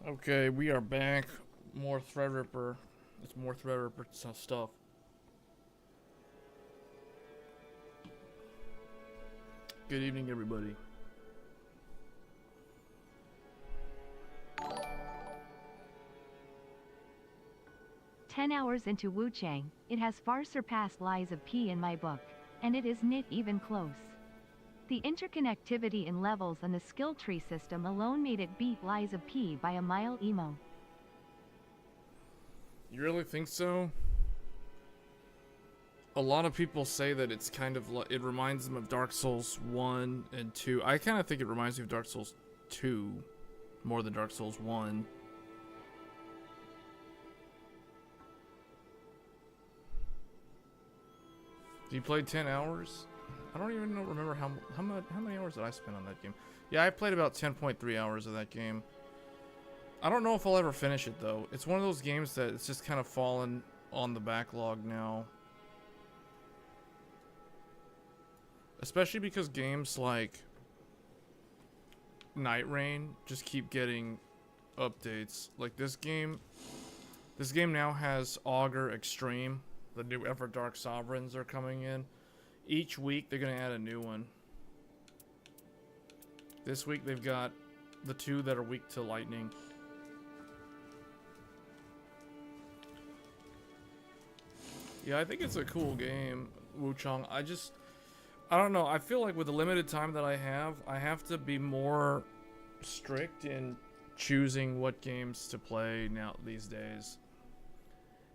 Okay, we are back. More Threadripper. It's more Threadripper stuff. Good evening, everybody. "10 hours into Wuchang, it has far surpassed Lies of P in my book, and it is not even close. The interconnectivity in levels and the skill tree system alone made it beat Lies of P by a mile emo." You really think so? A lot of people say that it's kind of like, it reminds them of Dark Souls 1 and 2. I kind of think it reminds me of Dark Souls 2 more than Dark Souls 1. You played 10 hours? I don't even remember how many hours did I spend on that game. Yeah, I played about 10.3 hours of that game. I don't know if I'll ever finish it though. It's one of those games that it's just kind of fallen on the backlog now. Especially because games like Night Rain just keep getting updates. Like this game now has Augur Extreme. The new Everdark Sovereigns are coming in. Each week they're going to add a new one. This week they've got the two that are weak to lightning. Yeah, I think it's a cool game, Wuchang. I don't know. I feel like with the limited time that I have to be more strict in choosing what games to play now these days.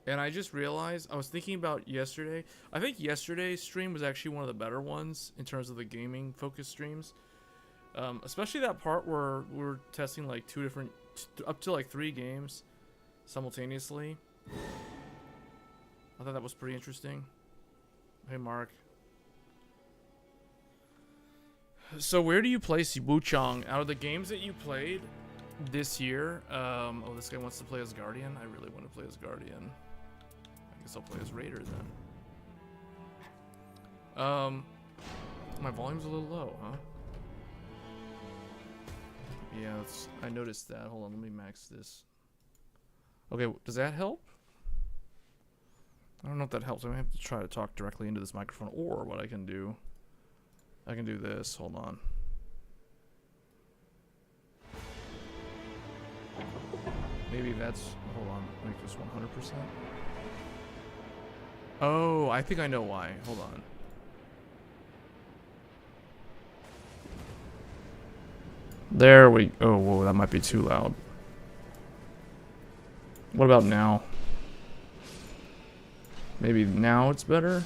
And I just realized, I was thinking about yesterday. I think yesterday's stream was actually one of the better ones in terms of the gaming focused streams. Especially that part where we're testing like up to like 3 games simultaneously. I thought that was pretty interesting. Hey, Mark. So where do you place Wuchang out of the games that you played this year? Oh, this guy wants to play as Guardian. I really want to play as Guardian. I guess I'll play as Raider then. My volume's a little low, huh? Yeah, I noticed that. Hold on, let me max this. Okay, does that help? I don't know if that helps. I'm gonna have to try to talk directly into this microphone, or what I can do this. Hold on. Maybe that's, hold on, make this 100%. Oh, I think I know why. Hold on. There we, oh, whoa, that might be too loud. What about now? Maybe now it's better?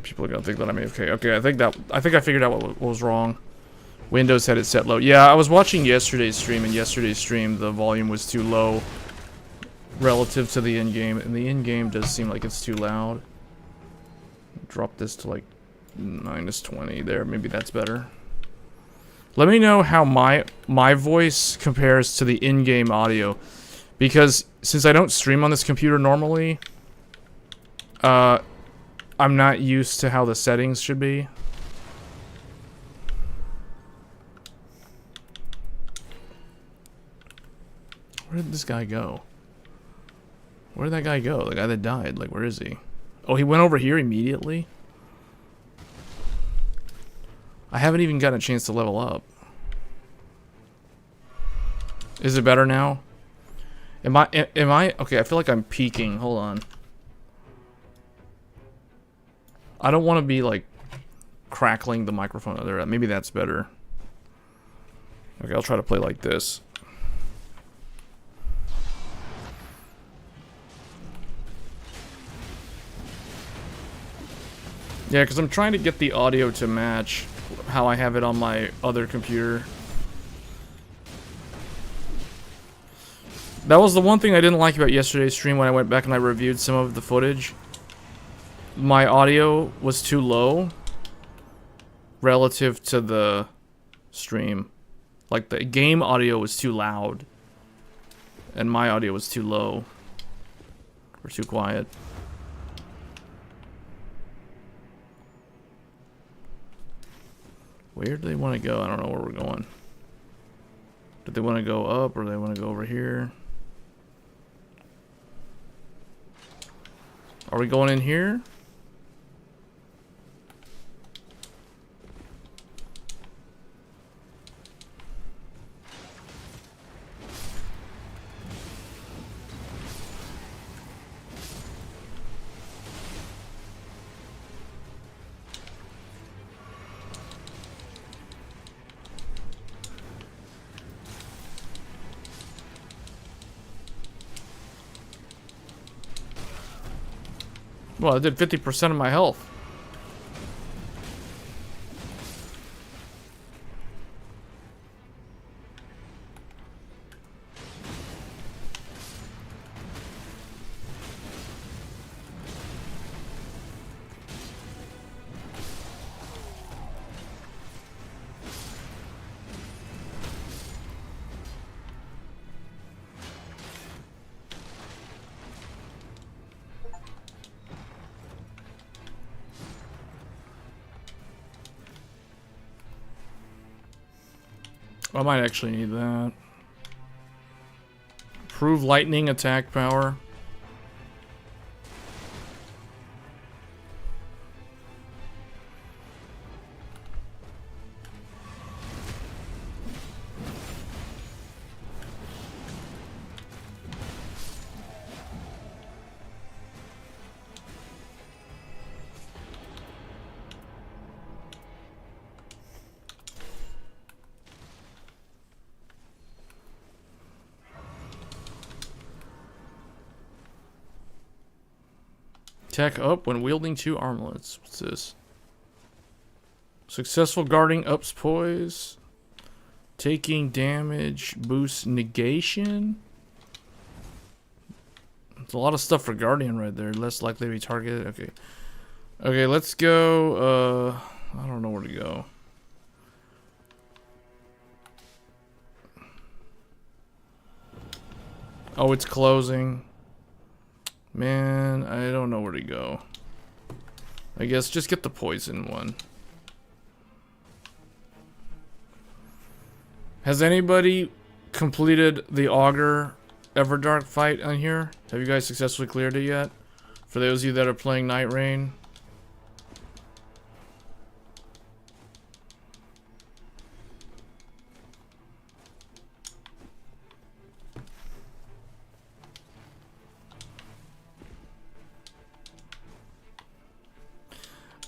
People are gonna think that I'm AFK. Okay, I think I figured out what was wrong. Windows had it set low. Yeah, I was watching yesterday's stream, and yesterday's stream the volume was too low relative to the in-game, and the in-game does seem like it's too loud. Drop this to like -20 there. Maybe that's better. Let me know how my voice compares to the in-game audio, because since I don't stream on this computer normally, I'm not used to how the settings should be. Where did this guy go? Where did that guy go? The guy that died. Like, where is he? Oh, he went over here immediately? I haven't even gotten a chance to level up. Is it better now? Am I okay, I feel like I'm peaking. Hold on. I don't want to be like crackling the microphone there. Maybe that's better. Okay, I'll try to play like this. Yeah, because I'm trying to get the audio to match how I have it on my other computer. That was the one thing I didn't like about yesterday's stream when I went back and I reviewed some of the footage. My audio was too low relative to the stream. Like, the game audio was too loud, and my audio was too low, or too quiet. Where do they want to go? I don't know where we're going. But they want to go up or they want to go over here. Are we going in here? Well, I did 50% of my health. I might actually need that. Improve lightning attack power. Attack up when wielding 2 armlets. What's this? Successful guarding ups poise. Taking damage boosts negation. It's a lot of stuff for guardian right there. Less likely to be targeted. Okay. Okay, let's go. I don't know where to go. Oh, it's closing. Man, I don't know where to go. I guess just get the poison one. Has anybody completed the Augur Everdark fight on here? Have you guys successfully cleared it yet? For those of you that are playing Night Rain.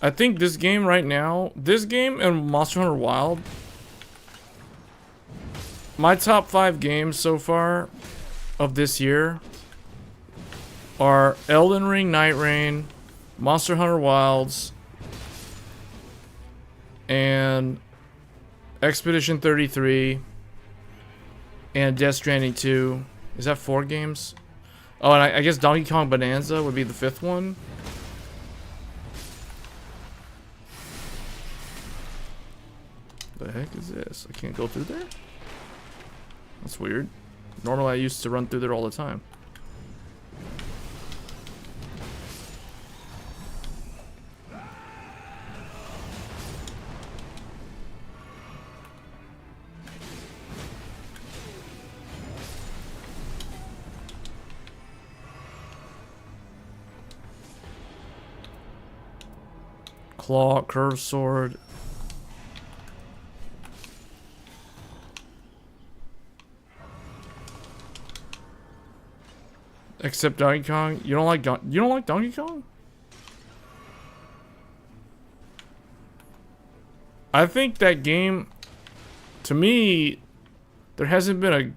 I think this game right now, this game and Monster Hunter Wild, my top 5 games so far of this year are Elden Ring, Night Rain, Monster Hunter Wilds, and Expedition 33, and Death Stranding 2. Is that 4 games? Oh, and I guess Donkey Kong Bonanza would be the 5th one. The heck is this? I can't go through there? That's weird. Normally I used to run through there all the time. Claw, curved sword. Except Donkey Kong. You don't like Donkey Kong? I think that game, to me, there hasn't been a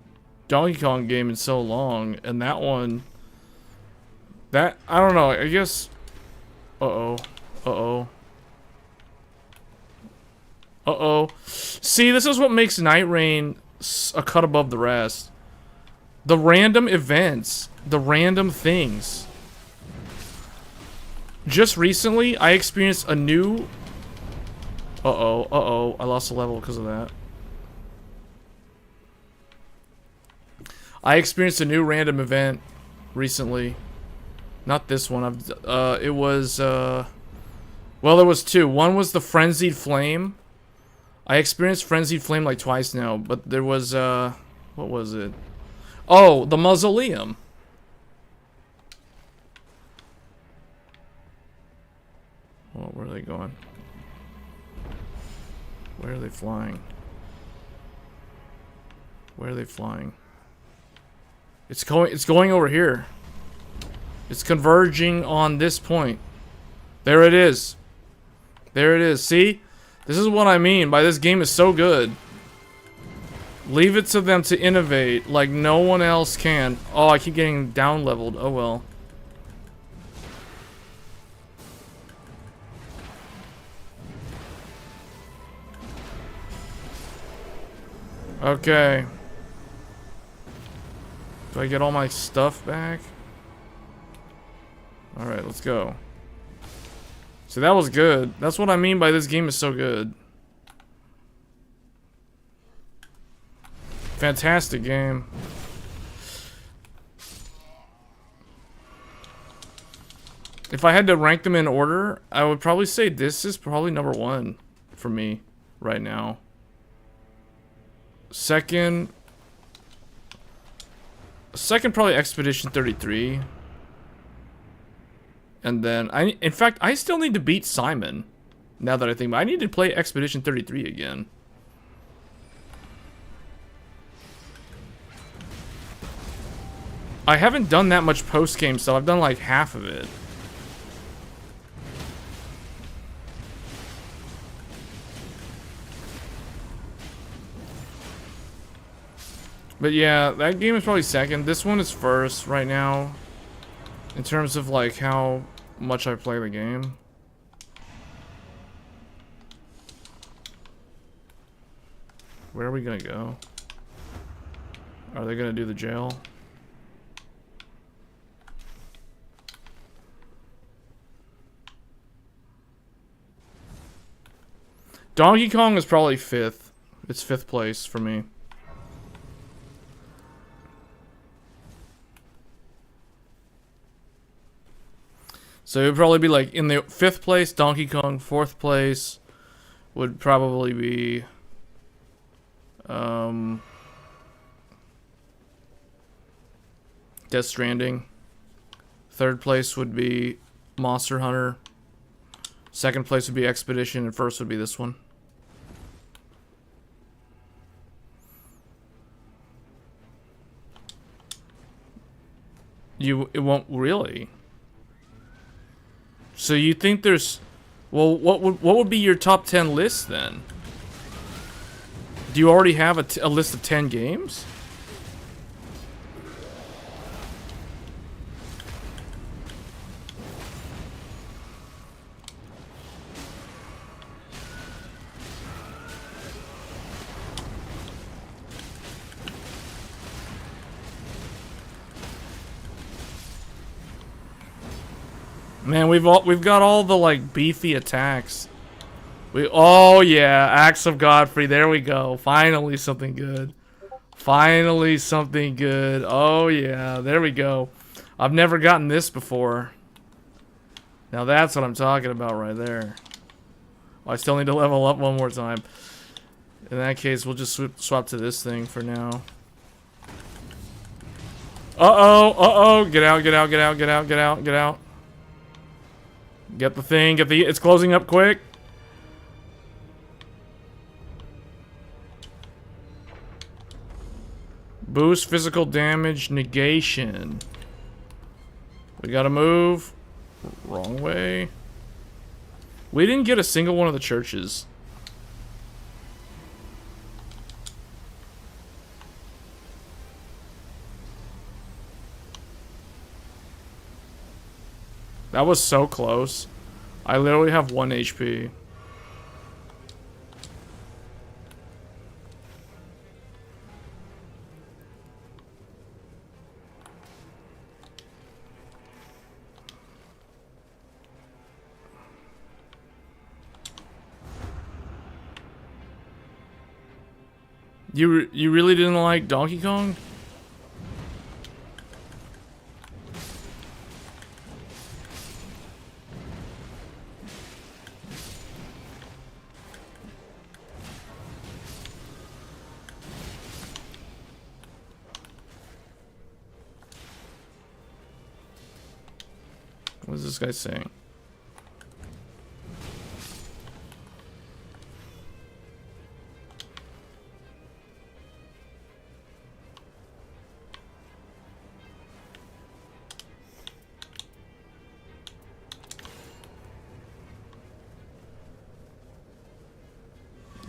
Donkey Kong game in so long, and that one, that, I don't know, I guess, uh-oh. See, this is what makes Night Rain a cut above the rest. The random events, the random things. Just recently, I experienced a new... I lost a level because of that. I experienced a new random event recently. Not this one. It was, well, there was 2. One was the Frenzied Flame. I experienced Frenzied Flame like twice now, but there was, What was it? Oh, the mausoleum. Oh, where are they going? Where are they flying? Where are they flying? It's going over here. It's converging on this point. There it is. There it is. See? This is what I mean by this game is so good. Leave it to them to innovate like no one else can. Oh, I keep getting down leveled. Oh well. Okay. Do I get all my stuff back? Alright, let's go. So that was good. That's what I mean by this game is so good. Fantastic game. If I had to rank them in order, I would probably say this is probably number 1 for me right now. Second probably Expedition 33. And then in fact I still need to beat Simon. Now that I think about it, I need to play Expedition 33 again. I haven't done that much post-game stuff. I've done like half of it. But yeah, that game is probably second. This one is first right now. In terms of like how much I play the game. Where are we gonna go? Are they gonna do the jail? Donkey Kong is probably 5th. It's 5th place for me. So it would probably be like in the 5th place, Donkey Kong. 4th place would probably be Death Stranding. 3rd place would be Monster Hunter. 2nd place would be Expedition, and 1st would be this one. It won't really. So you think there's, well, what would be your top 10 list then? Do you already have a list of 10 games? Man, we've got all the like beefy attacks. Oh yeah, Axe of Godfrey. There we go. Finally something good. Finally something good. Oh yeah, there we go. I've never gotten this before. Now that's what I'm talking about right there. I still need to level up one more time. In that case, we'll just swap to this thing for now. Uh-oh. Get out, get out, get out, get out, get out, get out. Get the thing, it's closing up quick. Boost physical damage negation. We gotta move. Wrong way. We didn't get a single one of the churches. That was so close. I literally have 1 HP. You really didn't like Donkey Kong? What is this guy saying?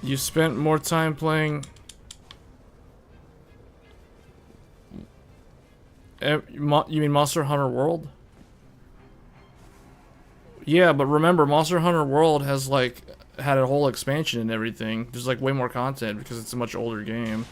You spent more time playing... You mean Monster Hunter World? Yeah, but remember, Monster Hunter World has, like, had a whole expansion and everything. There's, like, way more content because it's a much older game.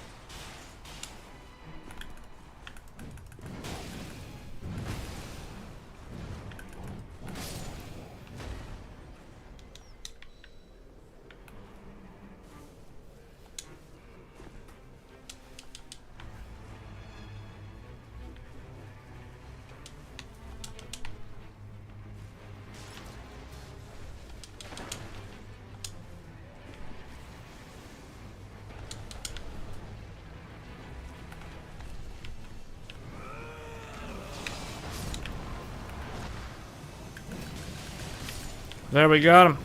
There, we got him.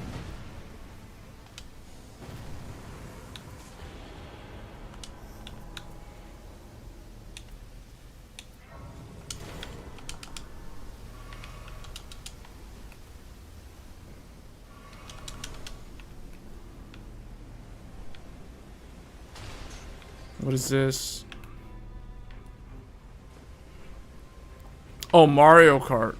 What is this? Oh, Mario Kart.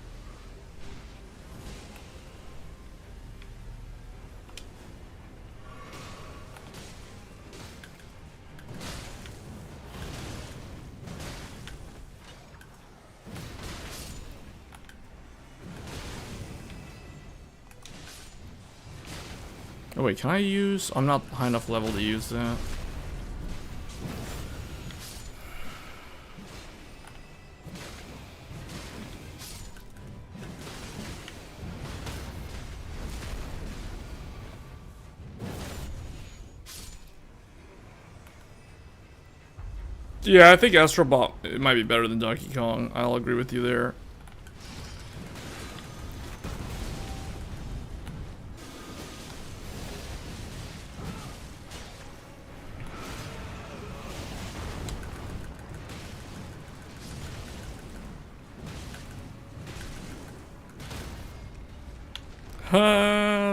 Oh wait, can I use... I'm not high enough level to use that. Yeah, I think Astrobot, it might be better than Donkey Kong. I'll agree with you there.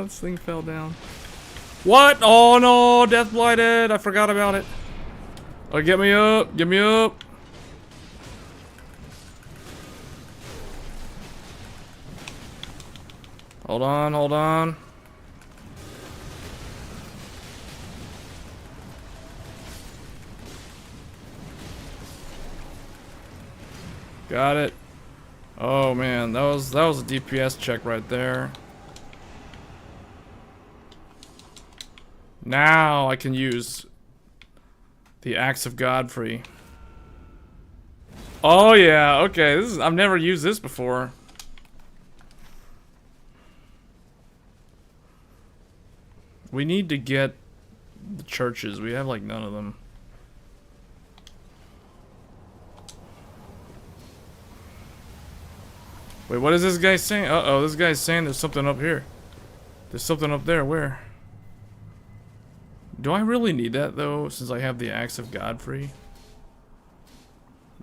This thing fell down. What? Oh no, Death Blighted. I forgot about it. Oh, get me up. Get me up. Hold on, hold on. Got it. Oh man, that was a DPS check right there. Now I can use the Axe of Godfrey. Oh yeah, okay. I've never used this before. We need to get the churches. We have like none of them. Wait, what is this guy saying? Uh-oh, this guy's saying there's something up here. There's something up there. Where? Do I really need that, though, since I have the Axe of Godfrey?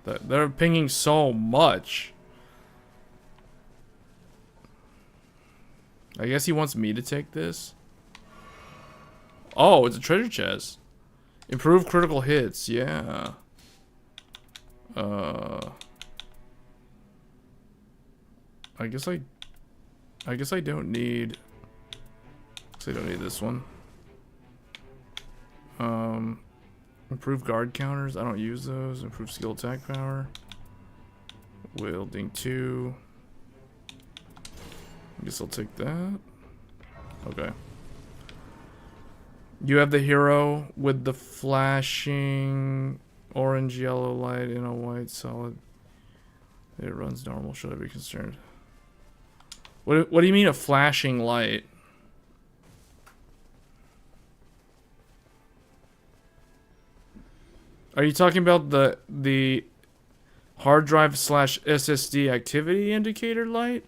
They're pinging so much. I guess he wants me to take this. Oh, it's a treasure chest. Improve critical hits, yeah. I guess I don't need... I don't need this one. Improve guard counters. I don't use those. Improve skill attack power. Wielding 2. I guess I'll take that. Okay. You have the hero with the flashing orange yellow light in a white solid. It runs normal. Should I be concerned? What do you mean a flashing light? Are you talking about the hard drive / SSD activity indicator light?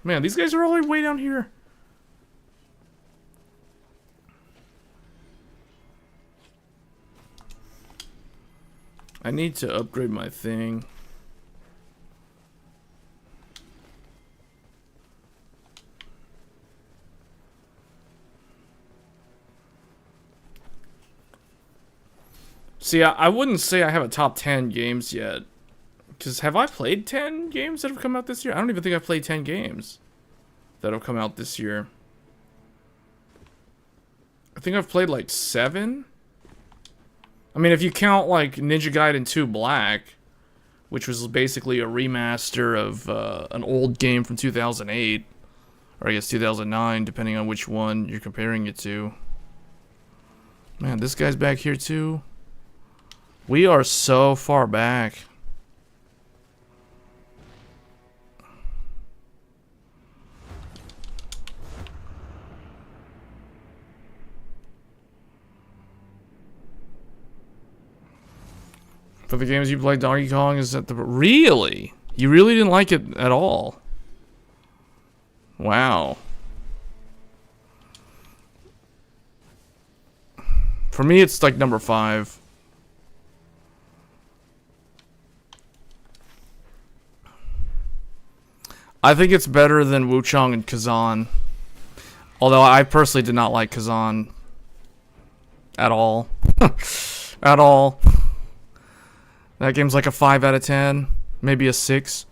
Man, these guys are all the way down here. I need to upgrade my thing. See, I wouldn't say I have a top 10 games yet. Because have I played 10 games that have come out this year? I don't even think I've played 10 games that have come out this year. I think I've played like 7. I mean, if you count like Ninja Gaiden 2 Black, which was basically a remaster of an old game from 2008, or I guess 2009, depending on which one you're comparing it to. Man, this guy's back here too. We are so far back. For the games you played, Donkey Kong is at the... Really? You really didn't like it at all? Wow. For me, it's like number 5. I think it's better than Wuchang and Kazan. Although I personally did not like Kazan at all. At all. That game's like a 5 out of 10. Maybe a 6.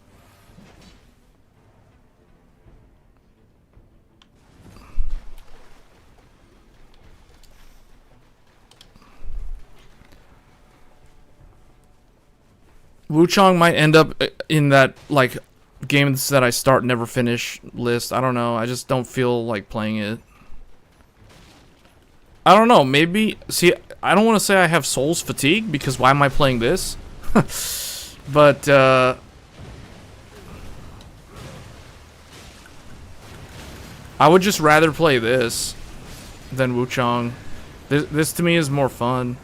Wuchang might end up in that, like, games that I start never finish list. I don't know. I just don't feel like playing it. I don't know. Maybe... See, I don't want to say I have Souls fatigue, because why am I playing this? But, I would just rather play this than Wuchang. This to me is more fun.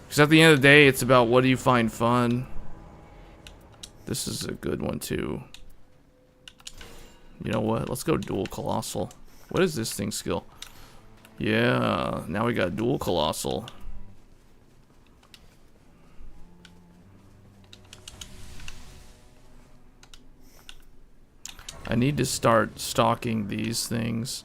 Because at the end of the day, it's about what do you find fun. This is a good one too. You know what? Let's go dual colossal. What is this thing skill? Yeah, now we got dual colossal. I need to start stocking these things.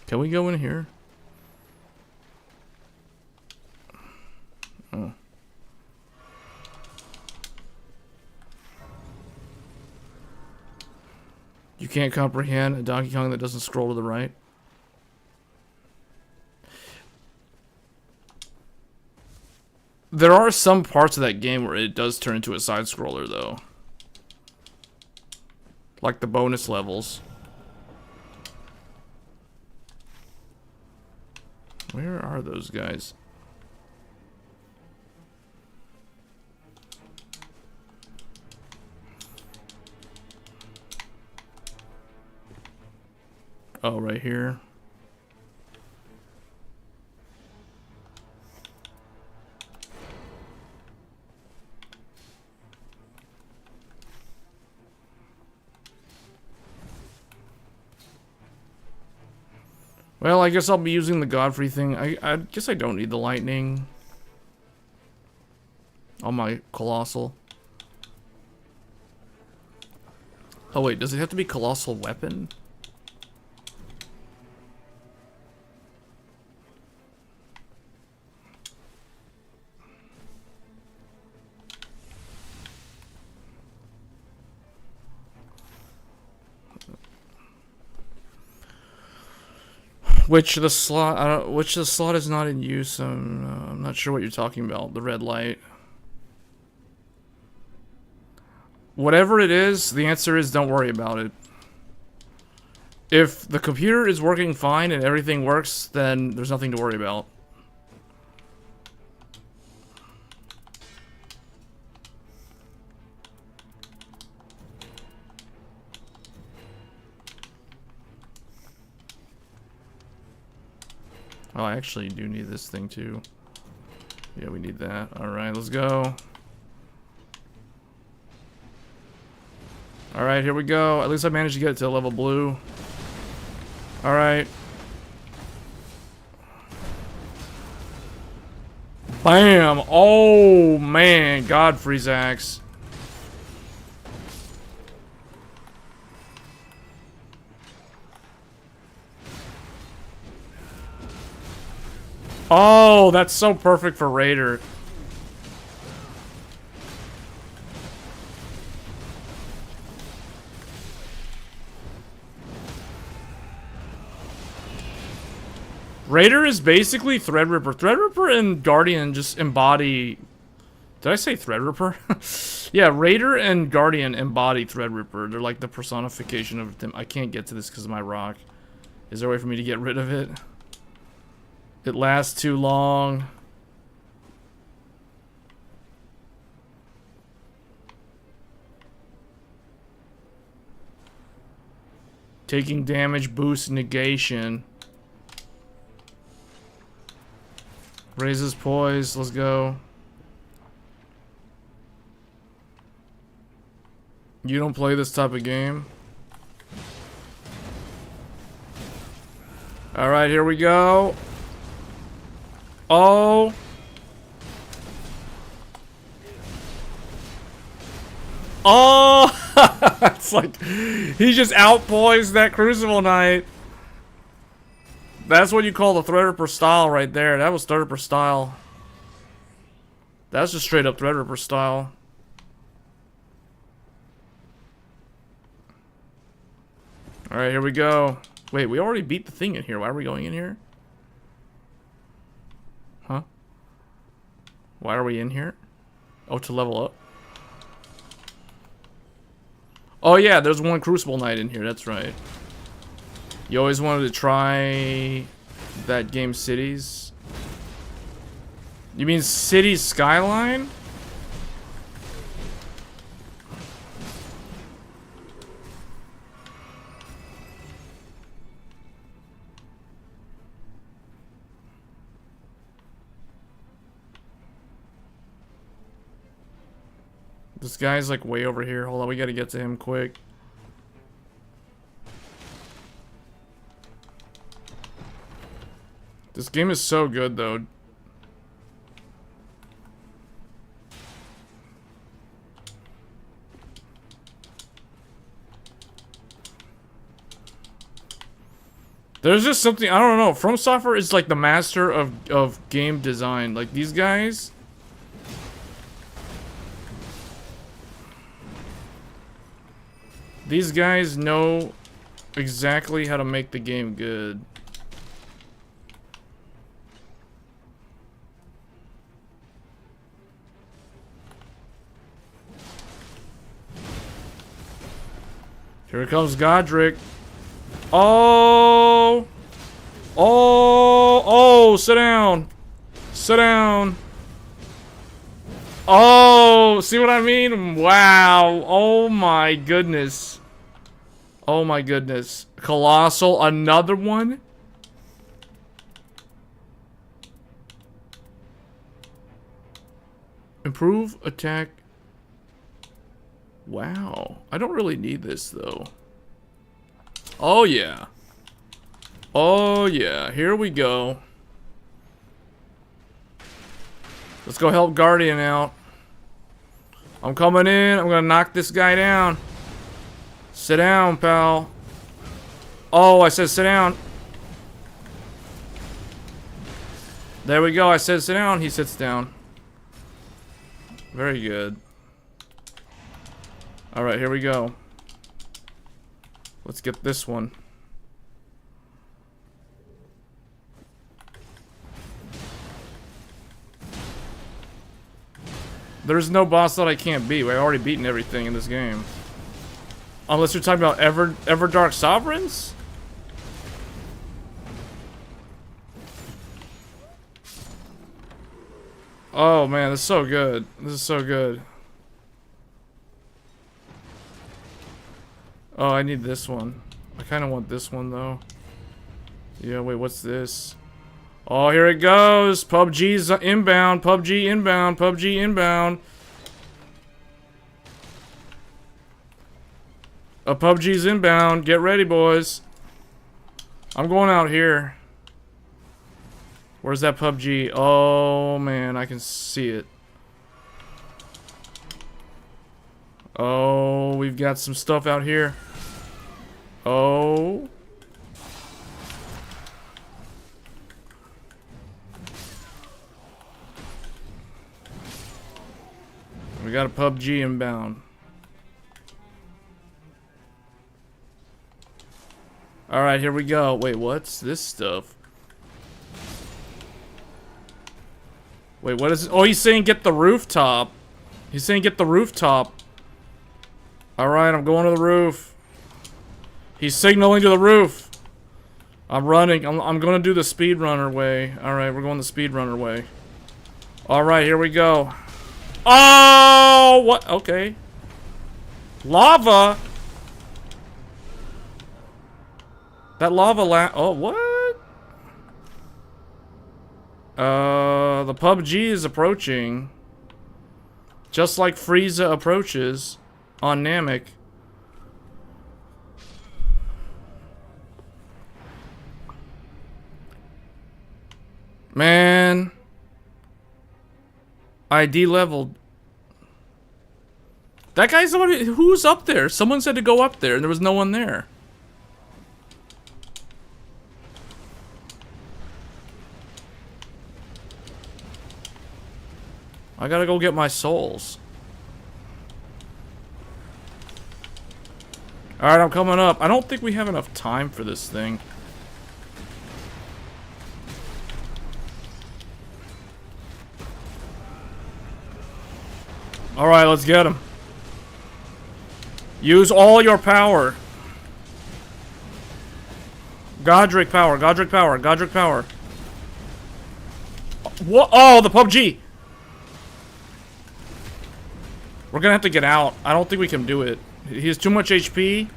Can we go in here? Oh. You can't comprehend a Donkey Kong that doesn't scroll to the right. There are some parts of that game where it does turn into a side scroller though. Like the bonus levels. Where are those guys? Oh, right here. Well, I guess I'll be using the Godfrey thing. I guess I don't need the lightning on my colossal. Oh wait, does it have to be colossal weapon? Which the slot is not in use. I'm not sure what you're talking about. The red light. Whatever it is, the answer is don't worry about it. If the computer is working fine and everything works, then there's nothing to worry about. Oh, I actually do need this thing too. Yeah, we need that. Alright, let's go. Alright, here we go. At least I managed to get it to level blue. Alright. Bam! Oh, man. Godfrey's axe. Oh, that's so perfect for Raider. Raider is basically Threadripper. Threadripper and Guardian just embody... Did I say Threadripper? Yeah, Raider and Guardian embody Threadripper. They're like the personification of them. I can't get to this because of my rock. Is there a way for me to get rid of it? It lasts too long. Taking damage boosts negation. Raises poise. Let's go. You don't play this type of game? Alright, here we go. Oh. Oh. It's like he just outpoised that Crucible Knight. That's what you call the Threadripper style right there. That was Threadripper style. That's just straight up Threadripper style. Alright, here we go. Wait, we already beat the thing in here. Why are we going in here? Huh? Why are we in here? Oh, to level up. Oh yeah, there's one Crucible Knight in here. That's right. You always wanted to try that game Cities? You mean Cities Skyline? This guy's like way over here. Hold on, we gotta get to him quick. This game is so good though. There's just something, I don't know. From Software is like the master of game design. Like these guys. These guys know exactly how to make the game good. Here comes Godric. Oh! Oh! Oh! Sit down! Sit down! Oh! See what I mean? Wow! Oh my goodness. Oh my goodness. Colossal, another one? Improve attack. Wow. I don't really need this though. Oh yeah. Oh yeah. Here we go. Let's go help Guardian out. I'm coming in. I'm gonna knock this guy down. Sit down, pal. Oh, I said sit down. There we go. I said sit down. He sits down. Very good. Alright, here we go. Let's get this one. There's no boss that I can't beat. I've already beaten everything in this game. Unless you're talking about Everdark Sovereigns? Oh man, this is so good. This is so good. Oh, I need this one. I kind of want this one though. Yeah, wait, what's this? Oh, here it goes. PUBG's inbound. PUBG inbound. PUBG inbound. A PUBG's inbound. Get ready, boys. I'm going out here. Where's that PUBG? Oh, man. I can see it. Oh, we've got some stuff out here. Oh. We got a PUBG inbound. Alright, here we go. Wait, what's this stuff? Wait, what is it? Oh, he's saying get the rooftop. He's saying get the rooftop. Alright, I'm going to the roof. He's signaling to the roof. I'm running. I'm going to do the speedrunner way. Alright, we're going the speedrunner way. Alright, here we go. Oh, what? Okay. Lava. That lava oh, what? The PUBG is approaching. Just like Frieza approaches on Namek. Man. I de-leveled. That guy's already... Who's up there? Someone said to go up there and there was no one there. I gotta go get my souls. Alright, I'm coming up. I don't think we have enough time for this thing. Alright, let's get him. Use all your power. Godric power, Godric power, Godric power. What? Oh, the PUBG! We're gonna have to get out. I don't think we can do it. He has too much HP.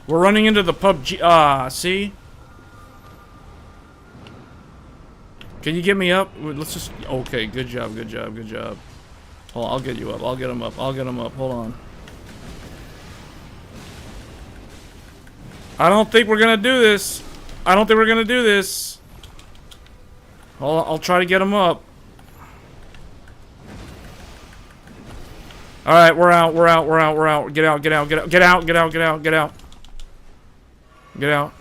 We're running into the PUBG. See? Can you get me up? Let's just... Okay, good job, good job, good job. Hold on, I'll get you up. I'll get him up. I'll get him up. Hold on. I don't think we're gonna do this. I don't think we're gonna do this. I'll try to get him up. Alright, we're out, we're out, we're out, we're out. Get out, get out, get out, get out, get out, get out, get out. Get out.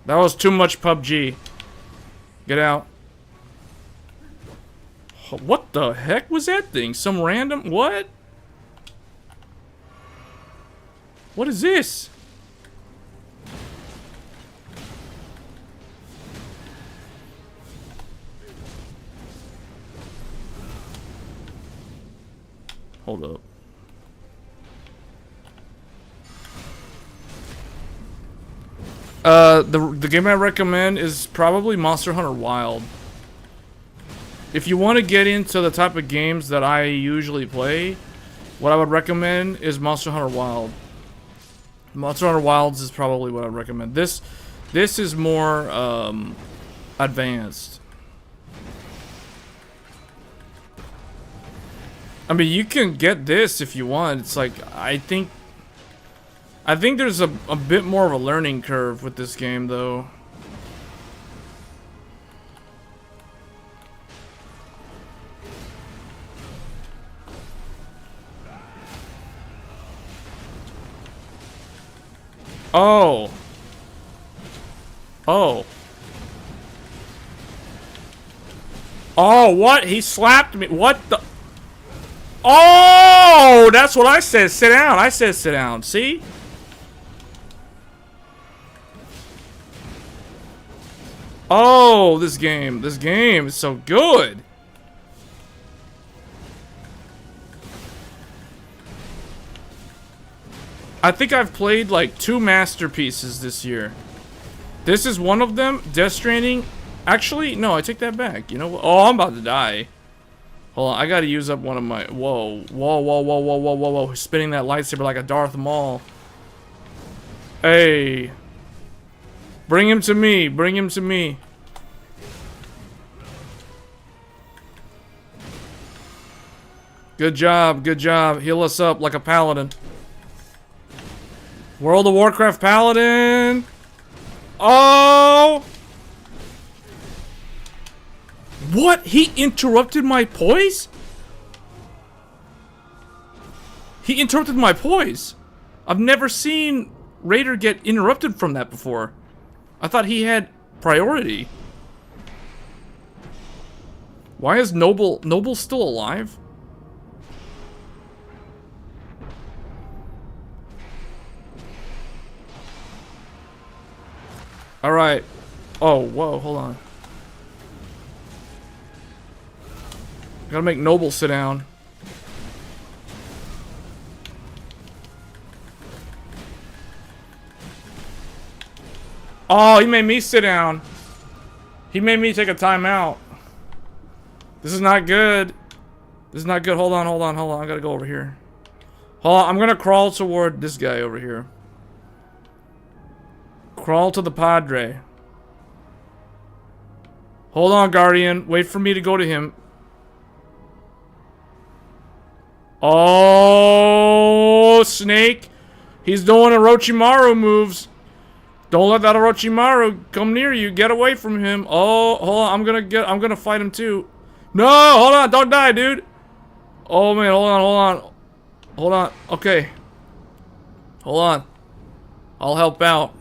That was too much PUBG. Get out. What the heck was that thing? Some random... What? What is this? Hold up. The game I recommend is probably Monster Hunter Wild. If you want to get into the type of games that I usually play, what I would recommend is Monster Hunter Wild. Monster Hunter Wilds is probably what I'd recommend. This is more advanced. I mean, you can get this if you want. It's like I think there's a bit more of a learning curve with this game, though. Oh. Oh. Oh, what? He slapped me. What the? Oh, that's what I said. Sit down. I said sit down. See? Oh, this game is so good. I think I've played like 2 masterpieces this year. This is one of them. Death Stranding. Actually, no, I take that back. You know what? Oh, I'm about to die. Hold on, I gotta use up one of my... Whoa, whoa, whoa, whoa, whoa, whoa, whoa, whoa. Spinning that lightsaber like a Darth Maul. Hey. Bring him to me. Bring him to me. Good job. Good job. Heal us up like a paladin. World of Warcraft paladin. Oh! What? He interrupted my poise? He interrupted my poise. I've never seen Raider get interrupted from that before. I thought he had priority. Why is Noble still alive? All right. Oh, whoa, hold on. Gotta make Noble sit down. Oh, he made me sit down. He made me take a timeout. This is not good. This is not good. Hold on, hold on, hold on. I gotta go over here. Hold on, I'm gonna crawl toward this guy over here. Crawl to the Padre. Hold on, Guardian. Wait for me to go to him. Oh, Snake. He's doing Orochimaru moves. Don't let that Orochimaru come near you. Get away from him. Oh, hold on. I'm gonna fight him too. No, hold on. Don't die, dude. Oh man, hold on, hold on. Hold on. Okay. Hold on. I'll help out.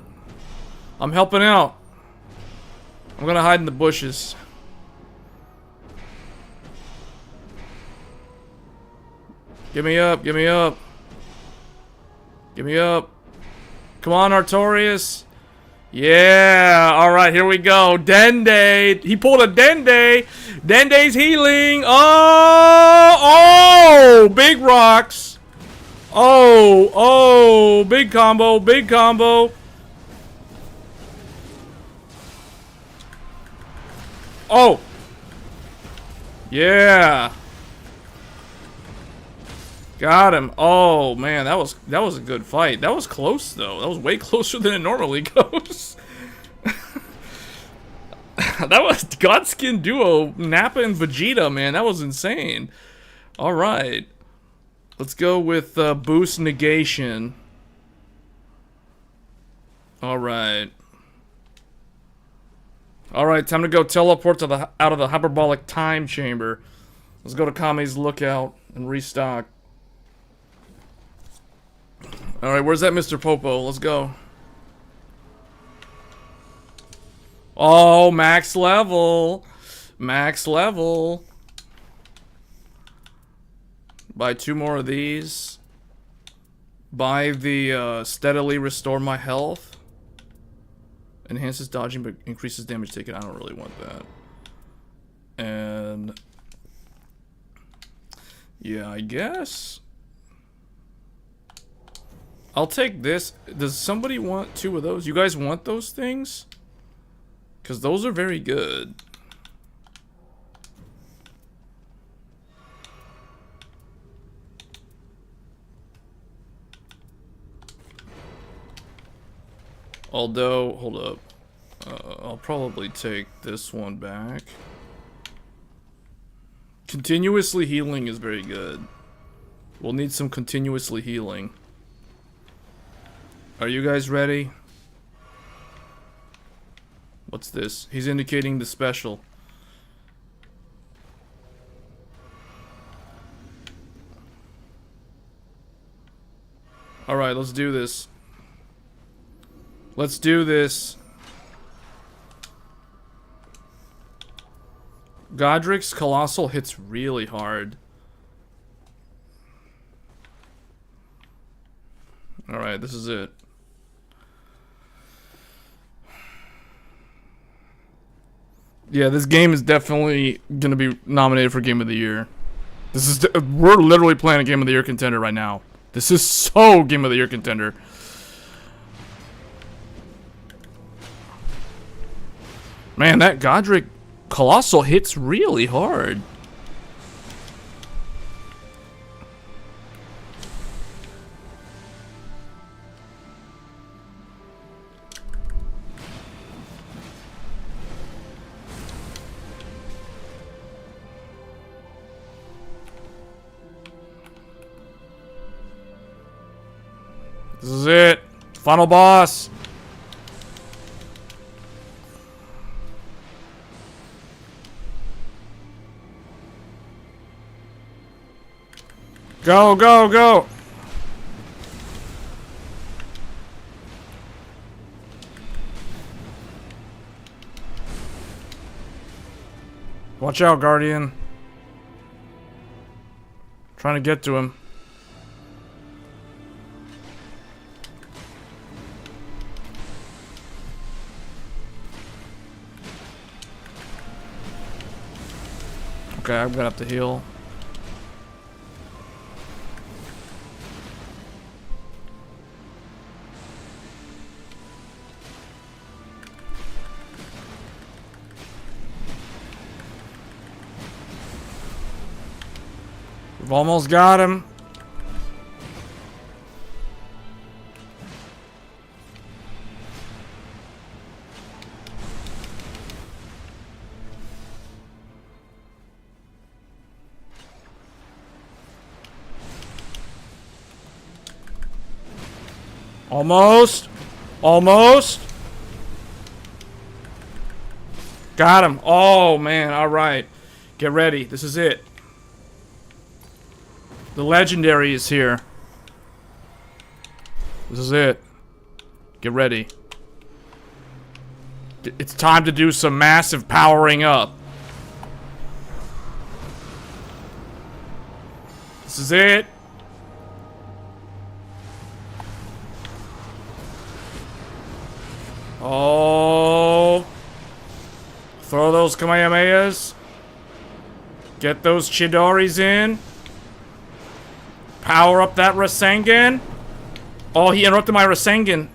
I'm helping out. I'm gonna hide in the bushes. Give me up, give me up. Give me up. Come on, Artorias. Yeah, alright, here we go. Dende. He pulled a Dende. Dende's healing. Oh, oh, big rocks. Oh, oh, big combo, big combo. Oh. Yeah. Got him. Oh man, that was a good fight. That was close though. That was way closer than it normally goes. That was Godskin duo, Nappa and Vegeta, man. That was insane. All right, let's go with boost negation. All right. All right, time to go teleport to out of the hyperbolic time chamber. Let's go to Kame's lookout and restock. All right, where's that Mr. Popo? Let's go. Oh, max level. Max level. Buy 2 more of these. Buy the steadily restore my health. Enhances dodging but increases damage taken. I don't really want that. And yeah, I guess I'll take this. Does somebody want 2 of those? You guys want those things? Because those are very good. Although, hold up. I'll probably take this one back. Continuously healing is very good. We'll need some continuously healing. Are you guys ready? What's this? He's indicating the special. Alright, let's do this. Let's do this. Godric's Colossal hits really hard. Alright, this is it. Yeah, this game is definitely gonna be nominated for Game of the Year. This is we're literally playing a Game of the Year contender right now. This is so Game of the Year contender. Man, that Godric Colossal hits really hard. This is it. Final boss. Go, go, go. Watch out, Guardian. Trying to get to him. Okay, I'm gonna have to heal. We've almost got him. Almost. Almost. Got him. Oh, man. All right. Get ready. This is it. The legendary is here. This is it. Get ready. It's time to do some massive powering up. This is it. Oh. Throw those Kamehamehas. Get those Chidoris in. Power up that Rasengan. Oh, he interrupted my Rasengan.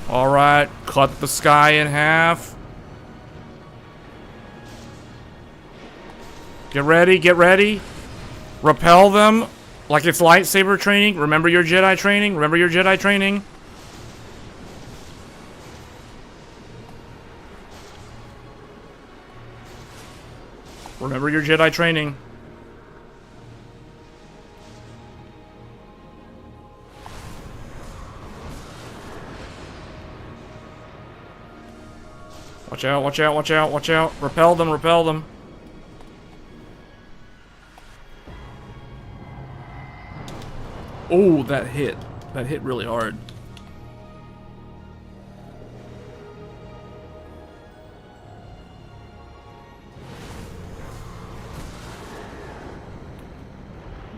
Alright, cut the sky in half. Get ready, get ready. Repel them like it's lightsaber training. Remember your Jedi training. Remember your Jedi training. Remember your Jedi training. Watch out, watch out, watch out, watch out. Repel them, repel them. Oh, that hit. That hit really hard.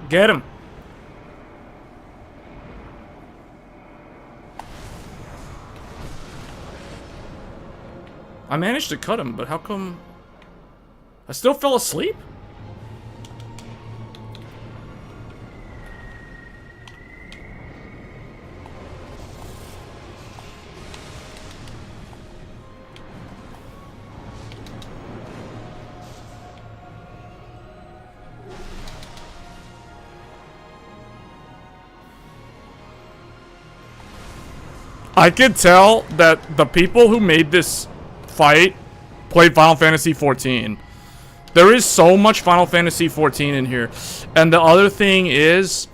Get him. I managed to cut him, but how come I still fell asleep? I could tell that the people who made this fight played Final Fantasy XIV. There is so much Final Fantasy XIV in here. And the other thing is,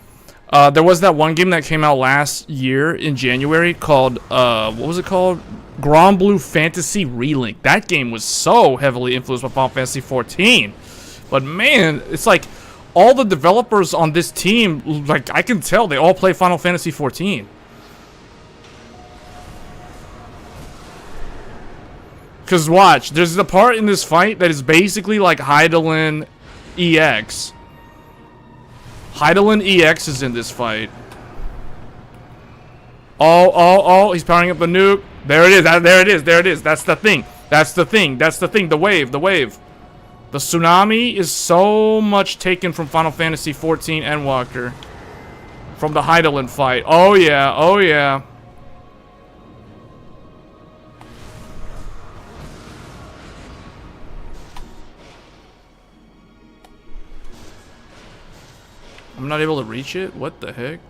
there was that one game that came out last year in January called, what was it called? Grand Blue Fantasy Relink. That game was so heavily influenced by Final Fantasy XIV. But man, it's like all the developers on this team, like I can tell they all play Final Fantasy XIV. Because watch, there's the part in this fight that is basically like Hydaelyn EX. Hydaelyn EX is in this fight. Oh, he's powering up the nuke. There it is, there it is, there it is. That's the thing. That's the thing, that's the thing, the wave, the wave. The tsunami is so much taken from Final Fantasy XIV Endwalker. From the Hydaelyn fight. Oh yeah, oh yeah. I'm not able to reach it? What the heck?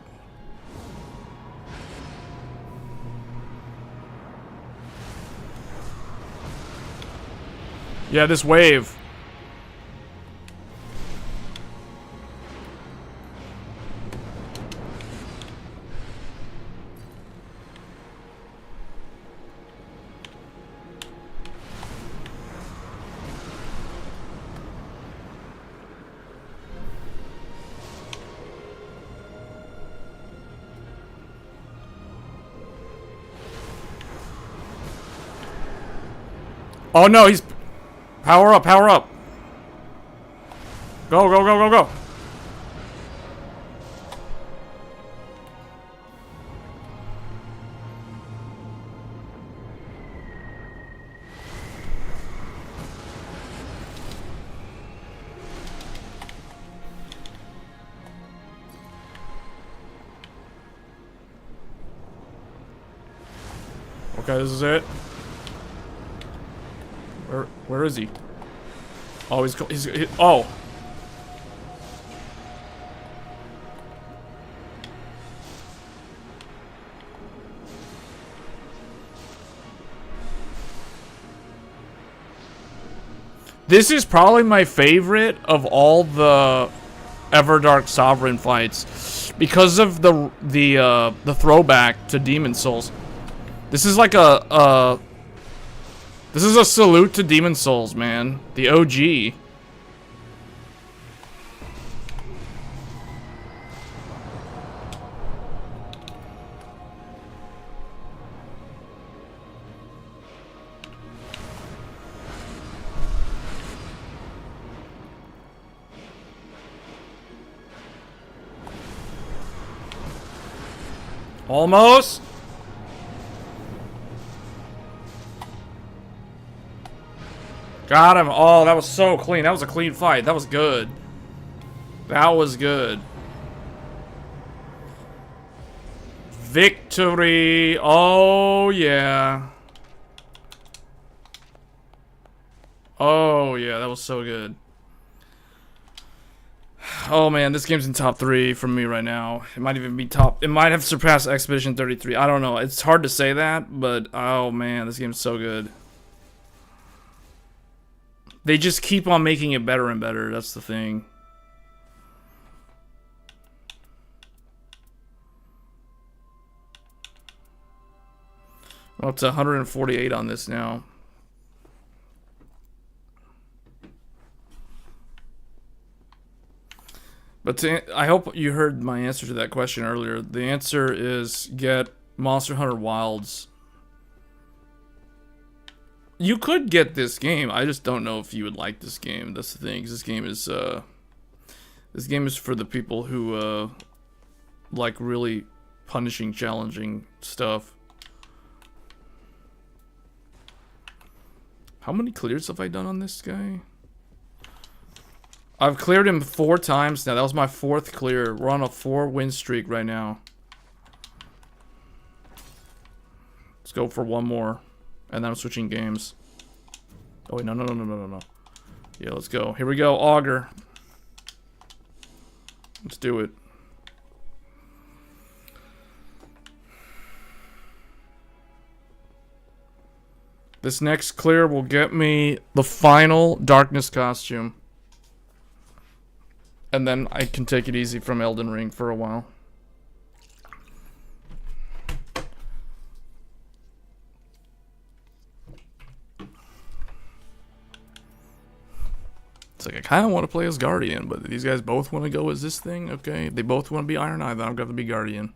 Yeah, this wave. Oh no, he's... Power up, power up. Go, go, go, go, go. Okay, this is it. Where is he? Oh, he's oh. This is probably my favorite of all the Everdark Sovereign fights because of the throwback to Demon Souls. This is like this is a salute to Demon Souls, man. The OG. Almost. Got him. Oh, that was so clean. That was a clean fight. That was good. That was good. Victory. Oh, yeah. Oh, yeah. That was so good. Oh, man. This game's in top 3 from me right now. It might even be top. It might have surpassed Expedition 33. I don't know. It's hard to say that, but oh, man. This game's so good. They just keep on making it better and better. That's the thing. Well, it's 148 on this now. But I hope you heard my answer to that question earlier. The answer is get Monster Hunter Wilds. You could get this game. I just don't know if you would like this game. That's the thing. This game is for the people who like really punishing, challenging stuff. How many clears have I done on this guy? I've cleared him 4 times now. That was my 4th clear. We're on a 4-win streak right now. Let's go for one more. And then I'm switching games. Oh, wait, no. Yeah, let's go. Here we go, Augur. Let's do it. This next clear will get me the final Darkness costume. And then I can take it easy from Elden Ring for a while. It's like, I kind of want to play as Guardian, but these guys both want to go as this thing? Okay, they both want to be Iron Eye, then I'm going to be Guardian.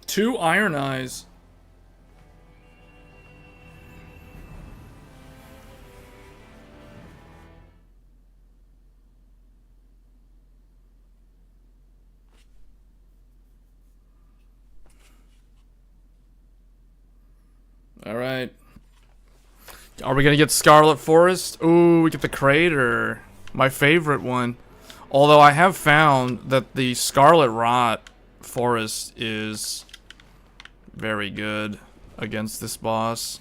Two Iron Eyes. All right. Are we gonna get Scarlet Forest? Ooh, we get the Crater. My favorite one. Although I have found that the Scarlet Rot Forest is very good against this boss.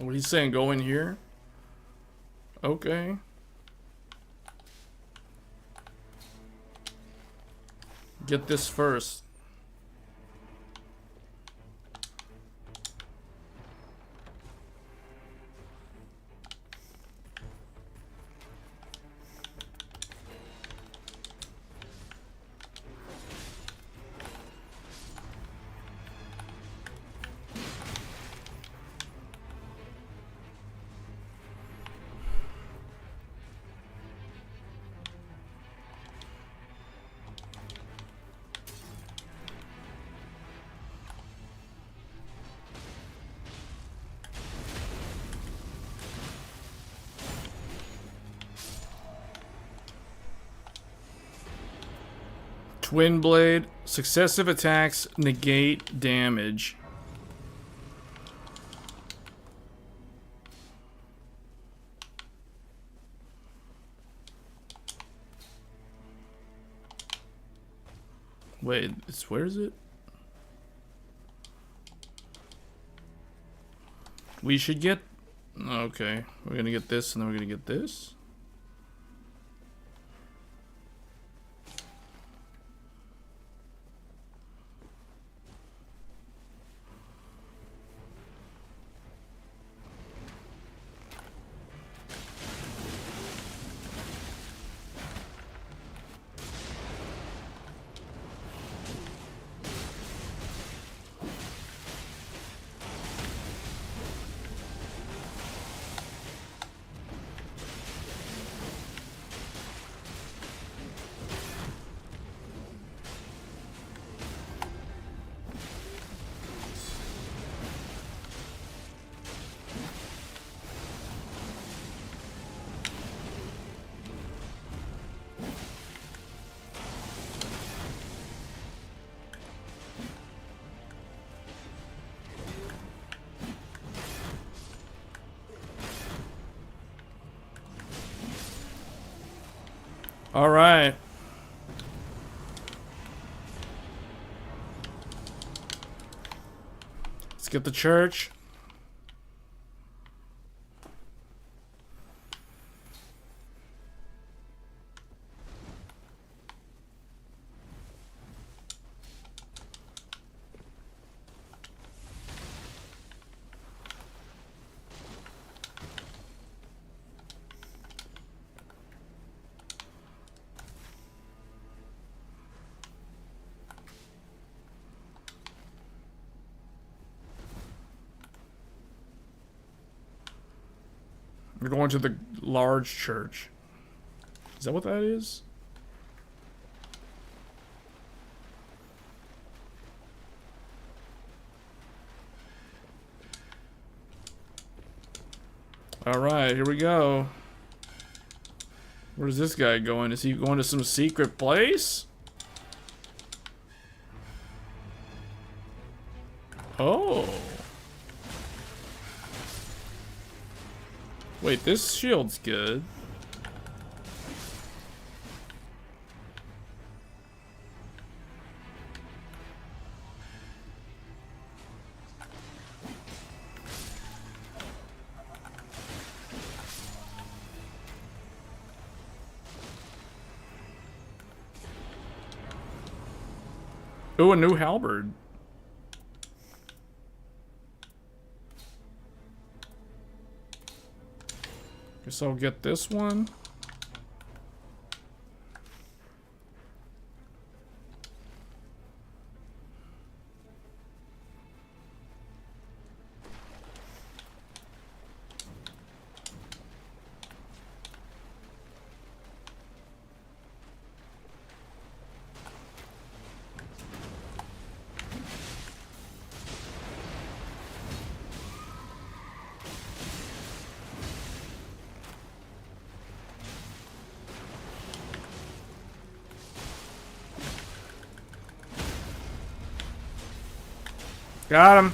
What he's saying, go in here? Okay. Get this first. Twin blade, successive attacks negate damage. Wait, where is it? We should get... Okay, we're gonna get this and then we're gonna get this. All right. Let's get the church. We're going to the large church. Is that what that is? Alright, here we go. Where's this guy going? Is he going to some secret place? Oh. Wait, this shield's good. Ooh, a new halberd. Guess I'll get this one. Got him.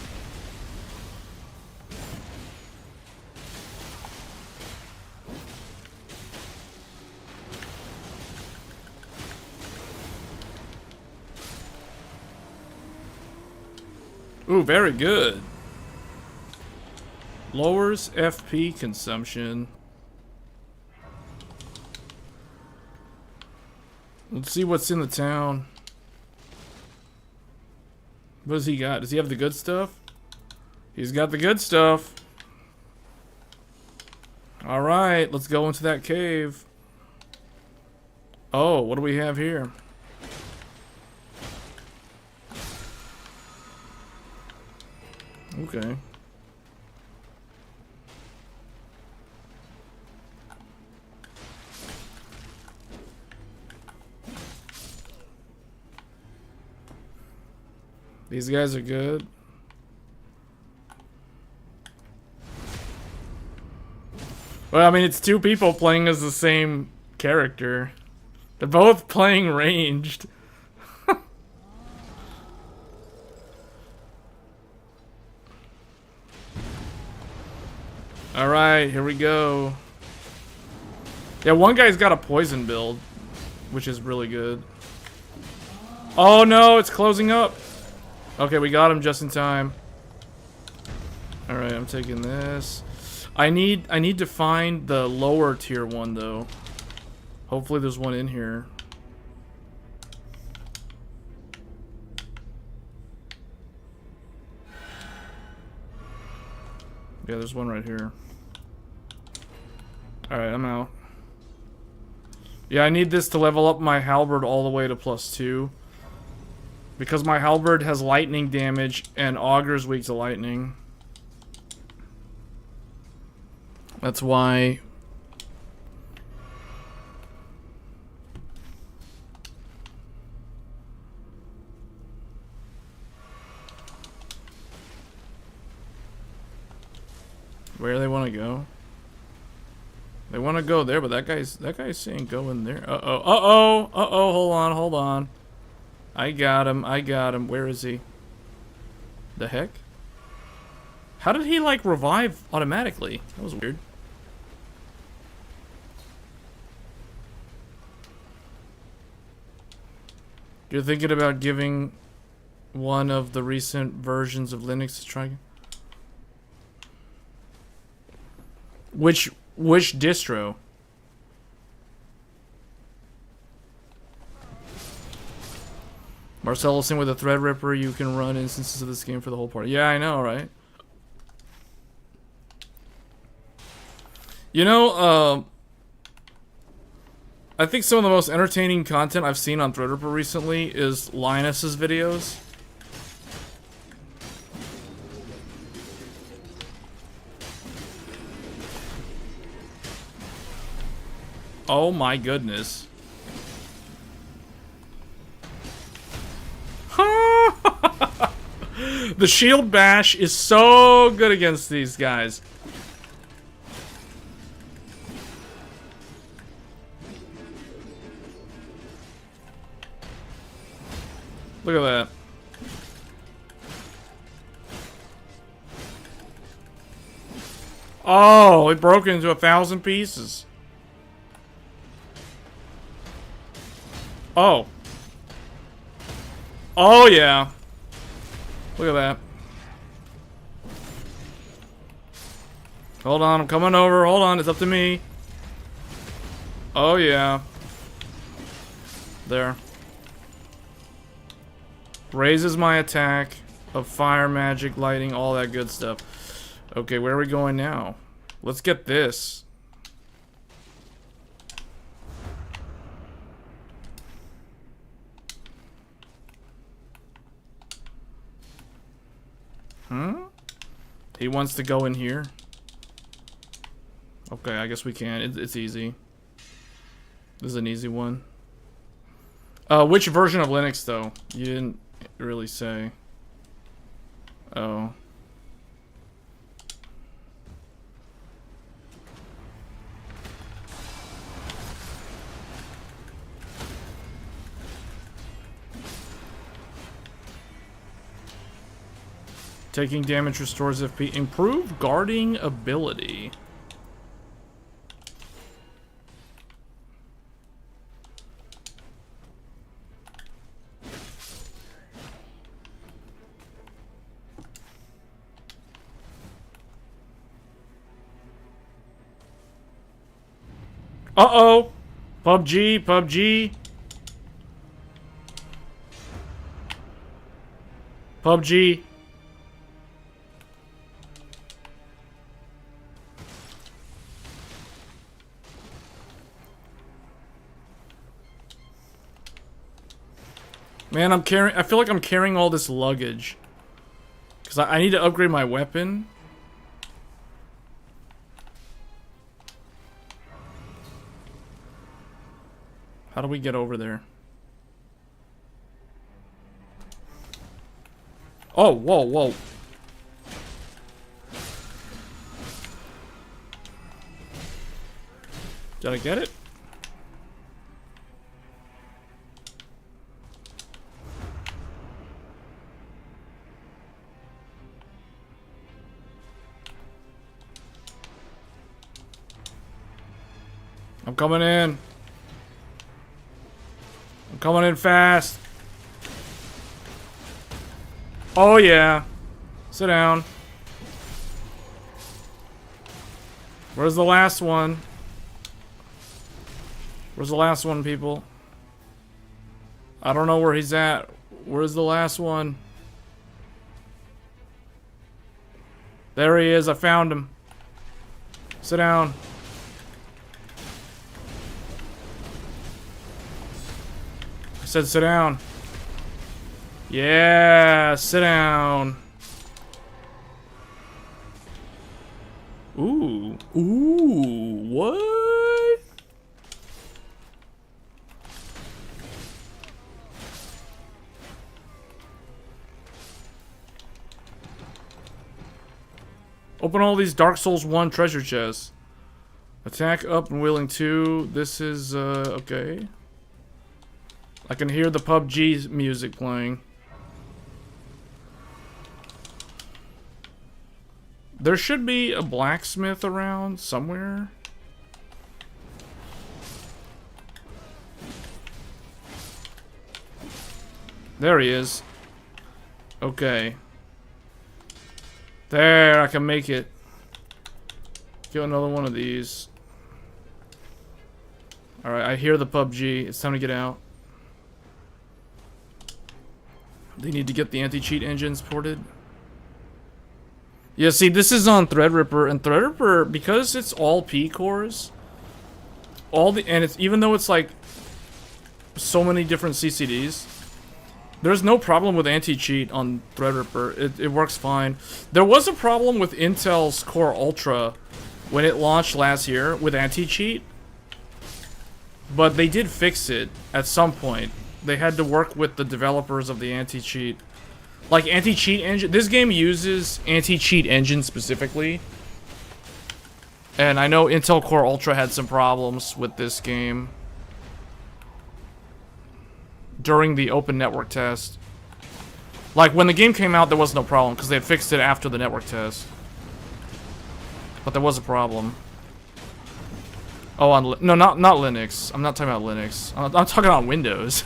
Ooh, very good. Lowers FP consumption. Let's see what's in the town. What does he got? Does he have the good stuff? He's got the good stuff. Alright, let's go into that cave. Oh, what do we have here? Okay. These guys are good. Well, I mean, it's two people playing as the same character. They're both playing ranged. Alright, here we go. Yeah, one guy's got a poison build, which is really good. Oh no, it's closing up. Okay, we got him just in time. Alright, I'm taking this. I need to find the lower tier one though. Hopefully there's one in here. Yeah, there's one right here. Alright, I'm out. Yeah, I need this to level up my halberd all the way to +2. Because my halberd has lightning damage and Augur's weak to lightning. That's why. Where do they want to go? They want to go there, but that guy's saying go in there. Uh-oh, hold on. I got him. Where is he? The heck? How did he, like, revive automatically? That was weird. You're thinking about giving one of the recent versions of Linux to try? Which distro? Marcelo saying with a Threadripper you can run instances of this game for the whole party. Yeah, I know, right? You know, I think some of the most entertaining content I've seen on Threadripper recently is Linus's videos. Oh my goodness. The shield bash is so good against these guys. Look at that. Oh, it broke into 1,000 pieces. Oh. Oh, yeah. Look at that. Hold on, I'm coming over. Hold on, it's up to me. Oh, yeah. There. Raises my attack of fire, magic, lighting, all that good stuff. Okay, where are we going now? Let's get this. He wants to go in here. Okay, I guess we can. It's easy. This is an easy one. Which version of Linux, though? You didn't really say. Oh. Taking damage restores FP. Improve guarding ability. Uh-oh. PUBG, PUBG. PUBG. Man, I feel like I'm carrying all this luggage. Because I need to upgrade my weapon. How do we get over there? Oh, whoa, whoa. Did I get it? I'm coming in. I'm coming in fast. Oh yeah. Sit down. Where's the last one? Where's the last one, people? I don't know where he's at. Where's the last one? There he is. I found him. Sit down. I said sit down. Yeah, sit down. Ooh. Ooh, what? Open all these Dark Souls 1 treasure chests. Attack up and willing 2. This is, okay. I can hear the PUBG music playing. There should be a blacksmith around somewhere. There he is. Okay. There, I can make it. Get another one of these. Alright, I hear the PUBG. It's time to get out. They need to get the anti-cheat engines ported. Yeah, see, this is on Threadripper, and Threadripper, because it's all P cores, and it's, even though it's like so many different CCDs, there's no problem with anti-cheat on Threadripper. It works fine. There was a problem with Intel's Core Ultra when it launched last year with anti-cheat, but they did fix it at some point. They had to work with the developers of the anti-cheat. Like anti-cheat engine, this game uses anti-cheat engine specifically. And I know Intel Core Ultra had some problems with this game during the open network test. Like when the game came out, there was no problem because they had fixed it after the network test. But there was a problem. Oh, on no, not Linux. I'm not talking about Linux. I'm talking about Windows.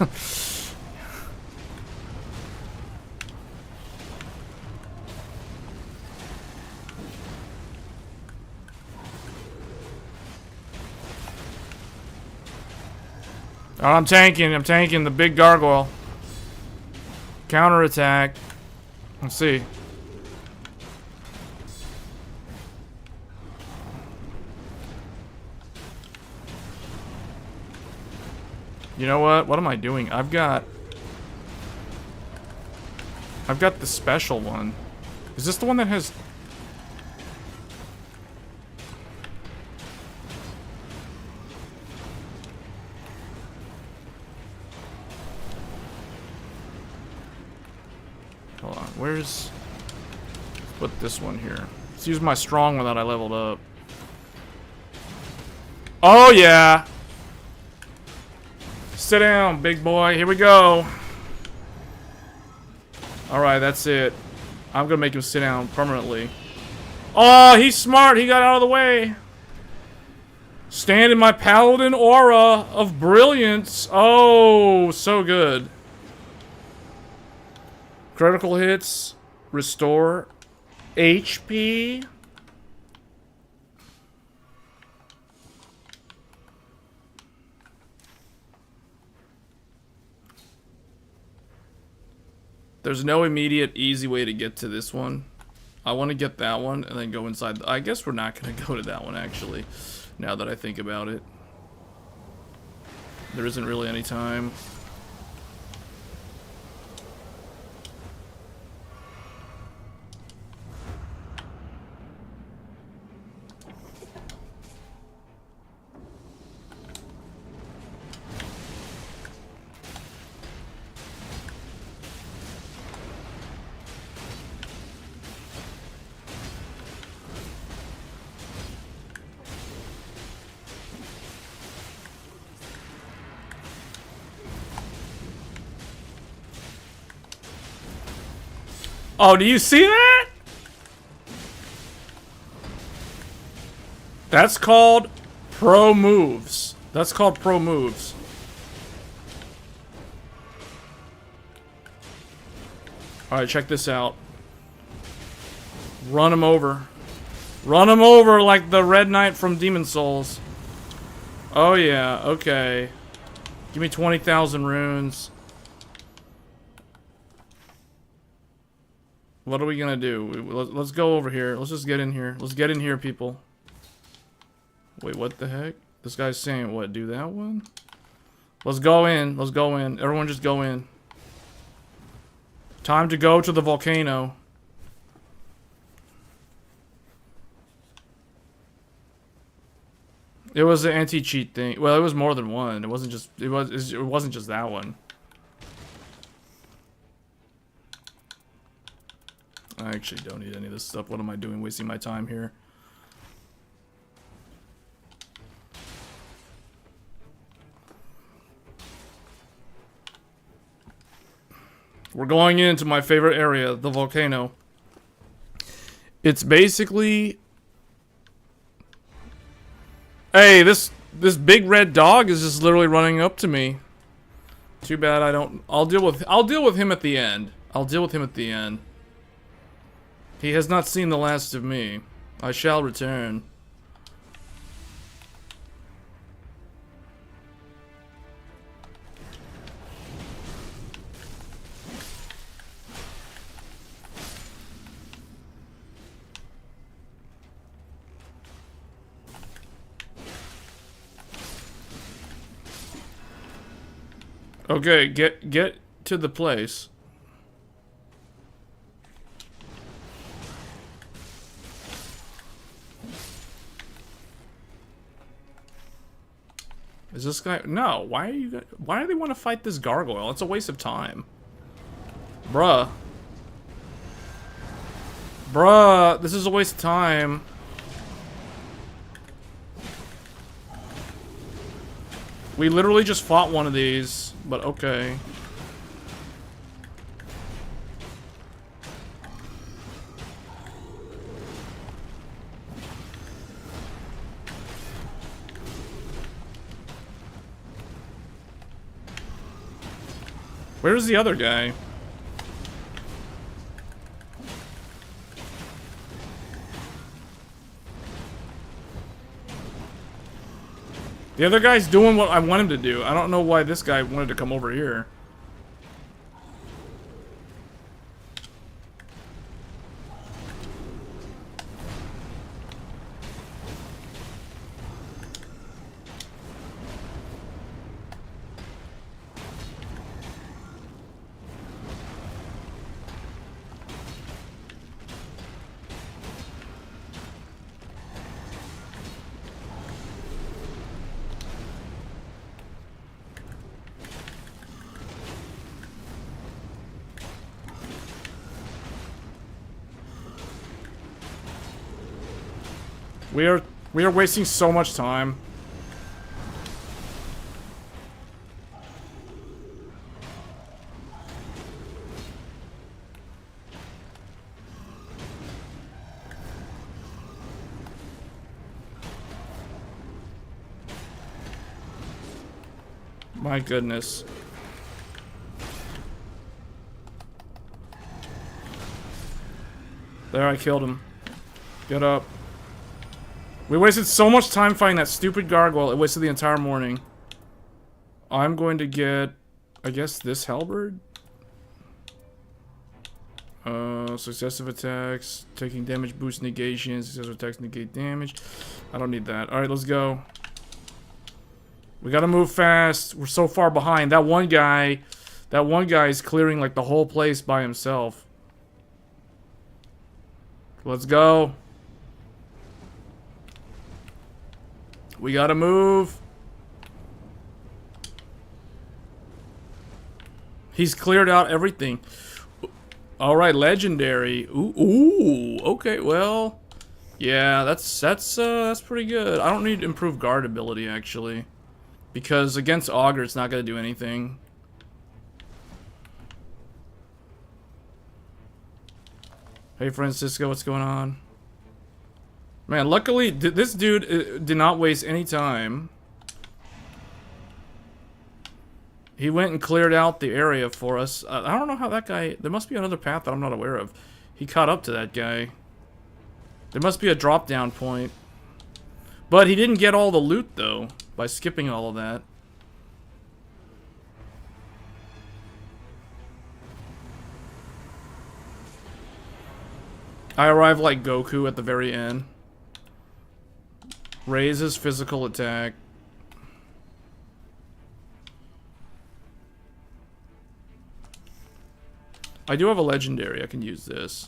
Oh, I'm tanking the big gargoyle. Counterattack. Let's see. You know what? What am I doing? I've got the special one. Is this the one that has... Hold on, where's... Put this one here. Let's use my strong one that I leveled up. Oh yeah! Sit down, big boy. Here we go. Alright, that's it. I'm gonna make him sit down permanently. Oh, he's smart. He got out of the way. Stand in my paladin aura of brilliance. Oh, so good. Critical hits. Restore HP. There's no immediate easy way to get to this one. I want to get that one and then go inside. I guess we're not going to go to that one, actually, now that I think about it. There isn't really any time. Oh, do you see that? That's called pro moves. That's called pro moves. Alright, check this out. Run him over. Run him over like the Red Knight from Demon Souls. Oh yeah, okay. Give me 20,000 runes. What are we gonna do? Let's go over here. Let's just get in here. Let's get in here, people. Wait, what the heck? This guy's saying, what, do that one? Let's go in. Let's go in. Everyone just go in. Time to go to the volcano. It was an anti-cheat thing. Well, it was more than one. It wasn't just it wasn't just that one. I actually don't need any of this stuff. What am I doing? Wasting my time here. We're going into my favorite area, the volcano. It's basically... Hey, this big red dog is just literally running up to me. Too bad I don't... I'll deal with him at the end. I'll deal with him at the end. He has not seen the last of me. I shall return. Okay, get to the place. Is this guy? No. Why do they want to fight this gargoyle? It's a waste of time. Bruh. Bruh, this is a waste of time. We literally just fought one of these, but okay. Where's the other guy? The other guy's doing what I want him to do. I don't know why this guy wanted to come over here. We are wasting so much time. My goodness. There, I killed him. Get up. We wasted so much time fighting that stupid gargoyle. It wasted the entire morning. I'm going to get, I guess, this halberd? Successive attacks, taking damage, boost negation, successive attacks negate damage. I don't need that. Alright, let's go. We gotta move fast. We're so far behind. That one guy is clearing like the whole place by himself. Let's go. We gotta move. He's cleared out everything. Alright, legendary. Ooh, okay, well. Yeah, that's pretty good. I don't need improved guard ability, actually. Because against Augur, it's not gonna do anything. Hey, Francisco, what's going on? Man, luckily, this dude did not waste any time. He went and cleared out the area for us. I don't know how that guy... There must be another path that I'm not aware of. He caught up to that guy. There must be a drop-down point. But he didn't get all the loot, though, by skipping all of that. I arrive like Goku at the very end. Raises physical attack. I do have a legendary. I can use this.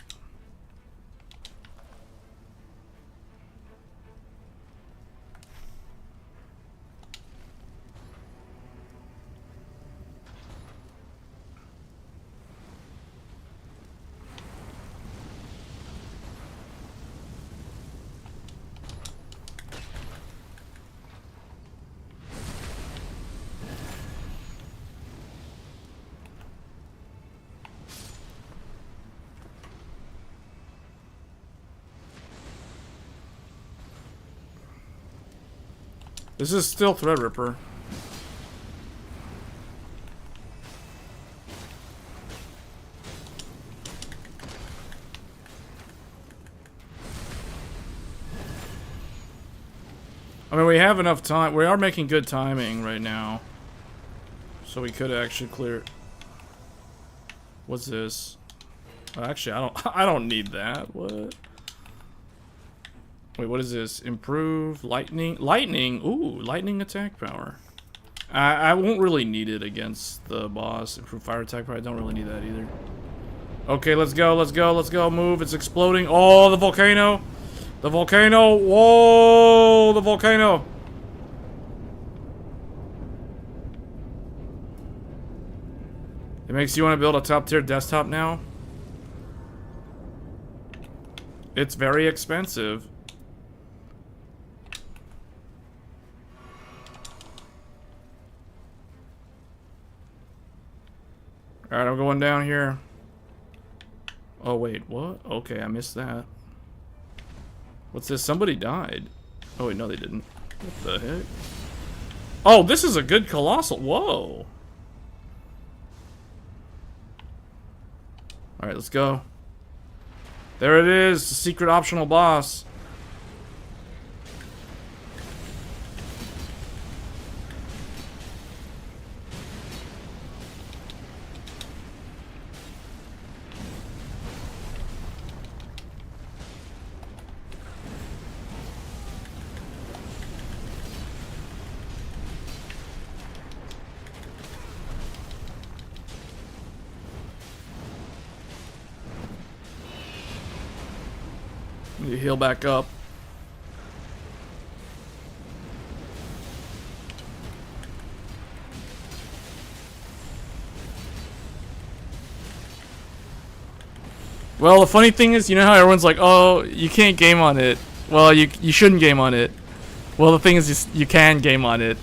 This is still Threadripper. I mean, we have enough time. We are making good timing right now. So we could actually clear... What's this? Actually, I don't need that. What? Wait, what is this? Improve lightning? Lightning? Ooh, lightning attack power. I won't really need it against the boss. Improve fire attack power. I don't really need that either. Okay, let's go, let's go, let's go. Move. It's exploding. Oh, the volcano. The volcano. Whoa, the volcano. It makes you want to build a top tier desktop now? It's very expensive. Alright, I'm going down here. Oh, wait, what? Okay, I missed that. What's this? Somebody died. Oh, wait, no, they didn't. What the heck? Oh, this is a good colossal. Whoa. Alright, let's go. There it is, the secret optional boss. You heal back up. Well, the funny thing is, you know how everyone's like, oh, you can't game on it. Well, you shouldn't game on it. Well, the thing is, you can game on it.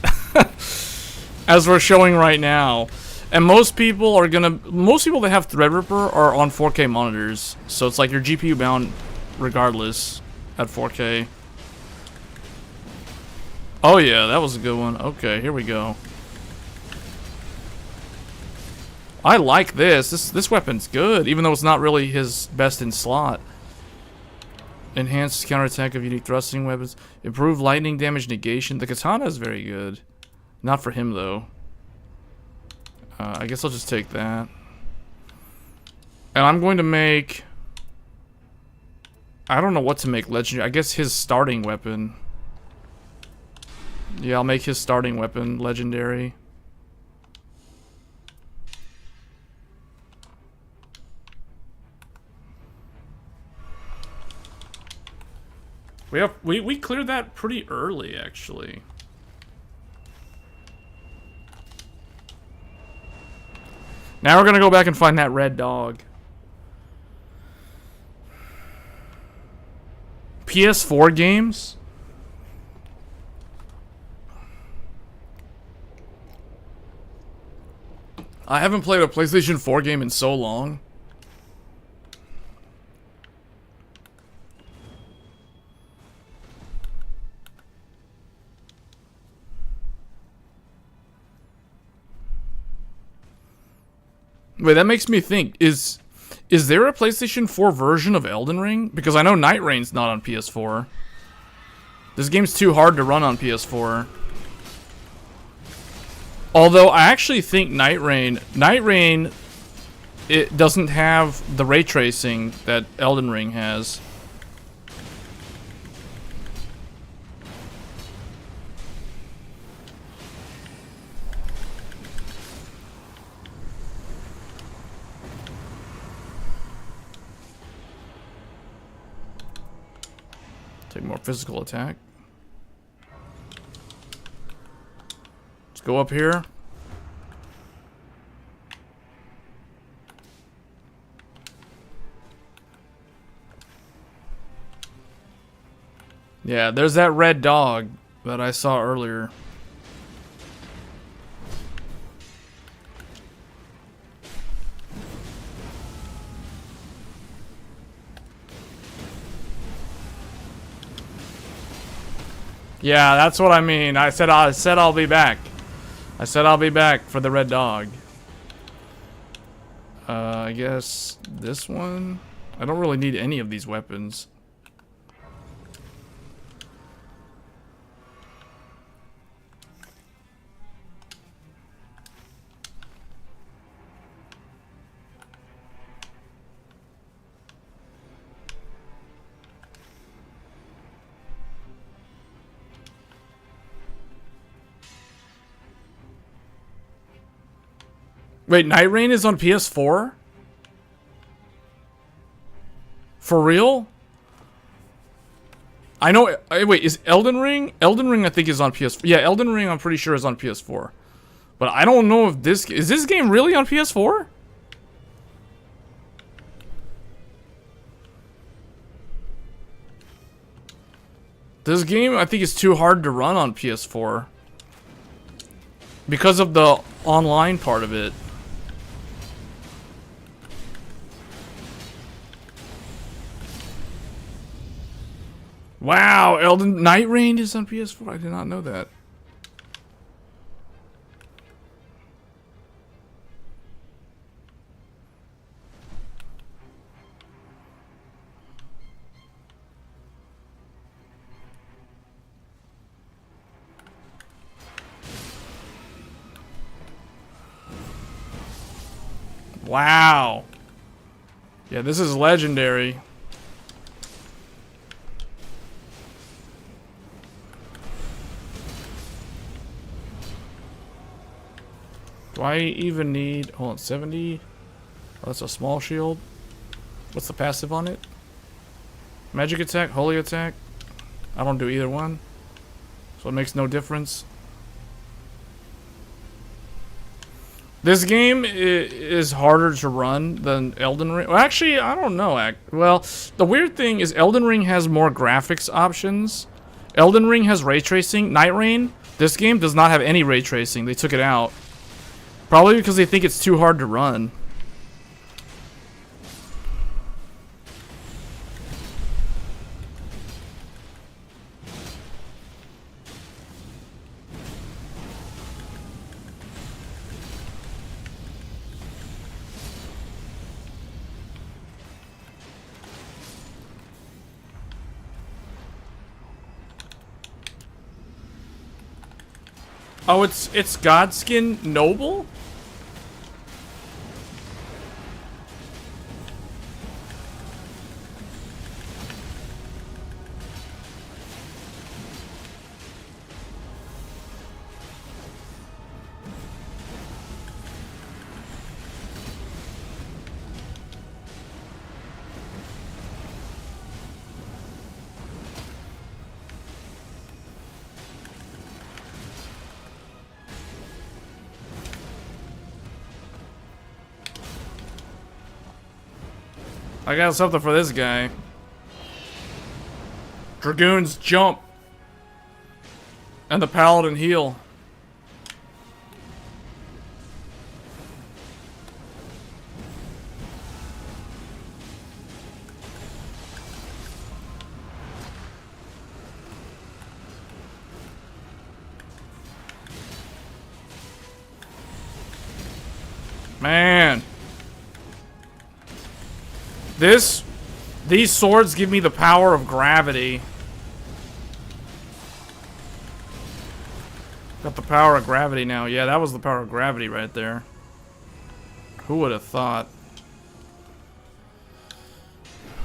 As we're showing right now. And most people that have Threadripper are on 4K monitors. So it's like you're GPU bound regardless at 4K. Oh yeah, that was a good one. Okay, here we go. I like this. This weapon's good, even though it's not really his best in slot. Enhanced counterattack of unique thrusting weapons. Improved lightning damage negation. The katana is very good. Not for him though. I guess I'll just take that. And I'm going to make... I don't know what to make legendary. I guess his starting weapon. Yeah, I'll make his starting weapon legendary. We cleared that pretty early, actually. Now we're gonna go back and find that red dog. PS4 games? I haven't played a PlayStation 4 game in so long. Wait, that makes me think, is there a PlayStation 4 version of Elden Ring? Because I know Night Rain's not on PS4. This game's too hard to run on PS4. Although I actually think Night Rain, it doesn't have the ray tracing that Elden Ring has. Take more physical attack. Let's go up here. Yeah, there's that red dog that I saw earlier. Yeah, that's what I mean. I said I'll be back. I said I'll be back for the red dog. I guess this one. I don't really need any of these weapons. Wait, Night Rain is on PS4? For real? I know. Wait, is Elden Ring? Elden Ring, I think, is on PS4. Yeah, Elden Ring, I'm pretty sure, is on PS4. But I don't know if this... Is this game really on PS4? This game, I think, is too hard to run on PS4. Because of the online part of it. Wow, Elden Night Rain is on PS4. I did not know that. Wow. Yeah, this is legendary. Do I even need... Hold on, 70? Oh, that's a small shield. What's the passive on it? Magic attack, holy attack. I don't do either one. So it makes no difference. This game is harder to run than Elden Ring. Well, actually, I don't know. Well, the weird thing is Elden Ring has more graphics options. Elden Ring has ray tracing. Night Rain, this game does not have any ray tracing. They took it out. Probably because they think it's too hard to run. Oh, it's Godskin Noble? I got something for this guy. Dragoons jump. And the paladin heal. Man. These swords give me the power of gravity. Got the power of gravity now. Yeah, that was the power of gravity right there. Who would have thought?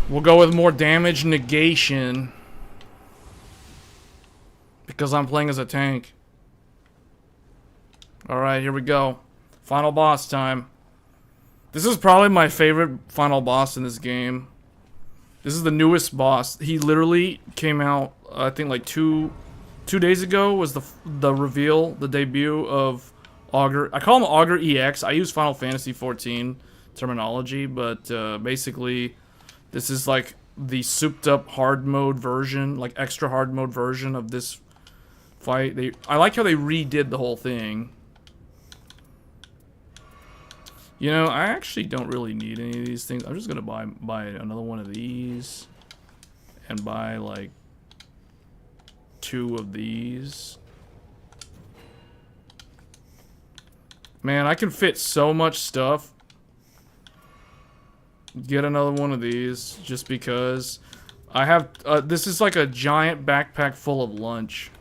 We'll go with more damage negation. Because I'm playing as a tank. Alright, here we go. Final boss time. This is probably my favorite final boss in this game. This is the newest boss. He literally came out, I think like two days ago was the reveal, the debut of Augur. I call him Augur EX. I use Final Fantasy XIV terminology, but basically this is like the souped up hard mode version, like extra hard mode version of this fight. I like how they redid the whole thing. You know, I actually don't really need any of these things. I'm just gonna buy another one of these and buy like 2 of these. Man, I can fit so much stuff. Get another one of these just because I have this is like a giant backpack full of lunch.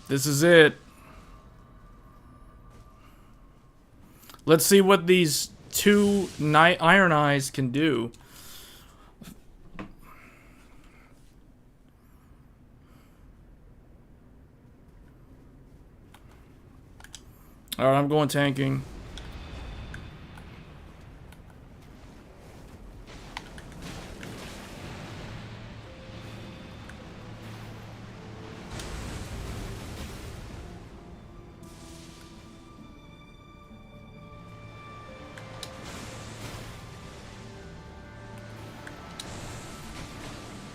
This is it. Let's see what these 2 iron eyes can do. Alright, I'm going tanking.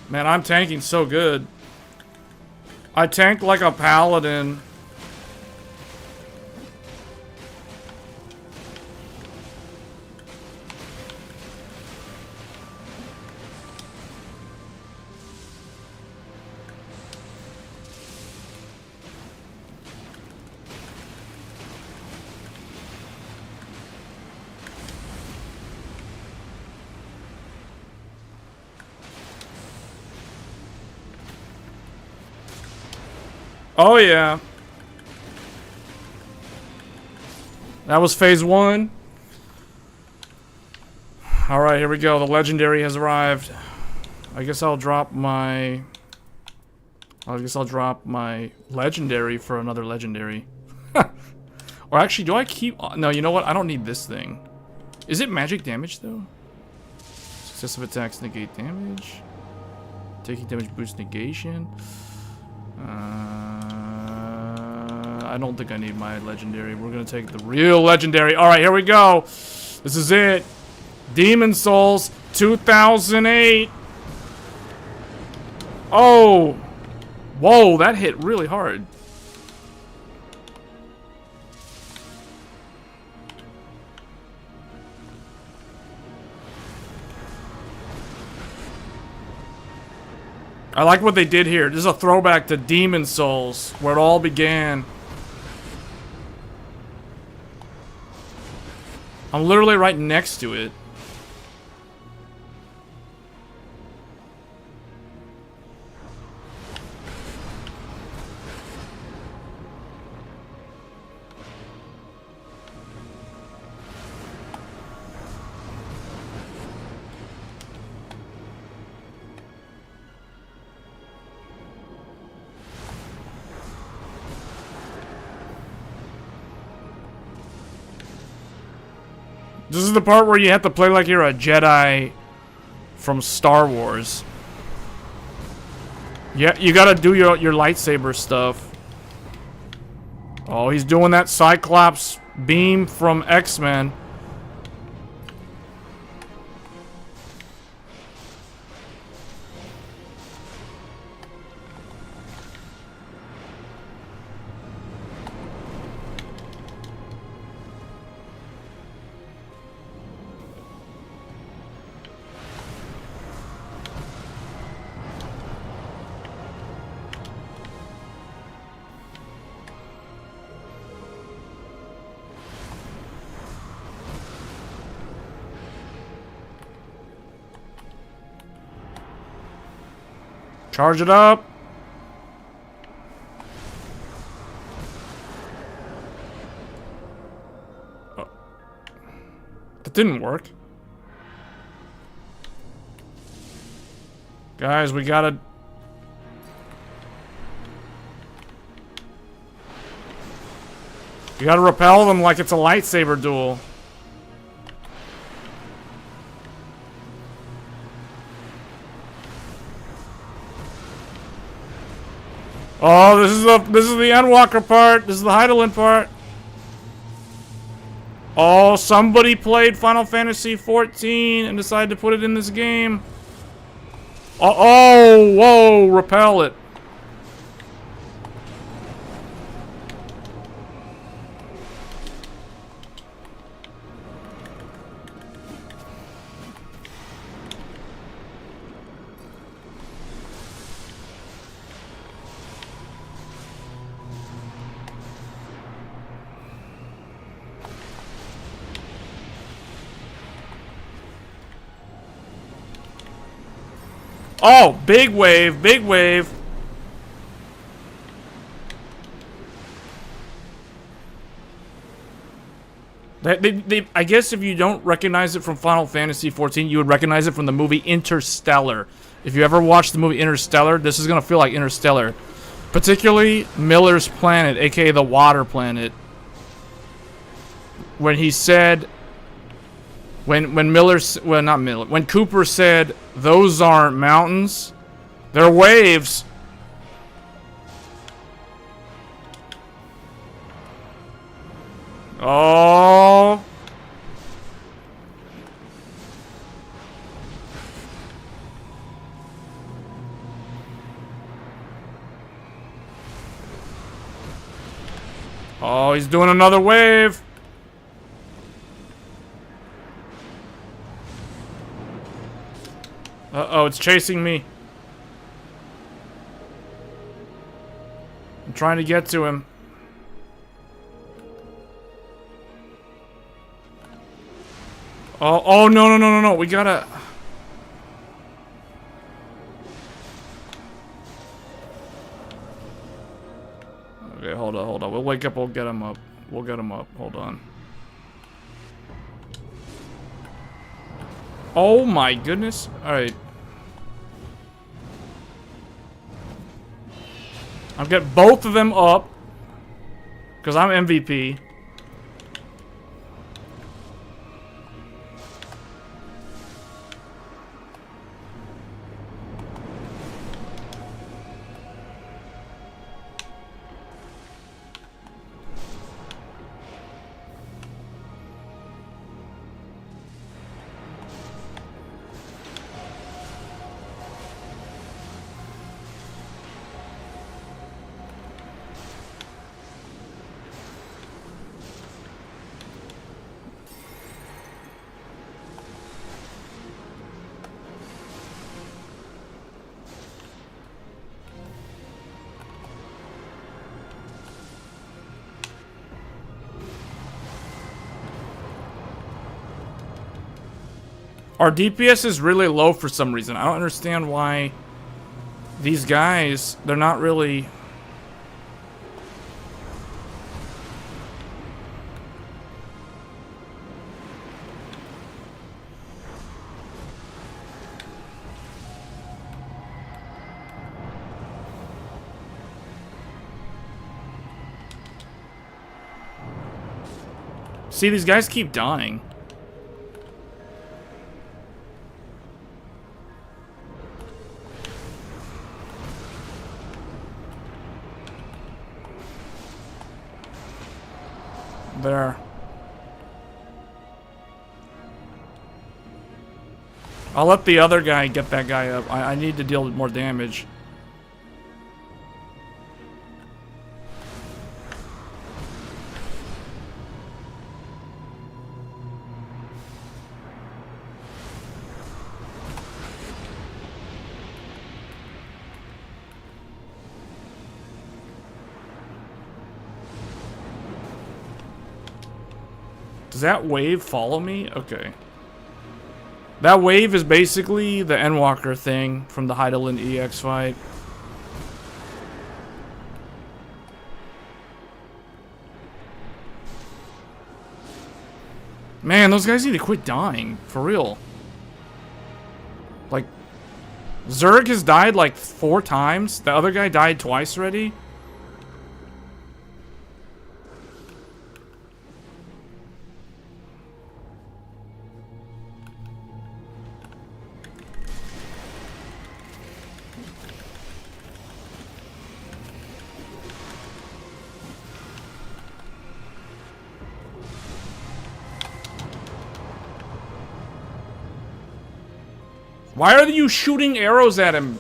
Man, I'm tanking so good. I tank like a paladin. Oh yeah. That was phase 1. Alright, here we go. The legendary has arrived. I guess I'll drop my legendary for another legendary. Or actually, do I keep... No, you know what? I don't need this thing. Is it magic damage, though? Successive attacks negate damage. Taking damage boosts negation. I don't think I need my legendary. We're gonna take the real legendary. Alright, here we go. This is it. Demon Souls 2008. Oh. Whoa, that hit really hard. I like what they did here. This is a throwback to Demon Souls, where it all began. I'm literally right next to it. This is the part where you have to play like you're a Jedi from Star Wars. Yeah, you gotta do your lightsaber stuff. Oh, he's doing that Cyclops beam from X-Men. Charge it up. Oh. That didn't work. Guys, we gotta... You gotta repel them like it's a lightsaber duel. Oh, this is the Endwalker part. This is the Heidelin part. Oh, somebody played Final Fantasy XIV and decided to put it in this game. Oh, whoa, repel it. Oh, big wave, big wave. I guess if you don't recognize it from Final Fantasy XIV, you would recognize it from the movie Interstellar. If you ever watched the movie Interstellar, this is going to feel like Interstellar. Particularly Miller's planet, aka the water planet. When he said... When Cooper said, those aren't mountains, they're waves. Oh. Oh, he's doing another wave. Uh-oh, it's chasing me. I'm trying to get to him. Oh, no. We gotta... Okay, hold on. We'll wake up, we'll get him up. Hold on. Oh my goodness. Alright. I'll get both of them up. Because I'm MVP. Our DPS is really low for some reason. I don't understand why these guys, they're not really... See, these guys keep dying. There. I'll let the other guy get that guy up. I need to deal with more damage. Does that wave follow me? Okay. That wave is basically the Endwalker thing from the Heidelin EX fight. Man, those guys need to quit dying. For real. Like, Zerg has died like 4 times. The other guy died twice already. Why are you shooting arrows at him?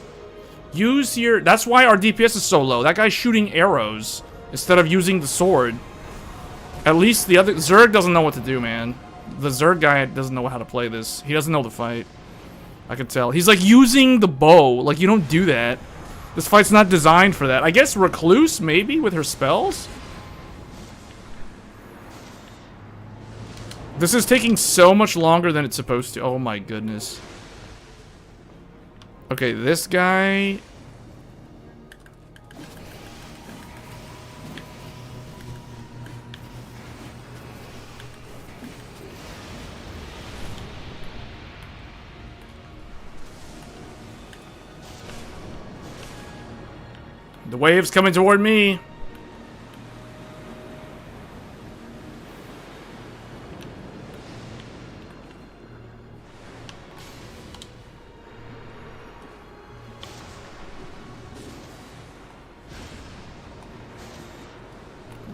Use your... That's why our DPS is so low. That guy's shooting arrows instead of using the sword. At least the other... Zerg doesn't know what to do, man. The Zerg guy doesn't know how to play this. He doesn't know the fight. I can tell. He's like using the bow. Like, you don't do that. This fight's not designed for that. I guess Recluse, maybe, with her spells? This is taking so much longer than it's supposed to. Oh my goodness. Okay, this guy... The wave's coming toward me.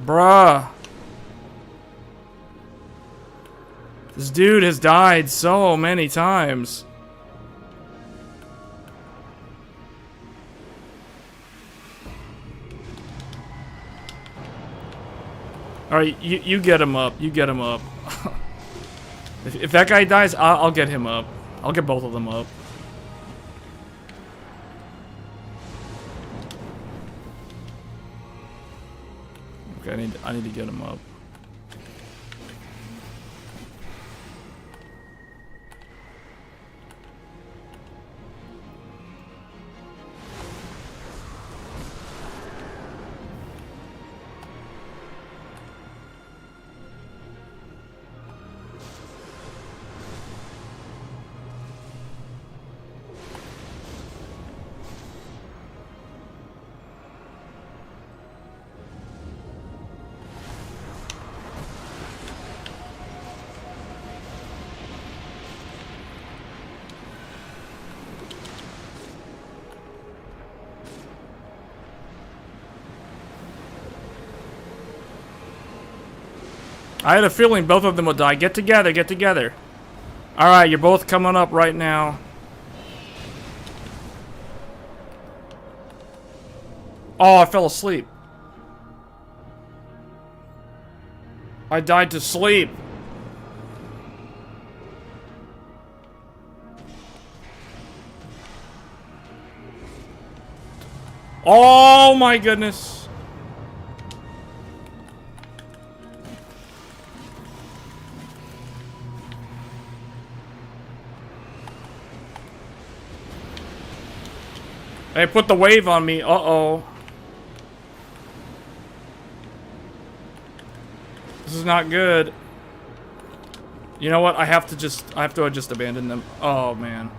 Bruh. This dude has died so many times. Alright, you get him up. You get him up. if that guy dies, I'll get him up. I'll get both of them up. Okay, I need to get him up. I had a feeling both of them would die. Get together, get together. Alright, you're both coming up right now. Oh, I fell asleep. I died to sleep. Oh my goodness. Hey, put the wave on me. Uh-oh. This is not good. You know what? I have to just abandon them. Oh, man.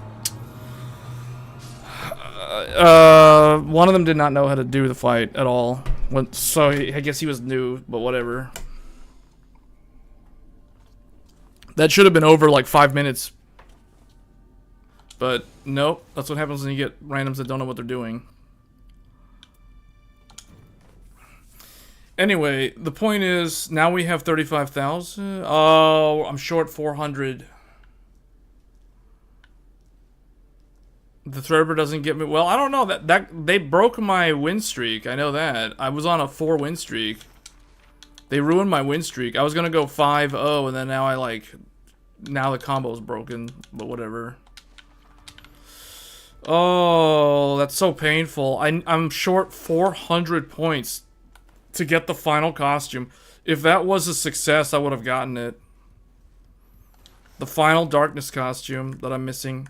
One of them did not know how to do the fight at all. So I guess he was new, but whatever. That should have been over like 5 minutes. But nope, that's what happens when you get randoms that don't know what they're doing. Anyway, the point is, now we have 35,000. Oh, I'm short 400. The Threadripper doesn't get me. Well, I don't know. That they broke my win streak. I know that. I was on a 4 win streak. They ruined my win streak. I was gonna go 5-0, and then now now the combo's broken. But whatever. Oh, that's so painful. I'm short 400 points to get the final costume. If that was a success, I would have gotten it. The final darkness costume that I'm missing.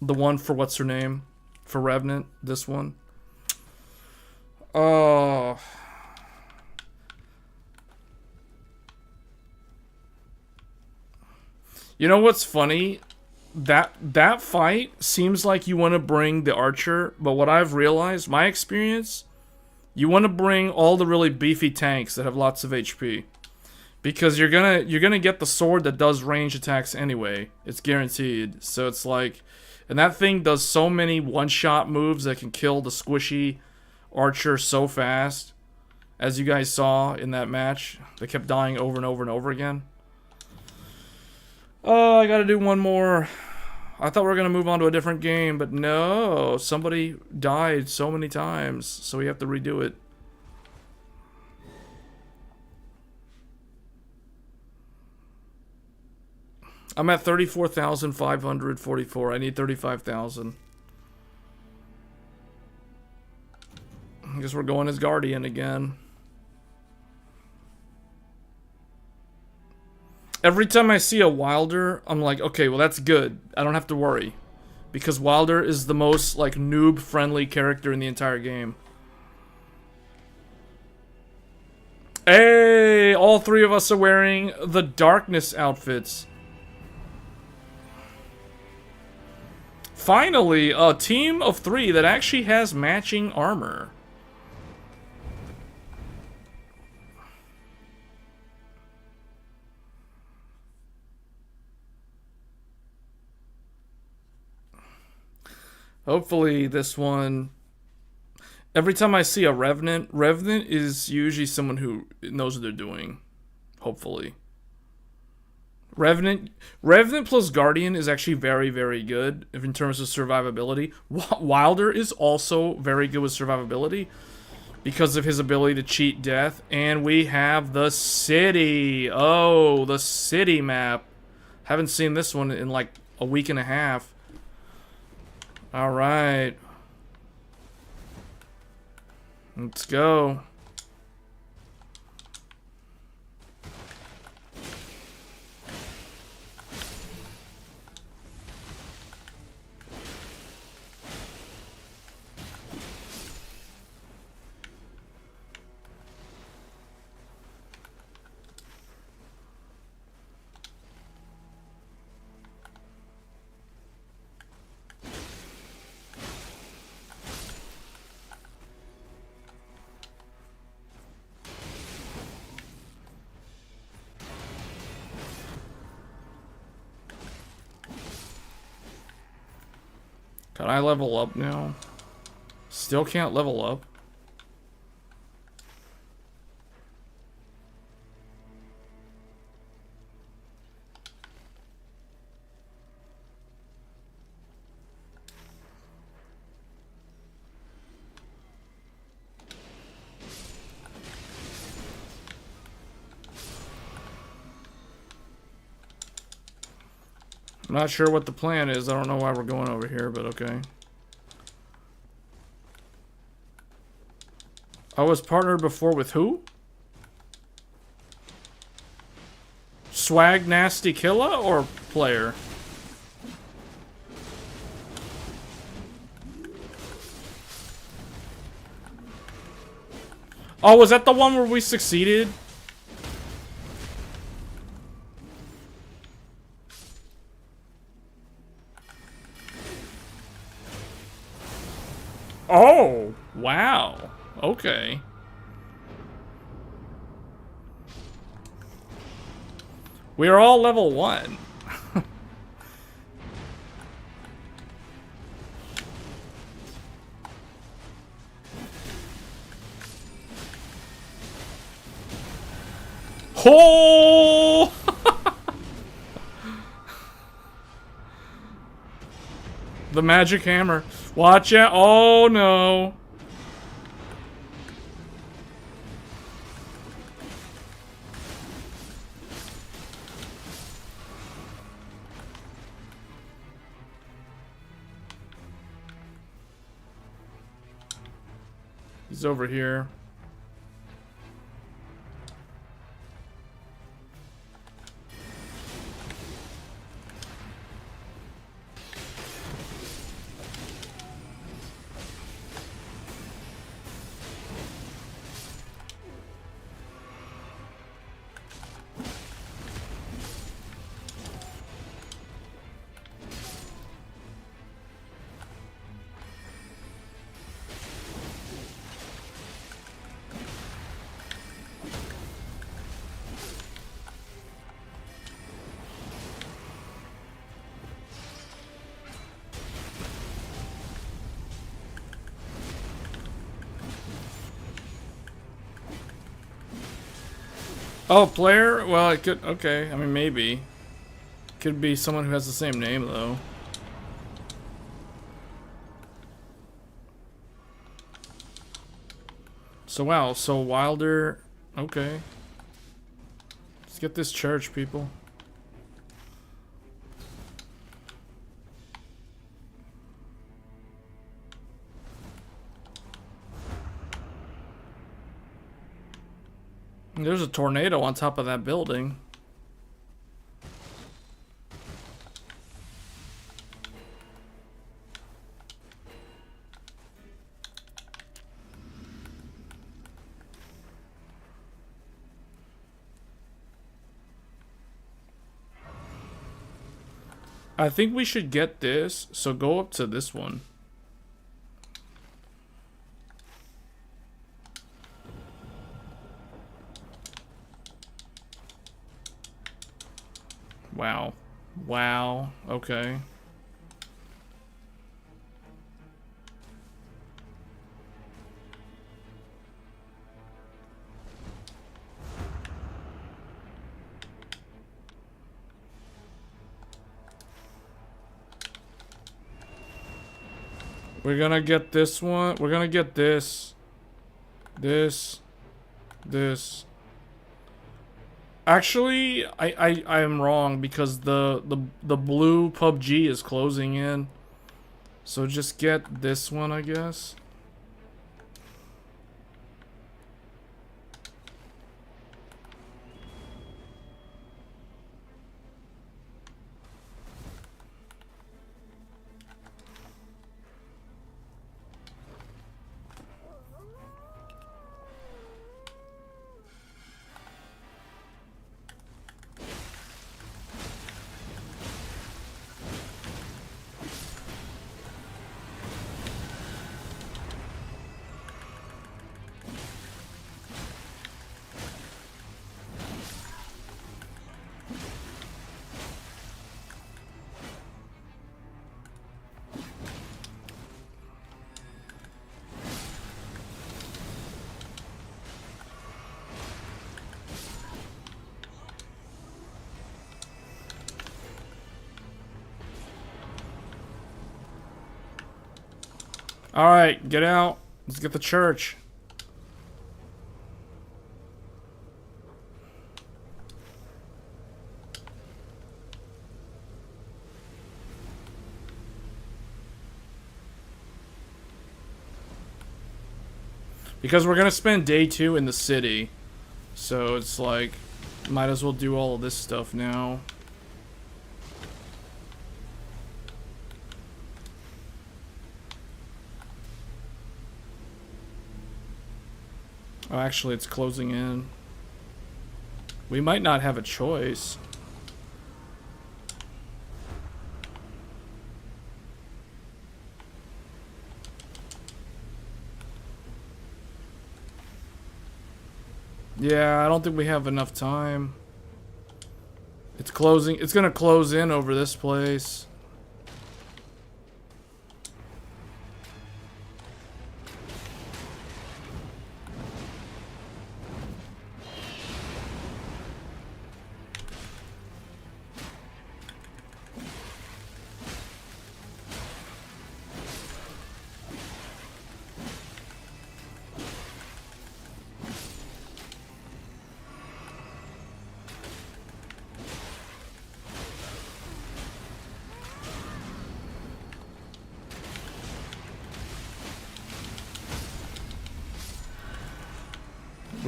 The one for what's her name? For Revenant. This one. Oh. You know what's funny? That fight seems like you want to bring the archer, but what I've realized, my experience, you want to bring all the really beefy tanks that have lots of HP. Because you're gonna get the sword that does range attacks anyway. It's guaranteed. So it's like, and that thing does so many one-shot moves that can kill the squishy archer so fast. As you guys saw in that match. They kept dying over and over and over again. Oh, I gotta do one more. I thought we were gonna move on to a different game, but no. Somebody died so many times, so we have to redo it. I'm at 34,544. I need 35,000. I guess we're going as Guardian again. Every time I see a Wilder, I'm like, okay, well that's good. I don't have to worry. Because Wilder is the most, like, noob-friendly character in the entire game. Hey! All 3 of us are wearing the Darkness outfits. Finally, a team of 3 that actually has matching armor. Hopefully this one... Every time I see a Revenant is usually someone who knows what they're doing. Hopefully. Revenant plus Guardian is actually very, very good in terms of survivability. Wilder is also very good with survivability because of his ability to cheat death. And we have the city. Oh, the city map. Haven't seen this one in like a week and a half. All right. Let's go. Can I level up now? Still can't level up. I'm not sure what the plan is. I don't know why we're going over here, but okay. I was partnered before with who? Swag Nasty Killa or player? Oh, was that the one where we succeeded? Oh, wow. Okay. We are all level 1. Oh! The magic hammer. Watch out. Oh, no. He's over here. Oh, player? Well, it could... Okay, I mean, maybe. Could be someone who has the same name, though. So, wow. So, Wilder... Okay. Let's get this church, people. There's a tornado on top of that building. I think we should get this, so go up to this one. Wow. Wow. Okay. We're gonna get this one. We're gonna get this. This. Actually, I am wrong because the blue PUBG is closing in. So just get this one, I guess. Alright, get out. Let's get the church. Because we're gonna spend day 2 in the city. So it's like, might as well do all of this stuff now. Oh, actually, it's closing in. We might not have a choice. Yeah, I don't think we have enough time. It's closing. It's gonna close in over this place.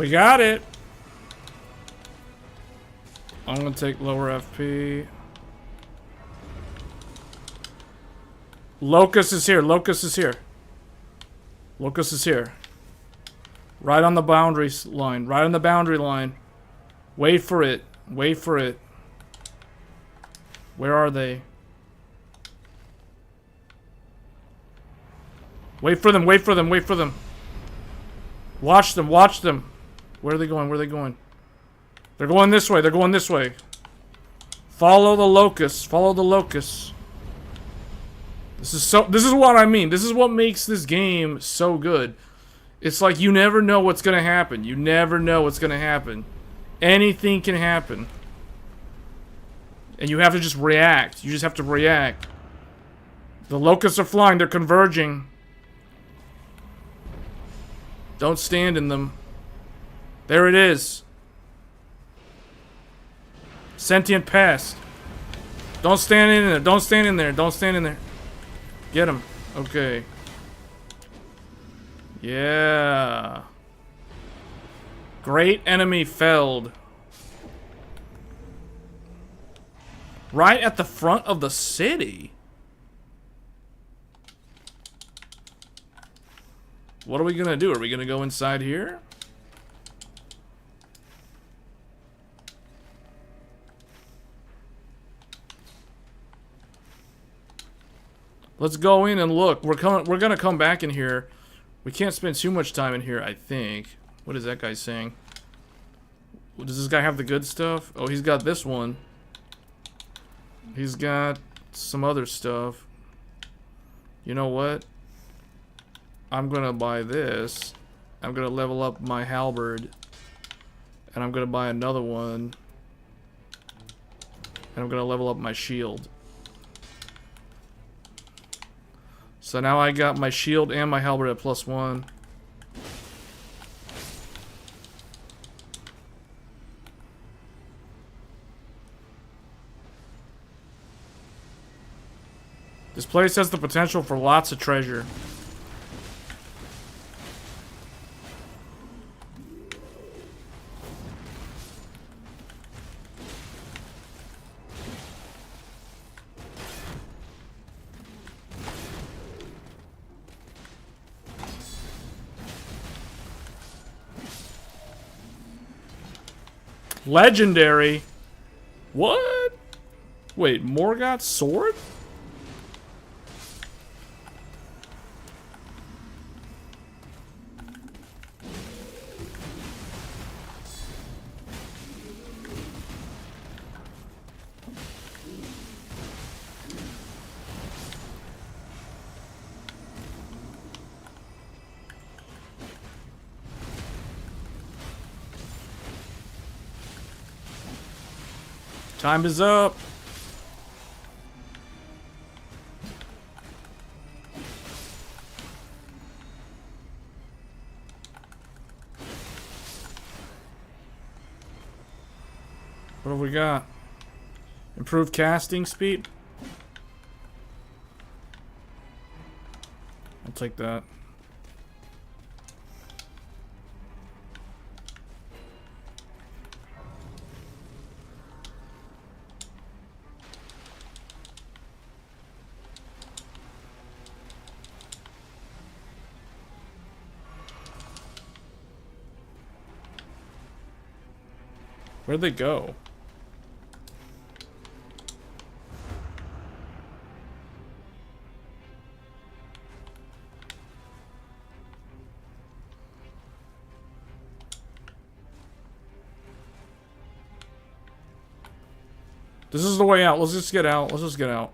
We got it. I'm gonna take lower FP. Locust is here. Locust is here. Locust is here. Right on the boundary line. Right on the boundary line. Wait for it. Wait for it. Where are they? Wait for them. Wait for them. Wait for them. Watch them. Watch them. Where are they going? Where are they going? They're going this way. They're going this way. Follow the locusts. Follow the locusts. This is what I mean. This is what makes this game so good. It's like you never know what's gonna happen. You never know what's gonna happen. Anything can happen. And you have to just react. You just have to react. The locusts are flying. They're converging. Don't stand in them. There it is. Sentient pest. Don't stand in there. Don't stand in there. Don't stand in there. Get him. Okay. Yeah. Great enemy felled. Right at the front of the city. What are we gonna do? Are we gonna go inside here? Let's go in and look. We're gonna come back in here. We can't spend too much time in here, I think. What is that guy saying? Does this guy have the good stuff? Oh, he's got this one. He's got some other stuff. You know what? I'm gonna buy this. I'm gonna level up my halberd. And I'm gonna buy another one. And I'm gonna level up my shield. So now I got my shield and my halberd at +1. This place has the potential for lots of treasure. Legendary? What? Wait, Morgoth's sword? Time is up. What have we got? Improved casting speed? I'll take that. Where'd they go? This is the way out. Let's just get out. Let's just get out.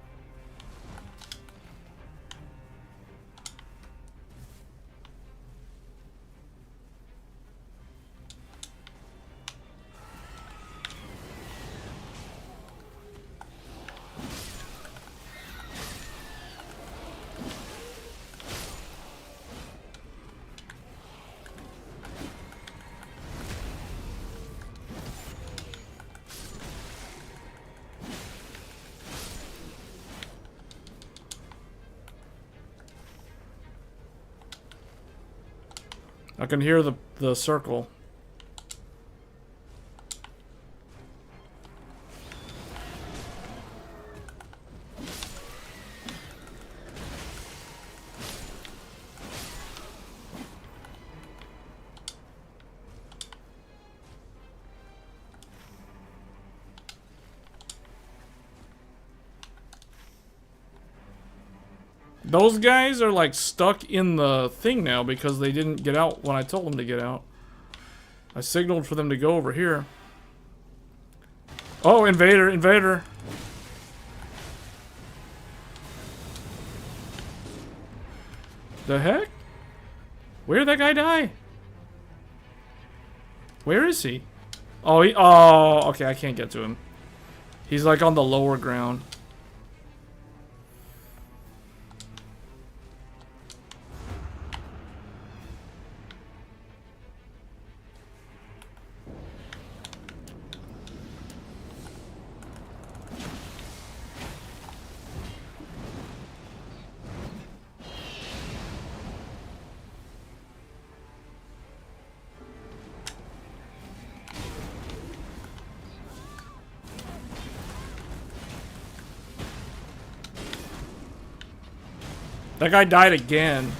I can hear the circle. Those guys are like stuck in the thing now because they didn't get out when I told them to get out. I signaled for them to go over here. Oh, invader, invader. The heck? Where'd that guy die? Where is he? Oh, oh, okay, I can't get to him. He's like on the lower ground. That guy died again.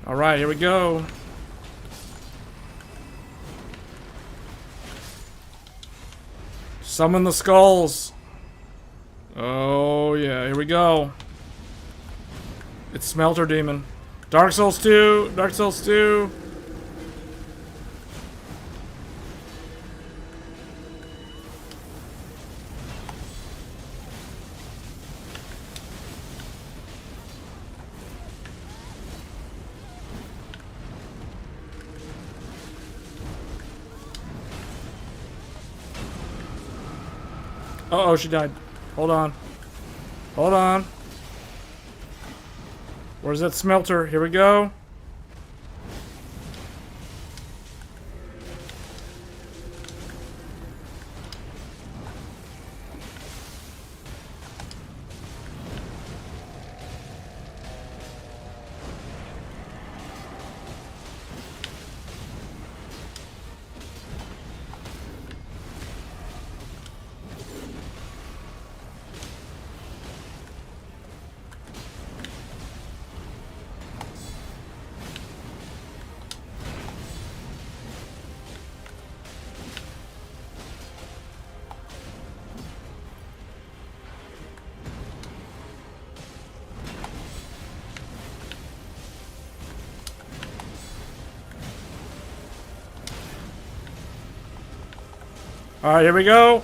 Alright, here we go. Summon the skulls. Oh yeah, here we go. It's Smelter Demon. Dark Souls 2, Dark Souls 2. Uh-oh, she died. Hold on. Hold on. Where's that smelter? Here we go. Alright, here we go.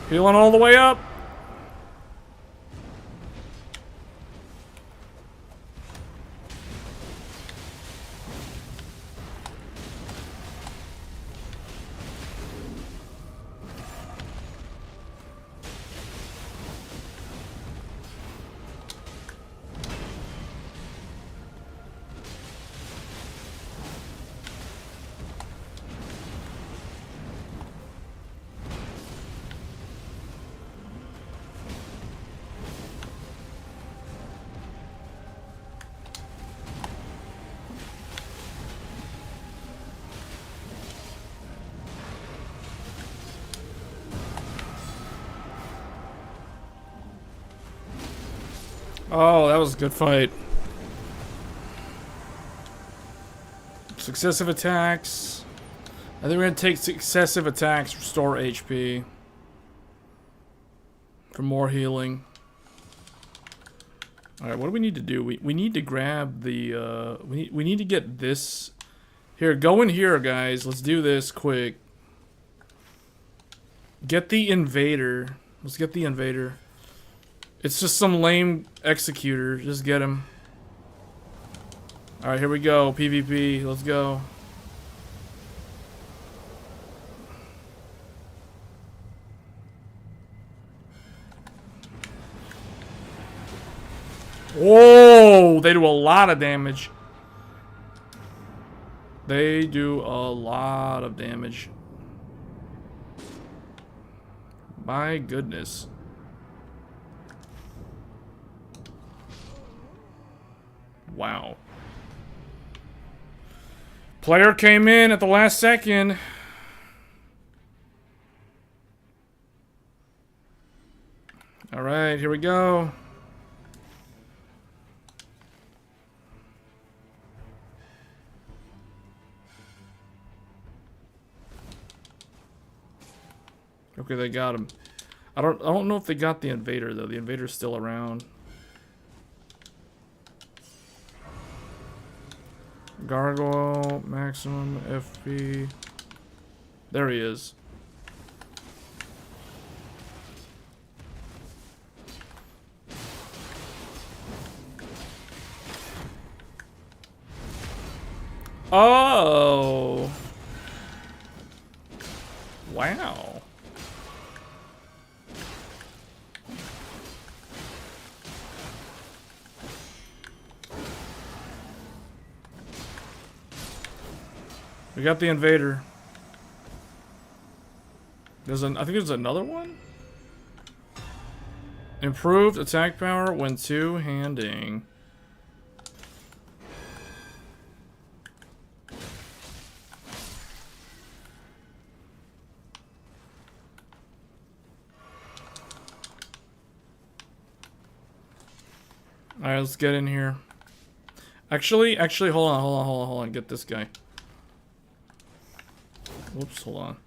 Healing all the way up. Oh, that was a good fight. Successive attacks. I think we're gonna take successive attacks, restore HP. For more healing. Alright, what do we need to do? We need to grab the, we need to get this. Here, go in here, guys. Let's do this quick. Get the invader. Let's get the invader. It's just some lame executor. Just get him. Alright, here we go. PvP. Let's go. Whoa! They do a lot of damage. They do a lot of damage. My goodness. Wow. Player came in at the last second. All right, here we go. Okay, they got him. I don't know if they got the invader though. The invader's still around. Gargoyle, maximum FP. There he is. Oh. Wow. We got the invader. I think there's another one. Improved attack power when two-handing. Alright, let's get in here. Actually, hold on. Get this guy. Whoops, hold on.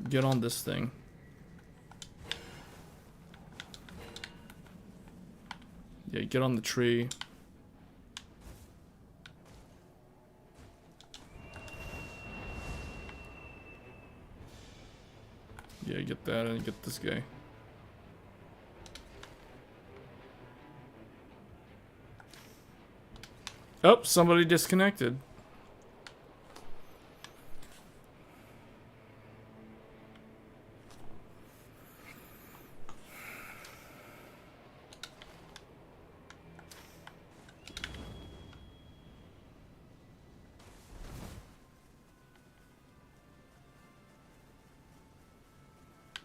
Get on this thing. Yeah, get on the tree. Yeah, get that and get this guy. Oh, somebody disconnected.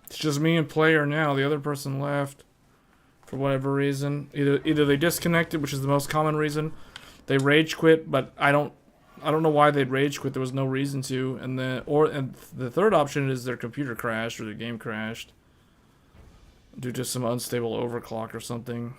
It's just me and player now. The other person left for whatever reason. Either they disconnected, which is the most common reason. They rage quit, but I don't know why they'd rage quit. There was no reason to. And the third option is their computer crashed or their game crashed due to some unstable overclock or something.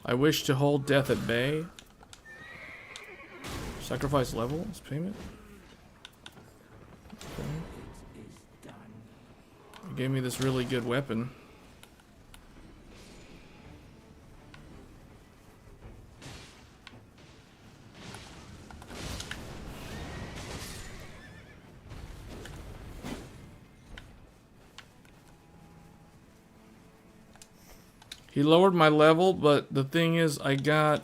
I wish to hold death at bay. Sacrifice levels payment. Okay. It gave me this really good weapon. He lowered my level, but the thing is, I got...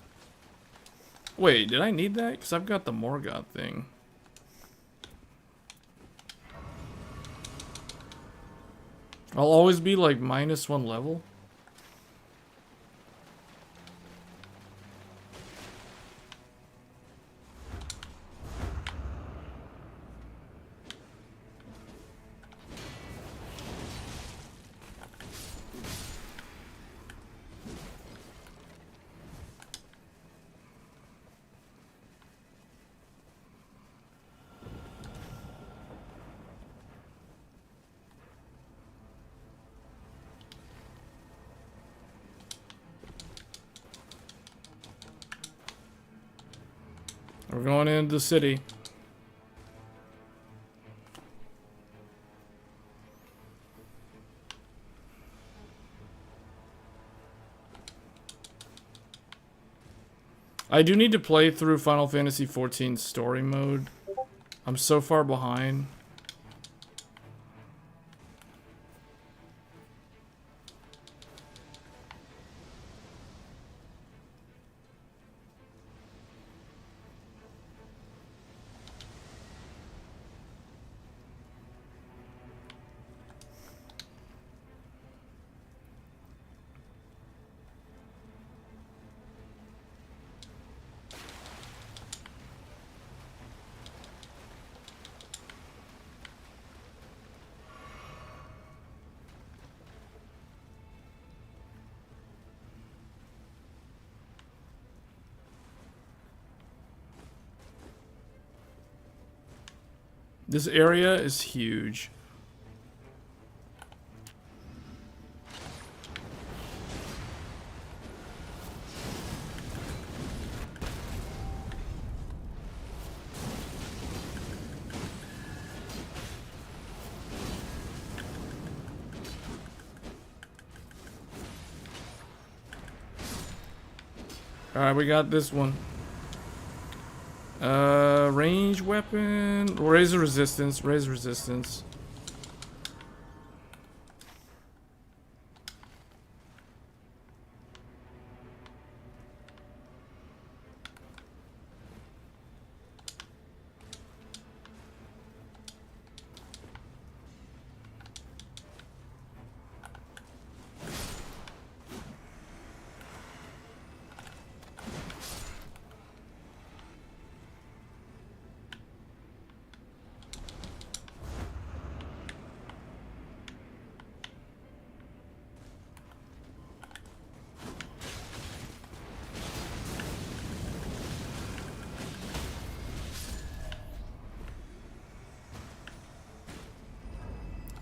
Wait, did I need that? Because I've got the Morgoth thing. I'll always be like -1 level. We're going into the city. I do need to play through Final Fantasy XIV story mode. I'm so far behind. This area is huge. Alright, we got this one. Range weapon. Raise the resistance. Raise resistance.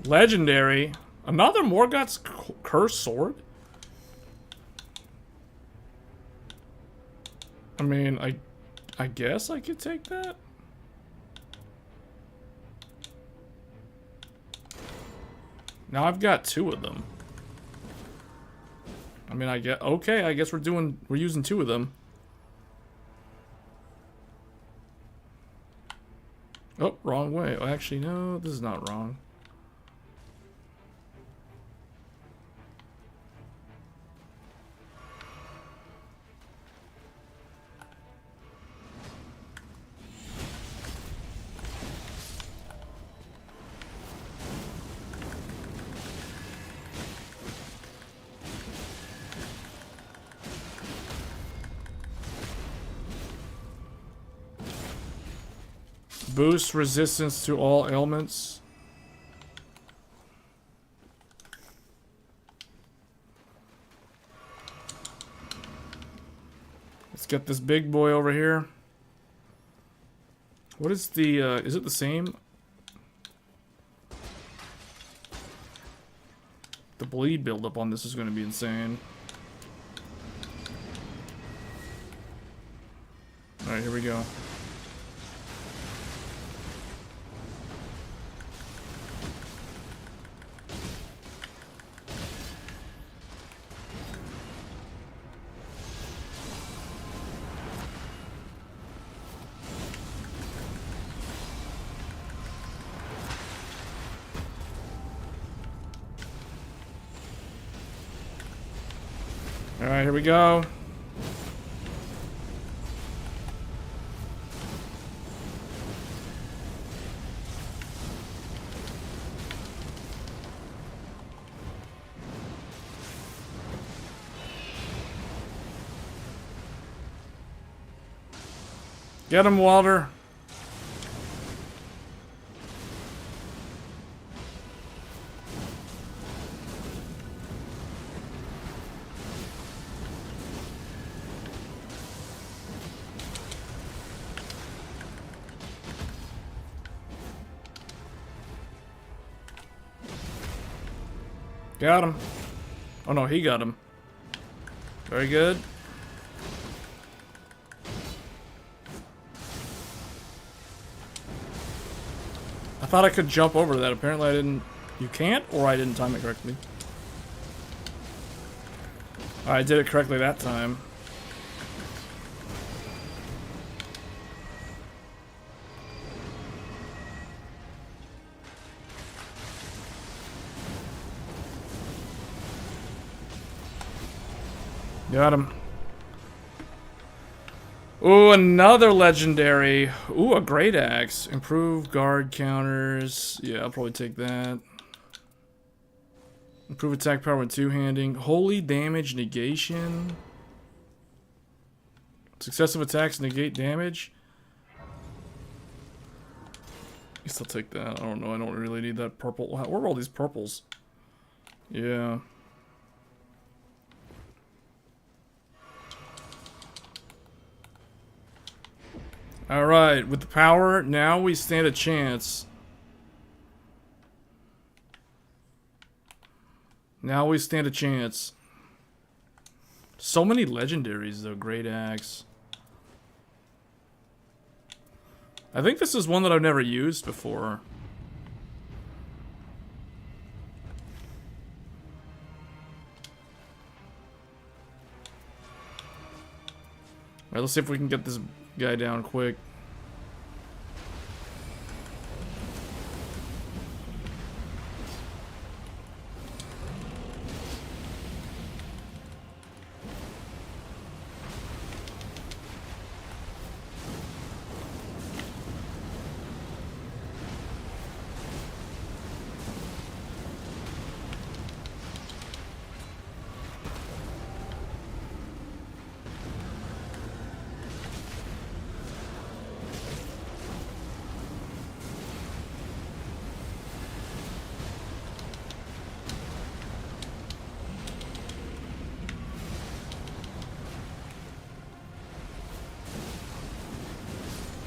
Legendary. Another Morgoth's cursed sword? I mean, I guess I could take that. Now I've got 2 of them. I mean, I guess, okay, I guess we're using 2 of them. Oh, wrong way. Oh, actually, no, this is not wrong. Boost resistance to all ailments. Let's get this big boy over here. What is the, is it the same? The bleed buildup on this is going to be insane. Alright, here we go. Alright, here we go. Get him, Walter. Got him. Oh no, he got him. Very good. I thought I could jump over that. Apparently I didn't. You can't, or I didn't time it correctly. I did it correctly that time. Got him. Ooh, another legendary. Ooh, a great axe. Improve guard counters. Yeah, I'll probably take that. Improve attack power with two-handing. Holy damage negation. Successive attacks negate damage. I guess I'll take that. I don't know. I don't really need that purple. Where are all these purples? Yeah. Alright, with the power, now we stand a chance Now we stand a chance. So many legendaries, though. Great axe. I think this is one that I've never used before. Alright, let's see if we can get this guy down quick.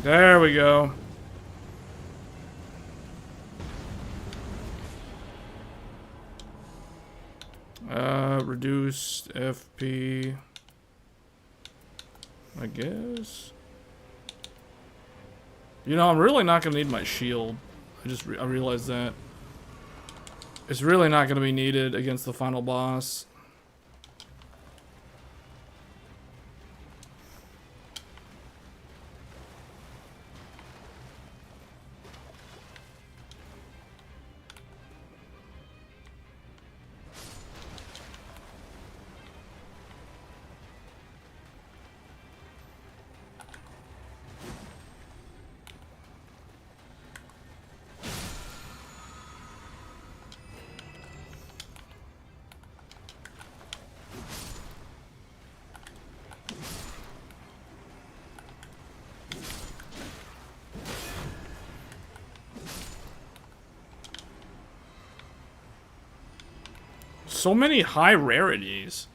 There we go. Reduced FP. I guess. You know, I'm really not gonna need my shield. I realized that. It's really not gonna be needed against the final boss. So many high rarities.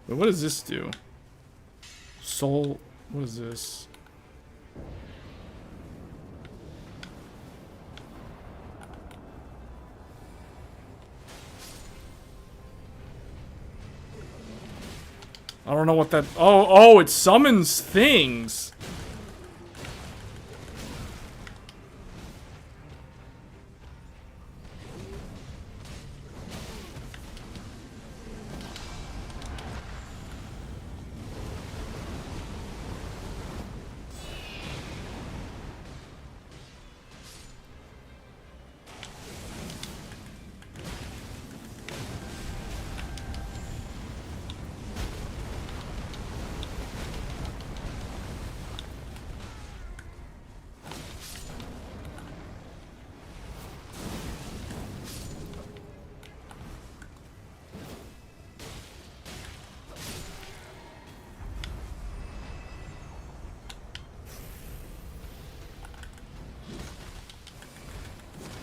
Wait, what does this do? Soul, what is this? I don't know what that... Oh, it summons things.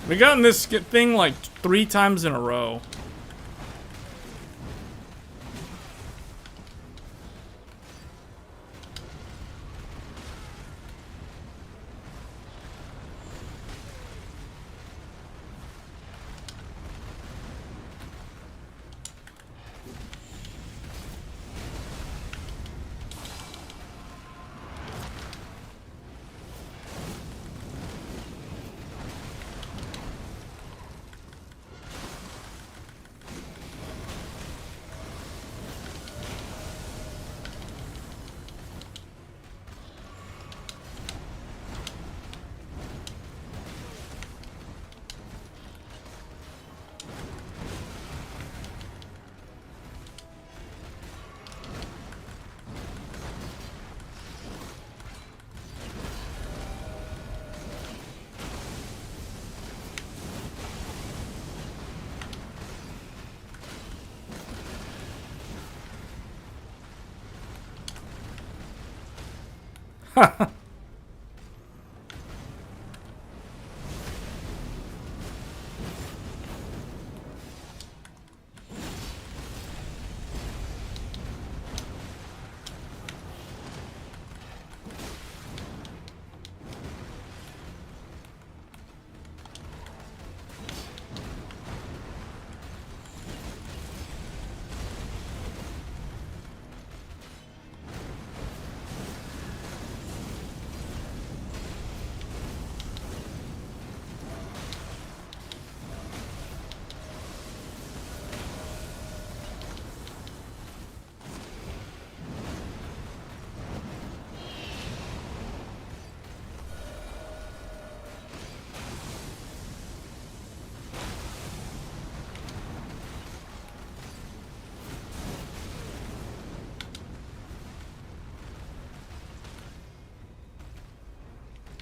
We gotten this thing like 3 times in a row.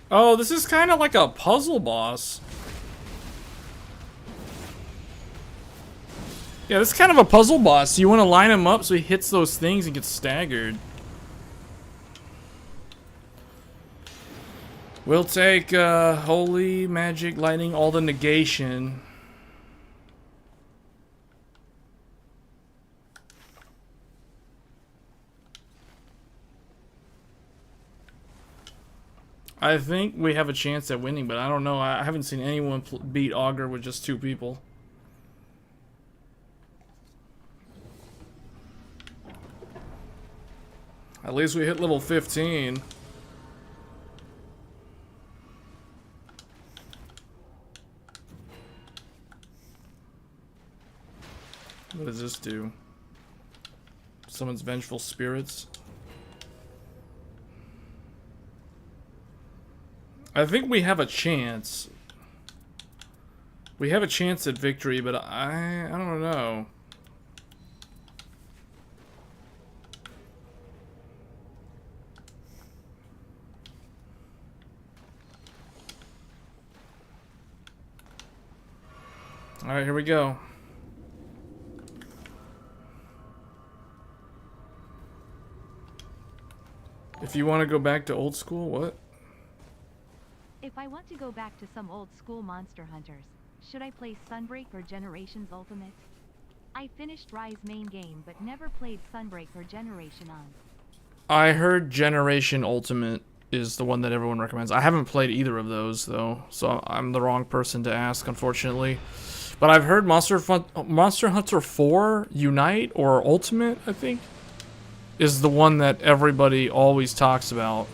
Oh, this is kind of like a puzzle boss. Yeah, this is kind of a puzzle boss. You want to line him up so he hits those things and gets staggered. We'll take Holy Magic Lightning, all the negation. I think we have a chance at winning, but I don't know. I haven't seen anyone beat Augur with just 2 people. At least we hit level 15. What does this do? Summons vengeful spirits. I think we have a chance. We have a chance at victory, but I don't know. All right, here we go. If you want to go back to old school, what? If I want to go back to some old school Monster Hunters, should I play Sunbreak or Generations Ultimate? I finished Rise main game but never played Sunbreak or Generation on. I heard Generation Ultimate is the one that everyone recommends. I haven't played either of those though, so I'm the wrong person to ask, unfortunately. But I've heard Monster Hunter 4 Unite or Ultimate, I think, is the one that everybody always talks about.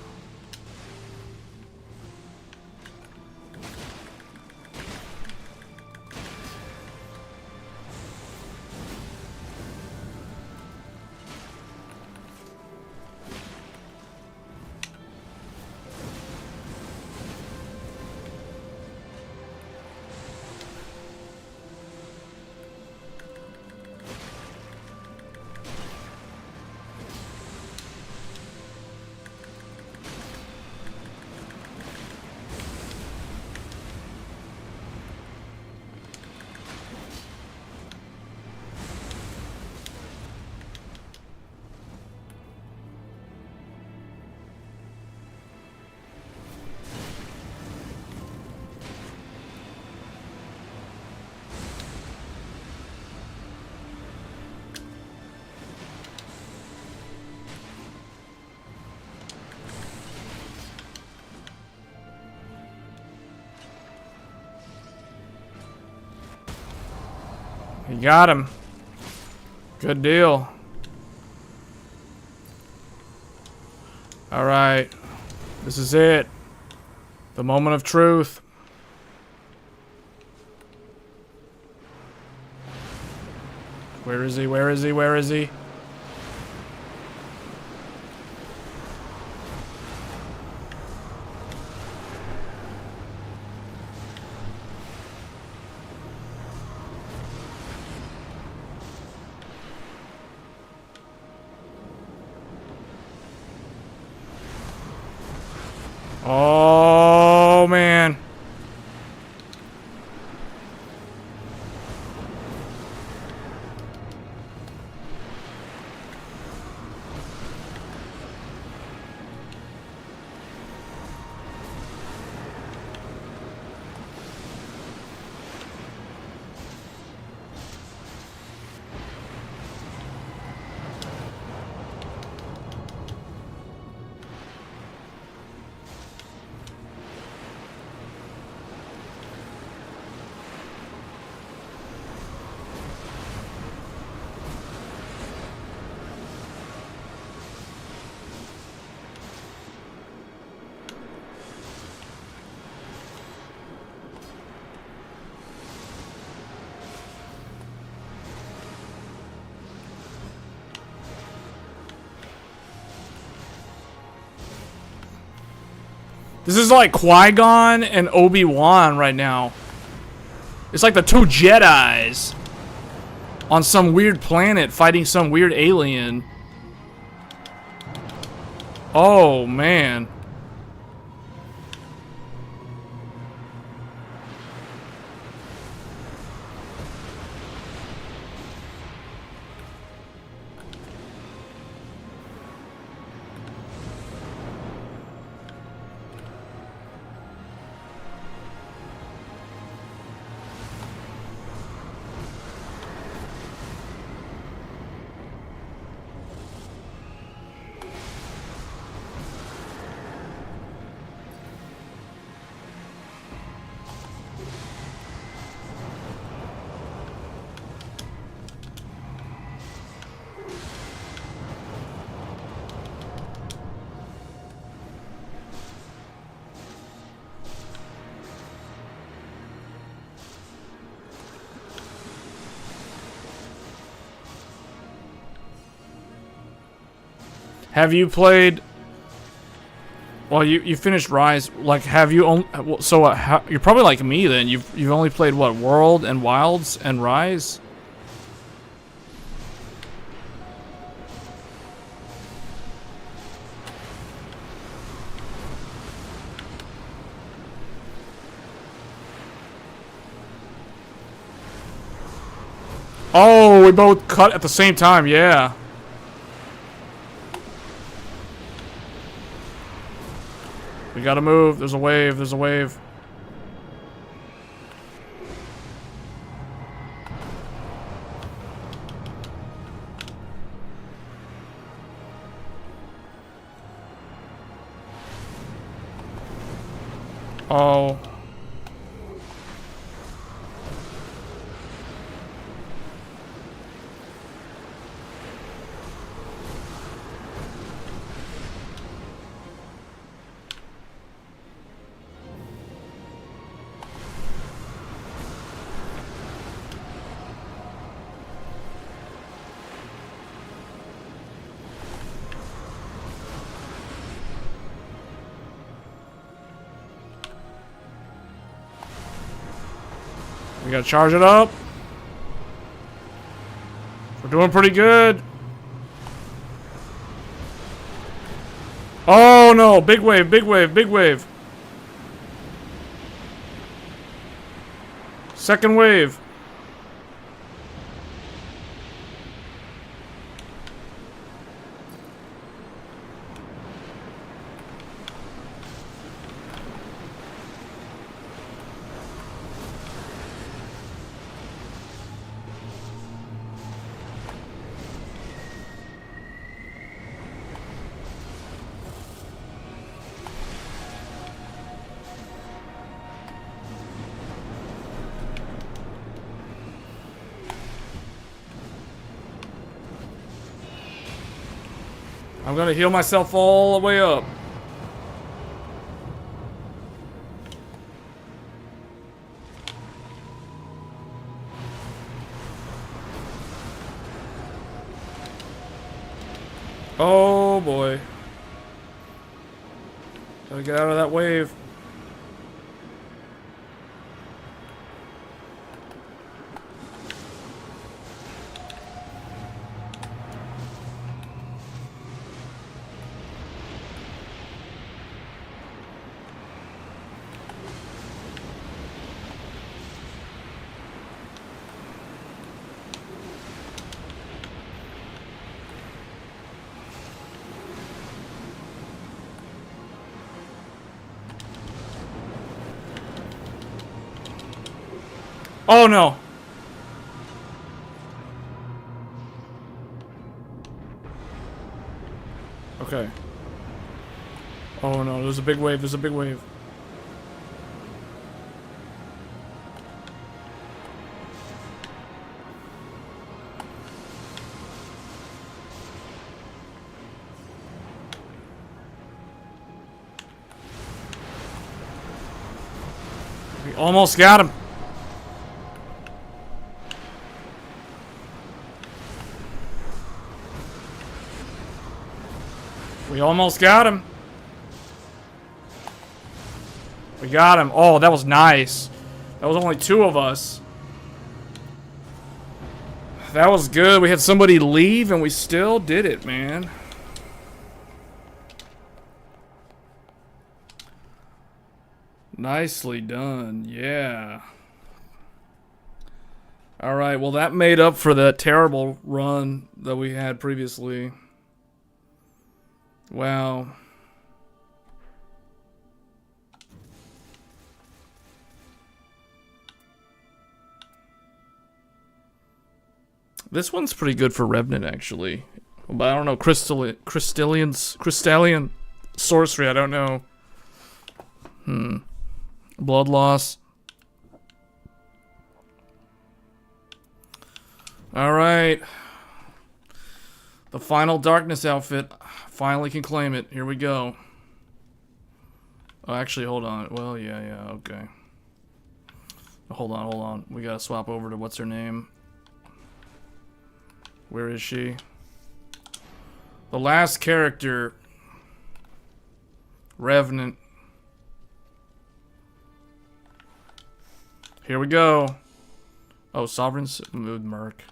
You got him. Good deal. All right. This is it. The moment of truth. Where is he? Where is he? Where is he? Oh, man. This is like Qui-Gon and Obi-Wan right now. It's like the 2 Jedis on some weird planet fighting some weird alien. Oh, man. Have you played? Well, you finished Rise. Like, have you only? So you're probably like me then. You've only played what, World and Wilds and Rise? Oh, we both cut at the same time. Yeah. We gotta move. There's a wave. There's a wave. Oh. We gotta charge it up. We're doing pretty good. Oh no, big wave, big wave, big wave. Second wave. I'm gonna heal myself all the way up. Oh boy. Gotta get out of that wave. Oh no. Okay. Oh no, there's a big wave, there's a big wave. We almost got him. We almost got him. We got him. Oh, that was nice. That was only 2 of us. That was good. We had somebody leave and we still did it, man. Nicely done. Yeah. Alright, well that made up for that terrible run that we had previously. Wow. This one's pretty good for Revenant, actually. But I don't know, crystallian sorcery, I don't know. Blood loss. Alright. The final darkness outfit. Finally can claim it. Here we go. Oh, actually, hold on. Well, yeah, okay. Hold on. We gotta swap over to what's her name? Where is she? The last character. Revenant. Here we go. Oh, Sovereign's Mood Merc.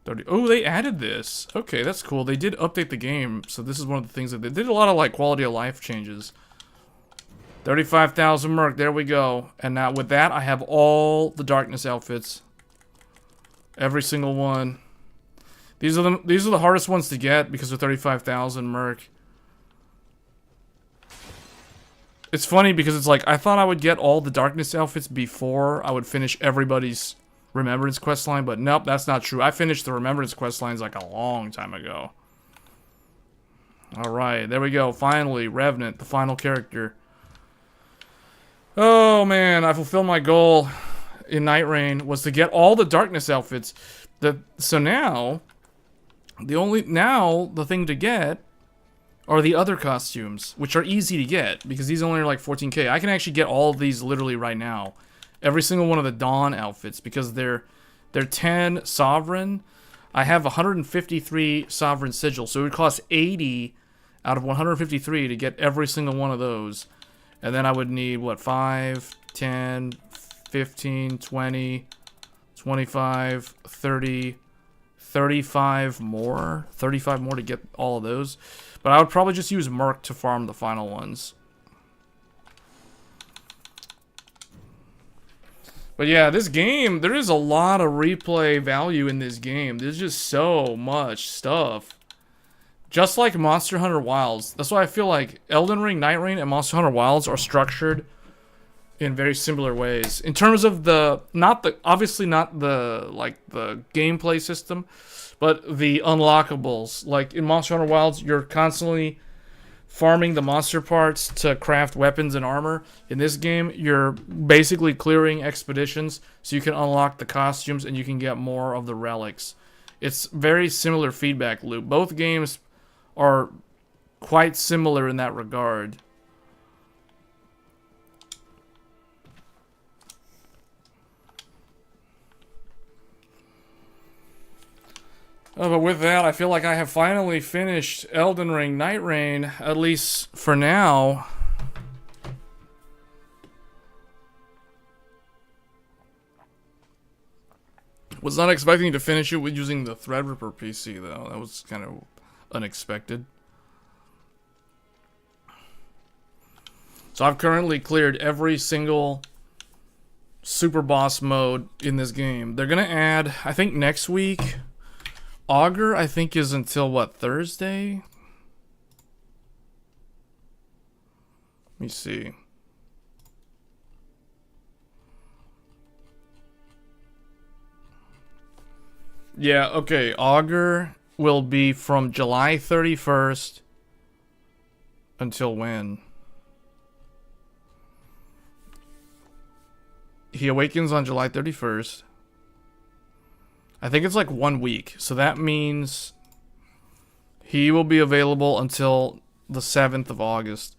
30. Oh, they added this. Okay, that's cool. They did update the game, so this is one of the things that they did. A lot of like quality of life changes. 35,000 Merc. There we go. And now with that, I have all the darkness outfits. Every single one. These are the hardest ones to get because of 35,000 Merc. It's funny because it's like, I thought I would get all the darkness outfits before I would finish everybody's Remembrance questline, but nope, that's not true. I finished the Remembrance questlines like a long time ago. Alright, there we go. Finally, Revenant, the final character. Oh man, I fulfilled my goal in Night Rain was to get all the darkness outfits. So now, the thing to get are the other costumes, which are easy to get, because these only are like 14k. I can actually get all of these literally right now. Every single one of the Dawn outfits, because they're 10 Sovereign. I have 153 Sovereign Sigils, so it would cost 80 out of 153 to get every single one of those. And then I would need, what, 5, 10, 15, 20, 25, 30, 35 more. 35 more to get all of those. But I would probably just use Merc to farm the final ones. But yeah, this game, there is a lot of replay value in this game. There's just so much stuff. Just like Monster Hunter Wilds. That's why I feel like Elden Ring, Night Rain, and Monster Hunter Wilds are structured in very similar ways. In terms of obviously not the gameplay system, but the unlockables. Like in Monster Hunter Wilds, you're constantly farming the monster parts to craft weapons and armor. In this game, you're basically clearing expeditions so you can unlock the costumes and you can get more of the relics. It's very similar feedback loop. Both games are quite similar in that regard. Oh, but with that, I feel like I have finally finished Elden Ring, Night Rain, at least for now. Was not expecting to finish it with using the Threadripper PC, though. That was kind of unexpected. So I've currently cleared every single super boss mode in this game. They're going to add, I think next week... Augur, I think, is until, what, Thursday? Let me see. Yeah, okay. Augur will be from July 31st until when? He awakens on July 31st. I think it's like 1 week, so that means he will be available until the 7th of August,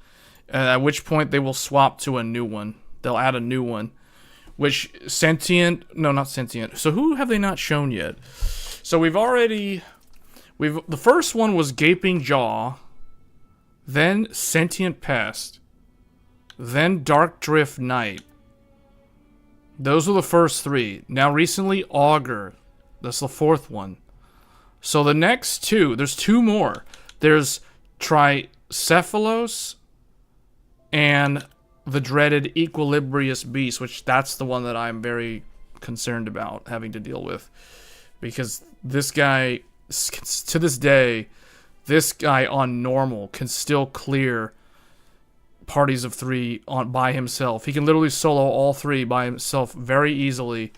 at which point they will swap to a new one. They'll add a new one, which not Sentient. So who have they not shown yet? So the first one was Gaping Jaw, then Sentient Pest, then Dark Drift Night. Those were the first three. Now recently, Augur. That's the fourth one. So the next two, there's two more. There's Tricephalos and the dreaded Equilibrious Beast, which that's the one that I'm very concerned about having to deal with. Because this guy, to this day, this guy on normal can still clear parties of 3 by himself. He can literally solo all 3 by himself very easily.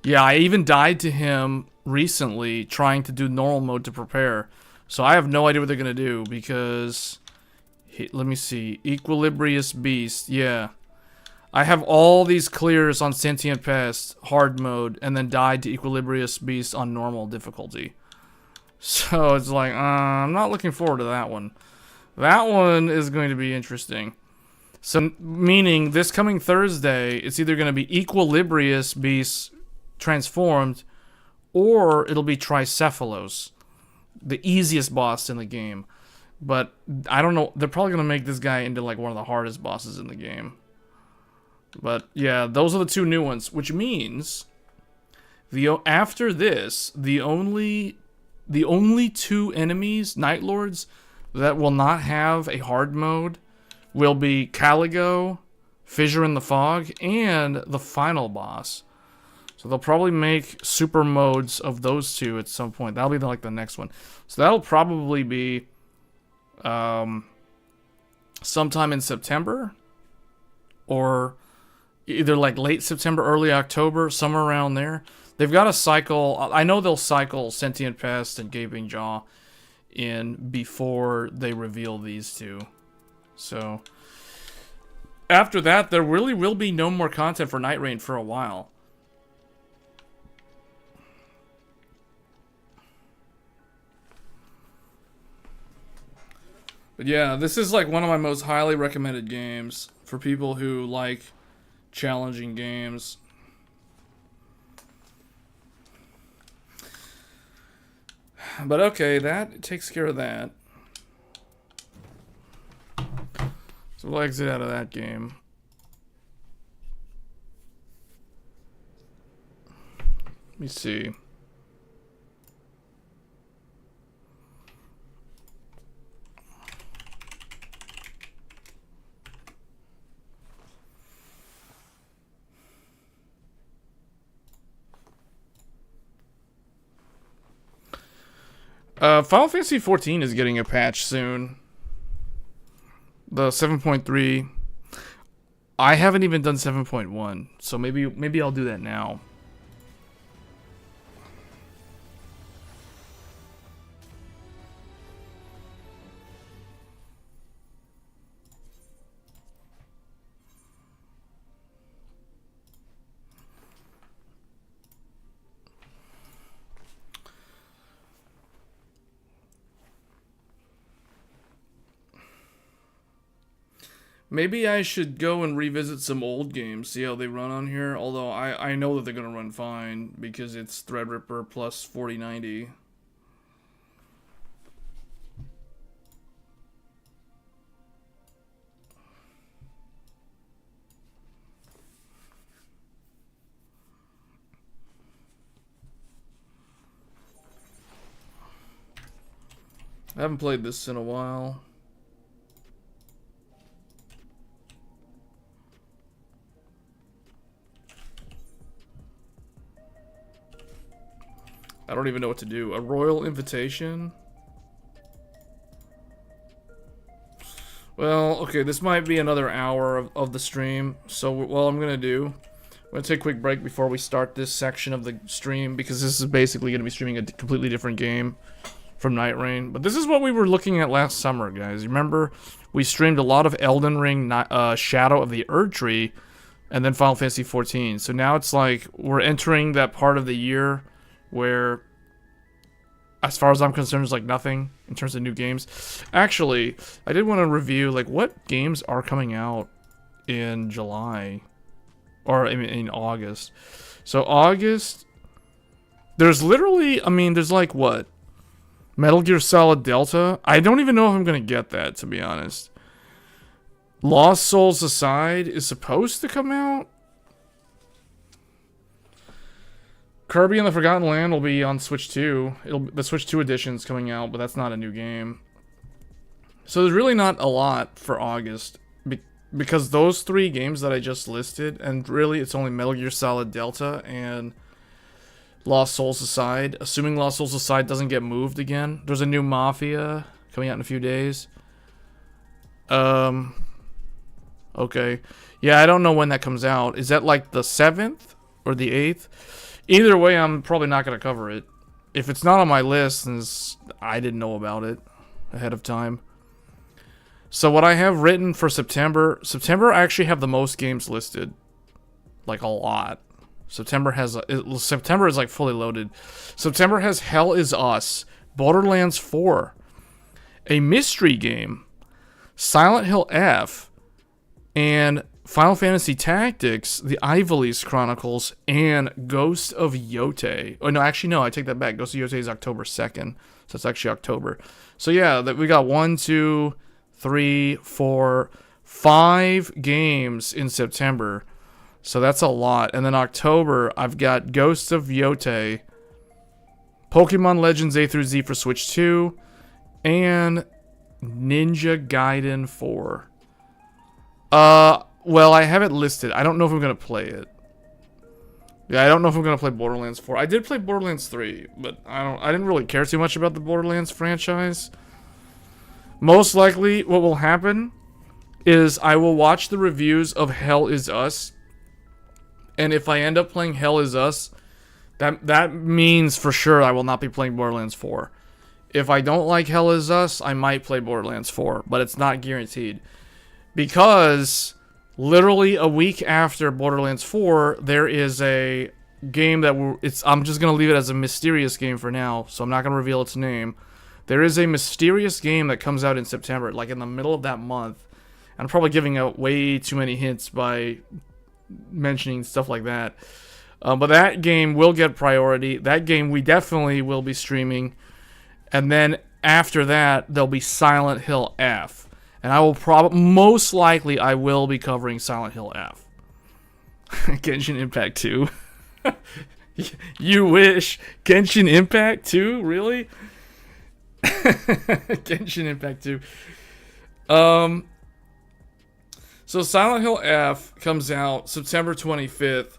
Yeah, I even died to him recently trying to do normal mode to prepare. So I have no idea what they're going to do because... let me see. Equilibrious Beast. Yeah. I have all these clears on Sentient Pest, hard mode, and then died to Equilibrious Beast on normal difficulty. So it's like, I'm not looking forward to that one. That one is going to be interesting. So, meaning this coming Thursday, it's either going to be Equilibrious Beast transformed or it'll be Tricephalos, the easiest boss in the game. But I don't know. They're probably gonna make this guy into like one of the hardest bosses in the game. But yeah, those are the two new ones, which means after this, the only two enemies, Night Lords, that will not have a hard mode will be Caligo, Fissure in the Fog, and the final boss. So they'll probably make super modes of those two at some point. That'll be like the next one. So that'll probably be sometime in September, or either like late September, early October, somewhere around there. They've got to cycle. I know they'll cycle Sentient Pest and Gaping Jaw in before they reveal these two. So after that, there really will be no more content for Night Rain for a while. But yeah, this is like one of my most highly recommended games for people who like challenging games. But okay, that takes care of that. So we'll exit out of that game. Let me see. Final Fantasy XIV is getting a patch soon. The 7.3. I haven't even done 7.1, so maybe I'll do that now. Maybe I should go and revisit some old games, see how they run on here. Although I know that they're going to run fine because it's Threadripper plus 4090. I haven't played this in a while. I don't even know what to do. A royal invitation? Well, okay, this might be another hour of the stream. So what I'm going to do, I'm going to take a quick break before we start this section of the stream, because this is basically going to be streaming a completely different game from Night Rain. But this is what we were looking at last summer, guys. You remember we streamed a lot of Elden Ring, Shadow of the Erdtree, and then Final Fantasy XIV. So now it's like we're entering that part of the year where, as far as I'm concerned, there's like nothing in terms of new games. Actually, I did want to review like what games are coming out in July, or I mean in August. So August, there's literally, I mean, there's like what? Metal Gear Solid Delta? I don't even know if I'm gonna get that, to be honest. Lost Souls Aside is supposed to come out. Kirby and the Forgotten Land will be on Switch 2. The Switch 2 edition's coming out, but that's not a new game. So there's really not a lot for August, because those three games that I just listed, and really it's only Metal Gear Solid Delta and Lost Souls Aside, assuming Lost Souls Aside doesn't get moved again. There's a new Mafia coming out in a few days. Okay. Yeah, I don't know when that comes out. Is that like the 7th or the 8th? Either way, I'm probably not going to cover it. If it's not on my list, then I didn't know about it ahead of time. So what I have written for September, I actually have the most games listed. Like a lot. September is like fully loaded. September has Hell Is Us, Borderlands 4, a mystery game, Silent Hill F, and Final Fantasy Tactics, the Ivalice Chronicles, and Ghost of Yote. Oh, no, actually, no, I take that back. Ghost of Yote is October 2nd, so it's actually October. So, yeah, we got 1, 2, 3, 4, 5 games in September. So that's a lot. And then October, I've got Ghost of Yote, Pokemon Legends A through Z for Switch 2, and Ninja Gaiden 4. Well, I have it listed. I don't know if I'm going to play it. Yeah, I don't know if I'm going to play Borderlands 4. I did play Borderlands 3, but I didn't really care too much about the Borderlands franchise. Most likely what will happen is I will watch the reviews of Hell Is Us. And if I end up playing Hell Is Us, that means for sure I will not be playing Borderlands 4. If I don't like Hell Is Us, I might play Borderlands 4, but it's not guaranteed. Because literally a week after Borderlands 4, there is a game that I'm just going to leave it as a mysterious game for now, so I'm not going to reveal its name. There is a mysterious game that comes out in September, like in the middle of that month. I'm probably giving out way too many hints by mentioning stuff like that. But that game will get priority. That game we definitely will be streaming. And then after that, there'll be Silent Hill F. And I will most likely, I will be covering Silent Hill F. Genshin Impact 2. You wish. Genshin Impact 2? Really? Genshin Impact 2. So Silent Hill F comes out September 25th.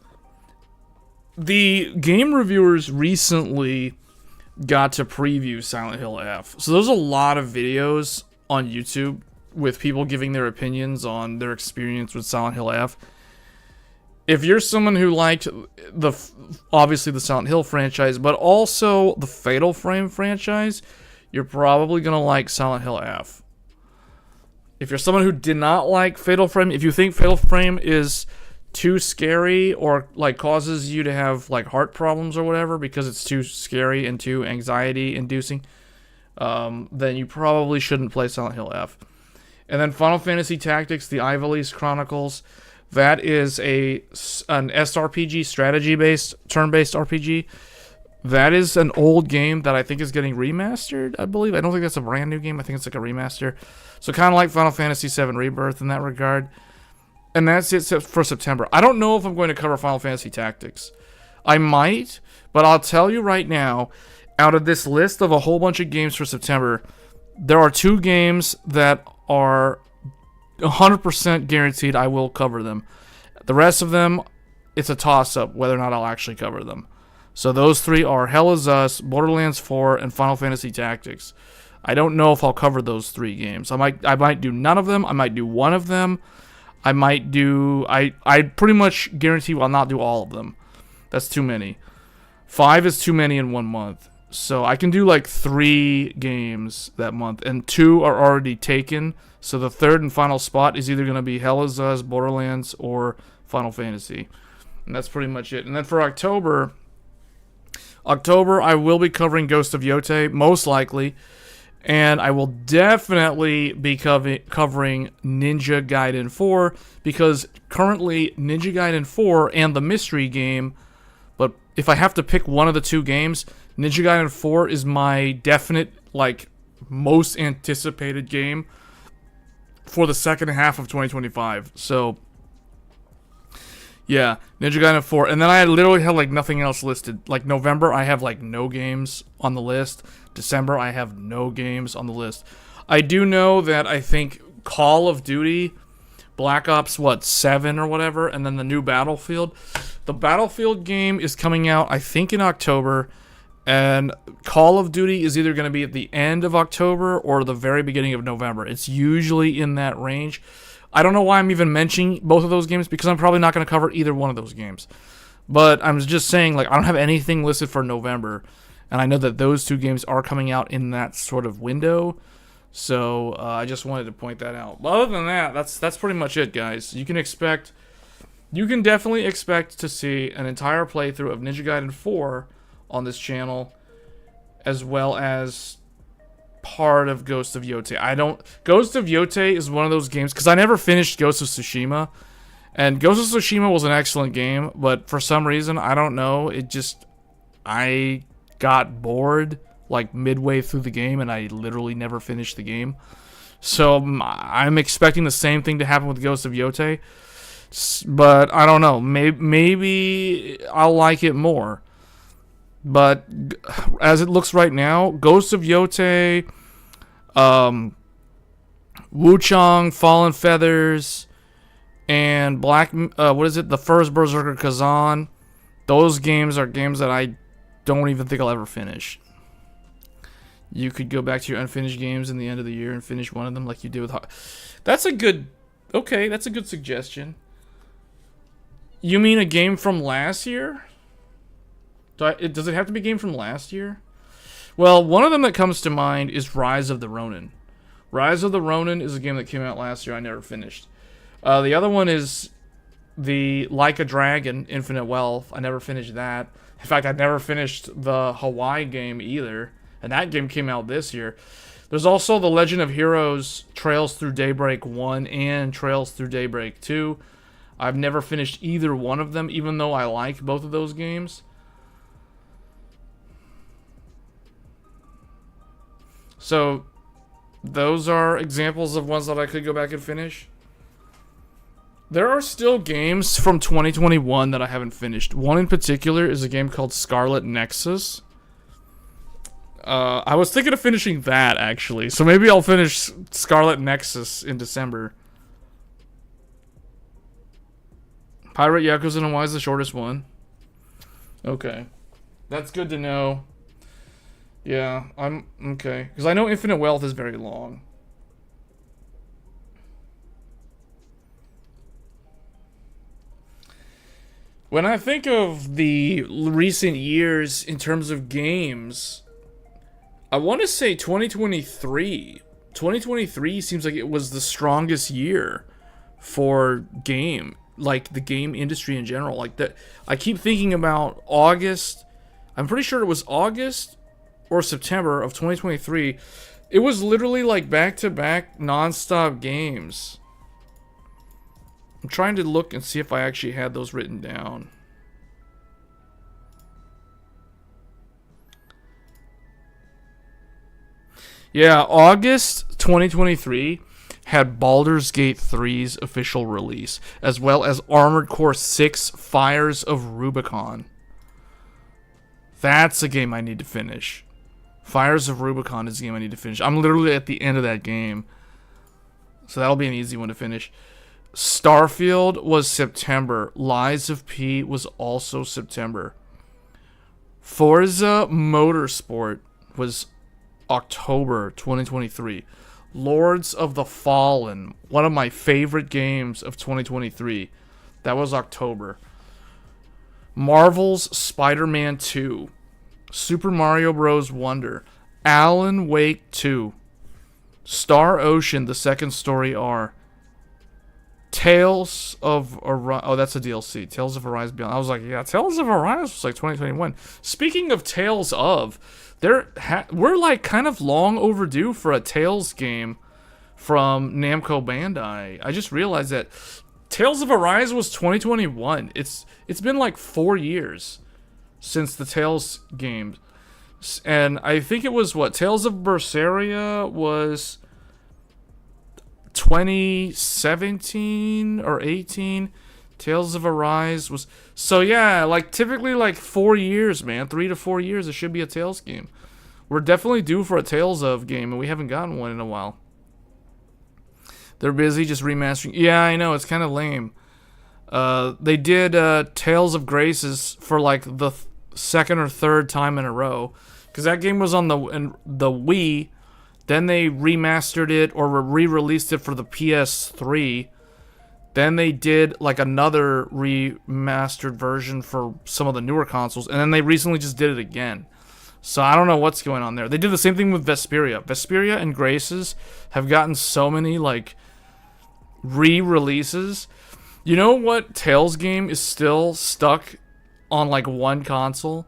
The game reviewers recently got to preview Silent Hill F. So there's a lot of videos on YouTube with people giving their opinions on their experience with Silent Hill F. If you're someone who liked obviously the Silent Hill franchise, but also the Fatal Frame franchise, you're probably going to like Silent Hill F. If you're someone who did not like Fatal Frame, if you think Fatal Frame is too scary or like causes you to have like heart problems or whatever because it's too scary and too anxiety inducing, then you probably shouldn't play Silent Hill F. And then Final Fantasy Tactics, the Ivalice Chronicles, that is an SRPG, strategy-based, turn-based RPG. That is an old game that I think is getting remastered, I believe. I don't think that's a brand new game. I think it's like a remaster. So kind of like Final Fantasy VII Rebirth in that regard. And that's it for September. I don't know if I'm going to cover Final Fantasy Tactics. I might, but I'll tell you right now, out of this list of a whole bunch of games for September, there are 2 games that are 100% guaranteed I will cover them. The rest of them, it's a toss-up whether or not I'll actually cover them. So those 3 are Hell Is Us, Borderlands 4, and Final Fantasy Tactics. I don't know if I'll cover those 3 games. I might do none of them. I might do one of them. I might do... I pretty much guarantee I'll not do all of them. That's too many. 5 is too many in 1 month. So I can do like 3 games that month, and 2 are already taken. So the third and final spot is either going to be Hell Is Us, Borderlands, or Final Fantasy. And that's pretty much it. And then for October, I will be covering Ghost of Yote, most likely. And I will definitely be covering Ninja Gaiden 4, because currently Ninja Gaiden 4 and the mystery game, but if I have to pick one of the 2 games, Ninja Gaiden 4 is my definite, like, most anticipated game for the second half of 2025. So, yeah, Ninja Gaiden 4. And then I literally had, like, nothing else listed. Like, November, I have, like, no games on the list. December, I have no games on the list. I do know that I think Call of Duty, Black Ops, 7 or whatever, and then the new Battlefield. The Battlefield game is coming out, I think, in October. And Call of Duty is either going to be at the end of October or the very beginning of November. It's usually in that range. I don't know why I'm even mentioning both of those games, because I'm probably not going to cover either one of those games. But I'm just saying, like, I don't have anything listed for November. And I know that those 2 games are coming out in that sort of window. So I just wanted to point that out. But other than that, that's pretty much it, guys. You can definitely expect to see an entire playthrough of Ninja Gaiden 4 on this channel, as well as part of Ghost of Yote. Ghost of Yote is one of those games, because I never finished Ghost of Tsushima, And Ghost of Tsushima was an excellent game, but for some reason, I don't know, I got bored like midway through the game, and I literally never finished the game. So I'm expecting the same thing to happen with Ghost of Yotei, but I don't know. Maybe I'll like it more. But as it looks right now, Ghost of Yotei, Wuchang, Fallen Feathers, and the first Berserker Kazan. Those games are games that I don't even think I'll ever finish. You could go back to your unfinished games in the end of the year and finish one of them like you did with... That's a good suggestion. You mean a game from last year? Does it have to be a game from last year? Well, one of them that comes to mind is Rise of the Ronin. Rise of the Ronin is a game that came out last year I never finished. The other one is the Like a Dragon, Infinite Wealth. I never finished that. In fact, I never finished the Hawaii game either. And that game came out this year. There's also the Legend of Heroes Trails Through Daybreak 1 and Trails Through Daybreak 2. I've never finished either one of them, even though I like both of those games. So, those are examples of ones that I could go back and finish. There are still games from 2021 that I haven't finished. One in particular is a game called Scarlet Nexus. I was thinking of finishing that, actually. So maybe I'll finish Scarlet Nexus in December. Pirate Yakuza and Why is the shortest one? Okay. That's good to know. Yeah, I'm... Okay. Because I know Infinite Wealth is very long. When I think of the recent years in terms of games, I want to say 2023. 2023 seems like it was the strongest year for game, like the game industry in general. Like that, I keep thinking about August. I'm pretty sure it was August or September of 2023. It was literally like back-to-back non-stop games. I'm trying to look and see if I actually had those written down. Yeah, August 2023 had Baldur's Gate 3's official release, as well as Armored Core 6 Fires of Rubicon. That's a game I need to finish. Fires of Rubicon is a game I need to finish. I'm literally at the end of that game. So that'll be an easy one to finish. Starfield was September. Lies of P was also September. Forza Motorsport was October 2023. Lords of the Fallen, one of my favorite games of 2023. That was October. Marvel's Spider-Man 2. Super Mario Bros. Wonder. Alan Wake 2. Star Ocean, the second story R. Tales of Arise. Oh, that's a DLC. Tales of Arise Beyond. I was like, yeah, Tales of Arise was like 2021. Speaking of Tales of, we're like kind of long overdue for a Tales game from Namco Bandai. I just realized that Tales of Arise was 2021. It's been like 4 years since the Tales game. And I think it was Tales of Berseria was 2017 or 18. Tales of Arise was... So yeah, like typically like 4 years, man. 3 to 4 years, it should be a Tales game. We're definitely due for a Tales of game, and we haven't gotten one in a while. They're busy just remastering. Yeah, I know, it's kind of lame. They did Tales of Graces for like the second or third time in a row. Because that game was on the Wii. Then they remastered it or re-released it for the PS3. Then they did like another remastered version for some of the newer consoles. And then they recently just did it again. So I don't know what's going on there. They did the same thing with Vesperia. Vesperia and Graces have gotten so many like re-releases. You know what Tales game is still stuck on like one console?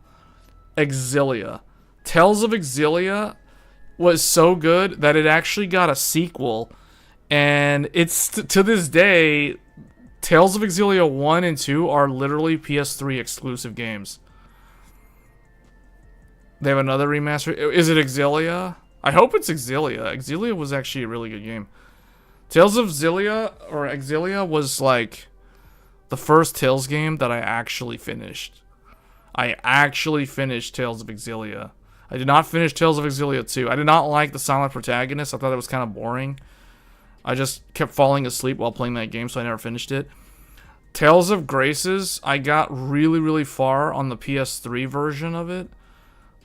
Exilia. Tales of Exilia was so good that it actually got a sequel, and it's to this day Tales of Exilia 1 and 2 are literally PS3 exclusive games. They have another remaster. Is it Exilia? I hope it's Exilia. Exilia was actually a really good game. Tales of Exilia was like the first Tales game that I actually finished. I actually finished Tales of Exilia. I did not finish Tales of Exilia 2. I did not like the silent protagonist. I thought it was kind of boring. I just kept falling asleep while playing that game, so I never finished it. Tales of Graces, I got really, really far on the PS3 version of it.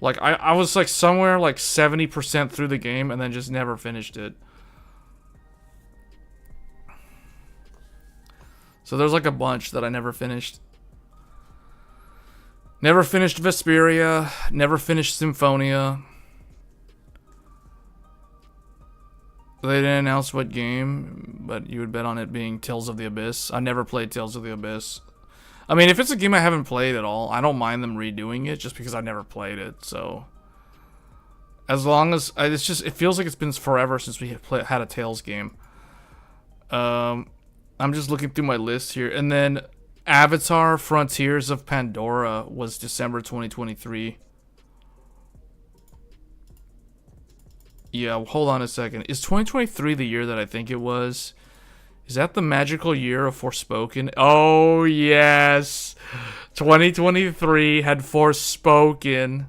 Like, I was like somewhere like 70% through the game and then just never finished it. So there's like a bunch that I never finished. Never finished Vesperia. Never finished Symphonia. They didn't announce what game, but you would bet on it being Tales of the Abyss. I never played Tales of the Abyss. I mean, if it's a game I haven't played at all, I don't mind them redoing it just because I never played it. So, as long as it feels like it's been forever since we had a Tales game. I'm just looking through my list here, and then Avatar: Frontiers of Pandora was December 2023. Yeah, hold on a second. Is 2023 the year that I think it was? Is that the magical year of Forspoken? Oh, yes. 2023 had Forspoken.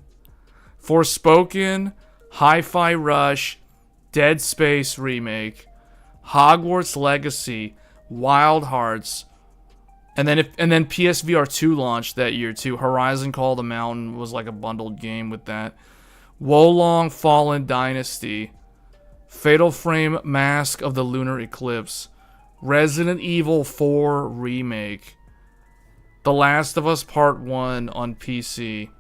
Forspoken, Hi-Fi Rush, Dead Space Remake, Hogwarts Legacy, Wild Hearts, and then PSVR 2 launched that year too. Horizon Call of the Mountain was like a bundled game with that. Wolong Fallen Dynasty, Fatal Frame Mask of the Lunar Eclipse, Resident Evil 4 Remake, The Last of Us Part 1 on PC,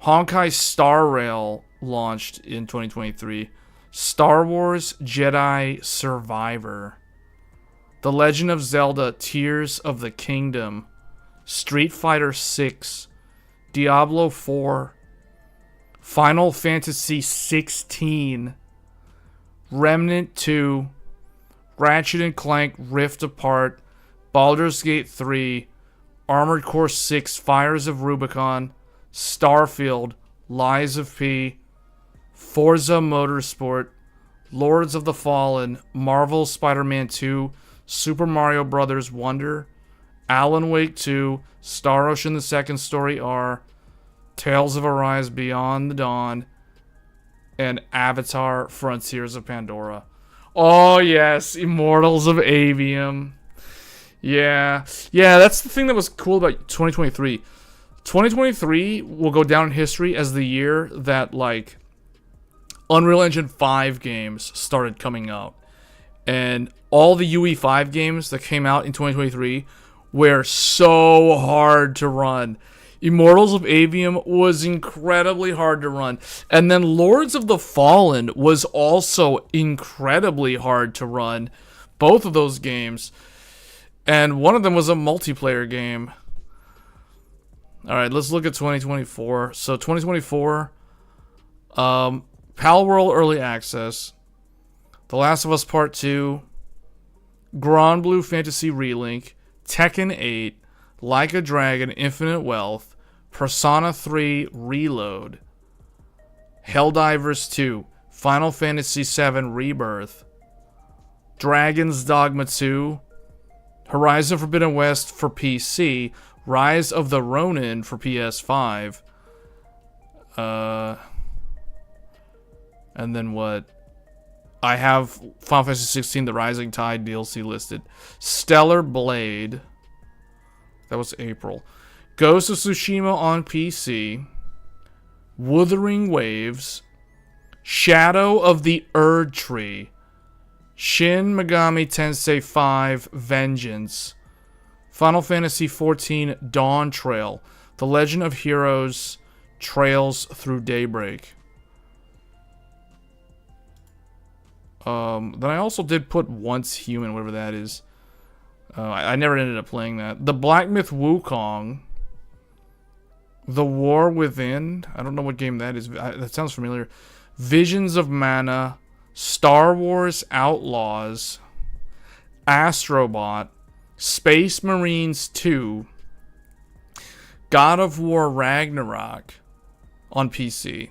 Honkai Star Rail launched in 2023, Star Wars Jedi Survivor, The Legend of Zelda Tears of the Kingdom, Street Fighter 6, Diablo 4, Final Fantasy 16, Remnant 2, Ratchet & Clank Rift Apart, Baldur's Gate 3, Armored Core 6 Fires of Rubicon, Starfield, Lies of P, Forza Motorsport, Lords of the Fallen, Marvel Spider-Man 2, Super Mario Bros. Wonder, Alan Wake 2, Star Ocean: The Second Story R, Tales of Arise Beyond the Dawn, and Avatar: Frontiers of Pandora. Oh, yes, Immortals of Avium. Yeah, that's the thing that was cool about 2023. 2023 will go down in history as the year that, like, Unreal Engine 5 games started coming out. And all the UE5 games that came out in 2023 were so hard to run. Immortals of Avium was incredibly hard to run. And then Lords of the Fallen was also incredibly hard to run. Both of those games. And one of them was a multiplayer game. Alright, let's look at 2024. So 2024, Palworld Early Access, The Last of Us Part 2, Grand Blue Fantasy Relink, Tekken 8, Like a Dragon Infinite Wealth, Persona 3 Reload, Helldivers 2, Final Fantasy VII Rebirth, Dragon's Dogma 2, Horizon Forbidden West for PC, Rise of the Ronin for PS5, and then what? I have Final Fantasy 16 The Rising Tide DLC listed. Stellar Blade, that was April. Ghost of Tsushima on PC, Wuthering Waves, Shadow of the Erd Tree, Shin Megami Tensei 5 Vengeance, Final Fantasy XIV Dawn Trail, The Legend of Heroes Trails Through Daybreak. Then I also did put Once Human, whatever that is. I never ended up playing that. The Black Myth Wukong, The War Within. I don't know what game that is. That sounds familiar. Visions of Mana, Star Wars Outlaws, Astrobot, Space Marines 2, God of War Ragnarok on PC.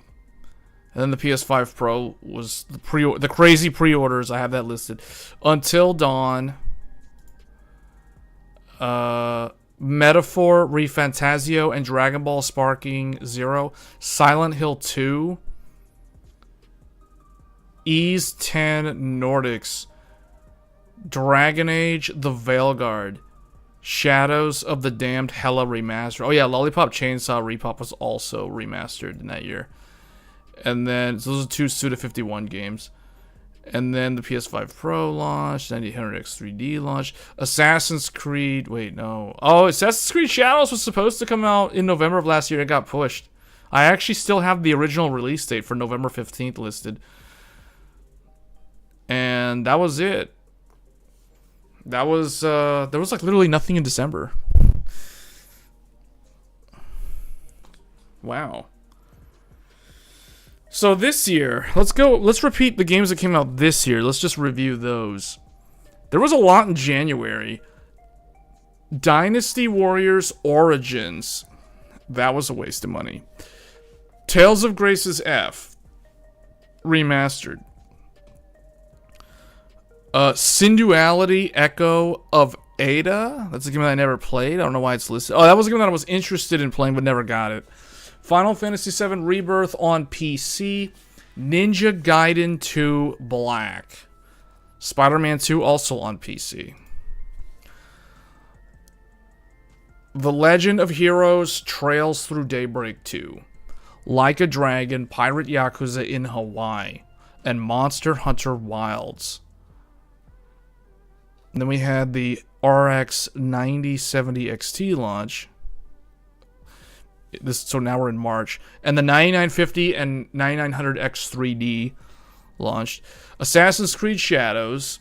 And then the PS5 Pro was the crazy pre-orders. I have that listed. Until Dawn, Metaphor, ReFantazio, and Dragon Ball Sparking Zero, Silent Hill 2, Ys 10 Nordics, Dragon Age, The Veilguard, Shadows of the Damned Hella Remastered. Oh yeah, Lollipop Chainsaw Repop was also remastered in that year. And then, so those are 2 Suda51 games. And then the PS5 Pro launched, 9800X 3D launched, Assassin's Creed, wait, no. Oh, Assassin's Creed Shadows was supposed to come out in November of last year. It got pushed. I actually still have the original release date for November 15th listed. And that was it. That was, there was like literally nothing in December. Wow. So this year, let's repeat the games that came out this year. Let's just review those. There was a lot in January. Dynasty Warriors Origins. That was a waste of money. Tales of Grace's F. Remastered. Synduality Echo of Ada. That's a game that I never played. I don't know why it's listed. Oh, that was a game that I was interested in playing but never got it. Final Fantasy VII Rebirth on PC. Ninja Gaiden 2 Black. Spider-Man 2 also on PC. The Legend of Heroes Trails Through Daybreak 2. Like a Dragon, Pirate Yakuza in Hawaii. And Monster Hunter Wilds. And then we had the RX 9070 XT launch. So now we're in March. And the 9950 and 9900X 3D launched. Assassin's Creed Shadows.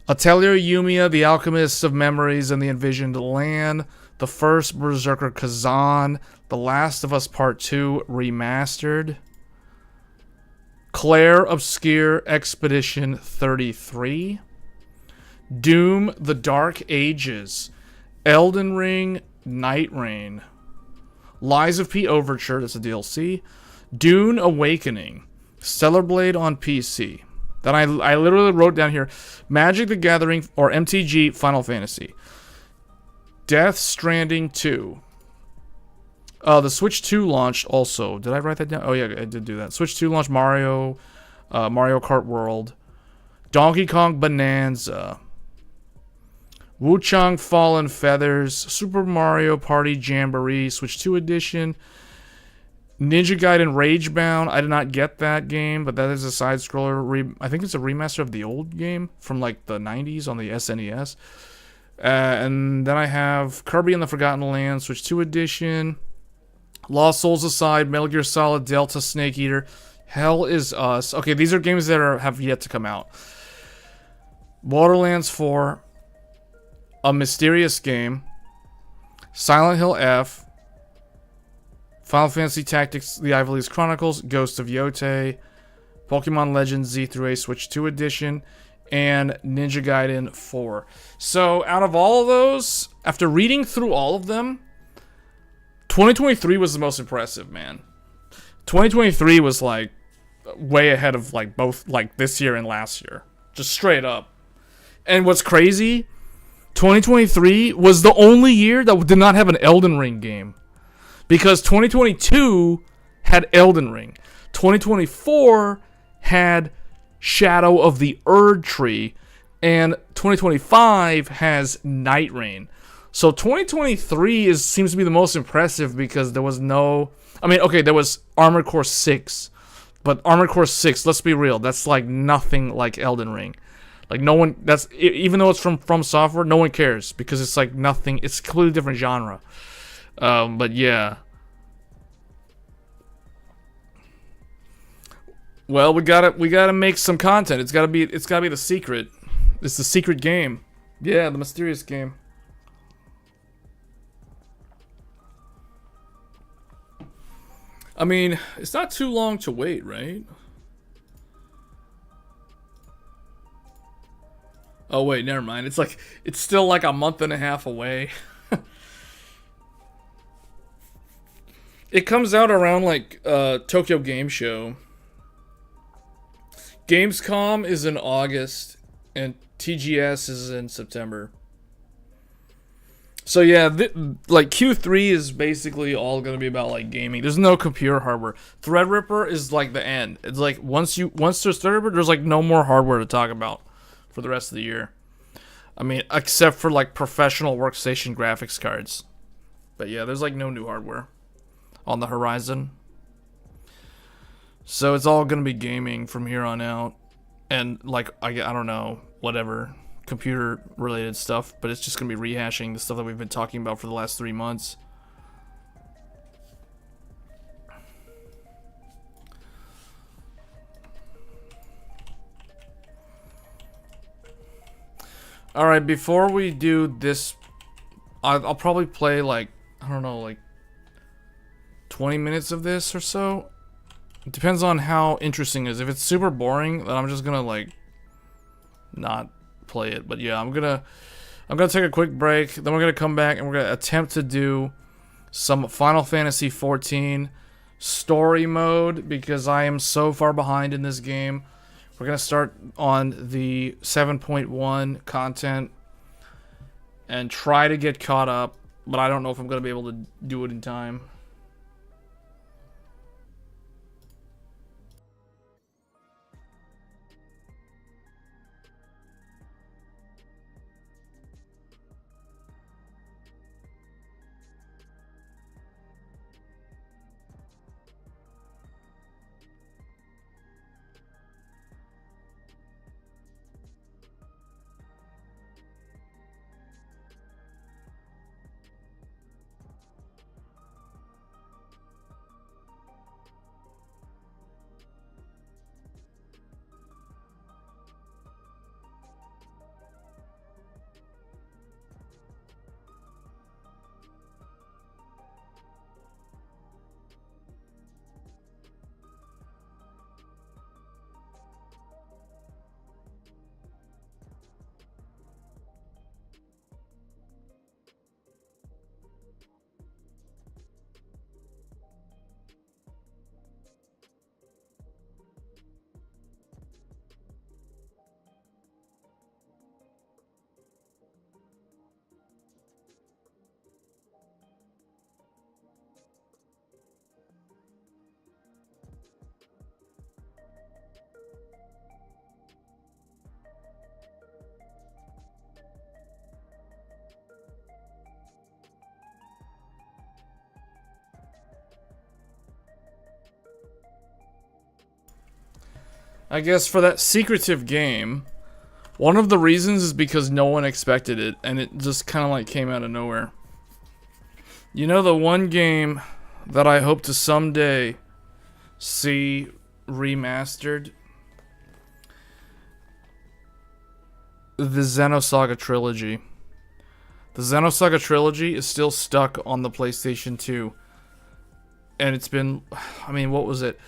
Atelier Yumiya, The Alchemists of Memories and the Envisioned Land. The First Berserker Kazan. The Last of Us Part 2 Remastered. Claire Obscure Expedition 33. Doom, The Dark Ages, Elden Ring, Night Rain, Lies of P Overture, that's a DLC, Dune Awakening, Stellar Blade on PC. Then I literally wrote down here, Magic the Gathering, or MTG Final Fantasy, Death Stranding 2. The Switch 2 launched also. Did I write that down? Oh yeah, I did do that. Switch 2 launched Mario Kart World, Donkey Kong Bonanza, Wuchang Fallen Feathers, Super Mario Party Jamboree, Switch 2 Edition, Ninja Gaiden Ragebound. I did not get that game, but that is a side-scroller. I think it's a remaster of the old game from like the 90s on the SNES. And then I have Kirby and the Forgotten Land, Switch 2 Edition, Lost Souls Aside, Metal Gear Solid, Delta Snake Eater, Hell Is Us. Okay, these are games that have yet to come out. Borderlands 4, A Mysterious Game, Silent Hill F, Final Fantasy Tactics: The Ivalice Chronicles, Ghost of Yotei, Pokemon Legends Z through A Switch 2 Edition, and Ninja Gaiden 4. So out of all of those, after reading through all of them, 2023 was the most impressive, man. 2023 was like way ahead of like both like this year and last year. Just straight up. And what's crazy, 2023 was the only year that did not have an Elden Ring game. Because 2022 had Elden Ring. 2024 had Shadow of the Erd Tree. And 2025 has Night Rain. So 2023 seems to be the most impressive because there was no... I mean, okay, there was Armored Core 6. But Armored Core 6, let's be real, that's like nothing like Elden Ring. Like no one, even though it's from Software, no one cares because it's like nothing. It's a completely different genre. But yeah. Well, we gotta make some content. It's gotta be the secret. It's the secret game. Yeah, the mysterious game. I mean, it's not too long to wait, right? Oh wait, never mind. It's still like a month and a half away. It comes out around like Tokyo Game Show. Gamescom is in August and TGS is in September. So yeah, like Q3 is basically all gonna be about like gaming. There's no computer hardware. Threadripper is like the end. It's like once there's Threadripper, there's like no more hardware to talk about for the rest of the year. I mean, except for like professional workstation graphics cards. But yeah, there's like no new hardware on the horizon. So it's all gonna be gaming from here on out, and like I don't know, whatever computer related stuff, but it's just gonna be rehashing the stuff that we've been talking about for the last 3 months. All right, before we do this, I'll probably play like, I don't know, like 20 minutes of this or so. It depends on how interesting it is. If it's super boring, then I'm just gonna like not play it. But yeah, I'm gonna take a quick break. Then we're gonna come back and we're gonna attempt to do some Final Fantasy XIV story mode because I am so far behind in this game. We're gonna start on the 7.1 content and try to get caught up, but I don't know if I'm gonna be able to do it in time. I guess for that secretive game, one of the reasons is because no one expected it, and it just kind of like came out of nowhere. You know, the one game that I hope to someday see remastered? The Xenosaga trilogy. The Xenosaga trilogy is still stuck on the PlayStation 2. And it's been, I mean, what was it?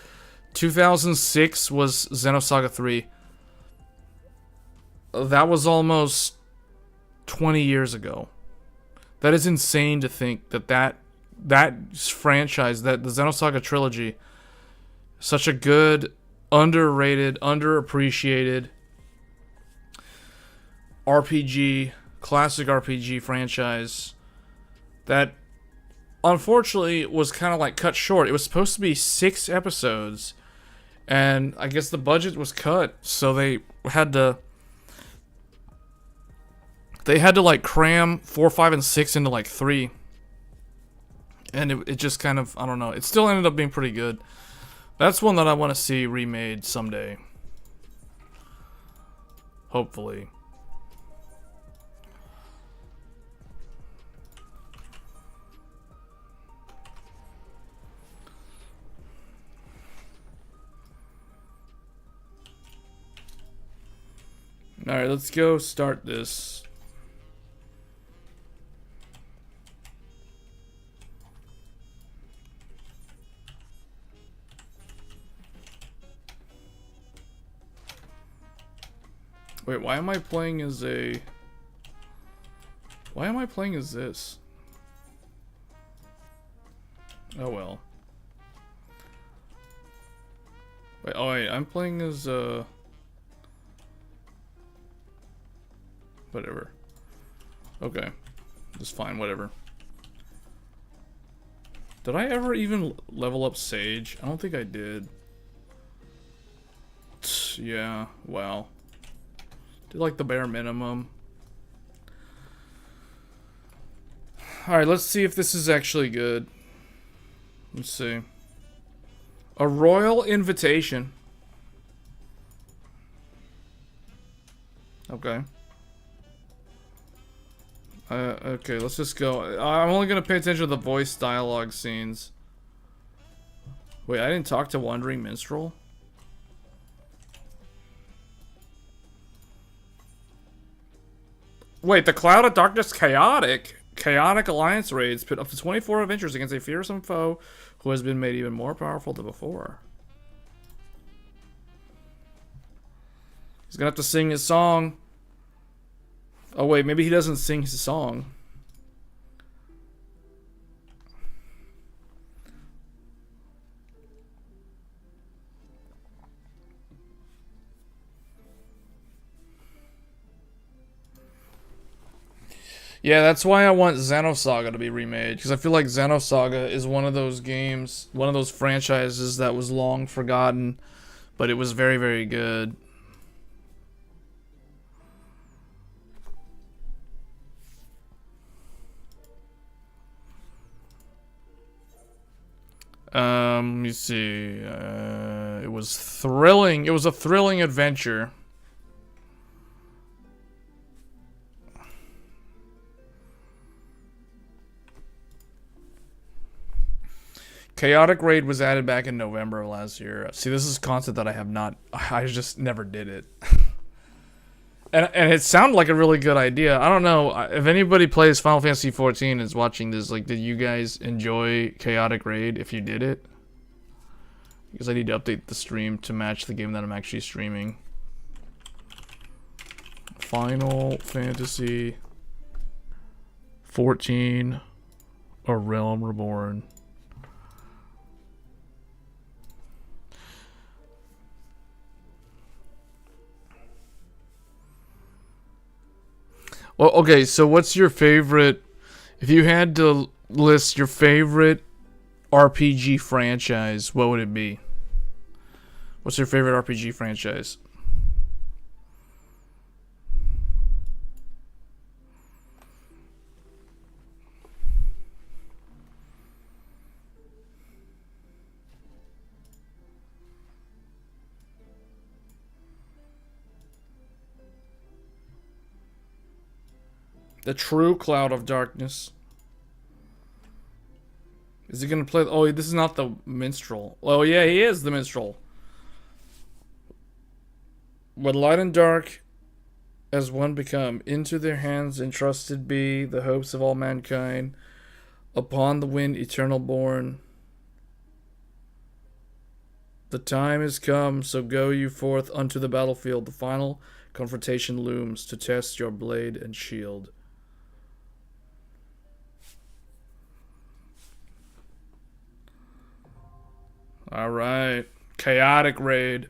2006 was Xenosaga 3. That was almost 20 years ago. That is insane to think that franchise, that the Xenosaga trilogy, such a good, underrated, underappreciated RPG, classic RPG franchise that unfortunately was kind of like cut short. It was supposed to be 6 episodes, and I guess the budget was cut, so they had to like cram 4, 5, and 6 into like 3. And it just kind of, I don't know. It still ended up being pretty good. That's one that I want to see remade someday. Hopefully. Alright, let's go start this. Wait, why am I playing as a... Why am I playing as this? Oh well. Wait, oh wait, I'm playing as whatever. Okay. Just fine, whatever. Did I ever even level up Sage? I don't think I did. Yeah, wow. Did like the bare minimum. Alright, let's see if this is actually good. Let's see. A royal invitation. Okay. Okay, let's just go. I'm only gonna pay attention to the voice dialogue scenes. Wait, I didn't talk to Wandering Minstrel? Wait, the Cloud of Darkness Chaotic Alliance raids pit up to 24 adventures against a fearsome foe who has been made even more powerful than before. He's gonna have to sing his song. Oh wait, maybe he doesn't sing his song. Yeah, that's why I want Xenosaga to be remade, because I feel like Xenosaga is one of those games, one of those franchises that was long forgotten, but it was very, very good. Let me see. It was thrilling. It was a thrilling adventure. Chaotic Raid was added back in November of last year. See, this is content that I have not... I just never did it. and it sounded like a really good idea. I don't know. If anybody plays Final Fantasy XIV and is watching this, like, did you guys enjoy Chaotic Raid if you did it? Because I need to update the stream to match the game that I'm actually streaming. Final Fantasy XIV, A Realm Reborn. Well, okay, so what's your favorite... If you had to list your favorite RPG franchise, what would it be? What's your favorite RPG franchise? The true Cloud of Darkness. Is he gonna play? Oh, this is not the minstrel. Oh yeah, he is the minstrel. When light and dark as one become, into their hands entrusted be the hopes of all mankind. Upon the wind eternal born. The time is come, so go you forth unto the battlefield. The final confrontation looms to test your blade and shield. Alright. Chaotic Raid.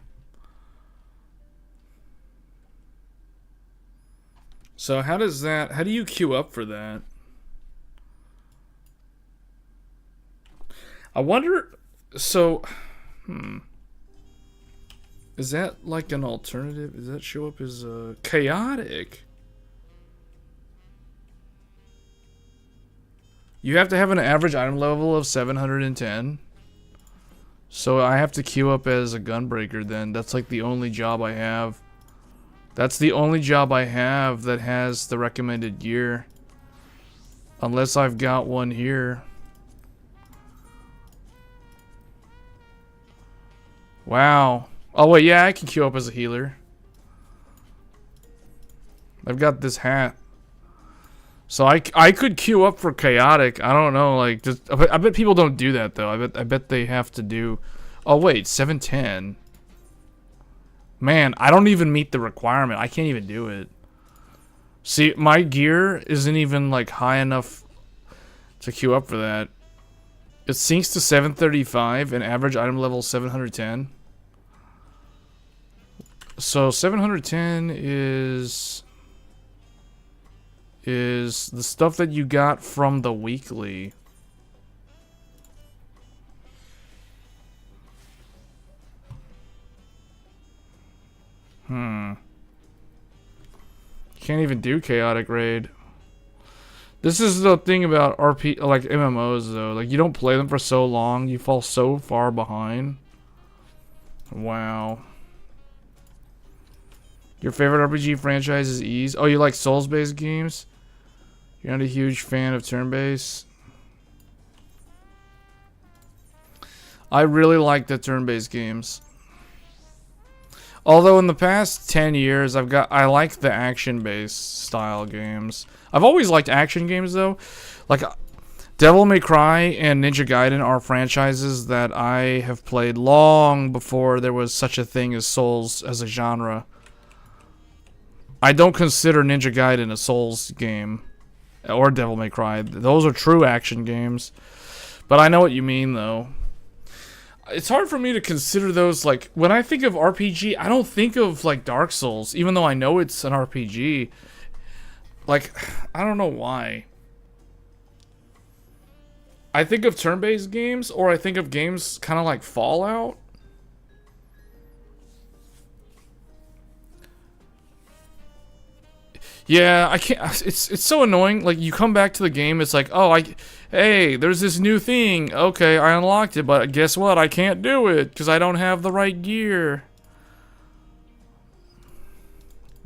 So how does that... How do you queue up for that? I wonder... So... Is that like an alternative? Does that show up as chaotic? You have to have an average item level of 710. So I have to queue up as a gunbreaker then. That's like the only job I have. That's the only job I have that has the recommended gear. Unless I've got one here. Wow. Oh wait, yeah, I can queue up as a healer. I've got this hat. So I could queue up for chaotic. I don't know, like just I bet people don't do that though. I bet they have to do. Oh wait, 710. Man, I don't even meet the requirement. I can't even do it. See, my gear isn't even like high enough to queue up for that. It sinks to 735 and average item level 710. So 710 is the stuff that you got from the weekly. Can't even do chaotic raid. This is the thing about like MMOs though. Like you don't play them for so long, you fall so far behind. Wow. Your favorite RPG franchise is Ys? Oh, you like Souls-based games? You're not a huge fan of turn-based? I really like the turn-based games. Although in the past 10 years, I like the action-based style games. I've always liked action games though. Like Devil May Cry and Ninja Gaiden are franchises that I have played long before there was such a thing as Souls as a genre. I don't consider Ninja Gaiden a Souls game or Devil May Cry. Those are true action games. But I know what you mean though. It's hard for me to consider those, like, when I think of RPG, I don't think of, like, Dark Souls, even though I know it's an RPG. Like, I don't know why. I think of turn-based games, or I think of games kind of like Fallout. Yeah, I can't, it's so annoying. Like, you come back to the game, it's like, oh, hey, there's this new thing. Okay, I unlocked it, but guess what? I can't do it because I don't have the right gear.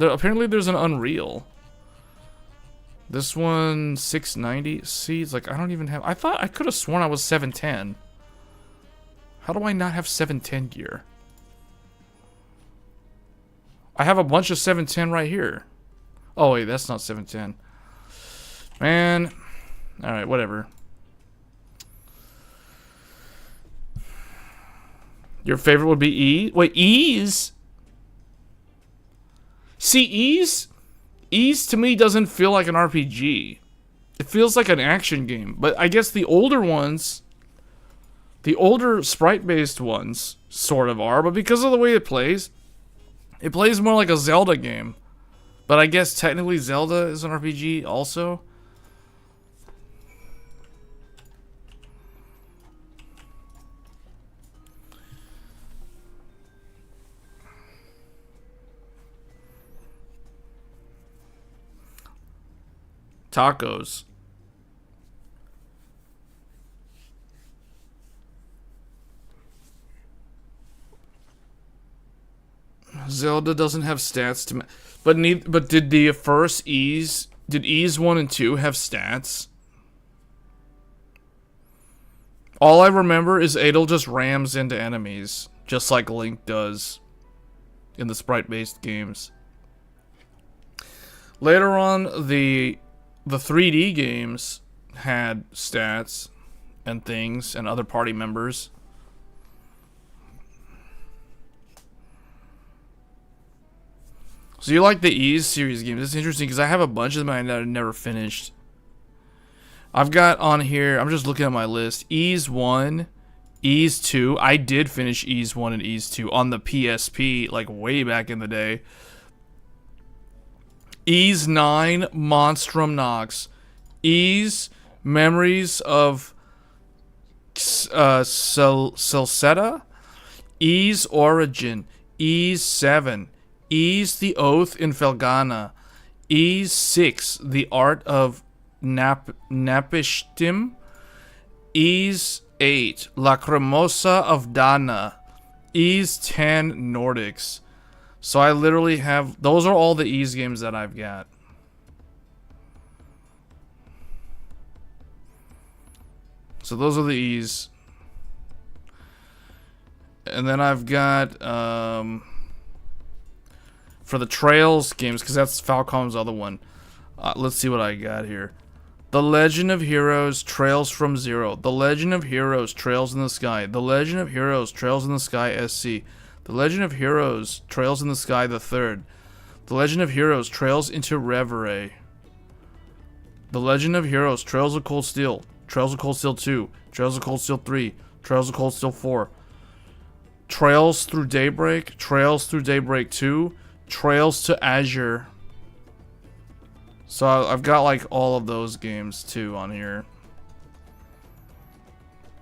Apparently there's an Unreal. This one, 690. See, it's like, I don't even have... I thought I could have sworn I was 710. How do I not have 710 gear? I have a bunch of 710 right here. Oh, wait, that's not 710. Man. Alright, whatever. Your favorite would be E? Wait, Ys? See, Ys to me doesn't feel like an RPG. It feels like an action game. But I guess the older ones, the older sprite-based ones, sort of are. But because of the way it plays more like a Zelda game. But I guess technically Zelda is an RPG also. Tacos. Zelda doesn't have stats to but did the first Ys, did Ys 1 and 2 have stats? All I remember is Adel just rams into enemies, just like Link does in the sprite-based games. Later on, the 3D games had stats and things and other party members. So you like the Ys series games? It's interesting because I have a bunch of them that I never finished. I've got on here, I'm just looking at my list, Ys 1, Ys 2. I did finish Ys 1 and Ys 2 on the PSP, like way back in the day. Ys 9, Monstrum Nox. Ys, Memories of Celceta. Ys Origin. Ys 7. Ys The Oath in Felghana. Ys 6, The Art of Napishtim. Ys 8, Lacrimosa of Dana. Ys 10, Nordics. So I literally have... Those are all the Ys games that I've got. So those are the Ys. And then I've got... for the Trails games, because that's Falcom's other one. Let's see what I got here. The Legend of Heroes Trails from Zero. The Legend of Heroes Trails in the Sky. The Legend of Heroes Trails in the Sky SC. The Legend of Heroes, Trails in the Sky the Third. The Legend of Heroes, Trails into Reverie. The Legend of Heroes, Trails of Cold Steel. Trails of Cold Steel 2. Trails of Cold Steel 3. Trails of Cold Steel 4. Trails through Daybreak. Trails through Daybreak 2. Trails to Azure. So I've got like all of those games too on here.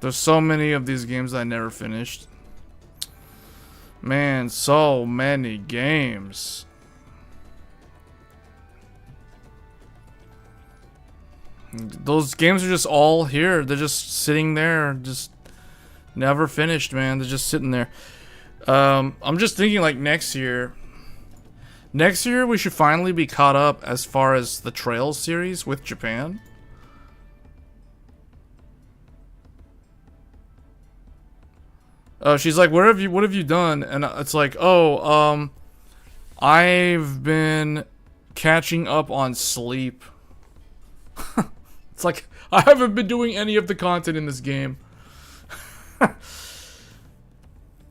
There's so many of these games I never finished. Man, so many games. Those games are just all here. They're just sitting there, just never finished, man. They're just sitting there. I'm just thinking like next year. Next year we should finally be caught up as far as the Trails series with Japan. She's like, what have you done? And it's like, oh, I've been catching up on sleep. It's like, I haven't been doing any of the content in this game.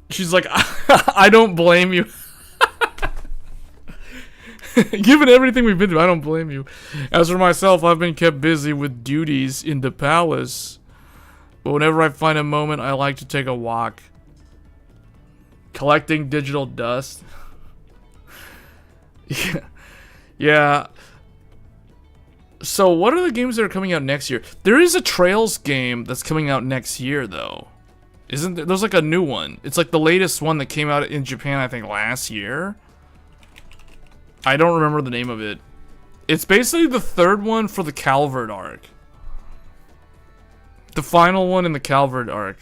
She's like, I don't blame you. Given everything we've been through, I don't blame you. As for myself, I've been kept busy with duties in the palace. But whenever I find a moment, I like to take a walk. Collecting digital dust. Yeah. So what are the games that are coming out next year? There is a Trails game that's coming out next year, though. Isn't there? There's like a new one. It's like the latest one that came out in Japan, I think, last year. I don't remember the name of it. It's basically the third one for the Calvert arc. The final one in the Calvert arc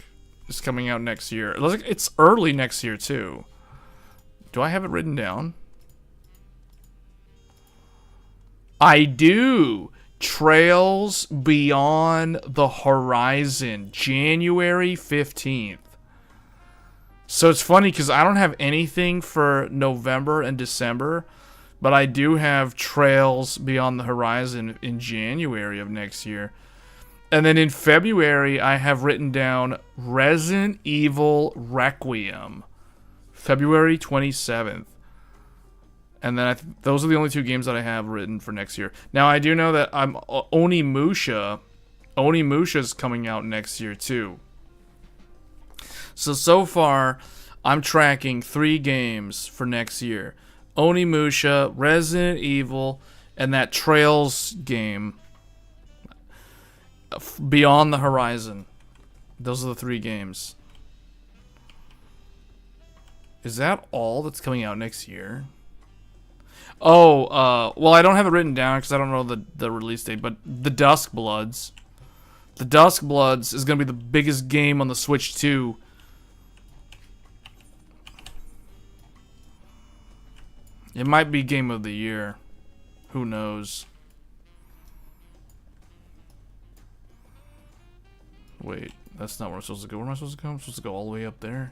is coming out next year. It looks like it's early next year, too. Do I have it written down? I do. Trails Beyond the Horizon, January 15th. So it's funny because I don't have anything for November and December, but I do have Trails Beyond the Horizon in January of next year. And then in February, I have written down Resident Evil Requiem, February 27th. And then those are the only two games that I have written for next year. Now, I do know that Onimusha is coming out next year, too. So far, I'm tracking 3 games for next year. Onimusha, Resident Evil, and that Trails game, Beyond the Horizon. Those are the 3 games. Is that all that's coming out next year? Oh, well, I don't have it written down because I don't know the release date, but the Dusk Bloods. The Dusk Bloods is going to be the biggest game on the Switch 2. It might be Game of the Year. Who knows? Wait, that's not where I'm supposed to go. Where am I supposed to go? I'm supposed to go all the way up there.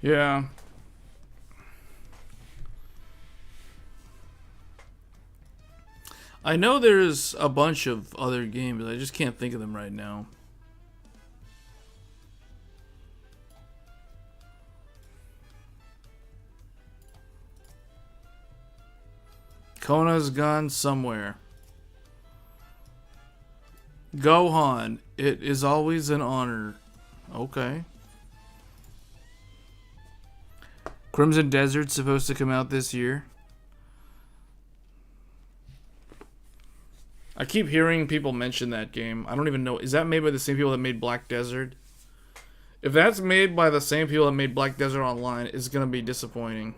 Yeah. I know there's a bunch of other games. I just can't think of them right now. Kona's gone somewhere. Gohan, it is always an honor. Okay. Crimson Desert's supposed to come out this year. I keep hearing people mention that game. I don't even know. Is that made by the same people that made Black Desert? If that's made by the same people that made Black Desert Online, it's going to be disappointing.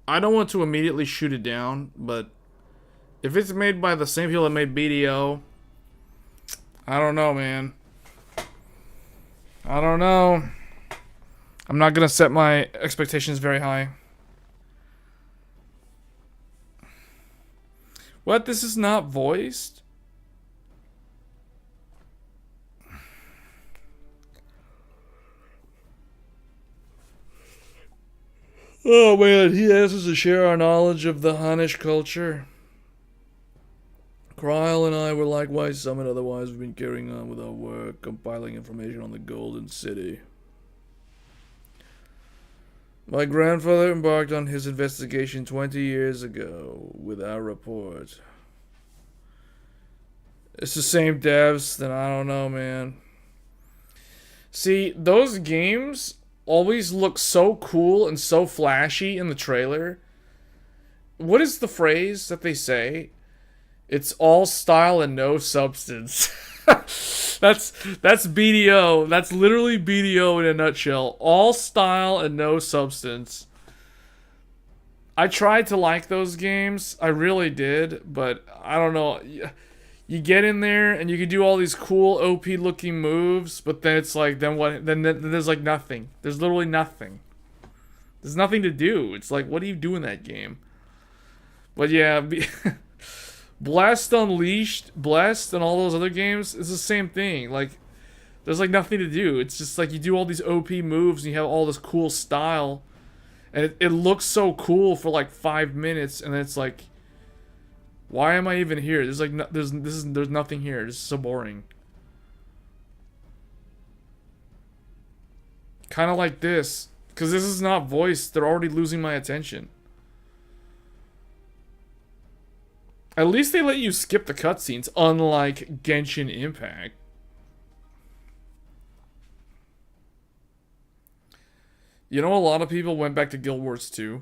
I don't want to immediately shoot it down, but if it's made by the same people that made BDO, I don't know, man. I don't know. I'm not going to set my expectations very high. What? This is not voiced? Oh man, he asks us to share our knowledge of the Hunnish culture. Kryle and I were likewise summoned, otherwise we've been carrying on with our work, compiling information on the Golden City. My grandfather embarked on his investigation 20 years ago with our report. It's the same devs, then I don't know, man. See, those games always look so cool and so flashy in the trailer. What is the phrase that they say? It's all style and no substance. That's BDO. That's literally BDO in a nutshell. All style and no substance. I tried to like those games. I really did, but I don't know. You get in there and you can do all these cool OP looking moves, but then it's like, then what? Then there's like nothing. There's literally nothing. There's nothing to do. It's like, what do you do in that game? But yeah, Blast Unleashed, Blast, and all those other games, it's the same thing. Like, there's like nothing to do. It's just like you do all these OP moves and you have all this cool style, and it looks so cool for like 5 minutes, and then it's like, why am I even here? There's like there's nothing here. This is so boring. Kind of like this, because this is not voiced. They're already losing my attention. At least they let you skip the cutscenes, unlike Genshin Impact. You know, a lot of people went back to Guild Wars 2.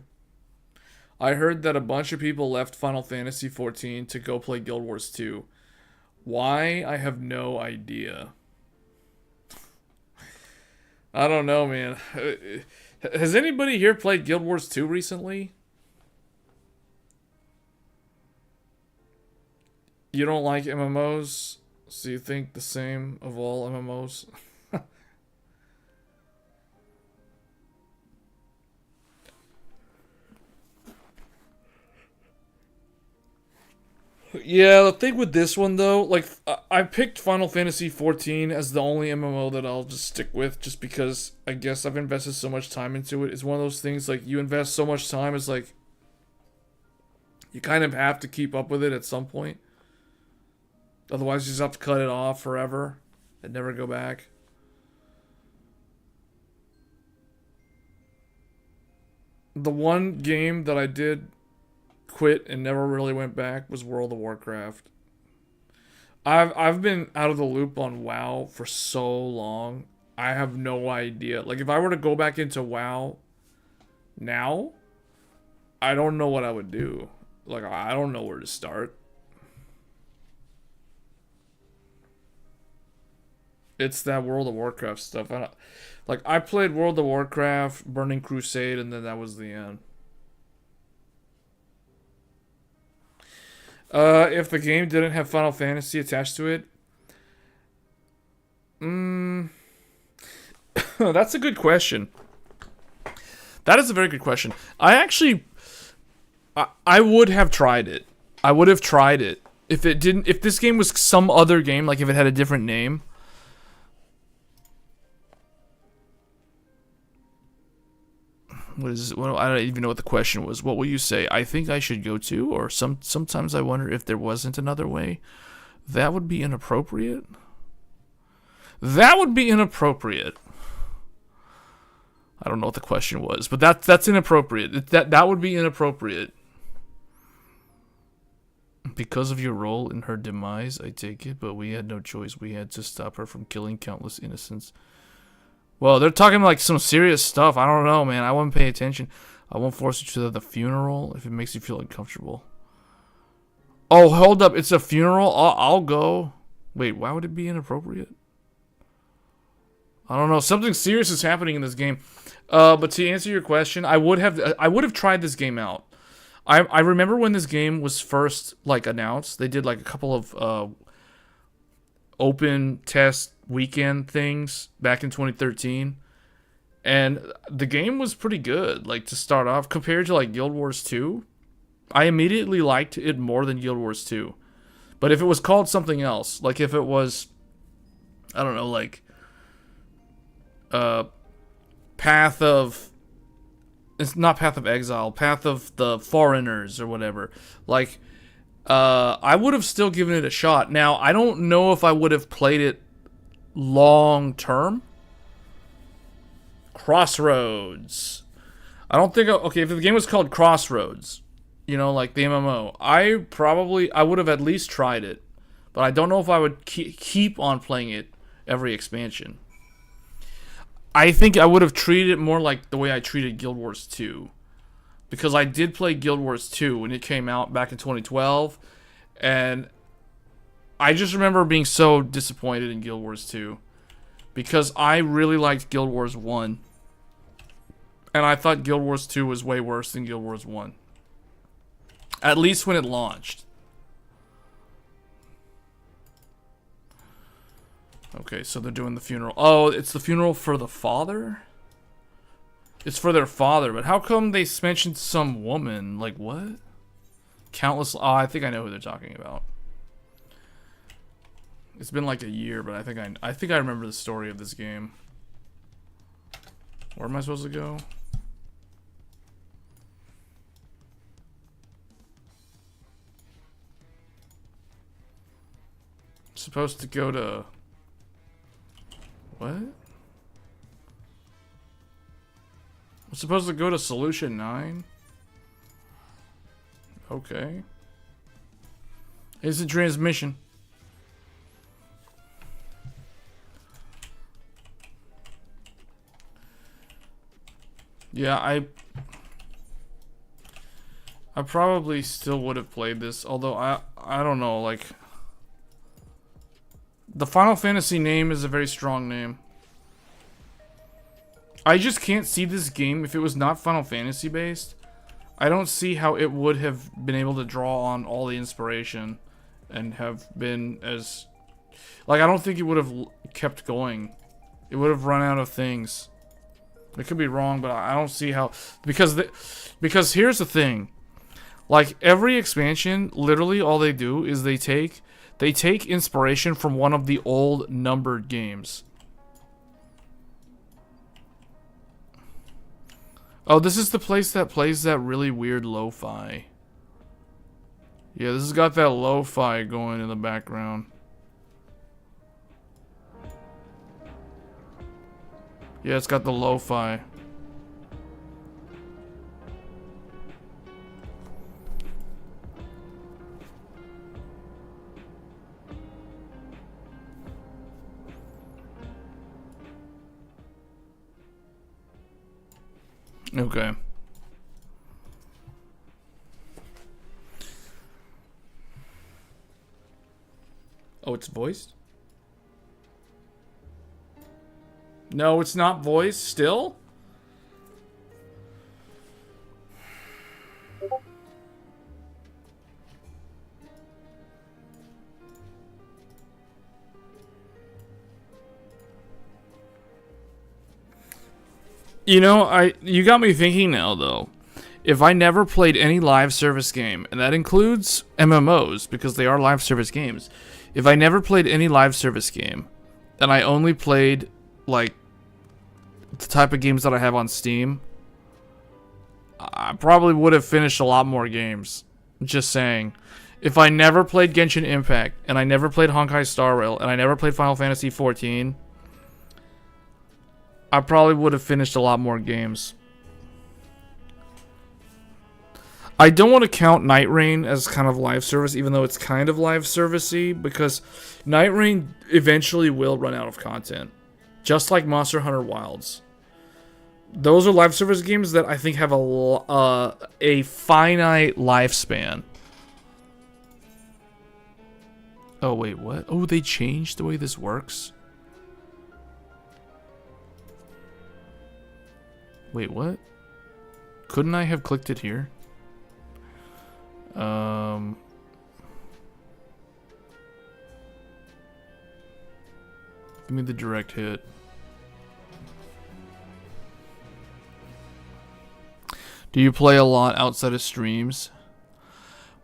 I heard that a bunch of people left Final Fantasy XIV to go play Guild Wars 2. Why? I have no idea. I don't know, man. Has anybody here played Guild Wars 2 recently? You don't like MMOs, so you think the same of all MMOs? Yeah, the thing with this one though, like, I picked Final Fantasy XIV as the only MMO that I'll just stick with, just because I guess I've invested so much time into it. It's one of those things, like, you invest so much time, it's like, you kind of have to keep up with it at some point. Otherwise, you just have to cut it off forever and never go back. The one game that I did quit and never really went back was World of Warcraft. I've been out of the loop on WoW for so long. I have no idea. Like, if I were to go back into WoW now, I don't know what I would do. Like, I don't know where to start. It's that World of Warcraft stuff. I played World of Warcraft, Burning Crusade, and then that was the end. If the game didn't have Final Fantasy attached to it, that's a good question. That is a very good question. I would have tried it. I would have tried it if this game was some other game, like if it had a different name. I don't even know what the question was. What will you say? I think I should go to, or sometimes I wonder if there wasn't another way. That would be inappropriate. That would be inappropriate. I don't know what the question was, but that's inappropriate. That would be inappropriate. Because of your role in her demise, I take it, but we had no choice. We had to stop her from killing countless innocents. Well, they're talking like some serious stuff. I don't know, man. I wouldn't pay attention. I won't force you to the funeral if it makes you feel uncomfortable. Oh, hold up. It's a funeral? I'll go. Wait, why would it be inappropriate? I don't know. Something serious is happening in this game. But to answer your question, I would have tried this game out. I remember when this game was first like announced. They did like a couple of open test weekend things back in 2013, and the game was pretty good, like, to start off, compared to like Guild Wars 2. I immediately liked it more than Guild Wars 2. But if it was called something else, like if it was, I don't know, like Path of, it's not Path of Exile, Path of the Foreigners or whatever, like I would have still given it a shot. Now, I don't know if I would have played it long term. Crossroads. I don't think, okay, if the game was called Crossroads, you know, like the MMO, I would have at least tried it. But I don't know if I would keep on playing it every expansion. I think I would have treated it more like the way I treated Guild Wars 2. Because I did play Guild Wars 2 when it came out back in 2012. And I just remember being so disappointed in Guild Wars 2. Because I really liked Guild Wars 1. And I thought Guild Wars 2 was way worse than Guild Wars 1. At least when it launched. Okay, so they're doing the funeral. Oh, it's the funeral for the father? It's for their father, but how come they mentioned some woman? Like, what? Countless... Oh, I think I know who they're talking about. It's been like a year, but I think I remember the story of this game. Where am I supposed to go? Supposed to go to... What? I'm supposed to go to Solution 9? Okay. It's a transmission. Yeah, I probably still would have played this, although I don't know, like... The Final Fantasy name is a very strong name. I just can't see this game, if it was not Final Fantasy based, I don't see how it would have been able to draw on all the inspiration and have been as... Like, I don't think it would have kept going. It would have run out of things. It could be wrong, but I don't see how... Because here's the thing. Like, every expansion, literally all they do is they take inspiration from one of the old numbered games. Oh, this is the place that plays that really weird lo-fi. Yeah, this has got that lo-fi going in the background. Yeah, it's got the lo-fi. Okay. Oh, it's voiced? No, it's not voiced still? You know, you got me thinking now, though. If I never played any live service game, and that includes MMOs, because they are live service games. If I never played any live service game, and I only played, like, the type of games that I have on Steam, I probably would have finished a lot more games. Just saying. If I never played Genshin Impact, and I never played Honkai Star Rail, and I never played Final Fantasy XIV... I probably would have finished a lot more games. I don't want to count Night Rain as kind of live service, even though it's kind of live servicey, because Night Rain eventually will run out of content. Just like Monster Hunter Wilds. Those are live service games that I think have a finite lifespan. Oh, wait, what? Oh, they changed the way this works? Wait, what? Couldn't I have clicked it here? Give me the direct hit. Do you play a lot outside of streams?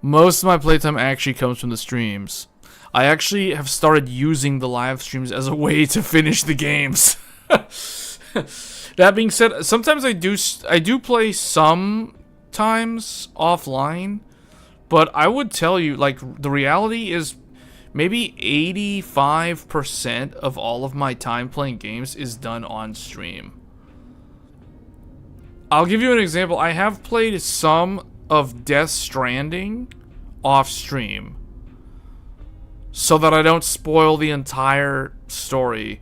Most of my playtime actually comes from the streams. I actually have started using the live streams as a way to finish the games. That being said, sometimes I do play sometimes offline, but I would tell you, like, the reality is maybe 85% of all of my time playing games is done on stream. I'll give you an example. I have played some of Death Stranding off stream, so that I don't spoil the entire story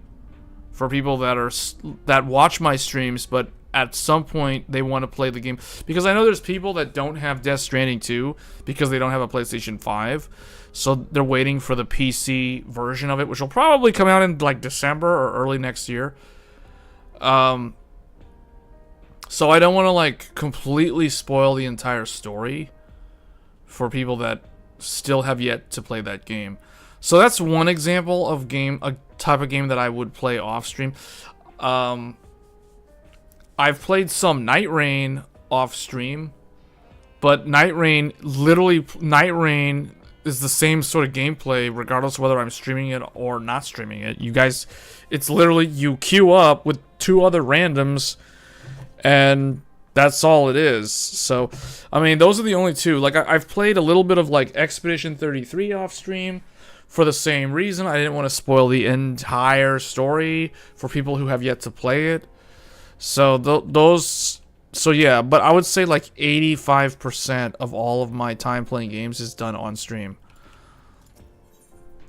for people that watch my streams, but at some point they want to play the game. Because I know there's people that don't have Death Stranding 2 because they don't have a PlayStation 5, so they're waiting for the PC version of it, which will probably come out in like December or early next year. So I don't want to like completely spoil the entire story for people that still have yet to play that game. So that's one example of a type of game that I would play off stream. I've played some Night Rain off stream, but Night Rain is the same sort of gameplay regardless of whether I'm streaming it or not streaming it. You guys, it's literally you queue up with 2 other randoms and that's all it is. So, I mean, those are the only 2. Like, I've played a little bit of like Expedition 33 off stream. For the same reason, I didn't want to spoil the entire story for people who have yet to play it. So yeah, but I would say like 85% of all of my time playing games is done on stream.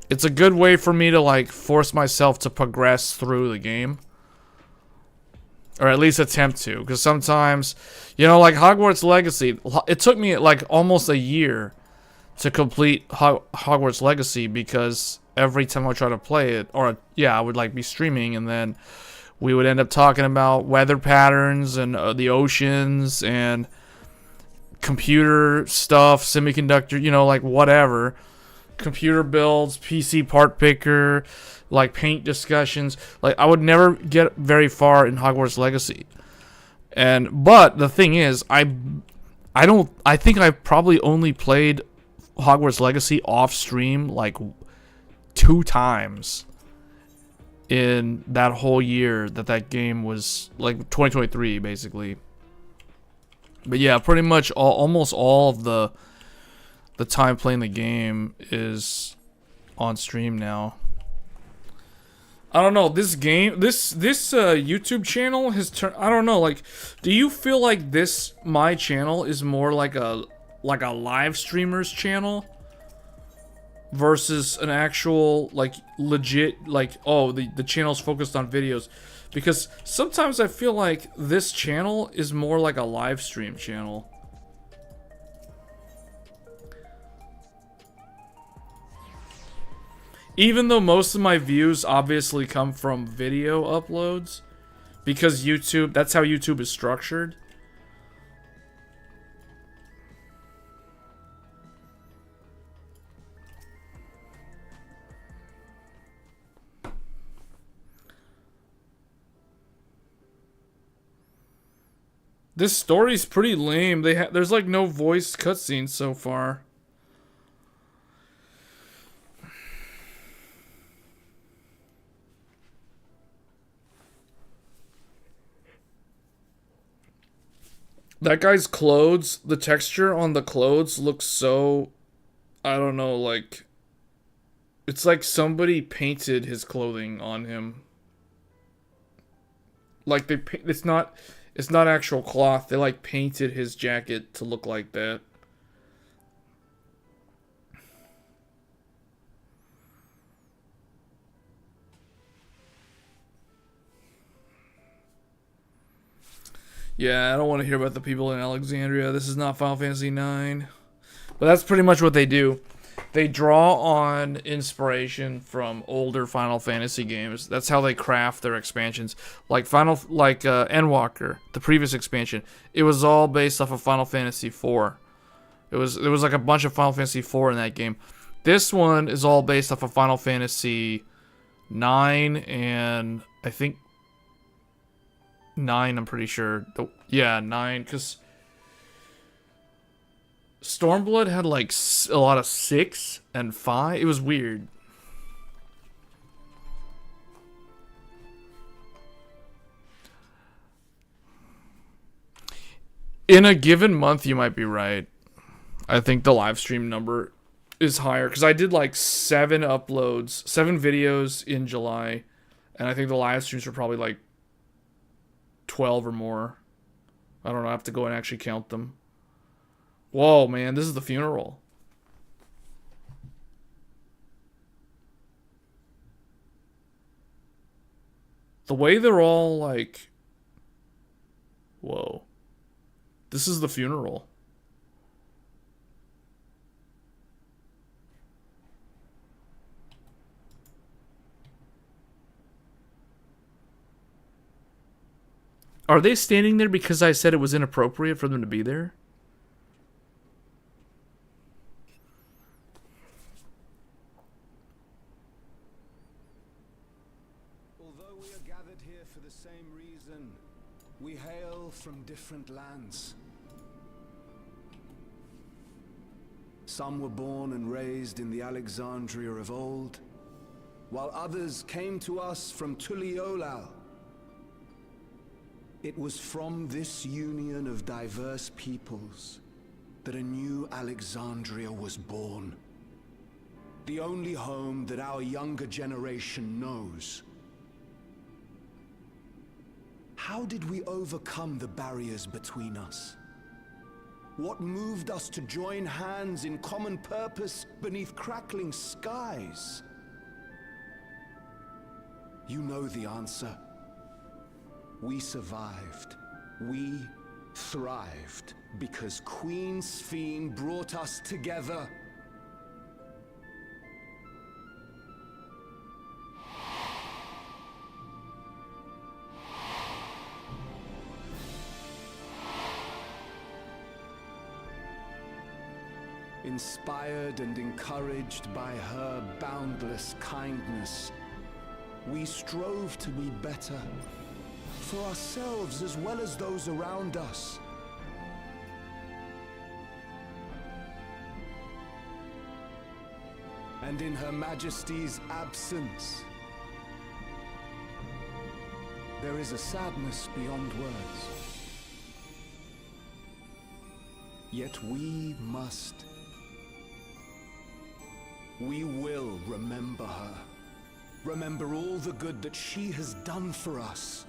It's a good way for me to like force myself to progress through the game. Or at least attempt to, because sometimes, you know, like Hogwarts Legacy, it took me like almost a year to complete Hogwarts Legacy, because every time I try to play it, or yeah, I would like be streaming, and then we would end up talking about weather patterns and the oceans and computer stuff, semiconductor, you know, like whatever, computer builds, PC part picker, like paint discussions. Like I would never get very far in Hogwarts Legacy, but the thing is, I think I probably only played Hogwarts Legacy off stream like 2 times in that whole year that game was like 2023 basically. But yeah, pretty much almost all of the time playing the game is on stream now. I don't know, this YouTube channel has turned, I don't know, like, do you feel like my channel is more like a live streamer's channel versus an actual like legit like, oh, the channel's focused on videos? Because sometimes I feel like this channel is more like a live stream channel. Even though most of my views obviously come from video uploads, because YouTube, that's how YouTube is structured. This story's pretty lame. There's like no voiced cutscenes so far. That guy's clothes, the texture on the clothes looks so, I don't know, like, it's like somebody painted his clothing on him. Like it's not actual cloth. They like painted his jacket to look like that. Yeah, I don't want to hear about the people in Alexandria. This is not Final Fantasy IX. But that's pretty much what they do. They draw on inspiration from older Final Fantasy games. That's how they craft their expansions. Like Endwalker, the previous expansion, it was all based off of Final Fantasy IV. There was like a bunch of Final Fantasy IV in that game. This one is all based off of Final Fantasy IX and I think 9, I'm pretty sure. Yeah, 9, because Stormblood had like a lot of 6 and 5. It was weird. In a given month, you might be right. I think the live stream number is higher because I did like 7 uploads, 7 videos in July, and I think the live streams were probably like 12 or more. I don't know. I have to go and actually count them. Whoa, man, this is the funeral. The way they're all like... Whoa. This is the funeral. Are they standing there because I said it was inappropriate for them to be there? Although we are gathered here for the same reason, we hail from different lands. Some were born and raised in the Alexandria of old, while others came to us from Tuliolal. It was from this union of diverse peoples that a new Alexandria was born. The only home that our younger generation knows. How did we overcome the barriers between us? What moved us to join hands in common purpose beneath crackling skies? You know the answer. We survived. We thrived because Queen Sphene brought us together. Inspired and encouraged by her boundless kindness, we strove to be better. For ourselves as well as those around us. And in Her Majesty's absence, there is a sadness beyond words. Yet we must. We will remember her. Remember all the good that she has done for us.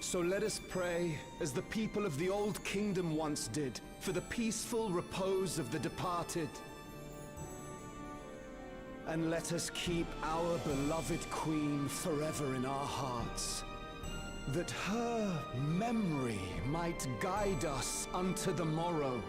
So let us pray, as the people of the Old Kingdom once did, for the peaceful repose of the departed. And let us keep our beloved Queen forever in our hearts, that her memory might guide us unto the morrow.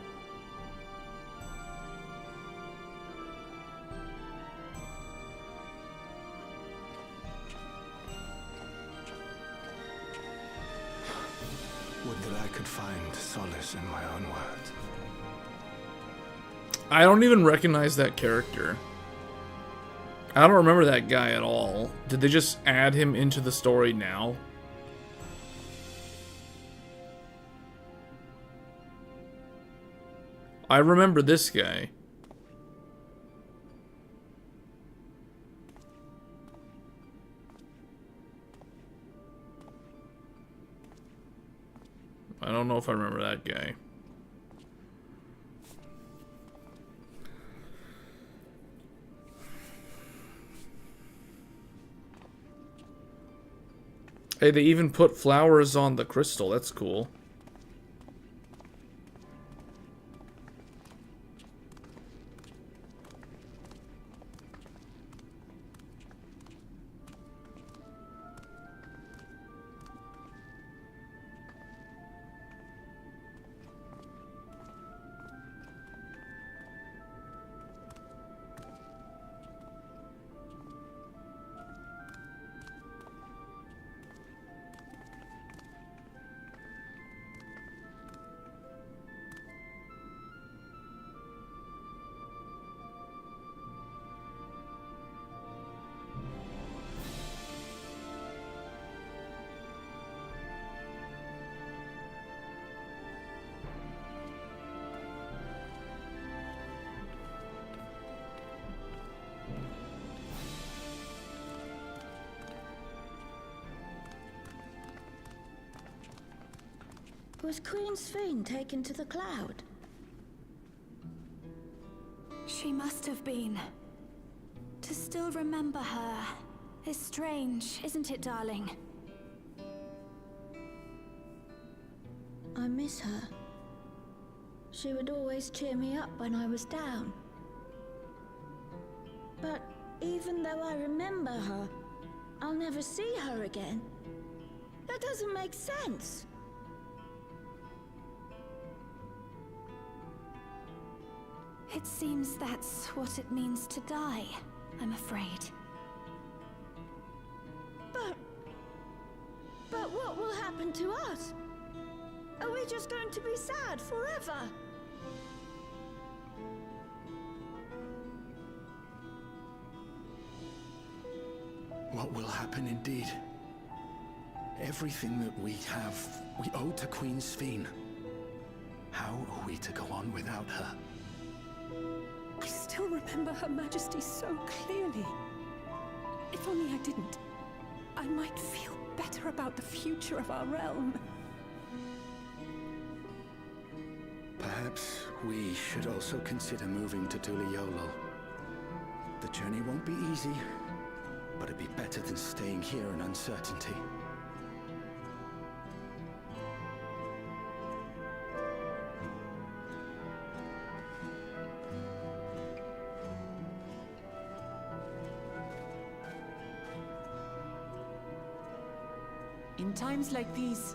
Would that I could find solace in my own words. I don't even recognize that character. I don't remember that guy at all. Did they just add him into the story now? I remember this guy. I don't know if I remember that guy. Hey, they even put flowers on the crystal. That's cool. Was Queen Sphene taken to the cloud? She must have been. To still remember her is strange, isn't it, darling? I miss her. She would always cheer me up when I was down. But even though I remember her, I'll never see her again. That doesn't make sense. It seems that's what it means to die, I'm afraid. But what will happen to us? Are we just going to be sad forever? What will happen indeed? Everything that we have, we owe to Queen Sphene. How are we to go on without her? I still remember Her Majesty so clearly. If only I didn't, I might feel better about the future of our realm. Perhaps we should also consider moving to Tuliolo. The journey won't be easy, but it'd be better than staying here in uncertainty. In times like these,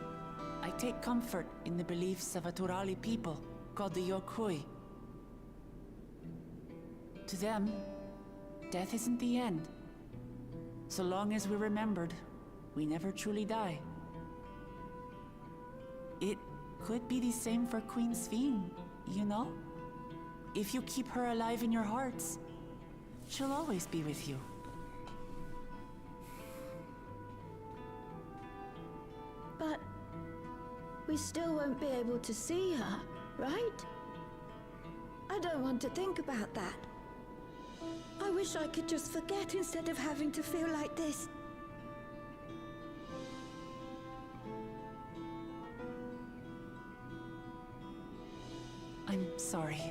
I take comfort in the beliefs of a Turali people called the Yokui. To them, death isn't the end. So long as we're remembered, we never truly die. It could be the same for Queen Sphene, you know? If you keep her alive in your hearts, she'll always be with you. But we still won't be able to see her, right? I don't want to think about that. I wish I could just forget instead of having to feel like this. I'm sorry.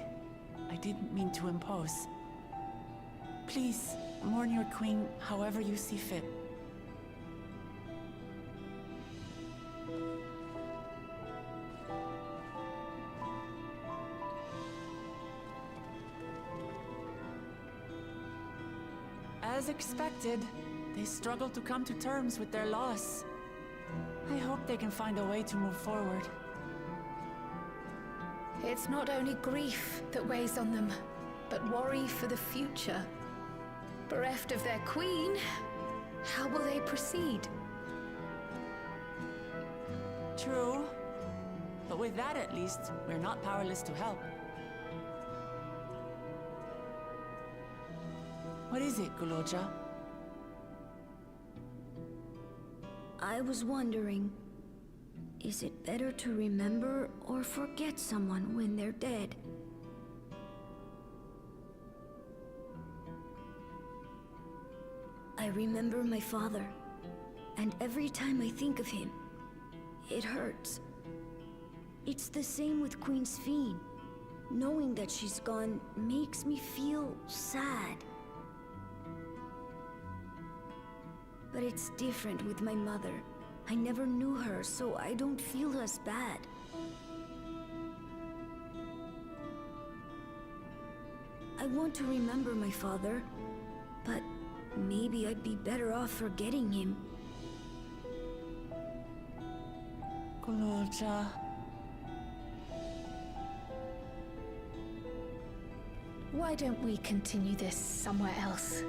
I didn't mean to impose. Please, mourn your queen however you see fit. As expected, they struggle to come to terms with their loss. I hope they can find a way to move forward. It's not only grief that weighs on them, but worry for the future. Bereft of their queen, how will they proceed? True. But with that at least, we're not powerless to help. What is it, Guloja? I was wondering, is it better to remember or forget someone when they're dead? I remember my father, and every time I think of him, it hurts. It's the same with Queen Sphene. Knowing that she's gone makes me feel sad. But it's different with my mother. I never knew her, so I don't feel as bad. I want to remember my father, but maybe I'd be better off forgetting him. Guloja. Why don't we continue this somewhere else?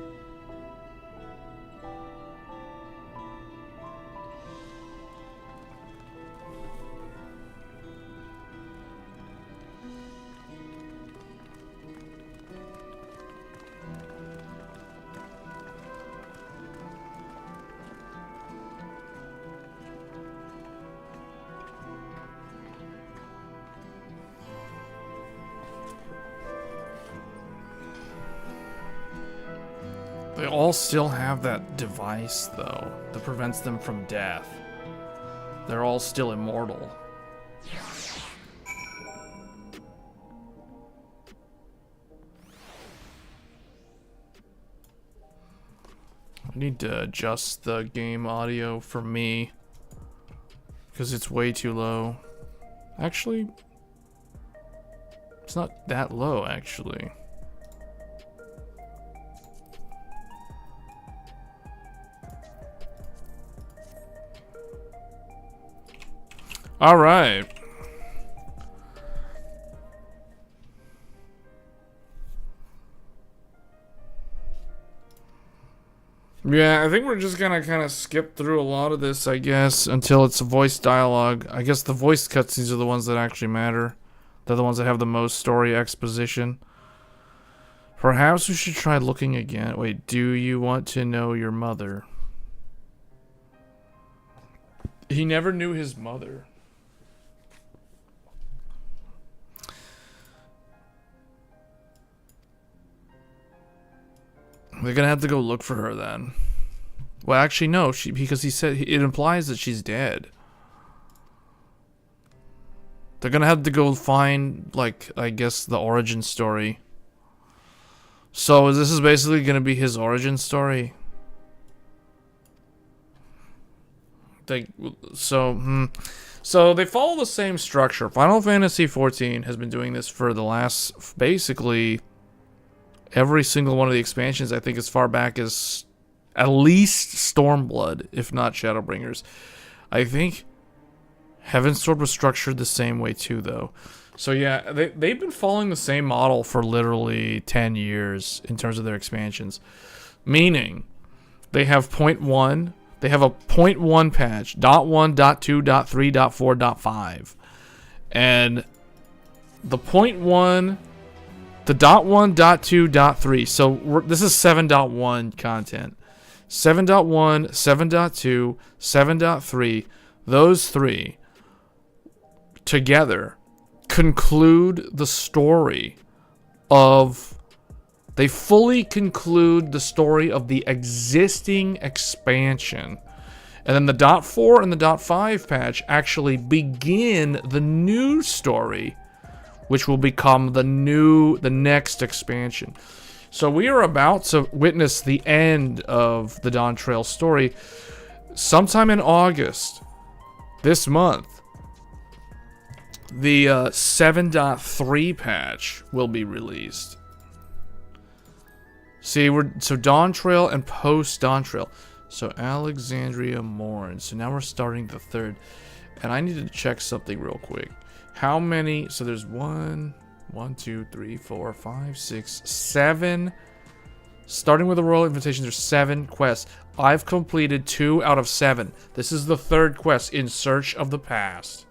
They all still have that device, though, that prevents them from death. They're all still immortal. I need to adjust the game audio for me because it's way too low. Actually, it's not that low, actually. All right. Yeah, I think we're just gonna kind of skip through a lot of this, I guess, until it's a voice dialogue. I guess the voice cutscenes are the ones that actually matter. They're the ones that have the most story exposition. Perhaps we should try looking again. Wait, do you want to know your mother? He never knew his mother. They're gonna have to go look for her then. Well, actually, no, because he said it implies that she's dead. They're gonna have to go find, like, I guess, the origin story. So this is basically gonna be his origin story. So they follow the same structure. Final Fantasy XIV has been doing this for the last, basically, every single one of the expansions, I think, as far back as at least Stormblood, if not Shadowbringers. I think Heaven's Sword was structured the same way too, though. So yeah, they've been following the same model for literally 10 years in terms of their expansions. Meaning, they have .1, they have a .1 patch, .1, .2, .3, .4, .5. And the .1... the .1, .2, .3. So this is 7.1 content. 7.1, 7.2, 7.3. Those three together conclude the story of... They fully conclude the story of the existing expansion. And then the .4 and the .5 patch actually begin the new story, which will become the next expansion. So we are about to witness the end of the Dawn Trail story sometime in August this month. The 7.3 patch will be released. See, so Dawn Trail and post Dawn Trail. So Alexandria Morn. So now we're starting the third. And I need to check something real quick. How many? So there's 1, 2, 3, 4, 5, 6, 7. Starting with the Royal Invitation, there's 7 quests. I've completed 2 out of 7. This is the 3rd quest, In Search of the Past.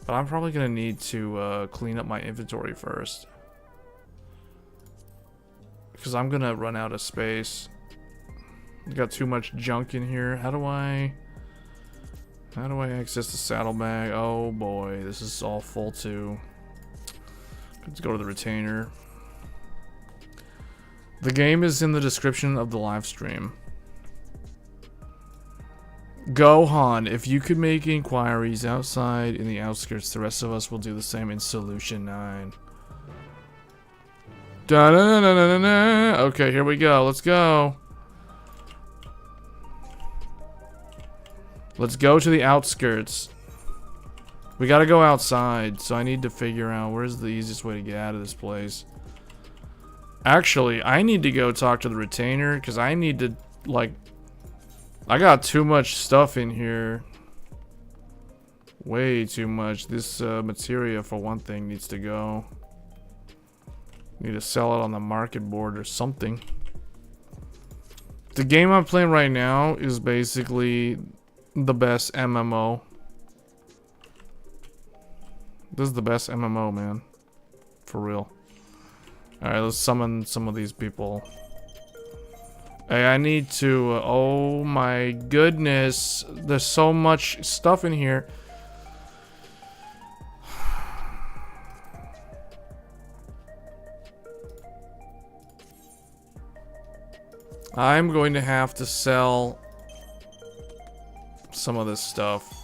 But I'm probably going to need to clean up my inventory first. Because I'm going to run out of space. I've got too much junk in here. How do I access the saddlebag? Oh boy, this is all full too. Let's go to the retainer. The game is in the description of the live stream. Gohan, if you could make inquiries outside in the outskirts, the rest of us will do the same in Solution 9. Da -da -da -da -da -da. Okay, here we go. Let's go. Let's go to the outskirts. We gotta go outside, so I need to figure out where's the easiest way to get out of this place. Actually, I need to go talk to the retainer, because I need to, like... I got too much stuff in here. Way too much. This materia, for one thing, needs to go. Need to sell it on the market board or something. The game I'm playing right now is basically the best MMO. This is the best MMO, man. For real. Alright, let's summon some of these people. Hey, I need to... oh my goodness. There's so much stuff in here. I'm going to have to sell some of this stuff.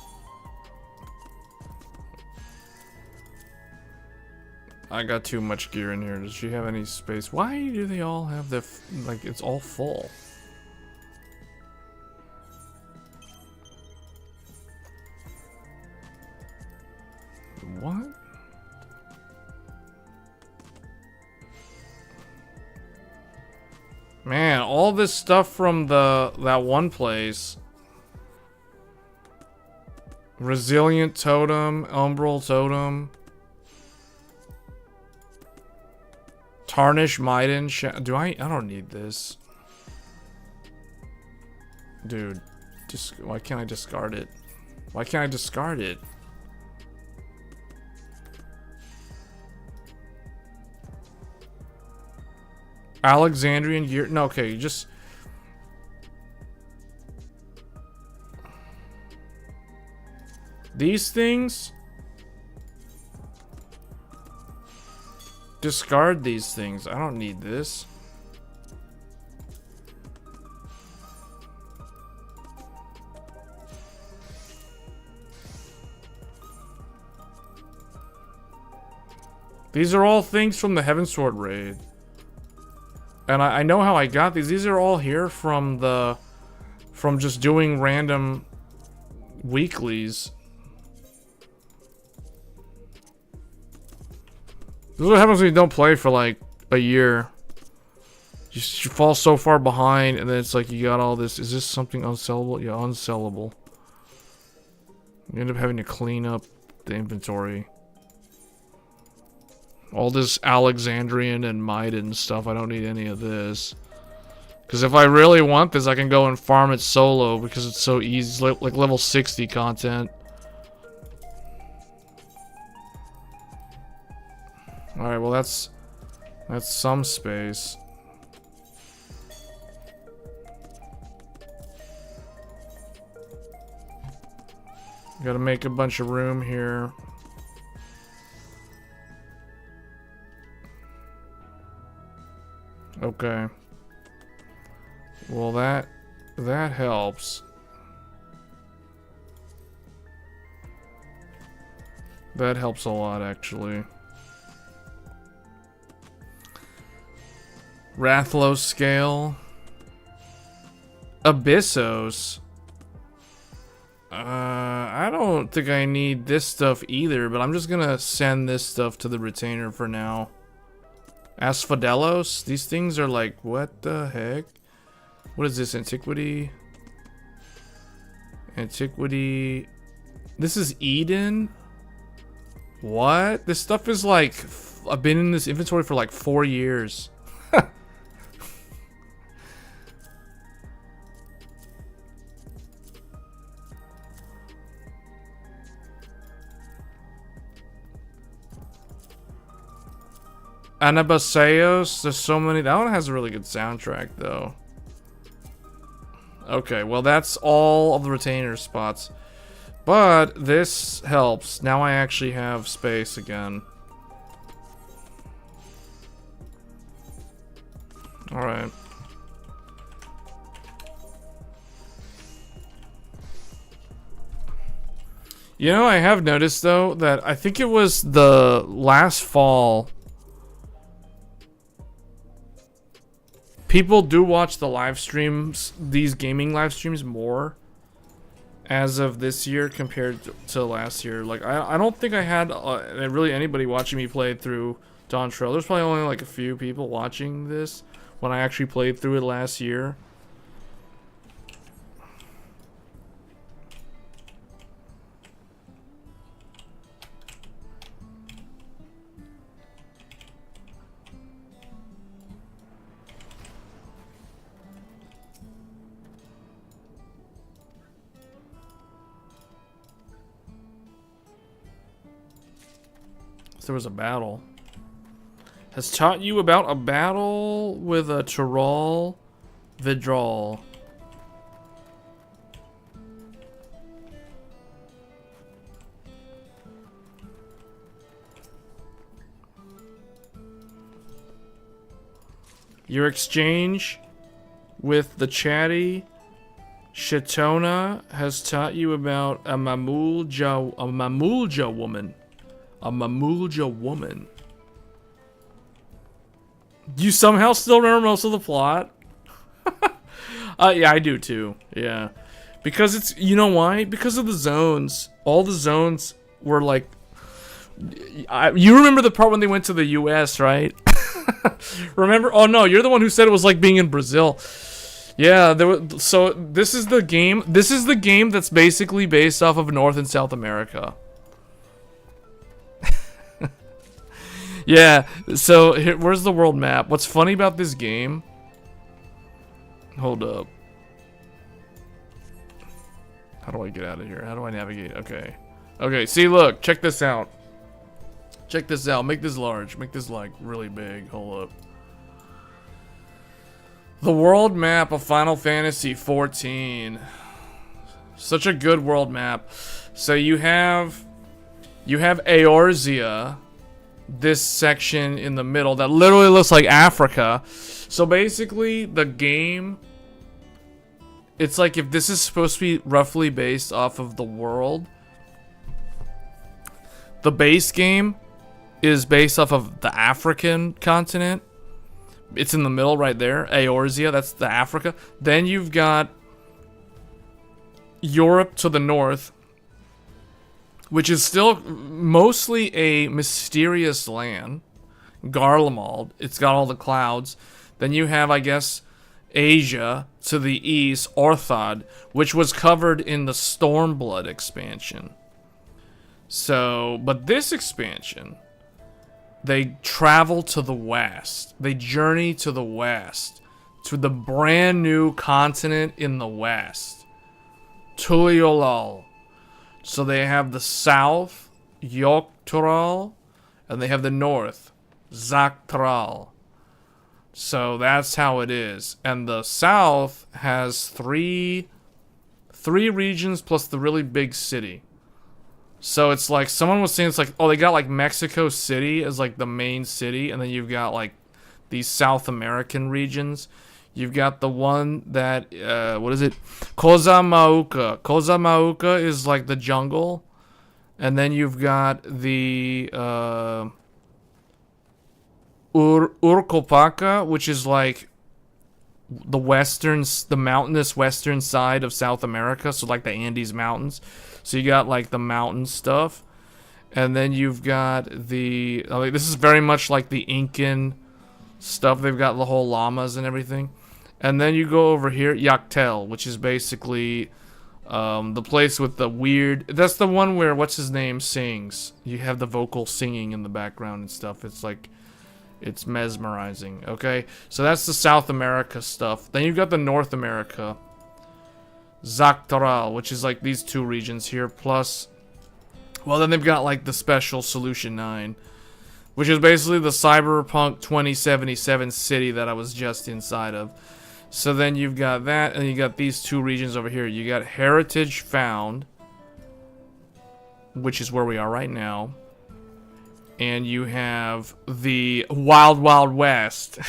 I got too much gear in here. Does she have any space? Why do they all have the... like, it's all full. Man, all this stuff from that one place. Resilient Totem, Umbral Totem. Tarnish Maiden. I don't need this. Dude, why can't I discard it? Why can't I discard it? Alexandrian gear. No, okay, just. These things. Discard these things. I don't need this. These are all things from the Heavensward raid. And I know how I got these. These are all here from just doing random weeklies. This is what happens when you don't play for like a year. You fall so far behind, and then it's like you got all this. Is this something unsellable? Yeah, unsellable. You end up having to clean up the inventory. All this Alexandrian and Maiden stuff, I don't need any of this. Because if I really want this, I can go and farm it solo because it's so easy. It's like level 60 content. Alright, well that's some space. Gotta make a bunch of room here. Okay. Well, that helps. That helps a lot, actually. Rathlos scale. Abyssos. I don't think I need this stuff either, but I'm just gonna send this stuff to the retainer for now. Asphodelos? These things are like, what the heck? What is this? Antiquity? Antiquity. This is Eden? What? This stuff is like, I've been in this inventory for like 4 years. Anabaseos, there's so many. That one has a really good soundtrack though. Okay, well that's all of the retainer spots. But this helps. Now I actually have space again. Alright. You know, I have noticed though that I think it was the last fall. People do watch the live streams, these gaming live streams, more as of this year compared to last year. Like, I don't think I had really anybody watching me play through Dawn Trail. There's probably only like a few people watching this when I actually played through it last year. There was a battle. Has taught you about a battle with a Tyrol Vidral. Your exchange with the chatty Shatona has taught you about a Mamulja woman. A Mamulja woman. You somehow still remember most of the plot? Yeah, I do too. Yeah. Because it's, you know why? Because of the zones. All the zones were like... you remember the part when they went to the US, right? Remember? Oh no, you're the one who said it was like being in Brazil. Yeah, so this is the game. This is the game that's basically based off of North and South America. Yeah, so where's the world map? What's funny about this game? Hold up. How do I get out of here? How do I navigate? Okay. Okay, see, look, check this out. Check this out. Make this large. Make this, like, really big. Hold up. The world map of Final Fantasy XIV. Such a good world map. So you have Eorzea, this section in the middle that literally looks like Africa. So basically, the game, it's like if this is supposed to be roughly based off of the world, the base game is based off of the African continent. It's in the middle right there. Eorzea, that's the Africa. Then you've got Europe to the north, which is still mostly a mysterious land. Garlemald, it's got all the clouds. Then you have, I guess, Asia to the east, Orthod, which was covered in the Stormblood expansion. So, but this expansion, they travel to the west. They journey to the west, to the brand new continent in the west, Tuliolal. So they have the south, Yoktural, and they have the north, Zaktral. So that's how it is. And the south has three regions plus the really big city. So it's like, someone was saying it's like, oh, they got like Mexico City as like the main city, and then you've got like these South American regions. You've got the one that, what is it? Kozamauka. Kozamauka is like the jungle. And then you've got the Urcopaka, which is like the mountainous western side of South America. So like the Andes Mountains. So you got like the mountain stuff. And then you've got the, this is very much like the Incan stuff. They've got the whole llamas and everything. And then you go over here, Yaktel, which is basically the place with the weird... That's the one where, what's his name, sings. You have the vocal singing in the background and stuff. It's like, it's mesmerizing, okay? So that's the South America stuff. Then you've got the North America. Zaktaral, which is like these two regions here, plus... Well, then they've got like the special Solution 9, which is basically the Cyberpunk 2077 city that I was just inside of. So then you've got that, and you got these two regions over here. You got Heritage Found, which is where we are right now. And you have the Wild Wild West.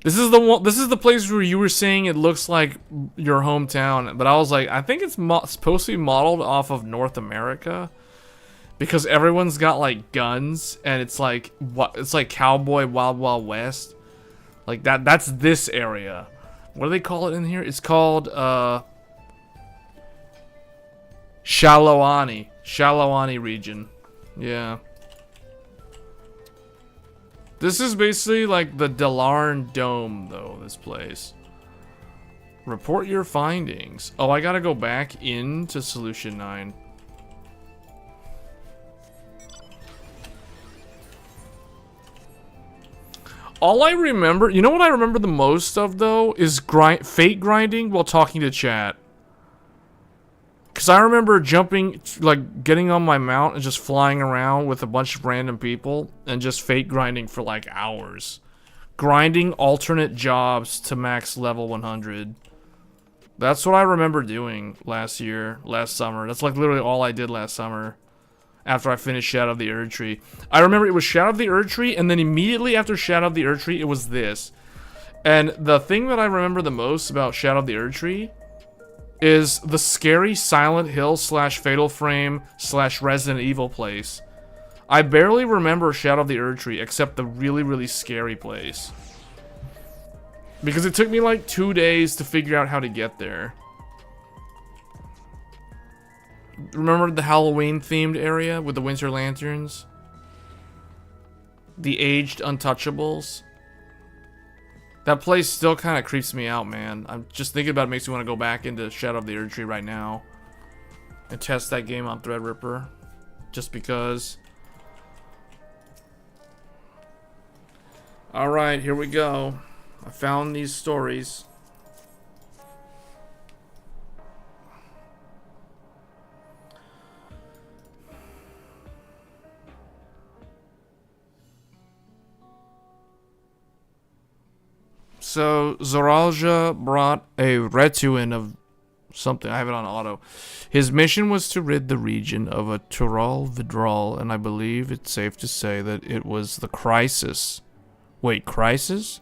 This is the place where you were saying it looks like your hometown, but I was like, I think it's supposed to be modeled off of North America, because everyone's got like guns, and it's like cowboy Wild Wild West. Like that's this area. What do they call it in here? It's called Shaloani. Shaloani region. Yeah. This is basically like the Delarn Dome, though, this place. Report your findings. Oh, I gotta go back into Solution 9. All I remember, you know what I remember the most of, though, is fate grinding while talking to chat. Because I remember jumping, like, getting on my mount and just flying around with a bunch of random people and just fate grinding for, like, hours. Grinding alternate jobs to max level 100. That's what I remember doing last summer. That's, like, literally all I did last summer. After I finished Shadow of the Erdtree. I remember it was Shadow of the Erdtree, and then immediately after Shadow of the Erdtree, it was this. And the thing that I remember the most about Shadow of the Erdtree is the scary Silent Hill / Fatal Frame / Resident Evil place. I barely remember Shadow of the Erdtree, except the really, really scary place. Because it took me like 2 days to figure out how to get there. Remember the Halloween themed area with the winter lanterns? the aged Untouchables. That place still kind of creeps me out, man. I'm just thinking about it makes me want to go back into Shadow of the Erdtree right now and test that game on Threadripper, just because. All right, here we go. I found these stories. So, Zoralja brought a retinue of something. I have it on auto. His mission was to rid the region of a Tural withdrawal, and I believe it's safe to say that it was the crisis. Wait, crisis?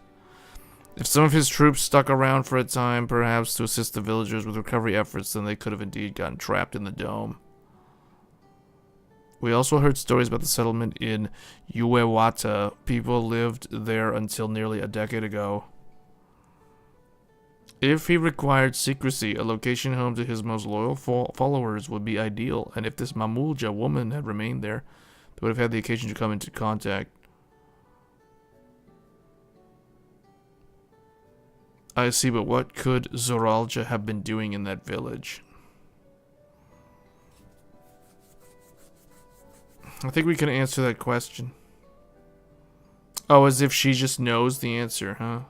If some of his troops stuck around for a time, perhaps to assist the villagers with recovery efforts, then they could have indeed gotten trapped in the dome. We also heard stories about the settlement in Uewata. People lived there until nearly a decade ago. If he required secrecy, a location home to his most loyal followers would be ideal, and if this Mamulja woman had remained there, they would have had the occasion to come into contact. I see, but what could Zoralja have been doing in that village? I think we can answer that question. Oh, as if she just knows the answer, huh?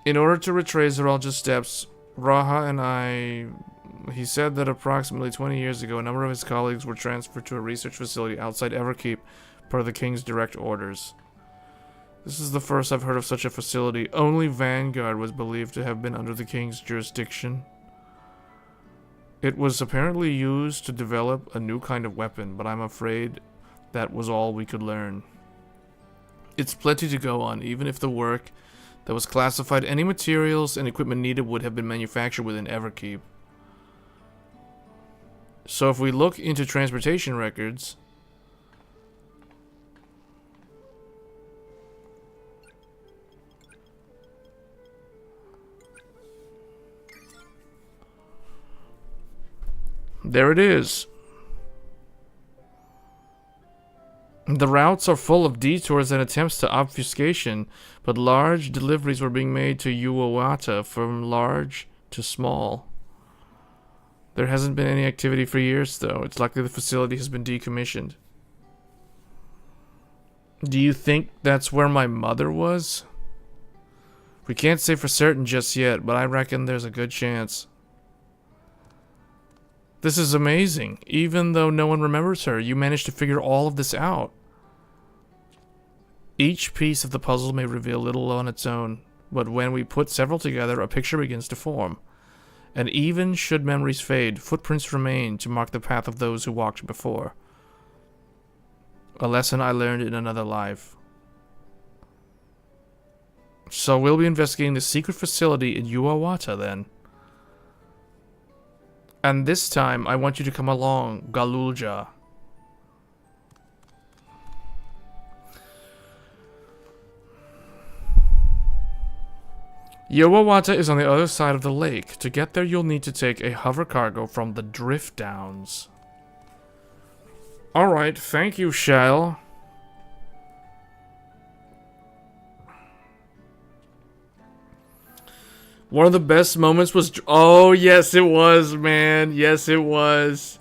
In order to retrace Zoralja's steps, he said that approximately 20 years ago, a number of his colleagues were transferred to a research facility outside Everkeep per the king's direct orders. This is the first I've heard of such a facility. Only Vanguard was believed to have been under the king's jurisdiction. It was apparently used to develop a new kind of weapon, but I'm afraid that was all we could learn. It's plenty to go on, even if the work that was classified, any materials and equipment needed would have been manufactured within Everkeep. So if we look into transportation records, there it is. The routes are full of detours and attempts to obfuscation, but large deliveries were being made to Uewata from large to small. There hasn't been any activity for years, though. It's likely the facility has been decommissioned. Do you think that's where my mother was? We can't say for certain just yet, but I reckon there's a good chance. This is amazing. Even though no one remembers her, you managed to figure all of this out. Each piece of the puzzle may reveal little on its own, but when we put several together, a picture begins to form. And even should memories fade, footprints remain to mark the path of those who walked before. A lesson I learned in another life. So we'll be investigating the secret facility in Uewata then. And this time, I want you to come along, Galulja. Uewata is on the other side of the lake. To get there, you'll need to take a hover cargo from the Drift Downs. Alright, thank you, Shell. One of the best moments was... Oh, yes, it was, man. Yes, it was.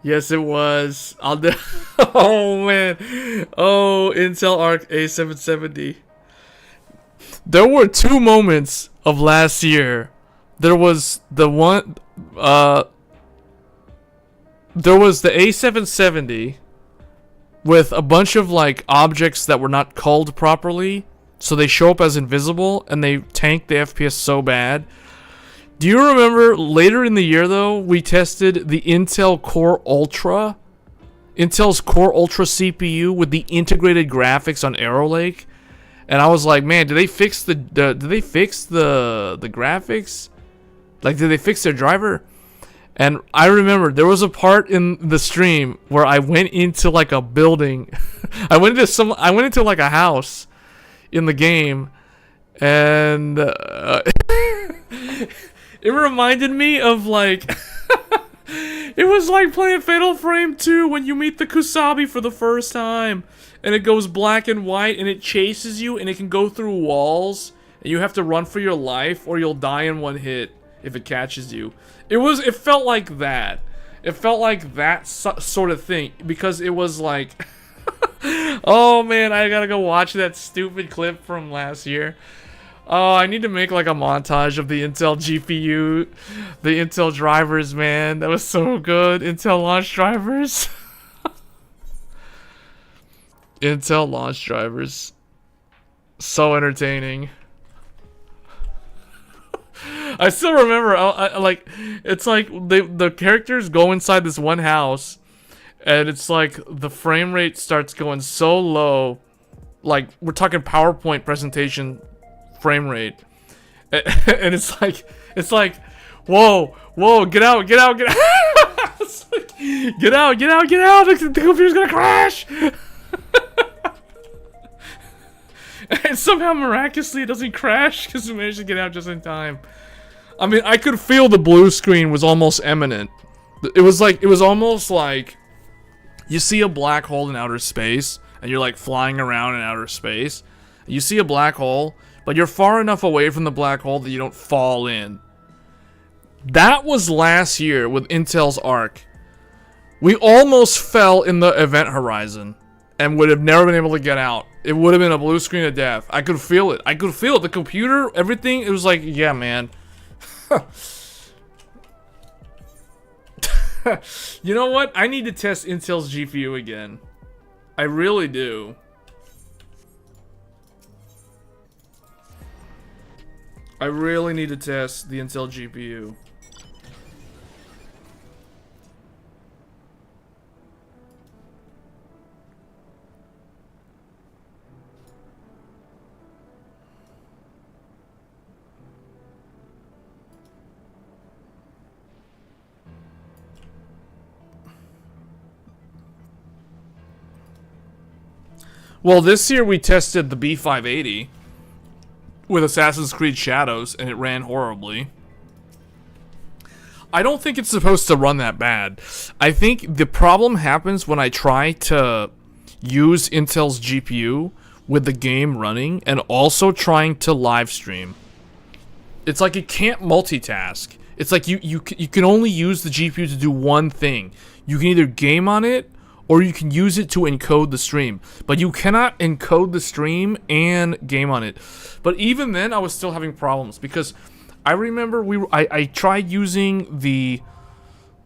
Yes, it was. Oh, man. Oh, Intel Arc A770. There were two moments of last year. There was the one... there was the A770 with a bunch of, like, objects that were not culled properly. So they show up as invisible, and they tank the FPS so bad. Do you remember later in the year, though, we tested the Intel Core Ultra? Intel's Core Ultra CPU with the integrated graphics on Arrow Lake? And I was like, man, did they fix the graphics? Like, did they fix their driver? And I remember there was a part in the stream where I went into like a building. I went into like a house in the game, and it reminded me of like It was like playing Fatal Frame 2 when you meet the Kusabi for the first time. And it goes black and white and it chases you and it can go through walls. And you have to run for your life or you'll die in one hit if it catches you. It felt like that. It felt like that sort of thing. Because it was like... Oh man, I gotta go watch that stupid clip from last year. Oh, I need to make like a montage of the Intel GPU, the Intel drivers, man. That was so good. Intel launch drivers. Intel launch drivers. So entertaining. I still remember, like, it's like the characters go inside this one house, and it's like the frame rate starts going so low, like we're talking PowerPoint presentation frame rate, and it's like, whoa, get out, it's like, get out, the computer's gonna crash. And somehow miraculously it doesn't crash because we managed to get out just in time. I mean, I could feel the blue screen was almost imminent. It was almost like you see a black hole in outer space and you're like flying around in outer space. You see a black hole, but you're far enough away from the black hole that you don't fall in. That was last year with Intel's Arc. We almost fell in the event horizon and would have never been able to get out. It would have been a blue screen of death. I could feel it. The computer, everything, it was like, yeah, man. You know what? I need to test Intel's GPU again. I really do. I really need to test the Intel GPU. Well, this year we tested the B580 with Assassin's Creed Shadows, and it ran horribly. I don't think it's supposed to run that bad. I think the problem happens when I try to use Intel's GPU with the game running and also trying to live stream. It's like it can't multitask. It's like you can only use the GPU to do one thing. You can either game on it, or you can use it to encode the stream. But you cannot encode the stream and game on it. But even then, I was still having problems. Because I remember I tried using the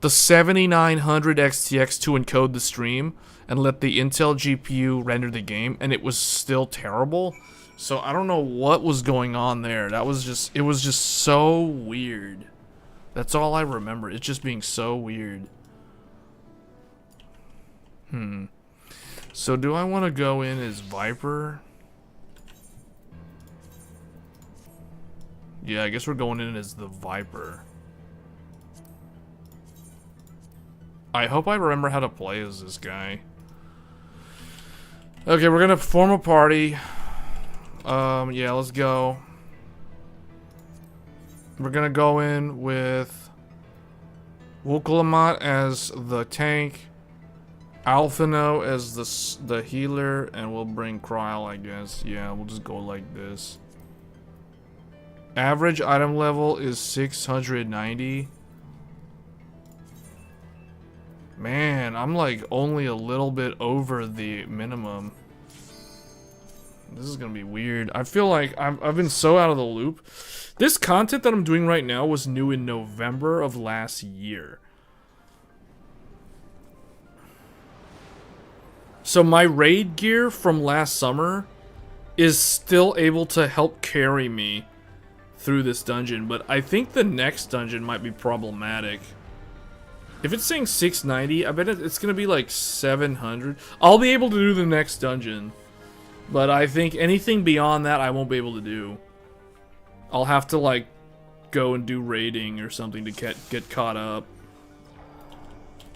7900 XTX to encode the stream and let the Intel GPU render the game. And it was still terrible. So I don't know what was going on there. It was just so weird. That's all I remember. It's just being so weird. So do I want to go in as Viper? Yeah, I guess we're going in as the Viper. I hope I remember how to play as this guy. Okay, we're gonna form a party. Yeah, let's go. We're gonna go in with Wuchang as the tank, Alphino as the healer, and we'll bring Kryl, I guess. Yeah, we'll just go like this. Average item level is 690. Man, I'm like only a little bit over the minimum. This is gonna be weird. I feel like I've been so out of the loop. This content that I'm doing right now was new in November of last year. So my raid gear from last summer is still able to help carry me through this dungeon, but I think the next dungeon might be problematic. If it's saying 690, I bet it's gonna be like 700. I'll be able to do the next dungeon, but I think anything beyond that I won't be able to do. I'll have to like go and do raiding or something to get caught up.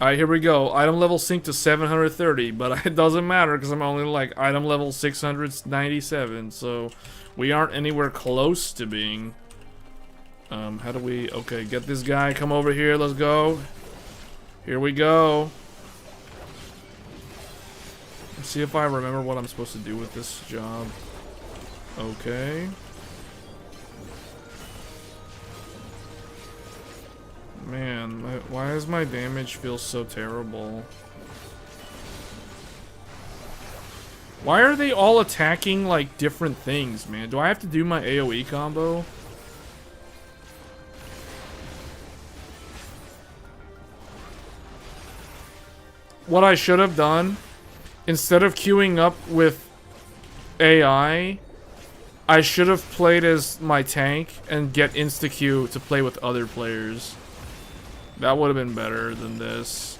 Alright, here we go. Item level synced to 730, but it doesn't matter because I'm only like item level 697, so we aren't anywhere close to being. How do we... Okay, get this guy. Come over here. Let's go. Here we go. Let's see if I remember what I'm supposed to do with this job. Okay. Man, why does my damage feel so terrible? Why are they all attacking like different things, man? Do I have to do my AoE combo? What I should have done, instead of queuing up with AI, I should have played as my tank and get insta-queue to play with other players. That would have been better than this.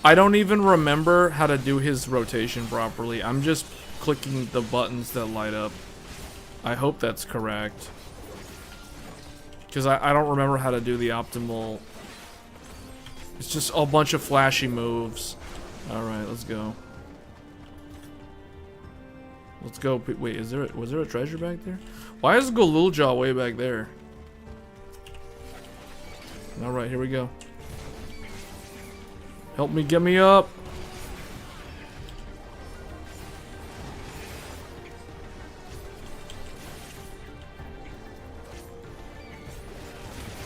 I don't even remember how to do his rotation properly. I'm just clicking the buttons that light up. I hope that's correct. Because I don't remember how to do the optimal... It's just a bunch of flashy moves. Alright, let's go. Let's go. Wait, was there a treasure back there? Why is Galuljaw way back there? Alright, here we go. Help me, get me up.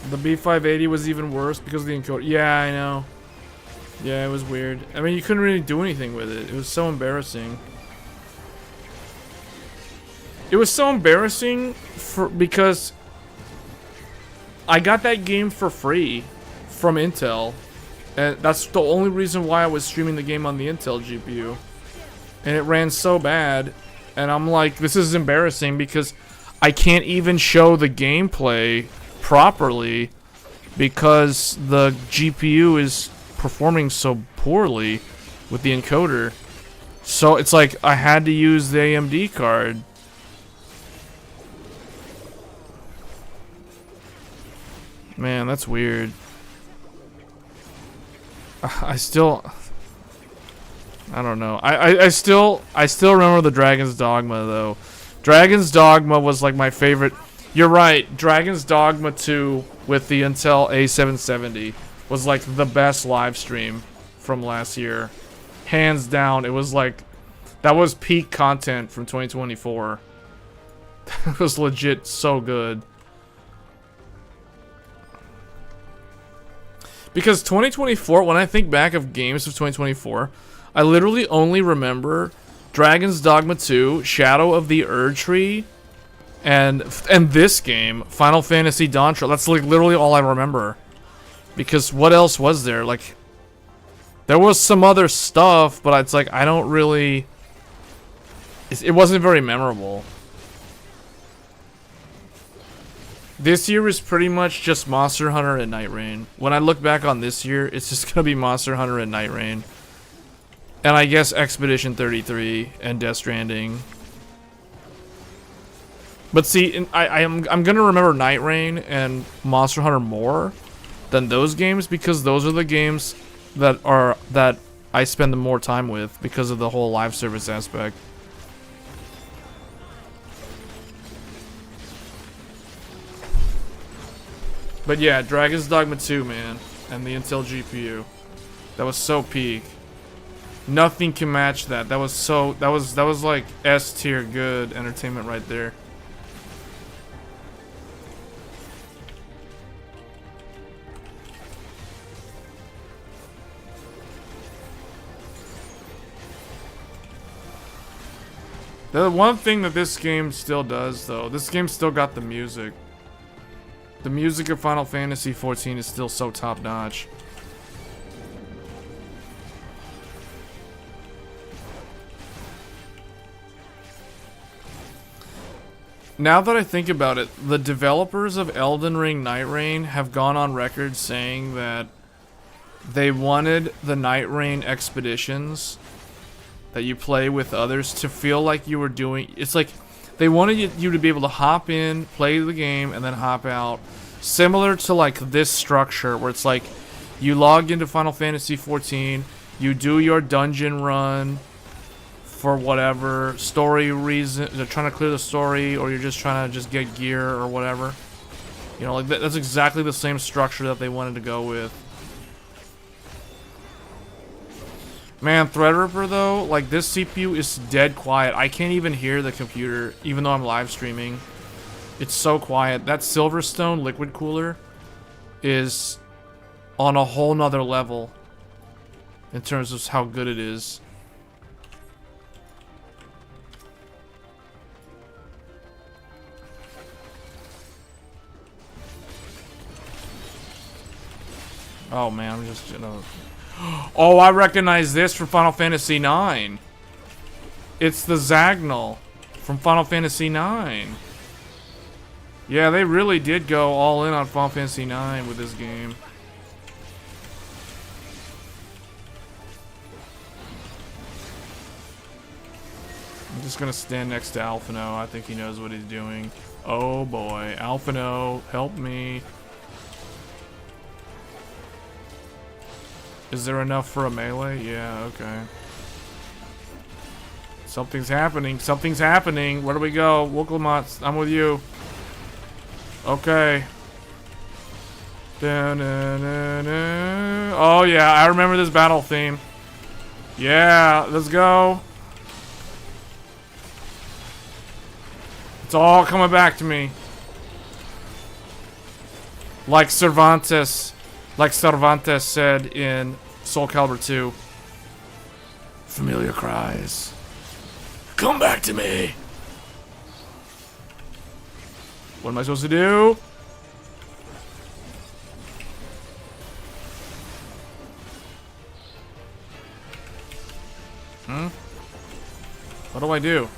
The B580 was even worse because of the encoder. Yeah, I know. Yeah, it was weird. I mean, you couldn't really do anything with it. It was so embarrassing. It was so embarrassing because I got that game for free from Intel. And that's the only reason why I was streaming the game on the Intel GPU. And it ran so bad. And I'm like, this is embarrassing because I can't even show the gameplay properly because the GPU is performing so poorly with the encoder. So it's like I had to use the AMD card. Man, that's weird. I don't know. I still remember the Dragon's Dogma though. Dragon's Dogma was like my favorite. You're right. Dragon's Dogma 2 with the Intel A770 was like the best live stream from last year. Hands down. It was like that was peak content from 2024. It was legit so good. Because 2024, when I think back of games of 2024, I literally only remember Dragon's Dogma 2, Shadow of the Erdtree, and this game, Final Fantasy Dawn Trail. That's like literally all I remember. Because what else was there? Like, there was some other stuff, but it's like I don't really. It wasn't very memorable. This year is pretty much just Monster Hunter and Night Rain. When I look back on this year, it's just gonna be Monster Hunter and Night Rain. And I guess Expedition 33 and Death Stranding. But see, I'm gonna remember Night Rain and Monster Hunter more than those games because those are the games that I spend the more time with because of the whole live service aspect. But yeah, Dragon's Dogma 2, man, and the Intel GPU. That was so peak. Nothing can match that. That was like S tier good entertainment right there. The one thing that this game still does, though, this game still got the music. The music of Final Fantasy XIV is still so top-notch. Now that I think about it, the developers of Elden Ring Night Rain have gone on record saying that they wanted the Night Rain expeditions that you play with others to feel like you were doing... It's like they wanted you to be able to hop in, play the game, and then hop out. Similar to like this structure where it's like you log into Final Fantasy XIV, you do your dungeon run for whatever story reason, they're trying to clear the story, or you're just trying to just get gear or whatever. You know, like that's exactly the same structure that they wanted to go with. Man, Threadripper though, like this CPU is dead quiet. I can't even hear the computer, even though I'm live streaming. It's so quiet. That Silverstone liquid cooler is on a whole nother level in terms of how good it is. Oh man, I'm just, you know. Oh, I recognize this from Final Fantasy IX. It's the Zagnal from Final Fantasy IX. Yeah, they really did go all in on Final Fantasy IX with this game. I'm just gonna stand next to Alphino. I think he knows what he's doing. Oh boy, Alphino, help me. Is there enough for a melee? Yeah, okay. Something's happening. Something's happening. Where do we go? Wuchang, I'm with you. Okay. Oh yeah, I remember this battle theme. Yeah, let's go. It's all coming back to me. Like Cervantes said in Soul Calibur 2. Familiar cries. Come back to me. What am I supposed to do? What do I do?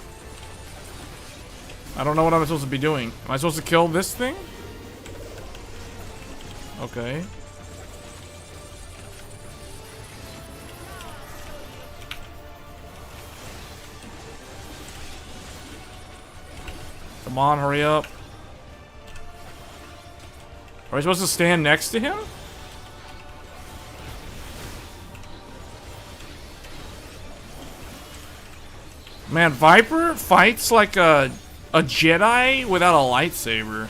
I don't know what I'm supposed to be doing. Am I supposed to kill this thing? Okay. Come on, hurry up. Are we supposed to stand next to him? Man, Viper fights like a Jedi without a lightsaber.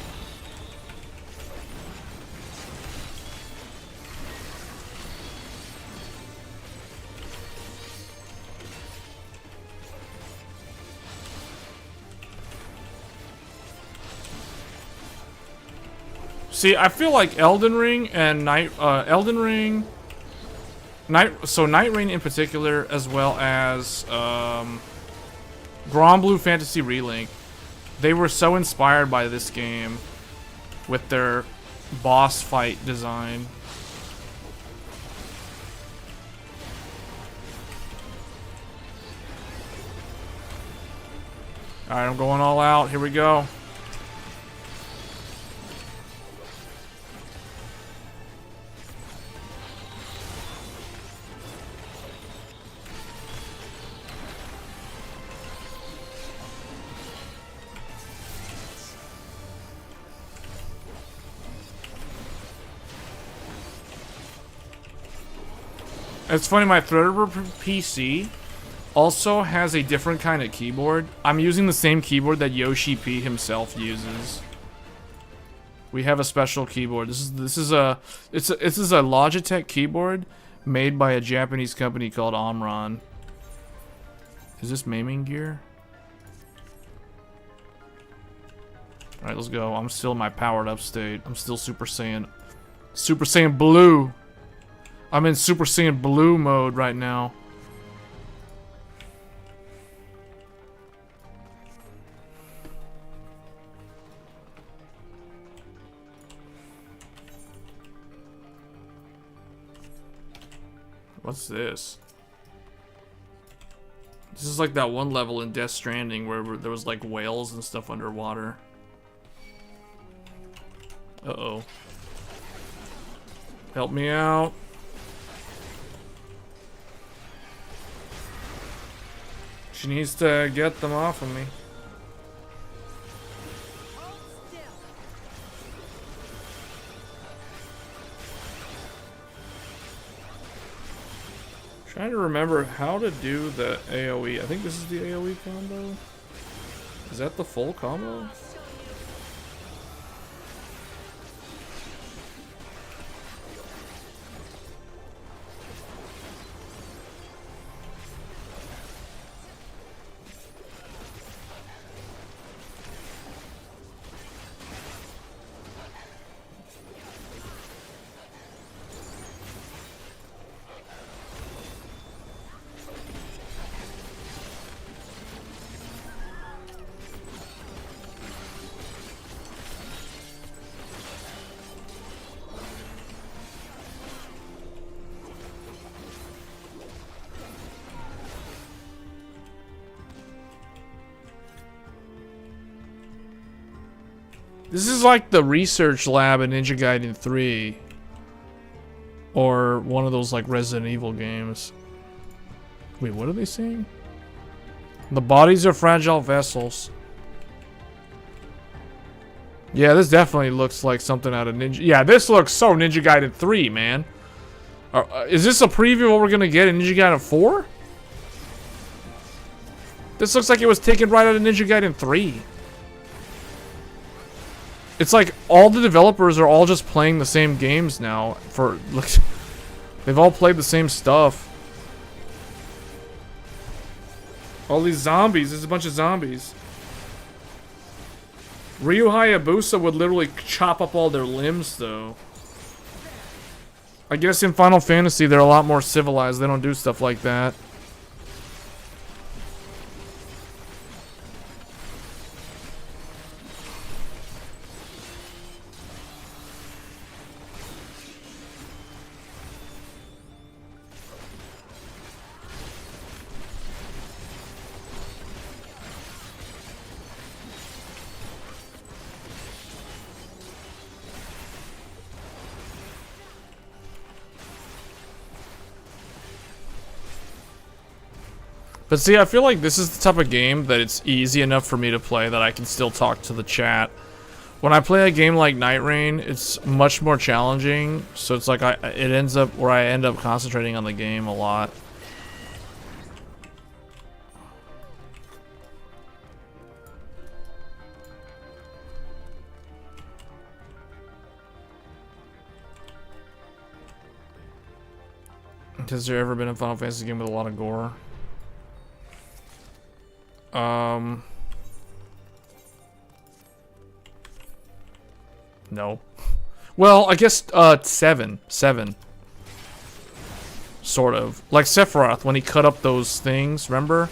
See, I feel like Elden Ring and Night Rain in particular, as well as Grand Blue Fantasy Relink, they were so inspired by this game with their boss fight design. Alright, I'm going all out. Here we go. It's funny, my Threadripper PC also has a different kind of keyboard. I'm using the same keyboard that Yoshi P himself uses. We have a special keyboard. This is a Logitech keyboard made by a Japanese company called Omron. Is this maiming gear? Alright, let's go. I'm still in my powered up state. I'm still Super Saiyan Blue. I'm in Super Saiyan Blue mode right now. What's this? This is like that one level in Death Stranding where there was like whales and stuff underwater. Uh-oh. Help me out. She needs to get them off of me. Trying to remember how to do the AoE. I think this is the AoE combo. Is that the full combo? This is like the research lab in Ninja Gaiden 3. Or one of those like Resident Evil games. Wait, what are they saying? The bodies are fragile vessels. Yeah, this definitely looks like something out of Ninja... Yeah, this looks so Ninja Gaiden 3, man. Is this a preview of what we're gonna get in Ninja Gaiden 4? This looks like it was taken right out of Ninja Gaiden 3. It's like all the developers are all just playing the same games now. Look, they've all played the same stuff. All these zombies. There's a bunch of zombies. Ryu Hayabusa would literally chop up all their limbs, though. I guess in Final Fantasy, they're a lot more civilized. They don't do stuff like that. But see, I feel like this is the type of game that it's easy enough for me to play that I can still talk to the chat. When I play a game like Night Rain, it's much more challenging, so it's like it ends up where I end up concentrating on the game a lot. Has there ever been a Final Fantasy game with a lot of gore? No. Well, I guess, 7. Sort of. Like Sephiroth, when he cut up those things, remember?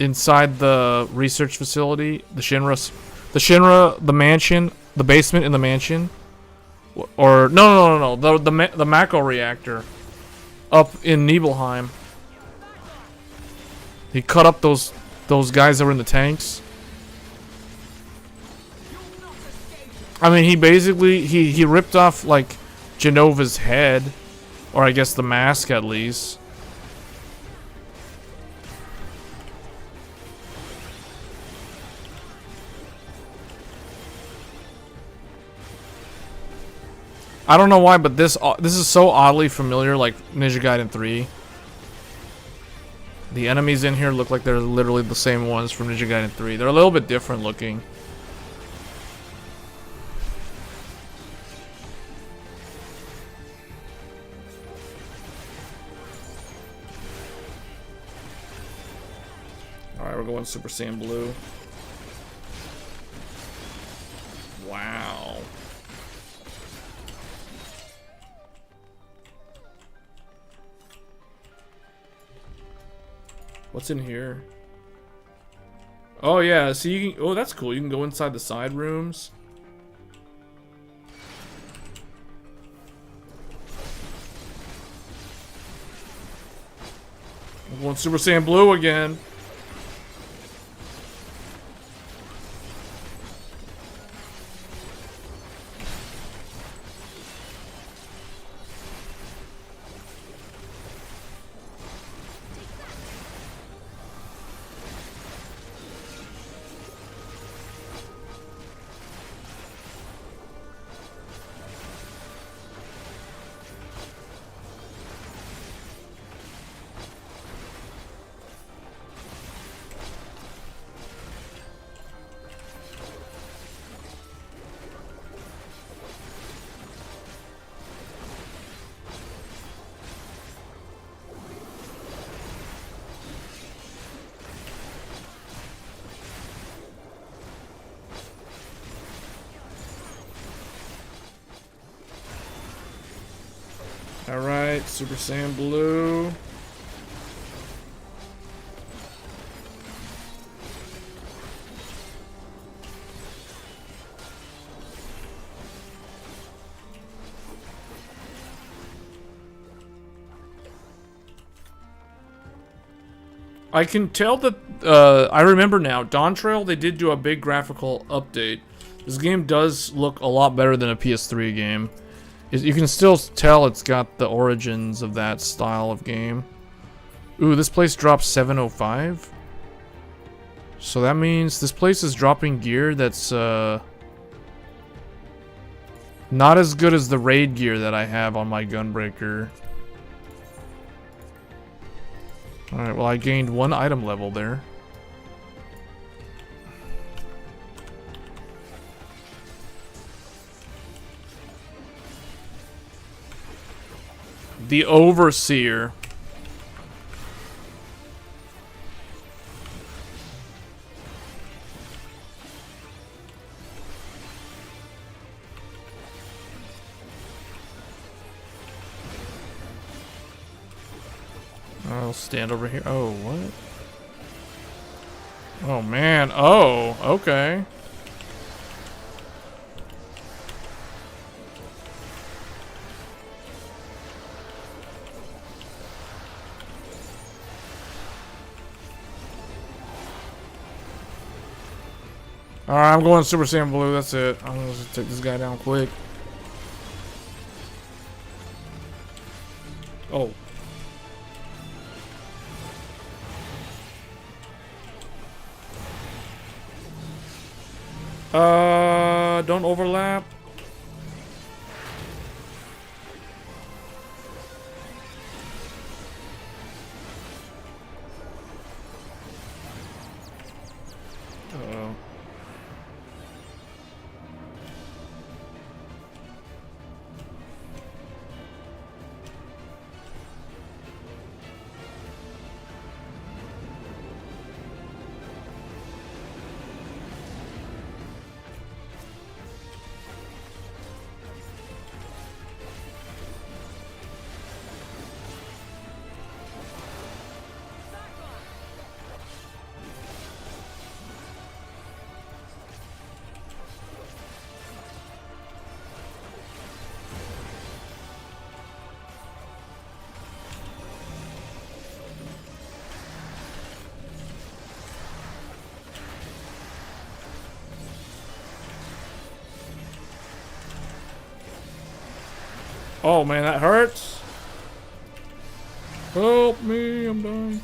Inside the research facility, the Shinra, the mansion, the basement in the mansion. Or, no, the Mako reactor. Up in Nibelheim. He cut up those guys that were in the tanks. I mean, he basically he ripped off like Genova's head, or I guess the mask at least. I don't know why, but this is so oddly familiar, like Ninja Gaiden 3. The enemies in here look like they're literally the same ones from Ninja Gaiden 3. They're a little bit different looking. Alright, we're going Super Saiyan Blue. Wow. What's in here? Oh yeah, so you can, oh that's cool. You can go inside the side rooms. I'm going Super Saiyan Blue again. Alright, Super Saiyan Blue. I can tell that, I remember now, Dawn Trail, they did do a big graphical update. This game does look a lot better than a PS3 game. You can still tell it's got the origins of that style of game. Ooh, this place drops 705. So that means this place is dropping gear that's not as good as the raid gear that I have on my Gunbreaker. Alright, well I gained 1 item level there. The Overseer. I'll stand over here. Oh, what? Oh, man. Oh, okay. Alright, I'm going Super Saiyan Blue. That's it. I'm gonna just take this guy down quick. Oh. Don't overlap. Uh-oh. Oh man, that hurts. Help me, I'm dying.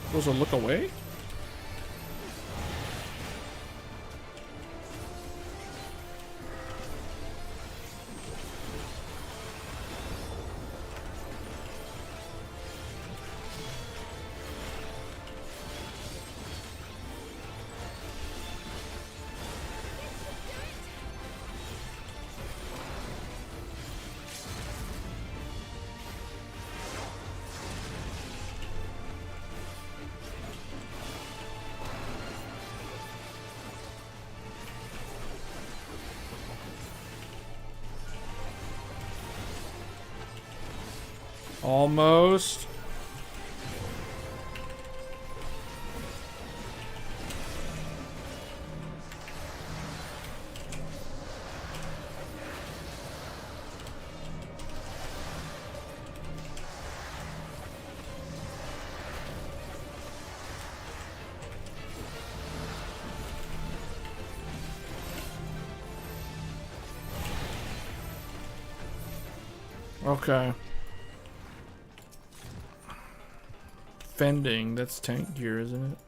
Supposed to look away? Almost. Okay. Fending, that's tank gear, isn't it?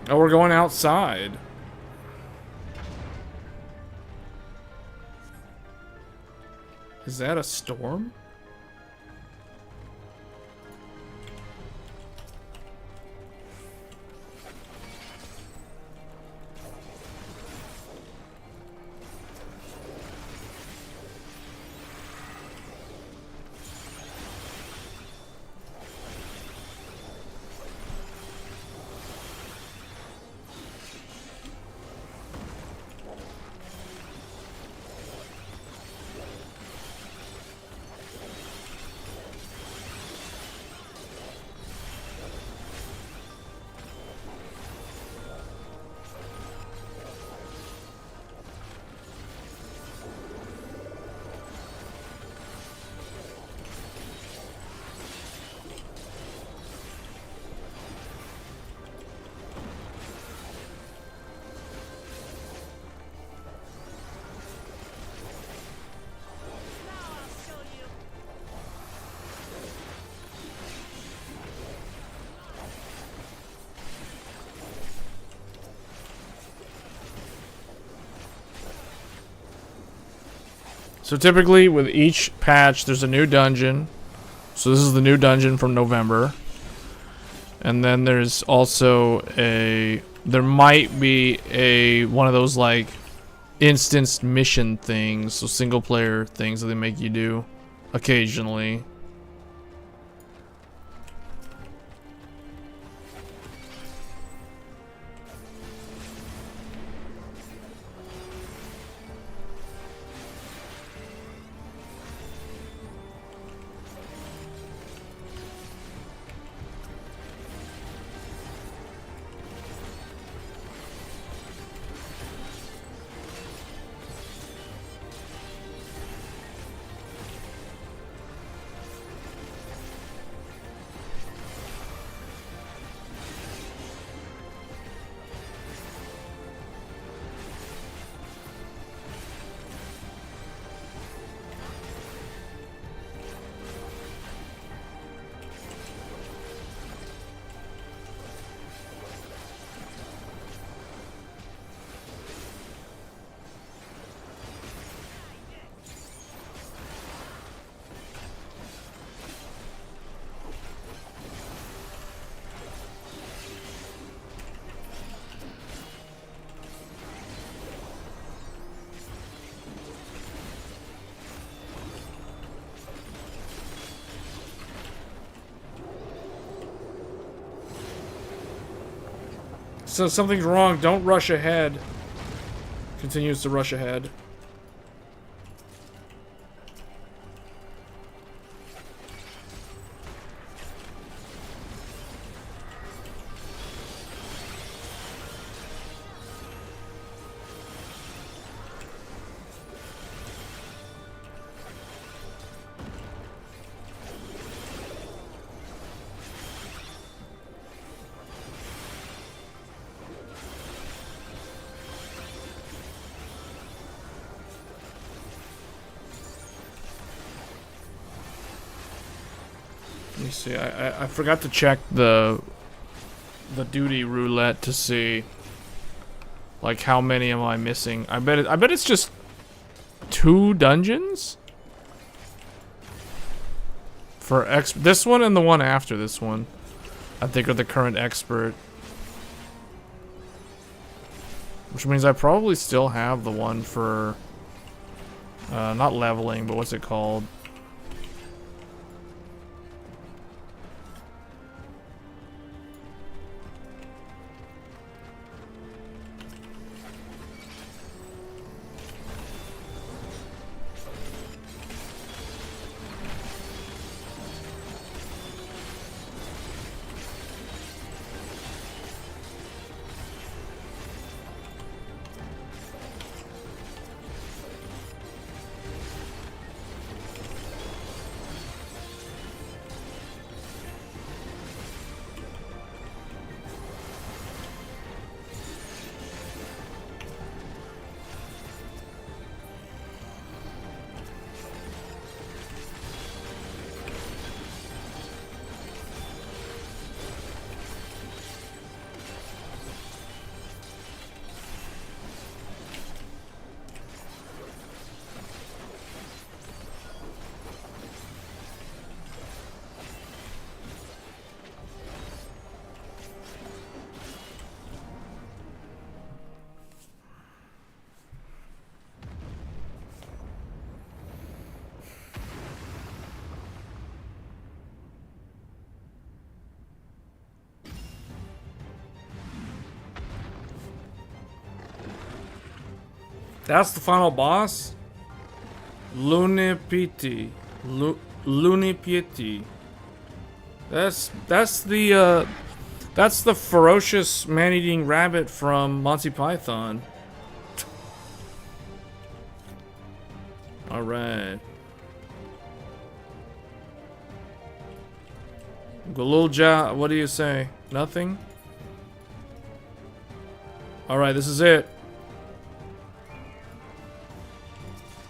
Oh, we're going outside. Is that a storm? So typically with each patch, there's a new dungeon. So this is the new dungeon from November. And then there's also there might be one of those like instanced mission things, so single player things that they make you do occasionally. So something's wrong. Don't rush ahead. Continues to rush ahead. Let me see. I forgot to check the duty roulette to see like how many am I missing. I bet it's just 2 dungeons for this one and the one after this one. I think are the current expert, which means I probably still have the one for not leveling, but what's it called? That's the final boss? Lunipiti. Lunipiti. That's the ferocious man-eating rabbit from Monty Python. Alright. Galulja, what do you say? Nothing? Alright, this is it.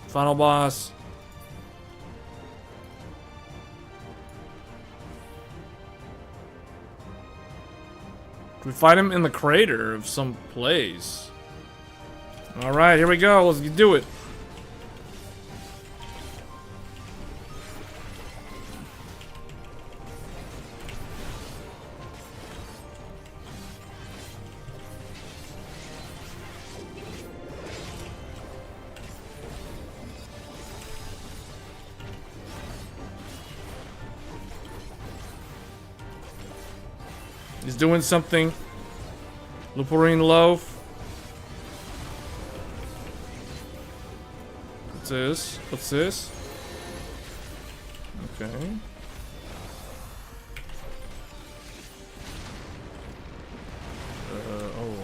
Final boss. We fight him in the crater of some place. Alright, here we go. Let's do it. He's doing something. Luperine loaf. What's this? What's this? Okay. Oh.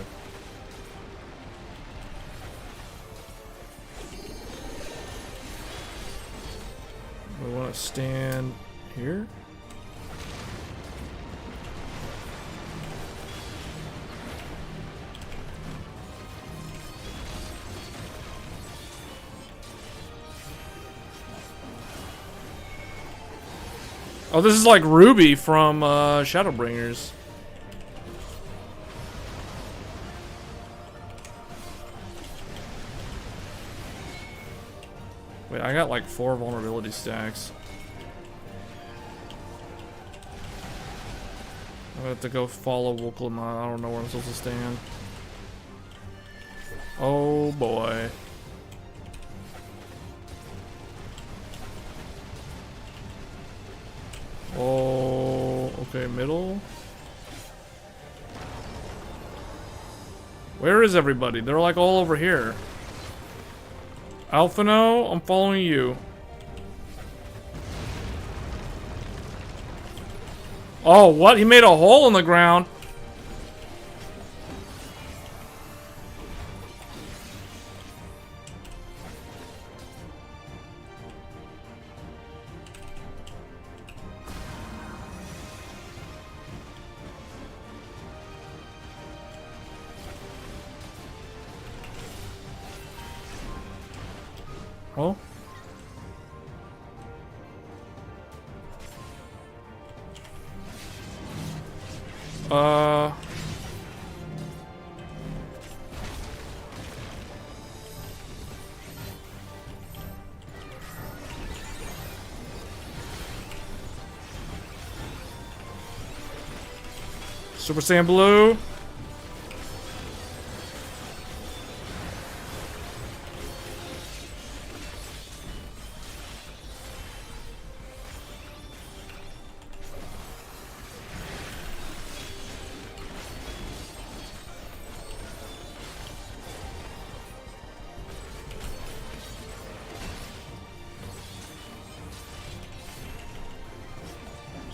We want to stand here. Oh, this is like Ruby from Shadowbringers. Wait, I got like 4 vulnerability stacks. I have to go follow Wuchang. I don't know where I'm supposed to stand. Oh boy. Oh, okay, middle. Where is everybody? They're like all over here. Alphino, I'm following you. Oh, what? He made a hole in the ground. Oh. Super Saiyan Blue.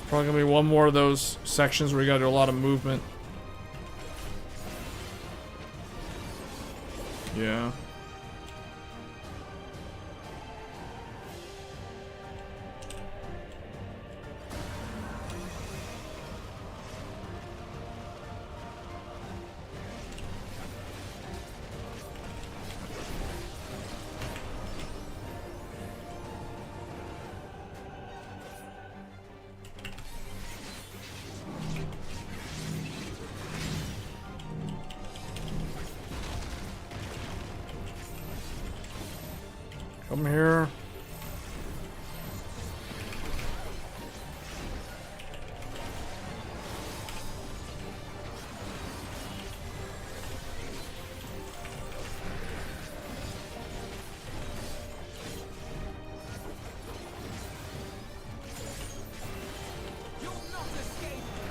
Probably gonna be one more of those sections where you gotta do a lot of movement. Yeah. Come here.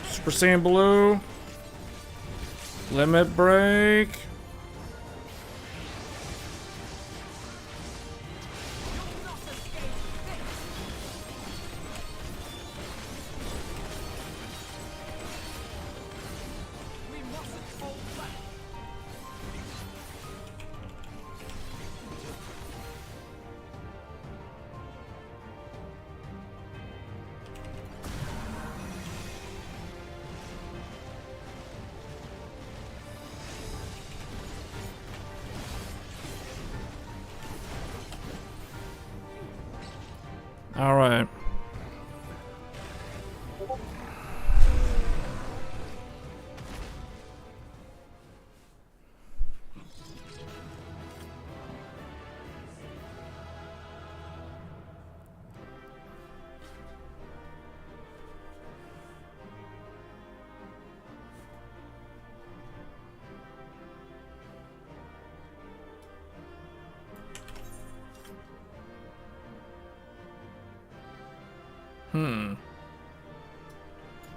Super Saiyan Blue. Limit break. All right.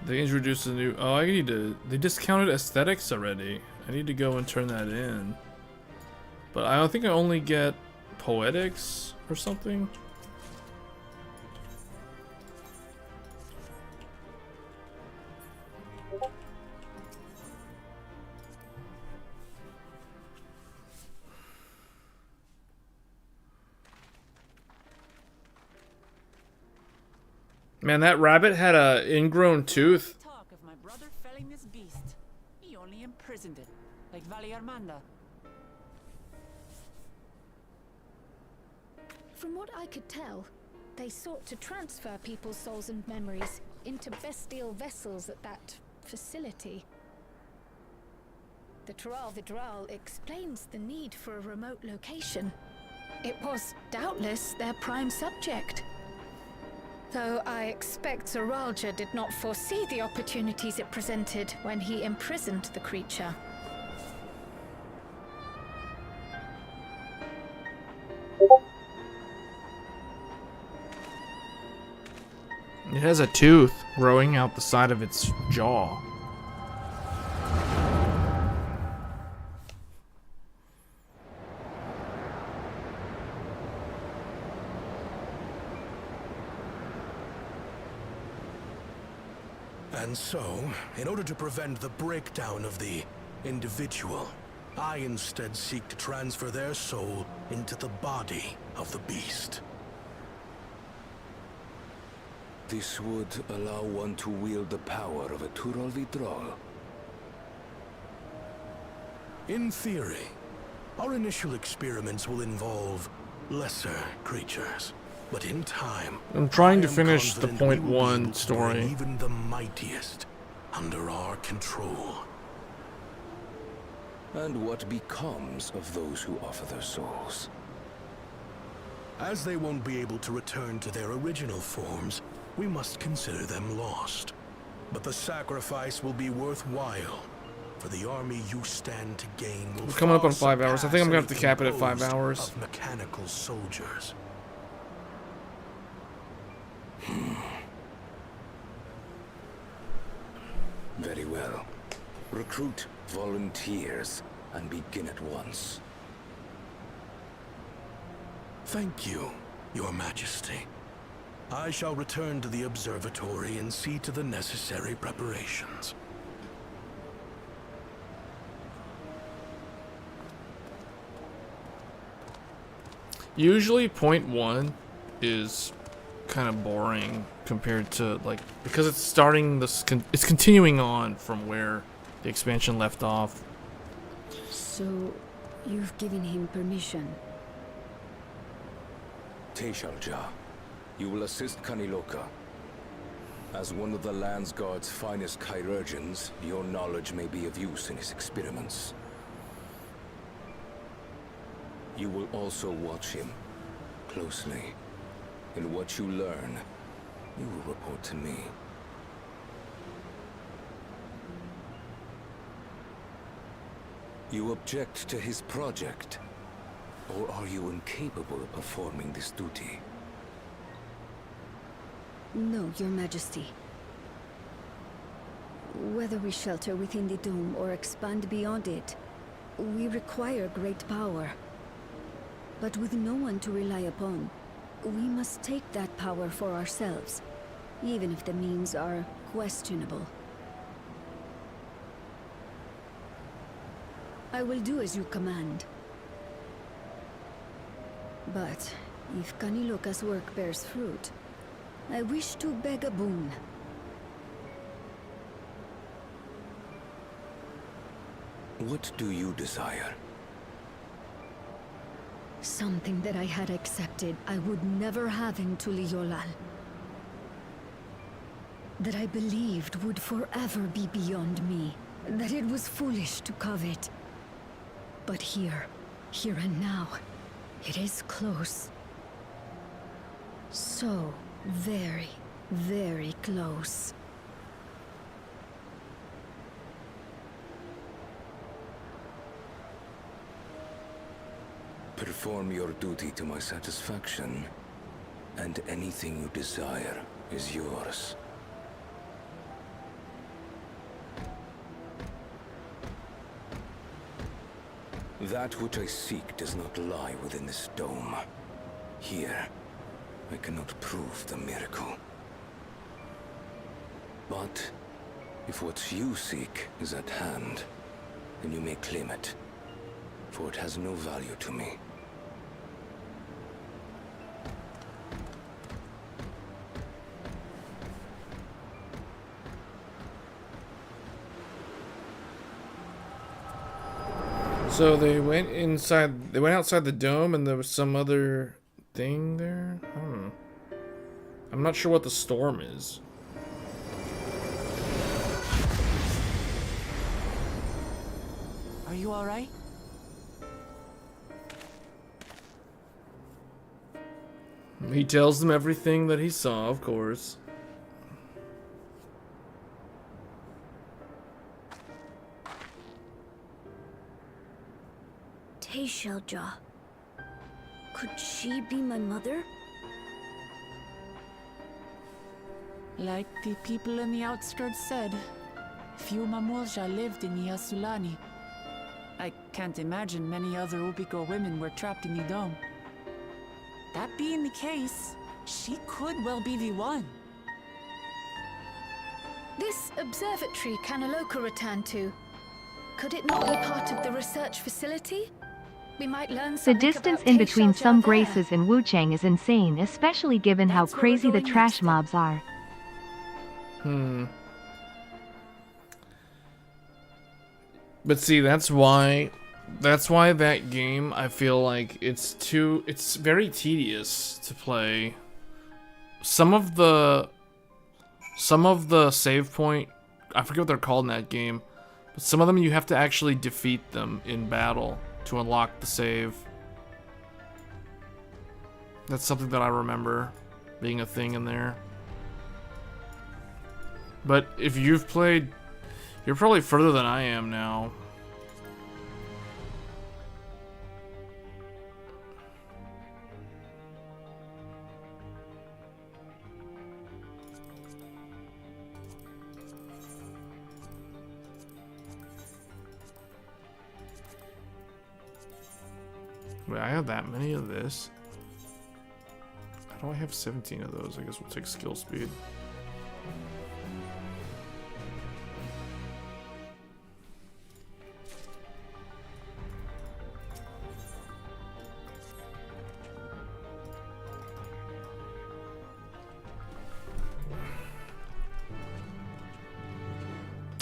They introduced a new. Oh, I need to. They discounted aesthetics already. I need to go and turn that in. But I don't think I only get poetics or something. Man, that rabbit had a ingrown tooth. Talk of my brother felling this beast. He only imprisoned it, like Vali Armanda. From what I could tell, they sought to transfer people's souls and memories into bestial vessels at that facility. The Tral Vidral explains the need for a remote location. It was doubtless their prime subject. Though I expect Zoralja did not foresee the opportunities it presented when he imprisoned the creature. It has a tooth growing out the side of its jaw. And so, in order to prevent the breakdown of the individual, I instead seek to transfer their soul into the body of the beast. This would allow one to wield the power of a Thrall Vidral. In theory, our initial experiments will involve lesser creatures. But in time, I'm trying to I am finish the confident we will be .1 able to story. bring even the mightiest under our control. And what becomes of those who offer their souls? As they won't be able to return to their original forms, we must consider them lost. But the sacrifice will be worthwhile, for the army you stand to gain will We're coming up far on 5 hours. I think I'm gonna have to surpass cap it at anything 5 composed hours. of mechanical soldiers. Very well. Recruit volunteers and begin at once. Thank you, Your Majesty. I shall return to the observatory and see to the necessary preparations. Usually .1 is kind of boring compared to, like, because it's starting this it's continuing on from where the expansion left off. So, you've given him permission? Teshalja, you will assist Kaniloka. As one of the Lands Guard's finest chirurgeons, your knowledge may be of use in his experiments. You will also watch him closely. And what you learn, you will report to me. You object to his project? Or are you incapable of performing this duty? No, Your Majesty. Whether we shelter within the dome or expand beyond it, we require great power. But with no one to rely upon, we must take that power for ourselves, even if the means are questionable. I will do as you command. But if Kaniloka's work bears fruit, I wish to beg a boon. What do you desire? Something that I had accepted I would never have in Tuliyollal. That I believed would forever be beyond me. That it was foolish to covet. But here and now, it is close. So very, very close. Perform your duty to my satisfaction, and anything you desire is yours. That which I seek does not lie within this dome. Here, I cannot prove the miracle. But if what you seek is at hand, then you may claim it, for it has no value to me. So they went inside. They went outside the dome, and there was some other thing there. I'm not sure what the storm is. Are you all right? He tells them everything that he saw, of course. Teishelja. Could she be my mother? Like the people in the outskirts said, few Mamulja lived in Yasulani. I can't imagine many other Ubico women were trapped in the dome. That being the case, she could well be the one. This observatory Kanaloka returned to, could it not be part of the research facility? We might learn The something distance about in between Teishelja some there. graces and Wuchang is insane, especially given how That's where we're crazy the going trash next, then. mobs are. But see, that's why that game, I feel like it's very tedious to play. Some of the save point, I forget what they're called in that game, but some of them you have to actually defeat them in battle to unlock the save. That's something that I remember being a thing in there. But if you've played, you're probably further than I am now. Wait, I have that many of this. How do I have 17 of those? I guess we'll take skill speed.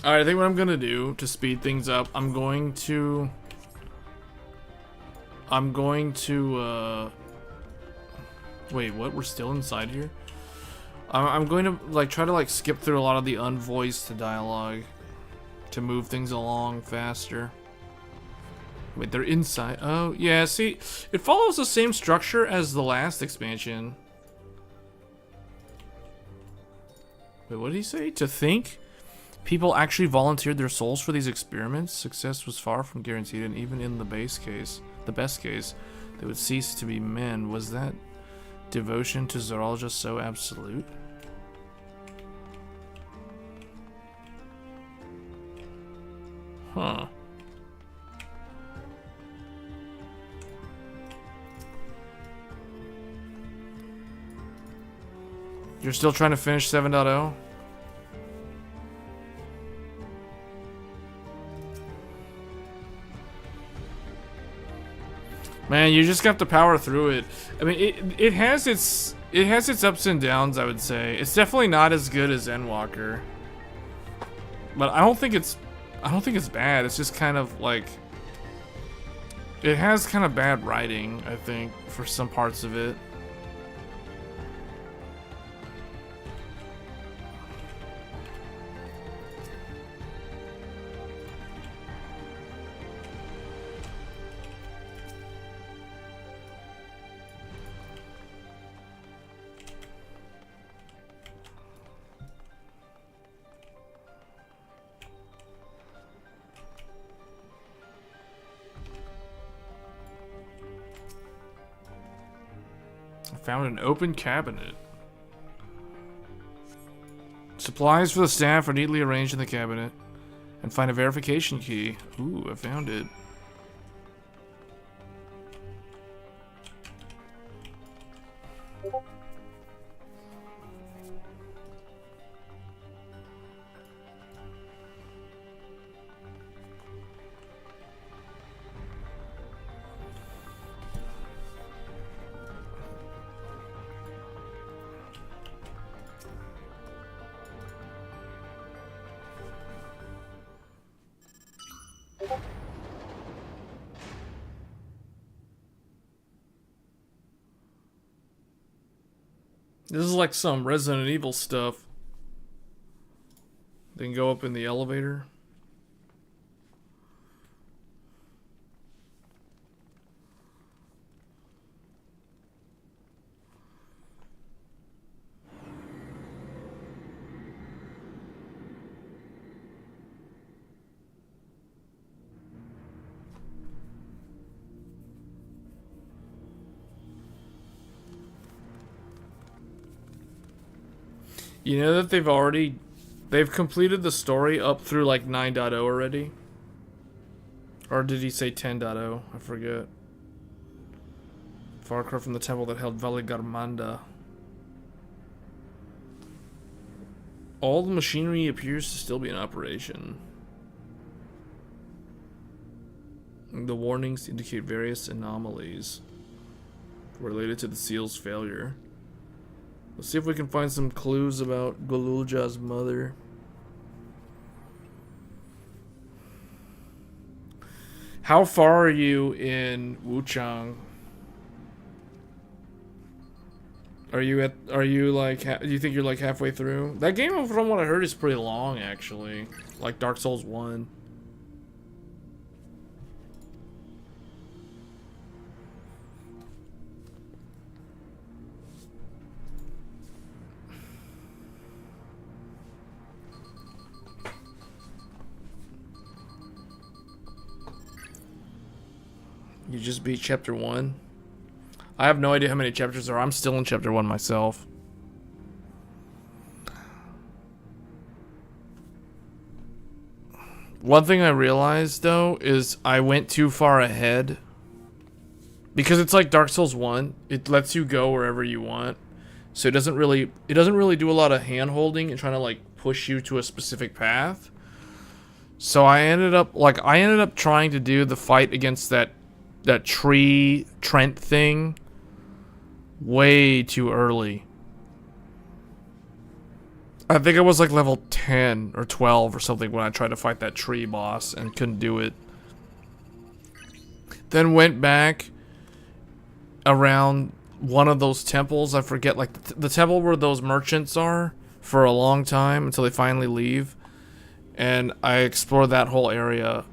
Alright, I think what I'm gonna do to speed things up, I'm going to wait, what? We're still inside here? I'm going to try to skip through a lot of the unvoiced dialogue to move things along faster. Wait, they're inside. Oh, yeah, see, it follows the same structure as the last expansion. Wait, what did he say? To think people actually volunteered their souls for these experiments? Success was far from guaranteed, and even in the best case, they would cease to be men. Was that devotion to Zoology so absolute? Huh. You're still trying to finish 7.0? Man, you just got to power through it. I mean, it has its ups and downs, I would say. It's definitely not as good as Endwalker. But I don't think it's bad. It's just kind of like, it has kind of bad writing, I think, for some parts of it. Found an open cabinet. Supplies for the staff are neatly arranged in the cabinet. And find a verification key. Ooh, I found it. This is like some Resident Evil stuff. Then go up in the elevator. You know that they've completed the story up through like 9.0 already? Or did he say 10.0? I forget. Far cry from the temple that held Valley Garmanda. All the machinery appears to still be in operation. The warnings indicate various anomalies related to the seal's failure. Let's see if we can find some clues about Golulja's mother. How far are you in Wuchang? Do you think you're like halfway through? That game, from what I heard, is pretty long actually. Like Dark Souls 1. You just beat chapter 1? I have no idea how many chapters there are. I'm still in chapter 1 myself. One thing I realized though is I went too far ahead. Because it's like Dark Souls 1, it lets you go wherever you want. So it doesn't really do a lot of hand holding and trying to like push you to a specific path. So I ended up trying to do the fight against that tree Trent thing way too early. I think I was like level 10 or 12 or something when I tried to fight that tree boss and couldn't do it. Then went back around one of those temples. I forget, like the temple where those merchants are, for a long time until they finally leave. And I explored that whole area.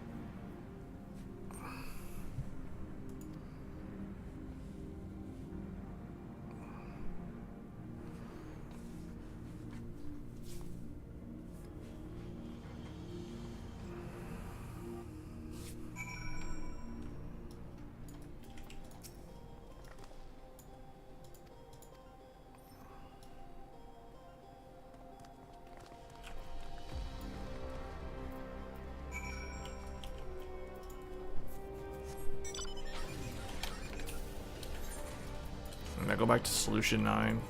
And I go back to solution 9.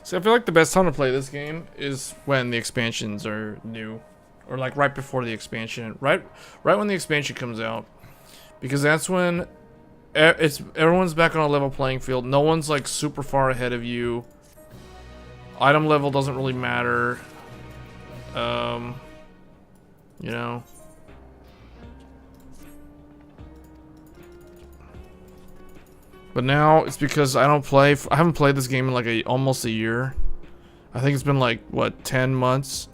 So I feel like the best time to play this game is when the expansions are new, or like right before the expansion, right when the expansion comes out, because that's when everyone's back on a level playing field. No one's like super far ahead of you. Item level doesn't really matter. You know. But now it's because I haven't played this game in like almost a year. I think it's been like, what, 10 months?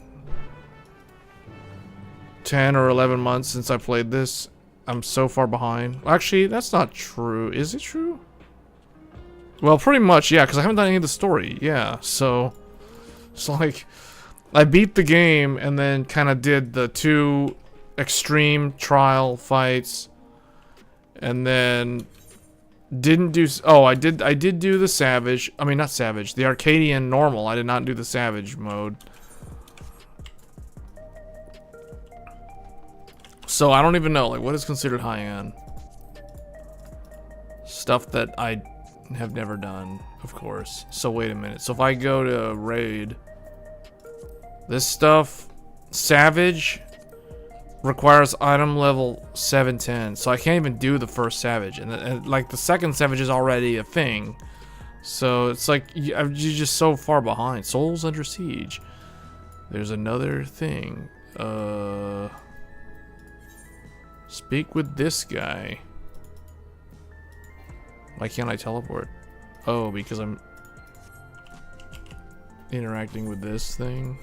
10 or 11 months since I played this. I'm so far behind. Actually, that's not true. Is it true? Well, pretty much, yeah, because I haven't done any of the story. Yeah, so it's like I beat the game and then kind of did the 2 extreme trial fights, and then didn't do. Oh, I did do the savage. I mean, not savage. The Arcadian normal. I did not do the savage mode. So I don't even know, like, what is considered high-end? Stuff that I have never done, of course. So wait a minute. So if I go to raid, this stuff, savage, requires item level 710. So I can't even do the first savage, and like the second savage is already a thing. So it's like you're just so far behind. Souls Under Siege. There's another thing. Speak with this guy. Why can't I teleport? Oh, because I'm interacting with this thing.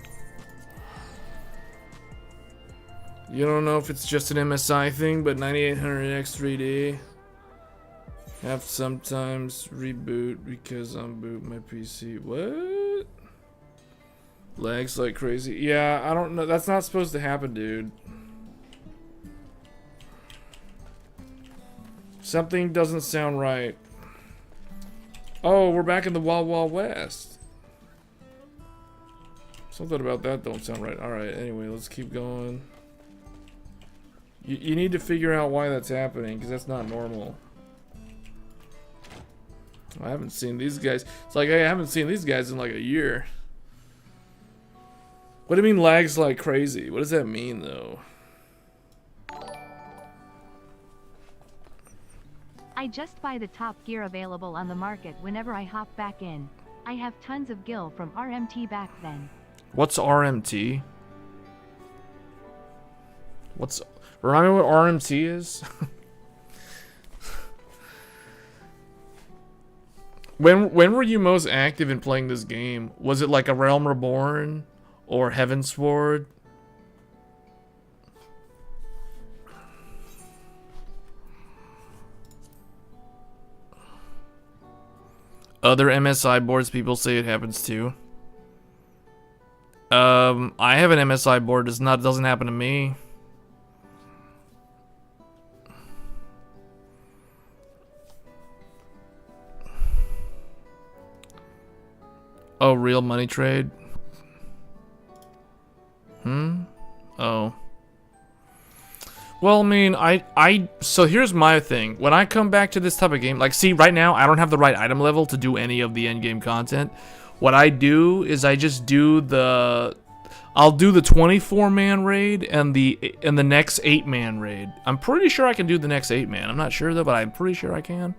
You don't know if it's just an MSI thing, but 9800X 3D have sometimes reboot because I'm boot my PC. What? Lags like crazy. Yeah, I don't know. That's not supposed to happen, dude. Something doesn't sound right. Oh, we're back in the Wild Wild West. Something about that don't sound right. Alright, anyway, let's keep going. You need to figure out why that's happening, because that's not normal. I haven't seen these guys. It's like, hey, I haven't seen these guys in like a year. What do you mean lags like crazy? What does that mean, though? I just buy the top gear available on the market whenever I hop back in. I have tons of gil from RMT back then. What's RMT? Remind me what RMT is? When were you most active in playing this game? Was it like a Realm Reborn or Heavensward? Other MSI boards, people say it happens too. I have an MSI board. Doesn't happen to me. Oh, real money trade. Oh. Well, I mean, so here's my thing. When I come back to this type of game, like, see, right now, I don't have the right item level to do any of the endgame content. What I do is I just do I'll do the 24-man raid and the next 8-man raid. I'm pretty sure I can do the next 8-man. I'm not sure, though, but I'm pretty sure I can.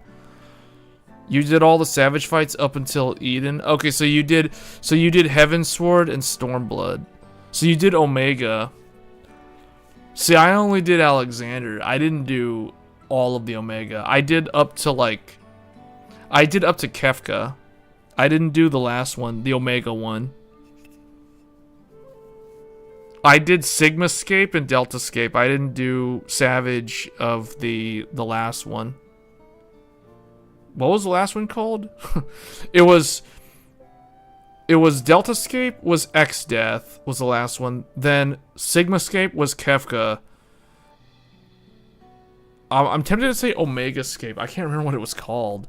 You did all the Savage fights up until Eden? Okay, so you did Heavensward and Stormblood. So you did Omega. See, I only did Alexander. I didn't do all of the Omega. I did up to Kefka. I didn't do the last one, the Omega one. I did Sigmascape and Deltascape. I didn't do Savage of the last one. What was the last one called? It was Deltascape was X-Death was the last one. Then Sigmascape was Kefka. I'm tempted to say Omegascape. I can't remember what it was called.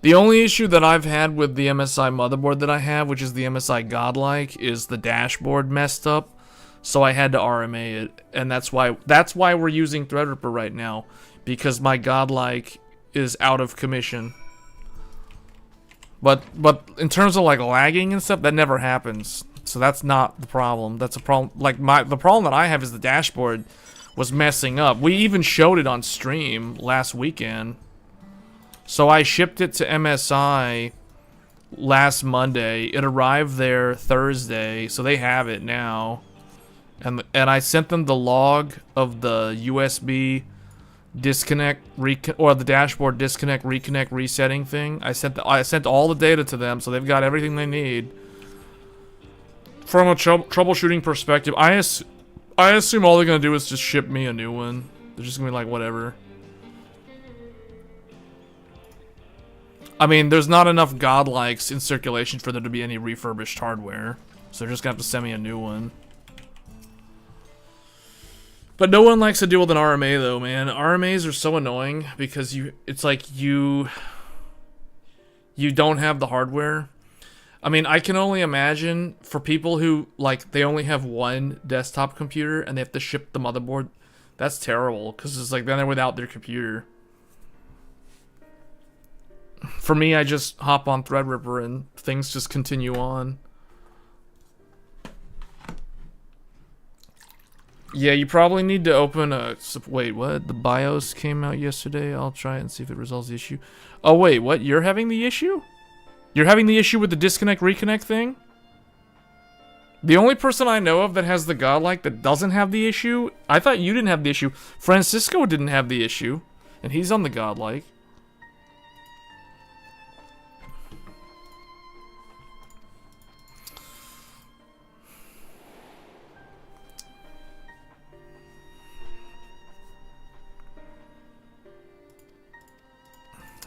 The only issue that I've had with the MSI motherboard that I have, which is the MSI Godlike, is the dashboard messed up. So I had to RMA it, and that's why we're using Threadripper right now, because my Godlike is out of commission. But in terms of like lagging and stuff, that never happens. So that's not the problem. That's a problem. Like the problem that I have is the dashboard was messing up. We even showed it on stream last weekend. So I shipped it to MSI last Monday. It arrived there Thursday, so they have it now. And I sent them the log of the USB disconnect or the dashboard disconnect reconnect resetting thing. I sent all the data to them, so they've got everything they need. from a troubleshooting perspective, I assume all they're gonna do is just ship me a new one. They're just gonna be like, whatever. I mean, there's not enough godlikes in circulation for there to be any refurbished hardware, so they're just gonna have to send me a new one. But no one likes to deal with an RMA though, man. RMAs are so annoying because it's like you don't have the hardware. I mean, I can only imagine for people who, like, they only have one desktop computer and they have to ship the motherboard. That's terrible, because it's like, then they're without their computer. For me, I just hop on Threadripper and things just continue on. Yeah, you probably need to open a... Wait, what? The BIOS came out yesterday? I'll try it and see if it resolves the issue. Oh, wait, what? You're having the issue? You're having the issue with the disconnect-reconnect thing? The only person I know of that has the godlike that doesn't have the issue... I thought you didn't have the issue. Francisco didn't have the issue. And he's on the godlike.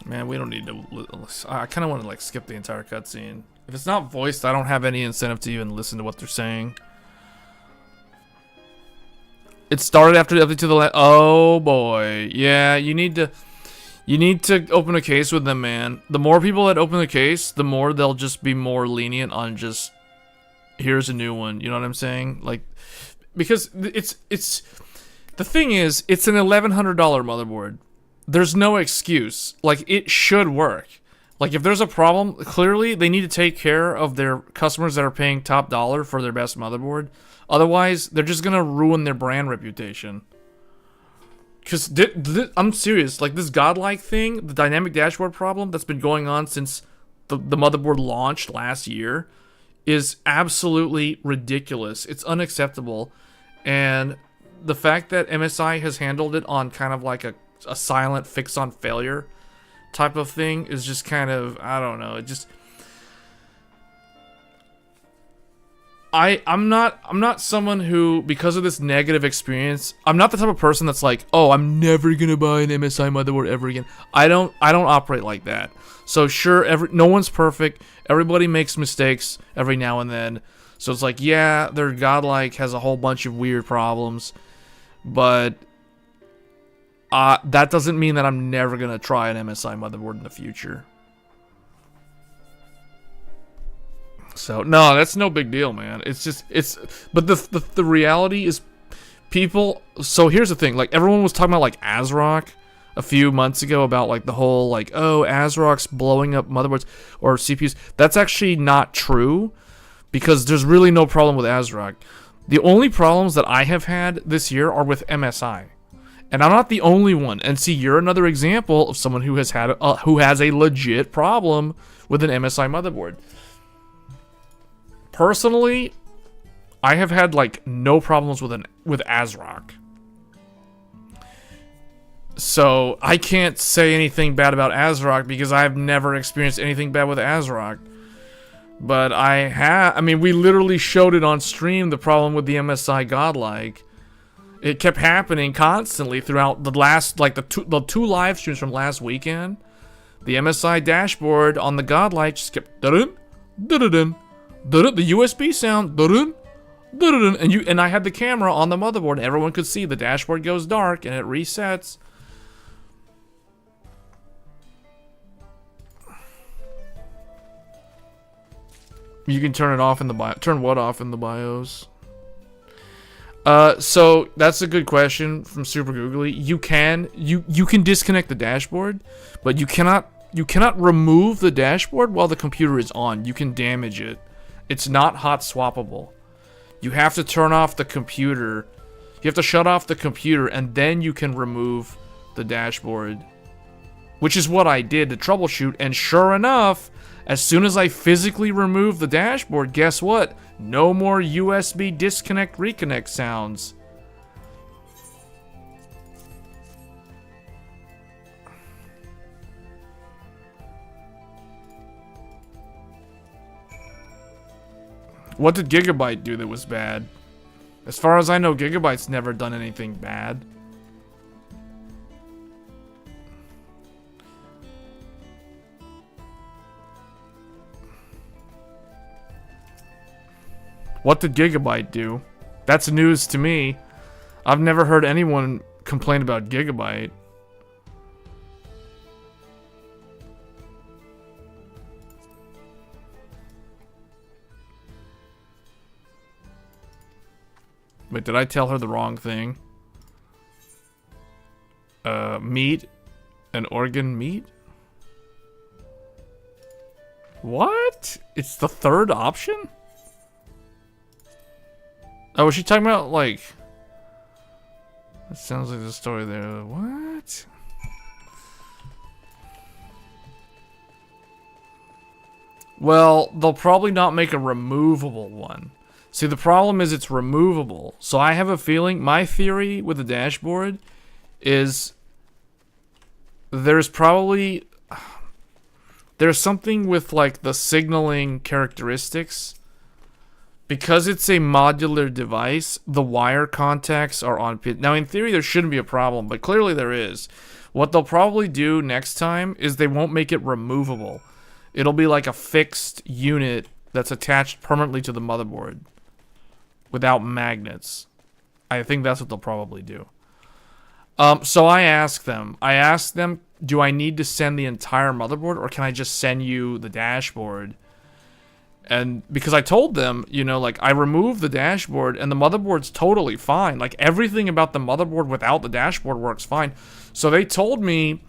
Man, we don't need to... I kind of want to, like, skip the entire cutscene. If it's not voiced, I don't have any incentive to even listen to what they're saying. It started after the update to the oh, boy. Yeah, you need to open a case with them, man. The more people that open the case, the more they'll just be more lenient on just... Here's a new one. You know what I'm saying? Like... Because it's... The thing is, it's an $1,100 motherboard. There's no excuse. Like, it should work. Like, if there's a problem, clearly they need to take care of their customers that are paying top dollar for their best motherboard. Otherwise, they're just gonna ruin their brand reputation. Because, I'm serious. Like, this godlike thing, the dynamic dashboard problem that's been going on since the motherboard launched last year, is absolutely ridiculous. It's unacceptable. And the fact that MSI has handled it on kind of like a silent fix on failure type of thing is just kind of, I don't know, it just... I'm not someone who, because of this negative experience, I'm not the type of person that's like, oh, I'm never gonna buy an MSI motherboard ever again. I don't operate like that. So sure, no one's perfect. Everybody makes mistakes every now and then. So it's like, yeah, their godlike has a whole bunch of weird problems, but that doesn't mean that I'm never going to try an MSI motherboard in the future. So, no, that's no big deal, man. It's just, but the reality is people, so here's the thing, like, everyone was talking about, like, ASRock a few months ago about, like, the whole, like, oh, ASRock's blowing up motherboards or CPUs. That's actually not true, because there's really no problem with ASRock. The only problems that I have had this year are with MSI. And I'm not the only one. And see, you're another example of someone who has had who has a legit problem with an MSI motherboard. Personally, I have had like no problems with ASRock. So I can't say anything bad about ASRock because I've never experienced anything bad with ASRock. But I mean, we literally showed it on stream, the problem with the MSI godlike. It kept happening constantly throughout the last, like, the two live streams from last weekend. The MSI dashboard on the godlike just kept dun dun dun dun, the USB sound dun dun, and I had the camera on the motherboard and everyone could see the dashboard goes dark and it resets. You can turn it off in the BIOS. Turn what off in the BIOS? So that's a good question from Super Googly. You can disconnect the dashboard, but you cannot remove the dashboard while the computer is on. You can damage it. It's not hot swappable. You have to turn off the computer. You have to shut off the computer and then you can remove the dashboard. Which is what I did to troubleshoot, and sure enough, as soon as I physically removed the dashboard, guess what? No more USB disconnect reconnect sounds. What did Gigabyte do that was bad? As far as I know, Gigabyte's never done anything bad. What did Gigabyte do? That's news to me. I've never heard anyone complain about Gigabyte. Wait, did I tell her the wrong thing? Meat? An organ meat? What? It's the third option? Oh, was she talking about, like... That sounds like the story there. What? Well, they'll probably not make a removable one. See, the problem is it's removable. So I have a feeling, my theory with the dashboard is there's something with like the signaling characteristics. Because it's a modular device, the wire contacts are on pin. Now, in theory, there shouldn't be a problem, but clearly there is. What they'll probably do next time is they won't make it removable. It'll be like a fixed unit that's attached permanently to the motherboard without magnets. I think that's what they'll probably do. So I asked them, do I need to send the entire motherboard or can I just send you the dashboard? And because I told them, you know, like I removed the dashboard and the motherboard's totally fine. Like everything about the motherboard without the dashboard works fine. So they told me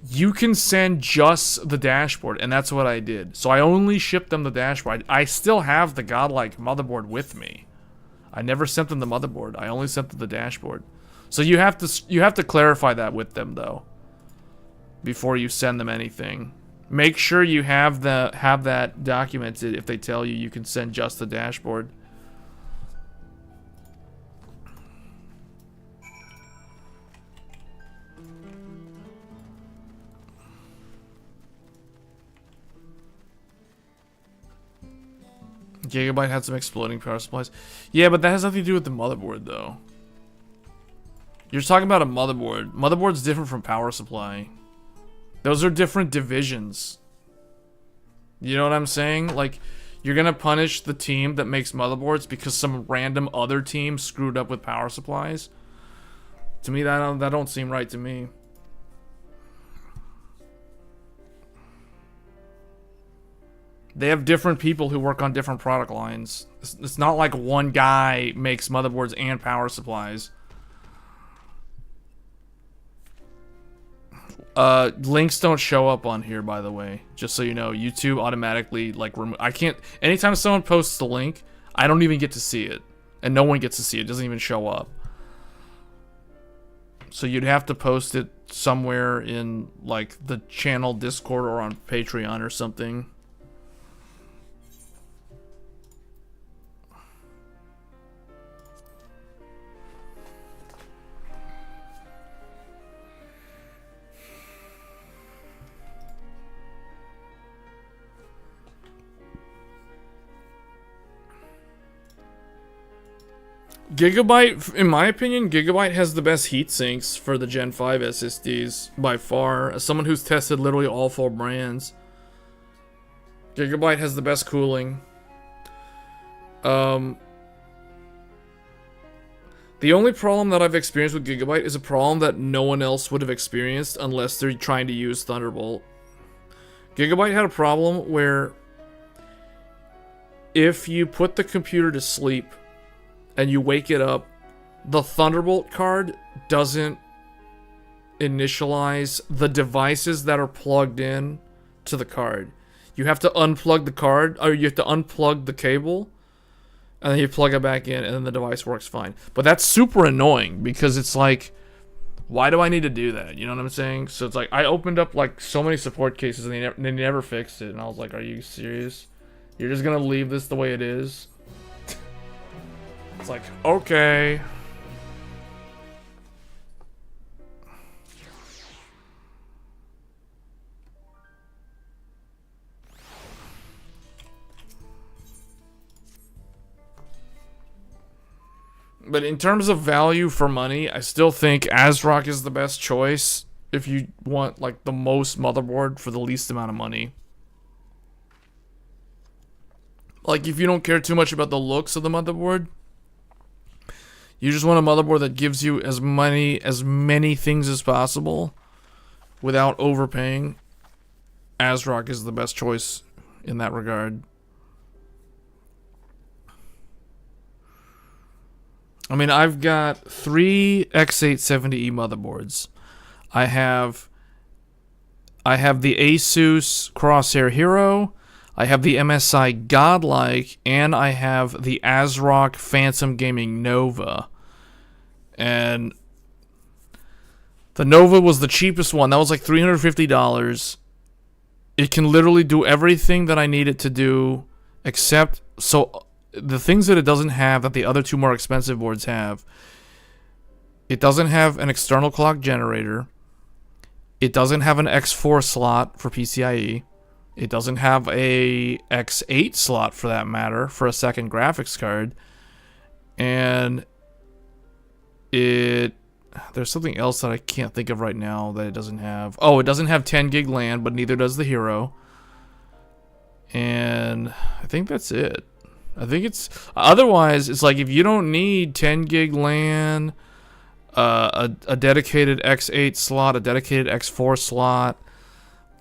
you can send just the dashboard, and that's what I did. So I only shipped them the dashboard. I still have the godlike motherboard with me. I never sent them the motherboard. I only sent them the dashboard. So you have to clarify that with them though before you send them anything. Make sure you have that documented if they tell you you can send just the dashboard. Gigabyte had some exploding power supplies. Yeah, but that has nothing to do with the motherboard though. You're talking about a motherboard. Motherboard's different from power supply. Those are different divisions. You know what I'm saying? Like, you're gonna punish the team that makes motherboards because some random other team screwed up with power supplies? To me, that don't seem right to me. They have different people who work on different product lines. It's not like one guy makes motherboards and power supplies. Links don't show up on here, by the way. Just so you know, YouTube automatically, like, I can't... Anytime someone posts the link, I don't even get to see it. And no one gets to see it. It doesn't even show up. So you'd have to post it somewhere in, like, the channel Discord or on Patreon or something. Gigabyte, in my opinion, Gigabyte has the best heat sinks for the Gen 5 SSDs by far. As someone who's tested literally all 4 brands, Gigabyte has the best cooling. The only problem that I've experienced with Gigabyte is a problem that no one else would have experienced unless they're trying to use Thunderbolt. Gigabyte had a problem where if you put the computer to sleep and you wake it up, the Thunderbolt card doesn't initialize the devices that are plugged in to the card. You have to unplug the card, or you have to unplug the cable, and then you plug it back in, and then the device works fine. But that's super annoying, because it's like, why do I need to do that? You know what I'm saying? So it's like, I opened up like so many support cases, and they never fixed it, and I was like, are you serious? You're just gonna leave this the way it is? It's like, okay. But in terms of value for money, I still think ASRock is the best choice if you want like the most motherboard for the least amount of money. Like if you don't care too much about the looks of the motherboard, you just want a motherboard that gives you as many things as possible without overpaying. ASRock is the best choice in that regard. I mean, I've got 3 X870E motherboards. I have the Asus Crosshair Hero, I have the MSI Godlike, and I have the ASRock Phantom Gaming Nova. And the Nova was the cheapest one. That was like $350. It can literally do everything that I need it to do, except the things that it doesn't have that the other two more expensive boards have. It doesn't have an external clock generator. It doesn't have an X4 slot for PCIe. It doesn't have a X8 slot, for that matter, for a second graphics card. And there's something else that I can't think of right now that it doesn't have. Oh, it doesn't have 10 gig LAN, but neither does the Hero. And I think that's it. I think it's... Otherwise, it's like if you don't need 10 gig LAN, a dedicated X8 slot, a dedicated X4 slot,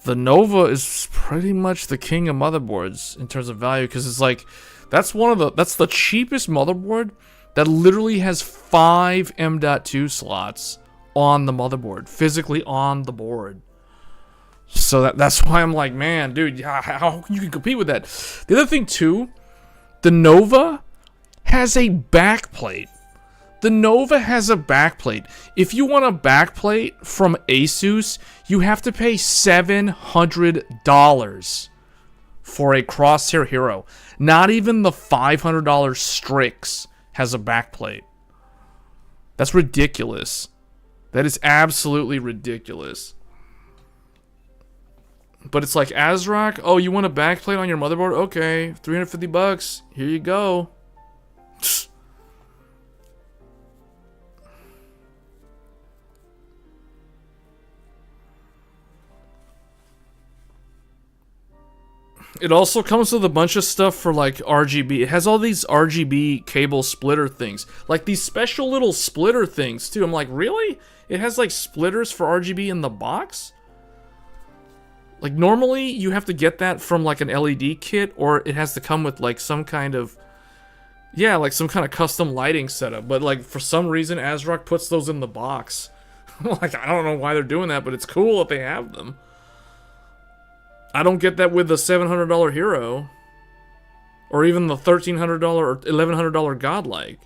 the Nova is pretty much the king of motherboards in terms of value, because it's like that's the cheapest motherboard that literally has 5 M.2 slots on the motherboard, physically on the board. So that's why I'm like, man, dude, how you can compete with that? The other thing too, the Nova has a backplate. The Nova has a backplate. If you want a backplate from Asus, you have to pay $700 for a Crosshair Hero. Not even the $500 Strix has a backplate. That's ridiculous. That is absolutely ridiculous. But it's like ASRock, oh, you want a backplate on your motherboard? Okay, $350. Here you go. It also comes with a bunch of stuff for like RGB. It has all these RGB cable splitter things. Like these special little splitter things too. I'm like, really? It has like splitters for RGB in the box? Like normally you have to get that from like an LED kit, or it has to come with like some kind of, yeah, like some kind of custom lighting setup. But like for some reason ASRock puts those in the box. Like I don't know why they're doing that, but it's cool if they have them. I don't get that with the $700 Hero, or even the $1,300 or $1,100 Godlike.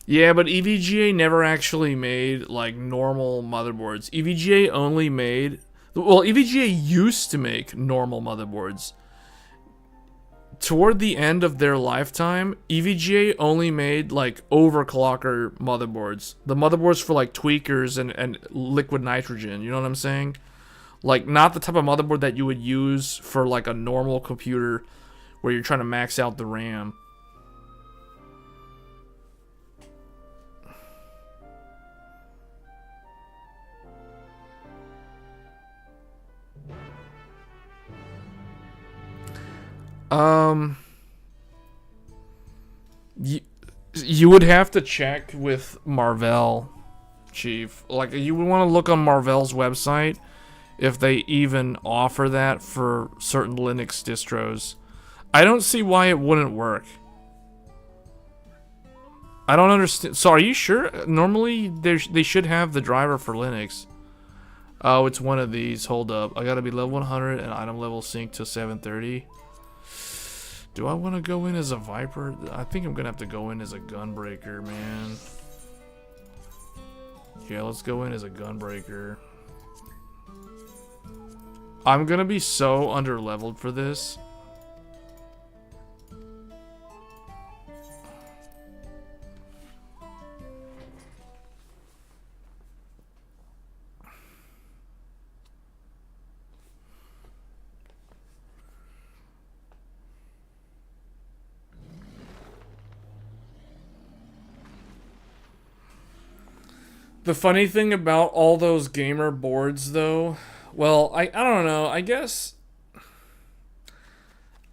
Yeah, but EVGA never actually made like normal motherboards. EVGA only made, well, EVGA used to make normal motherboards. Toward the end of their lifetime, EVGA only made like overclocker motherboards. The motherboards for like tweakers and liquid nitrogen, you know what I'm saying? Like not the type of motherboard that you would use for like a normal computer where you're trying to max out the RAM. You would have to check with Marvell, Chief. Like, you would want to look on Marvell's website if they even offer that for certain Linux distros. I don't see why it wouldn't work. I don't understand. So, are you sure? Normally, they should have the driver for Linux. Oh, it's one of these. Hold up. I gotta be level 100 and item level sync to 730. Do I want to go in as a Viper? I think I'm gonna have to go in as a Gunbreaker, man. Yeah, let's go in as a Gunbreaker. I'm gonna be so underleveled for this. The funny thing about all those gamer boards, though, well, I don't know. I guess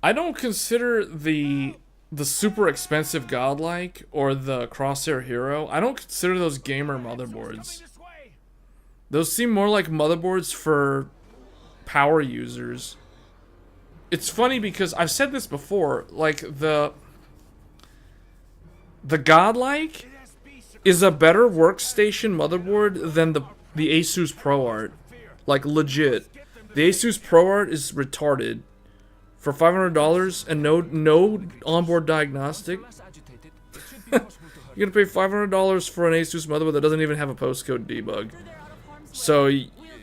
I don't consider the super expensive Godlike or the Crosshair Hero. I don't consider those gamer motherboards. Those seem more like motherboards for power users. It's funny because I've said this before. Like the Godlike is a better workstation motherboard than the Asus ProArt. Like, legit. The Asus ProArt is retarded. For $500 and no onboard diagnostic. You're gonna pay $500 for an Asus motherboard that doesn't even have a postcode debug. So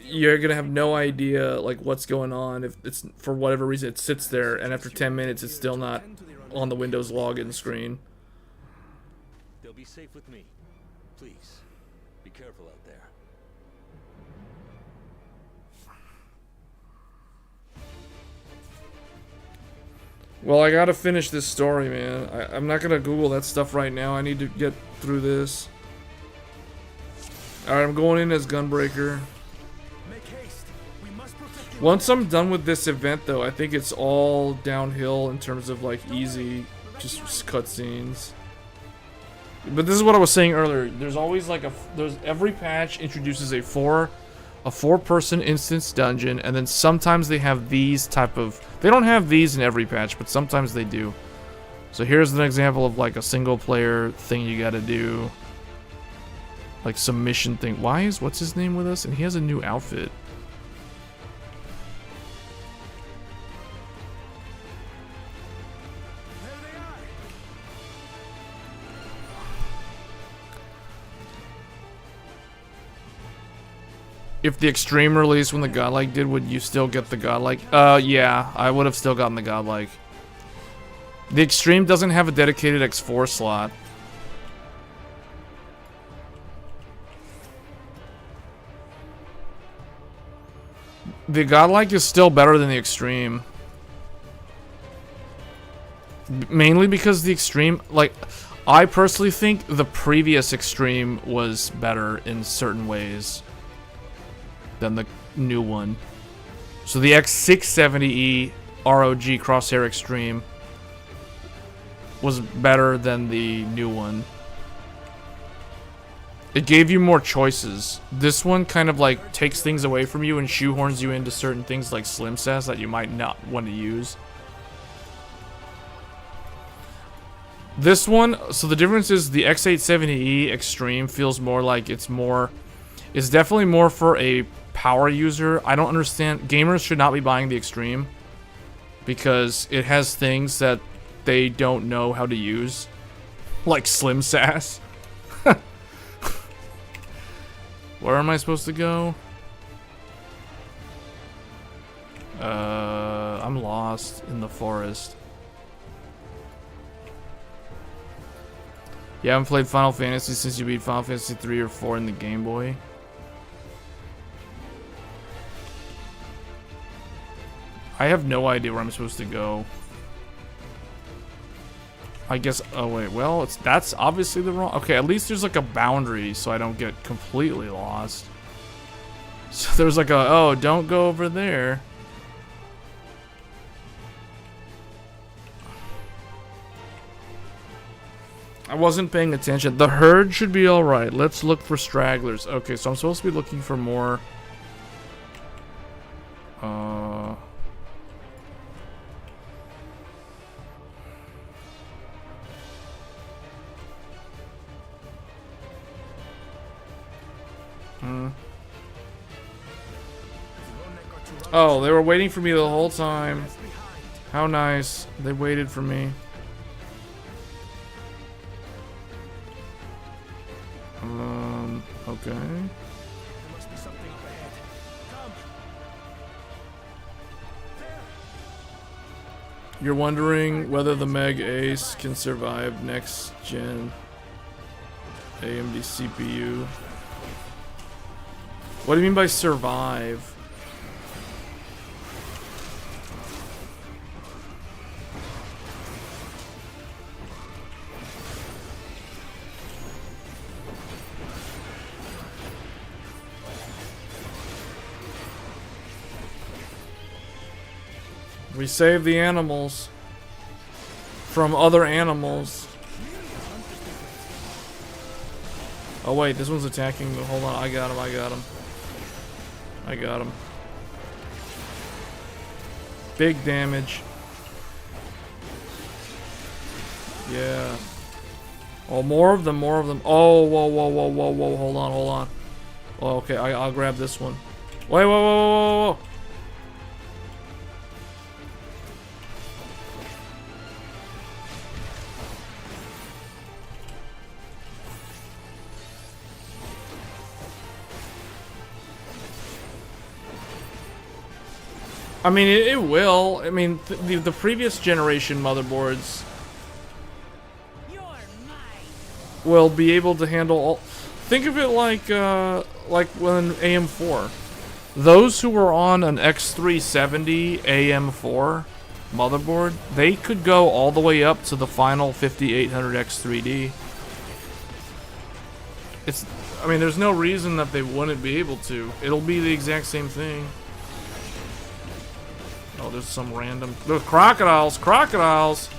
you're gonna have no idea like what's going on if it's, for whatever reason, it sits there and after 10 minutes it's still not on the Windows login screen. They'll be safe with me. Please, be careful out there. Well, I gotta finish this story, man. I'm not gonna Google that stuff right now. I need to get through this. Alright, I'm going in as Gunbreaker. Once I'm done with this event, though, I think it's all downhill in terms of, like, easy, just cutscenes. But this is what I was saying earlier. There's always, like, every patch introduces a four-person instance dungeon, and then sometimes they have these type of... They don't have these in every patch, but sometimes they do. So here's an example of, like, a single-player thing you gotta do. Like, some mission thing. Why is what's-his-name with us? And he has a new outfit. If the Extreme release when the Godlike did, would you still get the Godlike? Yeah, I would have still gotten the Godlike. The Extreme doesn't have a dedicated X4 slot. The Godlike is still better than the Extreme. Mainly because the Extreme, like, I personally think the previous Extreme was better in certain ways than the new one. So the X670E ROG Crosshair Extreme was better than the new one. It gave you more choices. This one kind of like takes things away from you and shoehorns you into certain things like Slim Sass that you might not want to use. This one, so the difference is the X870E Extreme feels more like it's definitely more for a power user. I don't understand. Gamers should not be buying the Extreme because it has things that they don't know how to use, like Slim Sass. Where am I supposed to go? I'm lost in the forest. You haven't played Final Fantasy since you beat Final Fantasy 3 or 4 in the Game Boy? I have no idea where I'm supposed to go. I guess, oh wait, well, that's obviously the wrong, okay, at least there's like a boundary so I don't get completely lost. So there's like a, oh, don't go over there. I wasn't paying attention. The herd should be alright. Let's look for stragglers. Okay, so I'm supposed to be looking for more, Oh, they were waiting for me the whole time. How nice. They waited for me. Okay. You're wondering whether the Meg Ace can survive next gen AMD CPU. What do you mean by survive? We save the animals from other animals. Oh wait, this one's attacking me. Hold on, I got him, I got him. I got him. Big damage. Yeah. Oh, more of them, more of them. Oh, whoa, whoa, whoa, whoa, whoa. Hold on, hold on. Oh, okay, I'll grab this one. Wait, whoa, whoa, whoa, whoa. I mean, it will. I mean, the previous generation motherboards will be able to handle all. Think of it like when AM4. Those who were on an X370 AM4 motherboard, they could go all the way up to the final 5800X3D. I mean, there's no reason that they wouldn't be able to. It'll be the exact same thing. Oh, there's some random. There's crocodiles! Crocodiles!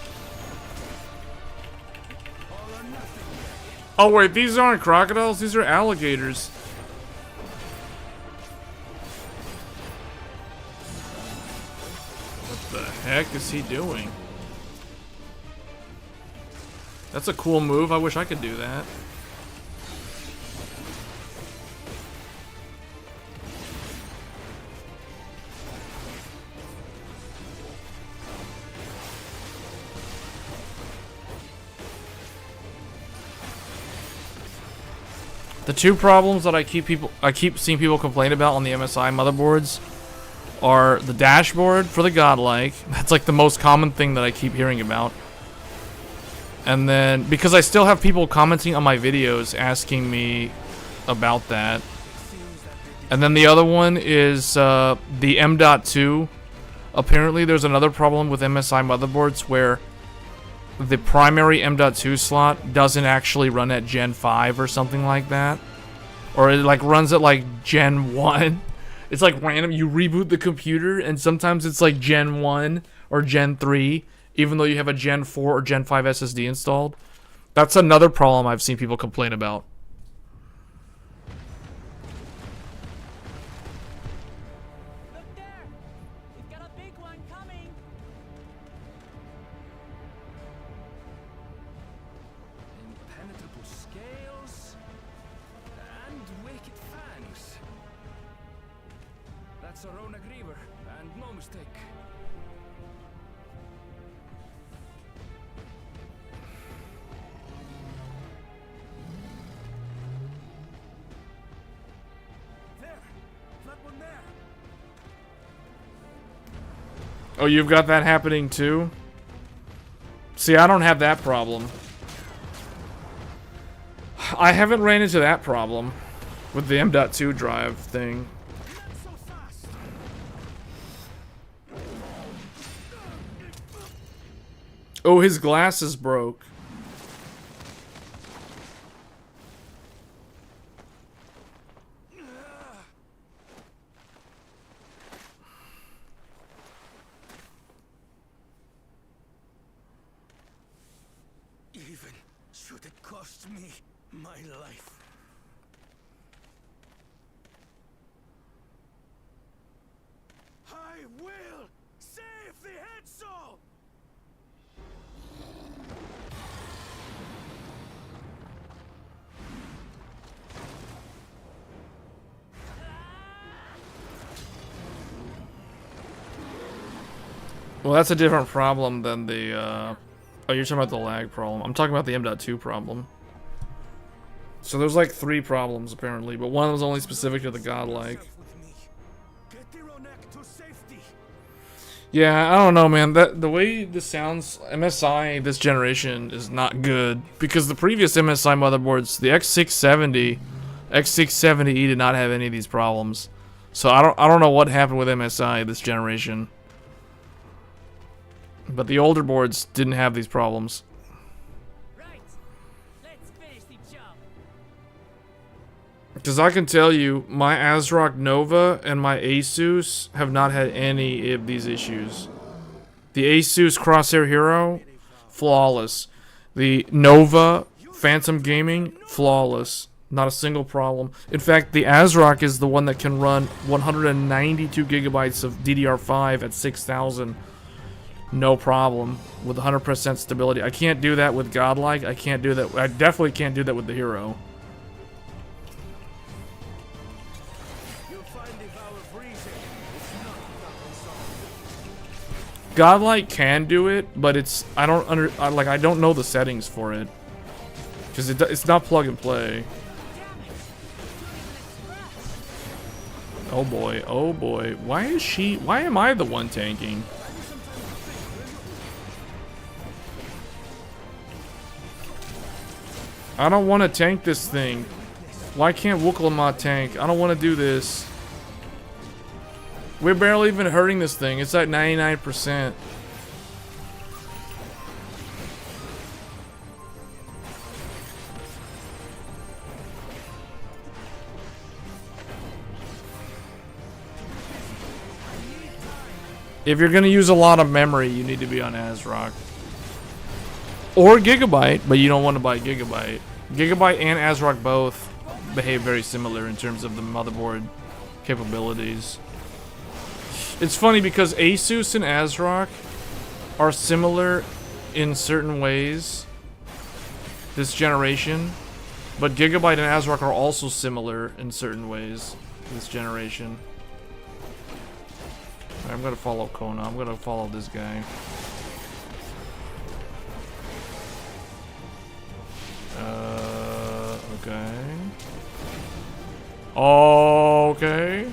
Oh, wait, these aren't crocodiles, these are alligators. What the heck is he doing? That's a cool move. I wish I could do that. The two problems that I keep seeing people complain about on the MSI motherboards are the dashboard for the godlike. That's like the most common thing that I keep hearing about. And then, because I still have people commenting on my videos asking me about that. And then the other one is the M.2. Apparently there's another problem with MSI motherboards where the primary M.2 slot doesn't actually run at Gen 5 or something like that. Or it like runs at like Gen 1. It's like random. You reboot the computer and sometimes it's like Gen 1 or Gen 3, even though you have a Gen 4 or Gen 5 SSD installed. That's another problem I've seen people complain about. Oh, you've got that happening too? See, I don't have that problem. I haven't ran into that problem with the M.2 drive thing. Oh, his glasses broke. Well, that's a different problem than the, oh, you're talking about the lag problem. I'm talking about the M.2 problem. So there's like 3 problems, apparently, but one was only specific to the godlike. Yeah, I don't know, man. The way this sounds, MSI this generation is not good. Because the previous MSI motherboards, the X670, X670E did not have any of these problems. So I don't know what happened with MSI this generation. But the older boards didn't have these problems. Right. Let's finish the job. Because I can tell you, my ASRock Nova and my Asus have not had any of these issues. The Asus Crosshair Hero, flawless. The Nova Phantom Gaming, flawless. Not a single problem. In fact, the ASRock is the one that can run 192 gigabytes of DDR5 at 6,000. No problem. With 100% stability. I can't do that with Godlike. I can't do that. I definitely can't do that with the Hero. Godlike can do it, but it's I don't know the settings for it because it's not plug and play. Oh boy, oh boy. Why am I the one tanking? I don't want to tank this thing. Why can't Wuchang tank? I don't want to do this. We're barely even hurting this thing. It's at 99%. If you're gonna use a lot of memory, you need to be on ASRock. Or Gigabyte, but you don't want to buy Gigabyte. Gigabyte and ASRock both behave very similar in terms of the motherboard capabilities. It's funny because Asus and ASRock are similar in certain ways this generation, but Gigabyte and ASRock are also similar in certain ways this generation. Right, I'm gonna follow Kona. I'm gonna follow this guy. Okay. Okay.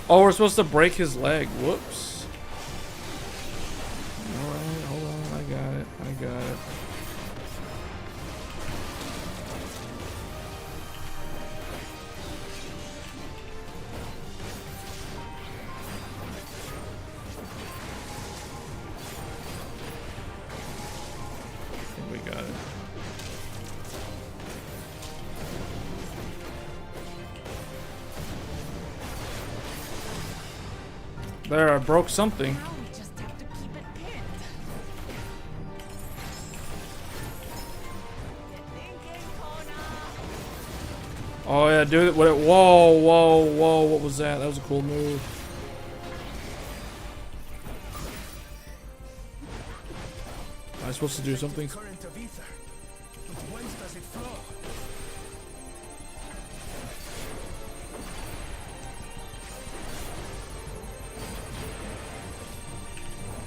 Oh, we're supposed to break his leg. Whoops. Alright, hold on. I got it. I got it. I think we got it. There, I broke something. Oh yeah, do it. Whoa, whoa, whoa! What was that? That was a cool move. Am I supposed to do something?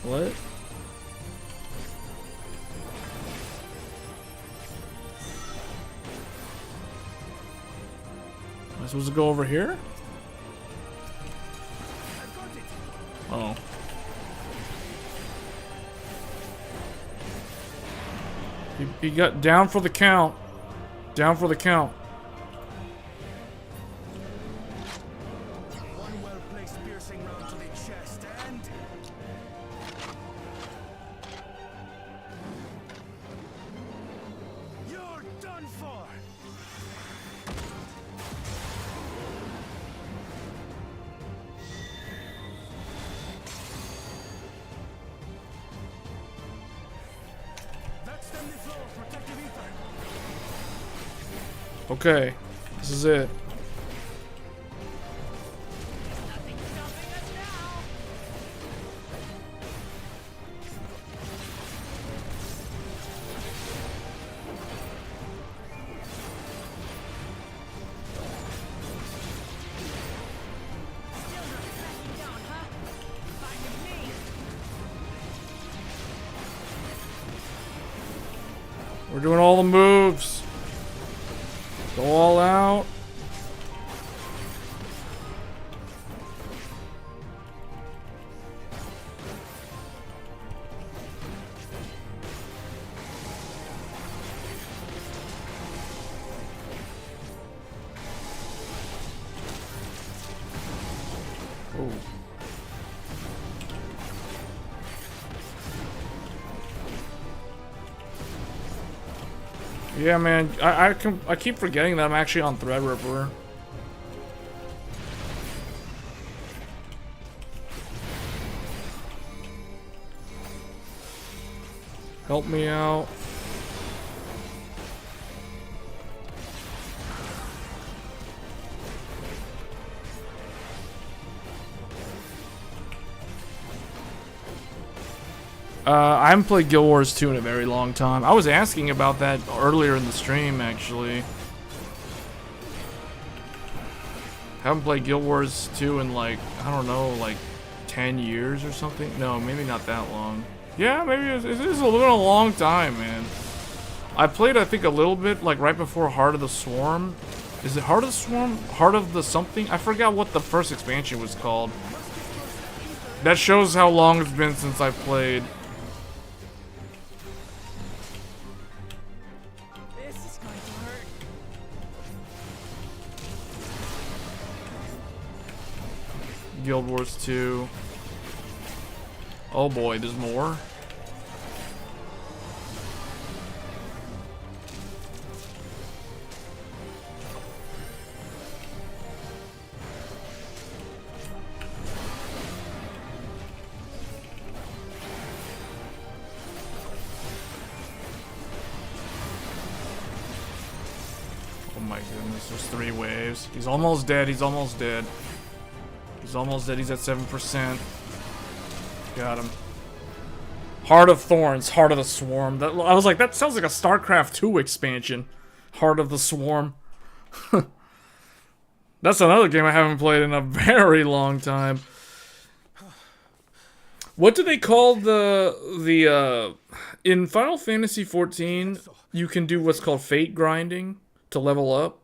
What? Am I supposed to go over here? Oh. He got down for the count. Down for the count. Okay, this is it. We're doing all the moves. Go all out. Oh. Yeah, man, I keep forgetting that I'm actually on Threadripper. Help me out. I haven't played Guild Wars 2 in a very long time. I was asking about that earlier in the stream, actually. Haven't played Guild Wars 2 in like, I don't know, like 10 years or something? No, maybe not that long. Yeah, maybe it is a long time, man. I played, I think, a little bit, like right before Heart of the Swarm. Is it Heart of the Swarm? Heart of the something? I forgot what the first expansion was called. That shows how long it's been since I played. Guild Wars 2. Oh boy, there's more. Oh my goodness, there's 3 waves. He's almost dead, he's almost dead. He's almost dead, he's at 7%. Got him. Heart of Thorns, Heart of the Swarm. That, I was like, that sounds like a StarCraft 2 expansion. Heart of the Swarm. That's another game I haven't played in a very long time. What do they call in Final Fantasy XIV, you can do what's called fate grinding to level up.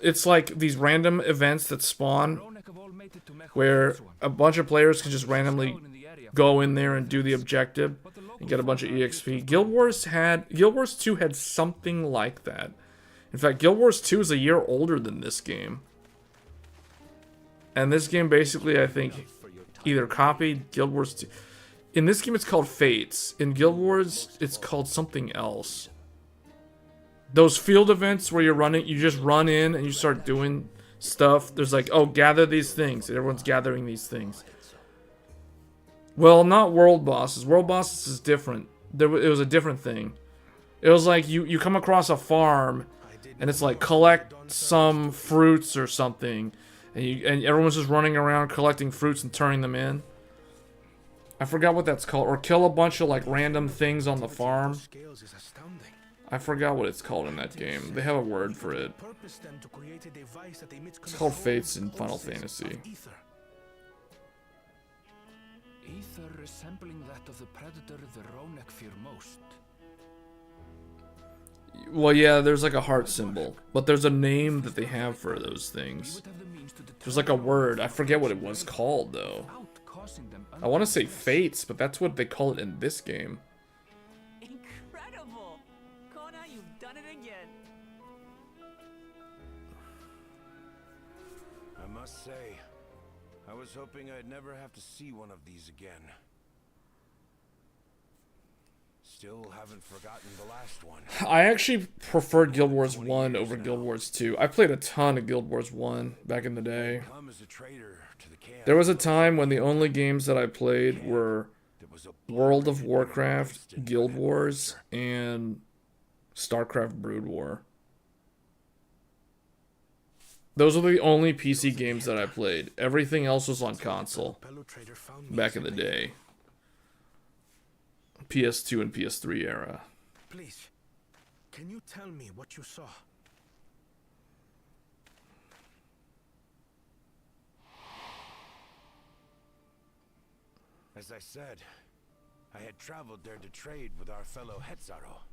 It's like these random events that spawn where a bunch of players can just randomly go in there and do the objective and get a bunch of EXP. Guild Wars 2 had something like that. In fact, Guild Wars 2 is a year older than this game. And this game basically, I think, either copied Guild Wars 2. In this game, it's called Fates. In Guild Wars, it's called something else. Those field events where you just run in and you start doing stuff. There's like, oh, gather these things. Everyone's gathering these things. Well, not world bosses. World bosses is different. It was a different thing. It was like you come across a farm, and it's like collect some fruits or something, and everyone's just running around collecting fruits and turning them in. I forgot what that's called. Or kill a bunch of like random things on the farm. I forgot what it's called in that game. They have a word for it. It's called Fates in Final Fantasy. Ether resembling that of the predator the Ronek fear most. Well, yeah, there's like a heart symbol, but there's a name that they have for those things. There's like a word. I forget what it was called though. I want to say Fates, but that's what they call it in this game. Incredible! Kona, you've done it again. I must say, I was hoping I'd never have to see one of these again. Still haven't forgotten the last one. I actually preferred Guild Wars 1 over Guild Wars 2. I played a ton of Guild Wars 1 back in the day. There was a time when the only games that I played were World of Warcraft, Guild Wars, and StarCraft Brood War. Those were the only PC games that I played. Everything else was on console back in the day. PS2 and PS3 era. Please, can you tell me what you saw? As I said, I had traveled there to trade with our fellow Hetzaro.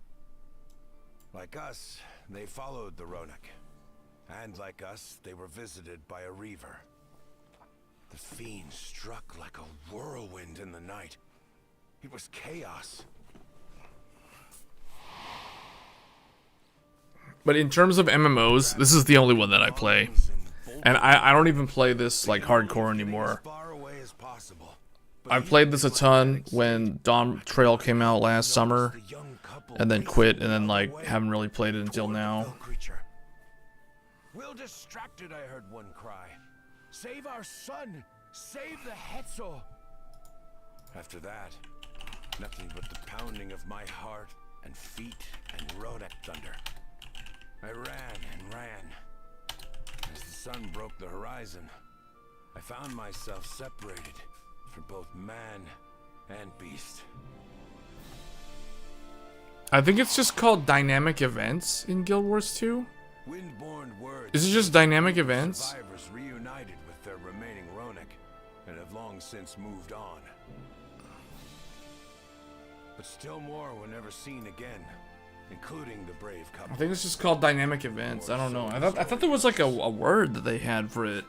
Like us, they followed the Ronak. And like us, they were visited by a Reaver. The fiend struck like a whirlwind in the night. It was chaos. But in terms of MMOs, this is the only one that I play. And I don't even play this like hardcore anymore. I've played this a ton when Dawn Trail came out last summer, and then quit, and then like haven't really played it until now. Well distracted, I heard one cry. Save our son! Save the Hetzel! After that, nothing but the pounding of my heart and feet and Ronak thunder. I ran and ran. As the sun broke the horizon, I found myself separated from both man and beast. I think it's just called dynamic events in Guild Wars 2. Is it just dynamic events? Survivors reunited with their remaining Ronak and have long since moved on. But still more were never seen again, including the brave couple. I think it's just called dynamic events. I don't know. I thought there was like a word that they had for it.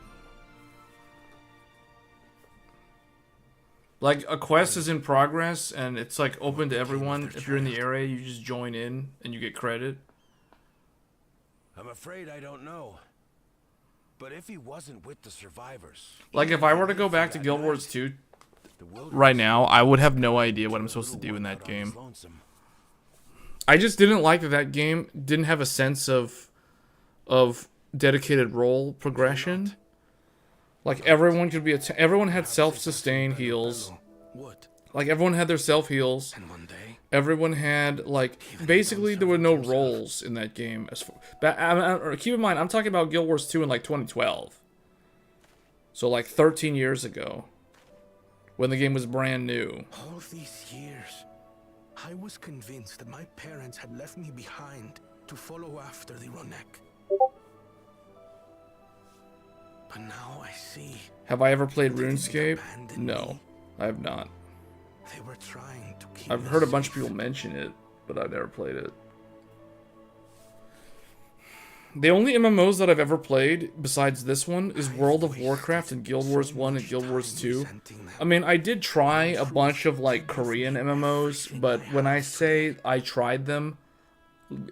Like a quest is in progress and it's like open to everyone. If you're in the area, you just join in and you get credit. I'm afraid I don't know. But if he wasn't with the survivors, like if I were to go back to Guild Wars 2 right now, I would have no idea what I'm supposed to do in that game. I just didn't like that that game didn't have a sense of dedicated role progression. Like everyone could be everyone had self-sustain heals. Like everyone had their self heals. Everyone had like basically there were no roles in that game. Keep in mind, I'm talking about Guild Wars 2 in like 2012. So like 13 years ago, when the game was brand new. All these years, I was convinced that my parents had left me behind to follow after the Ronak. But now I see. Have I ever played RuneScape? No, I have not. They were trying to keep I've heard a bunch of people mention it, but I've never played it. The only MMOs that I've ever played, besides this one, is World of Warcraft and Guild Wars 1 and Guild Wars 2. I mean, I did try a bunch of, like, Korean MMOs, but when I say I tried them,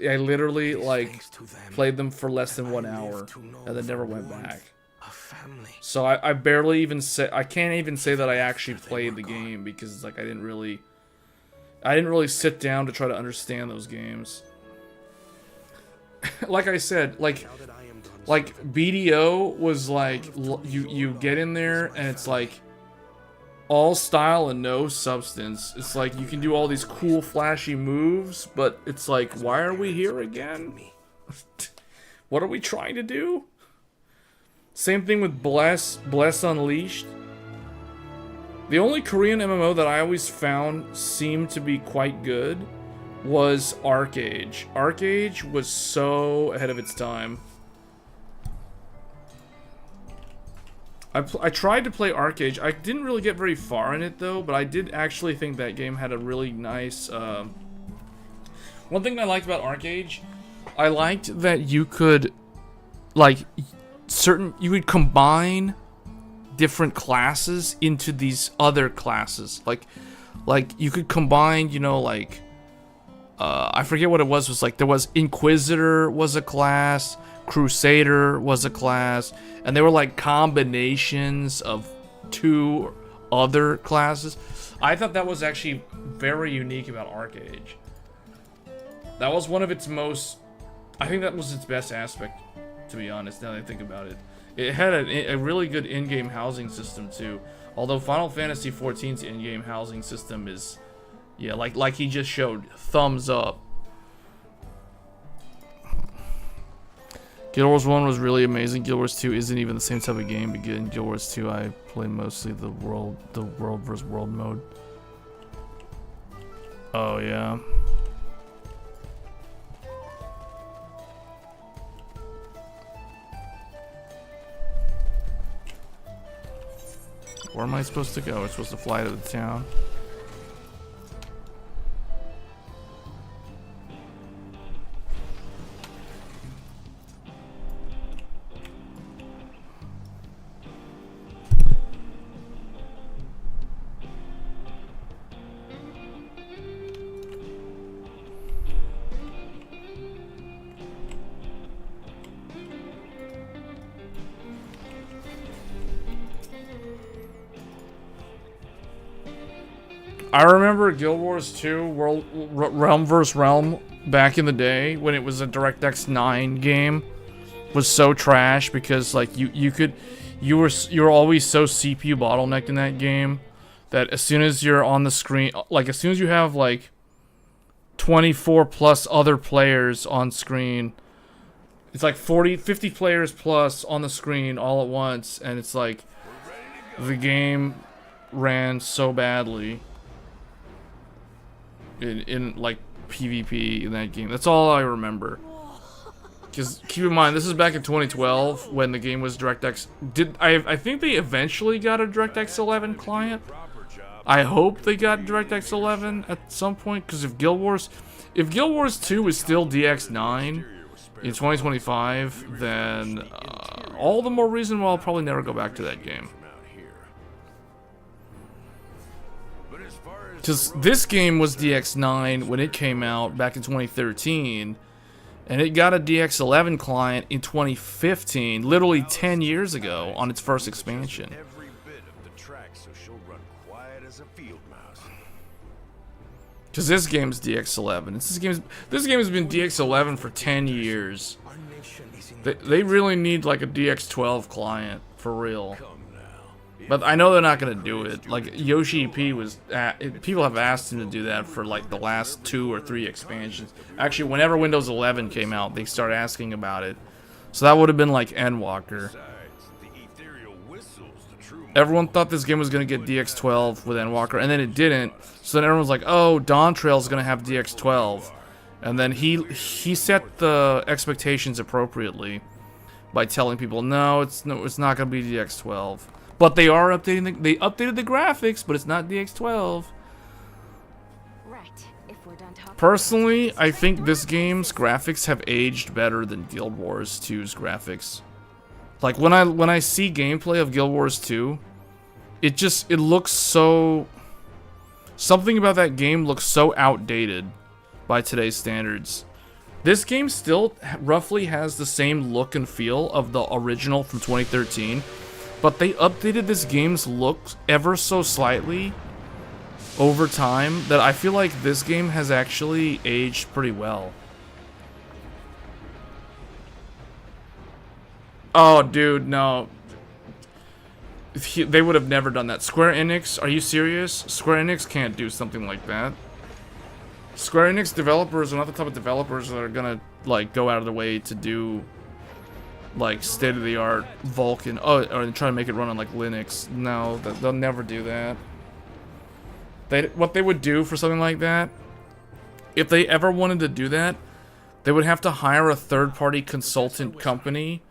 I literally, like, played them for less than 1 hour, and then never went back. So I barely even say, I can't even say that I actually played the game, because, like, I didn't really sit down to try to understand those games. Like I said, like BDO was like, you get in there and it's like all style and no substance. It's like you can do all these cool flashy moves, but it's like, why are we here again? What are we trying to do? Same thing with Bless Unleashed. The only Korean MMO that I always found seemed to be quite good was ArcAge. ArcAge was so ahead of its time. I tried to play ArcAge. I didn't really get very far in it though, but I did actually think that game had a really nice one thing I liked about ArcAge, I liked that you could like you would combine different classes into these other classes. Like you could combine, you know, like I forget what it was like there was Inquisitor was a class, Crusader was a class, and they were like combinations of two other classes. I thought that was actually very unique about ArcAge. That was one of its most, I think that was its best aspect, to be honest, now that I think about it. It had a really good in-game housing system too. Although Final Fantasy XIV's in-game housing system is, yeah, like he just showed, thumbs up. Guild Wars 1 was really amazing. Guild Wars 2 isn't even the same type of game, but in Guild Wars 2 I play mostly the world versus world mode. Oh yeah. Where am I supposed to go? We're supposed to fly to the town. I remember Guild Wars 2 Realm vs. Realm back in the day when it was a DirectX 9 game was so trash because like you were always so CPU bottlenecked in that game that as soon as you're on the screen, like as soon as you have like 24 plus other players on screen, it's like 50 players plus on the screen all at once, and it's like the game ran so badly in like PvP in that game. That's all I remember. Because keep in mind, this is back in 2012 when the game was DirectX. I think they eventually got a DirectX 11 client. I hope they got DirectX 11 at some point. Because if Guild Wars 2 is still DX9 in 2025, then all the more reason why I'll probably never go back to that game. Because this game was DX9 when it came out back in 2013, and it got a DX11 client in 2015, literally 10 years ago, on its first expansion. Because this game's DX11. This game has been DX11 for 10 years. They really need like a DX12 client for real. But I know they're not gonna do it. Like Yoshi P was, people have asked him to do that for like the last 2 or 3 expansions. Actually, whenever Windows 11 came out, they started asking about it. So that would have been like Endwalker. Everyone thought this game was gonna get DX12 with Endwalker, and then it didn't. So then everyone was like, "Oh, Dawn Trail's gonna have DX12," and then he set the expectations appropriately by telling people, "No, it's not gonna be DX12." But they are updating they updated the graphics, but it's not DX12. Personally, I think this game's graphics have aged better than Guild Wars 2's graphics. Like when I see gameplay of Guild Wars 2, it looks so, something about that game looks so outdated by today's standards. This game still roughly has the same look and feel of the original from 2013. But they updated this game's look ever so slightly over time that I feel like this game has actually aged pretty well. Oh, dude, no. They would have never done that. Square Enix, are you serious? Square Enix can't do something like that. Square Enix developers are not the type of developers that are gonna, like, go out of the way to do like state-of-the-art Vulkan, or try to make it run on like Linux. No, they'll never do that. What they would do for something like that, if they ever wanted to do that, they would have to hire a third-party consultant company.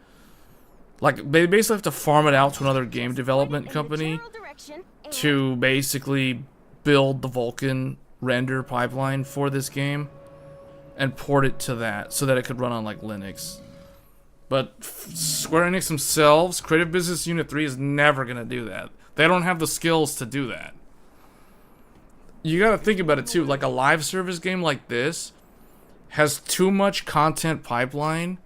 Like they basically have to farm it out to another game development company to basically build the Vulkan render pipeline for this game and port it to that so that it could run on like Linux. But Square Enix themselves, Creative Business Unit 3 is never going to do that. They don't have the skills to do that. You got to think about it too. Like a live service game like this has too much content pipeline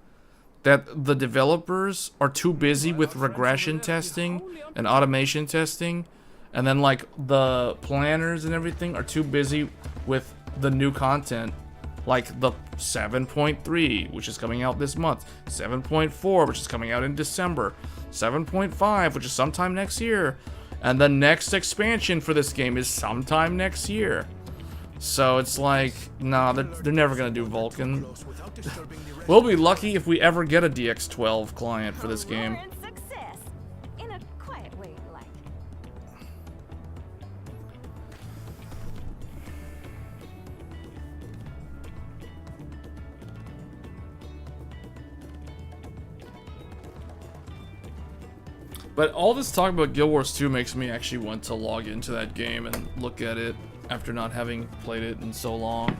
that the developers are too busy with regression testing and automation testing. And then like the planners and everything are too busy with the new content. Like the 7.3, which is coming out this month, 7.4, which is coming out in December, 7.5, which is sometime next year, and the next expansion for this game is sometime next year. So it's like, nah, they're never gonna do Vulkan. We'll be lucky if we ever get a DX12 client for this game. But all this talk about Guild Wars 2 makes me actually want to log into that game and look at it after not having played it in so long.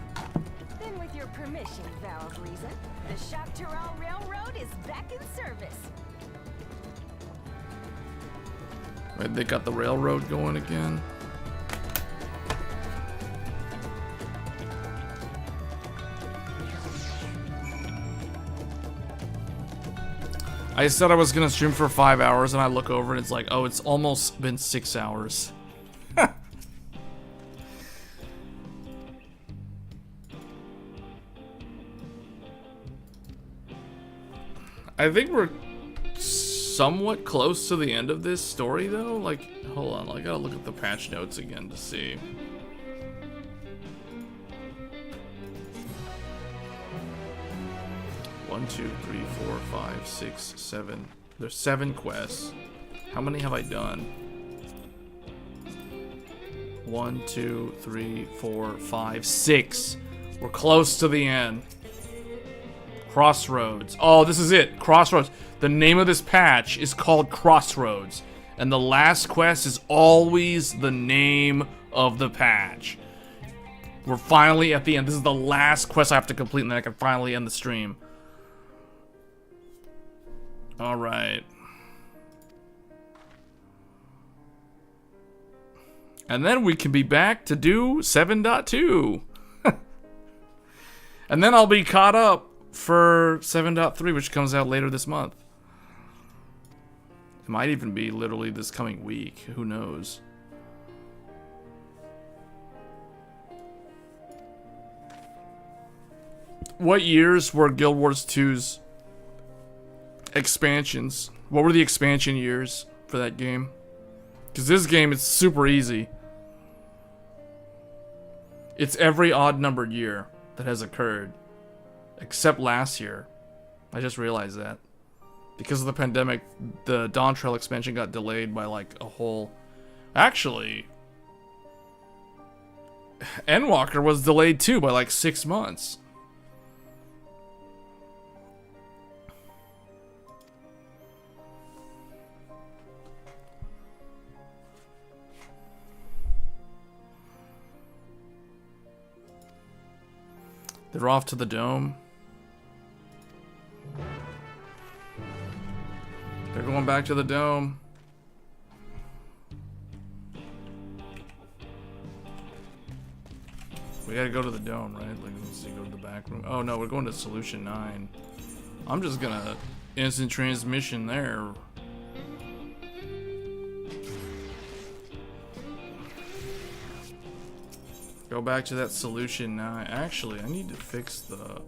Then with your permission, Valve Reason, the Shaktaral Railroad is back in service. Wait, they got the railroad going again? I said I was gonna stream for 5 hours, and I look over and it's like, oh, it's almost been 6 hours. I think we're somewhat close to the end of this story, though. Like, hold on, I gotta look at the patch notes again to see. One, two, three, 4, 5, 6, 7. There's 7 quests. How many have I done? 1, 2, 3, 4, 5, 6. We're close to the end. Crossroads. Oh, this is it. Crossroads. The name of this patch is called Crossroads. And the last quest is always the name of the patch. We're finally at the end. This is the last quest I have to complete, and then I can finally end the stream. Alright. And then we can be back to do 7.2. And then I'll be caught up for 7.3, which comes out later this month. It might even be literally this coming week. Who knows? What years were Guild Wars 2's expansions? What were the expansion years for that game? Because this game is super easy. It's every odd numbered year that has occurred. Except last year. I just realized that. Because of the pandemic, the Dawn Trail expansion got delayed by like a whole... Actually... Endwalker was delayed too by like 6 months. They're off to the dome. They're going back to the dome. We gotta go to the dome, right? Like, let's see, go to the back room. Oh no, we're going to Solution 9. I'm just gonna instant transmission there. Go back to that Solution 9. Actually, I need to fix the...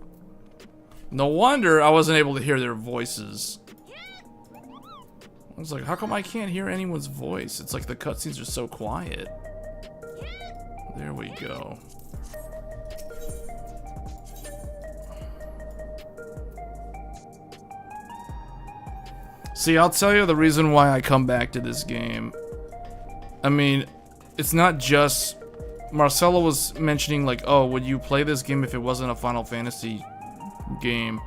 No wonder I wasn't able to hear their voices. I was like, how come I can't hear anyone's voice? It's like the cutscenes are so quiet. There we go. See, I'll tell you the reason why I come back to this game. I mean, it's not just... Marcelo was mentioning like, oh, would you play this game if it wasn't a Final Fantasy game?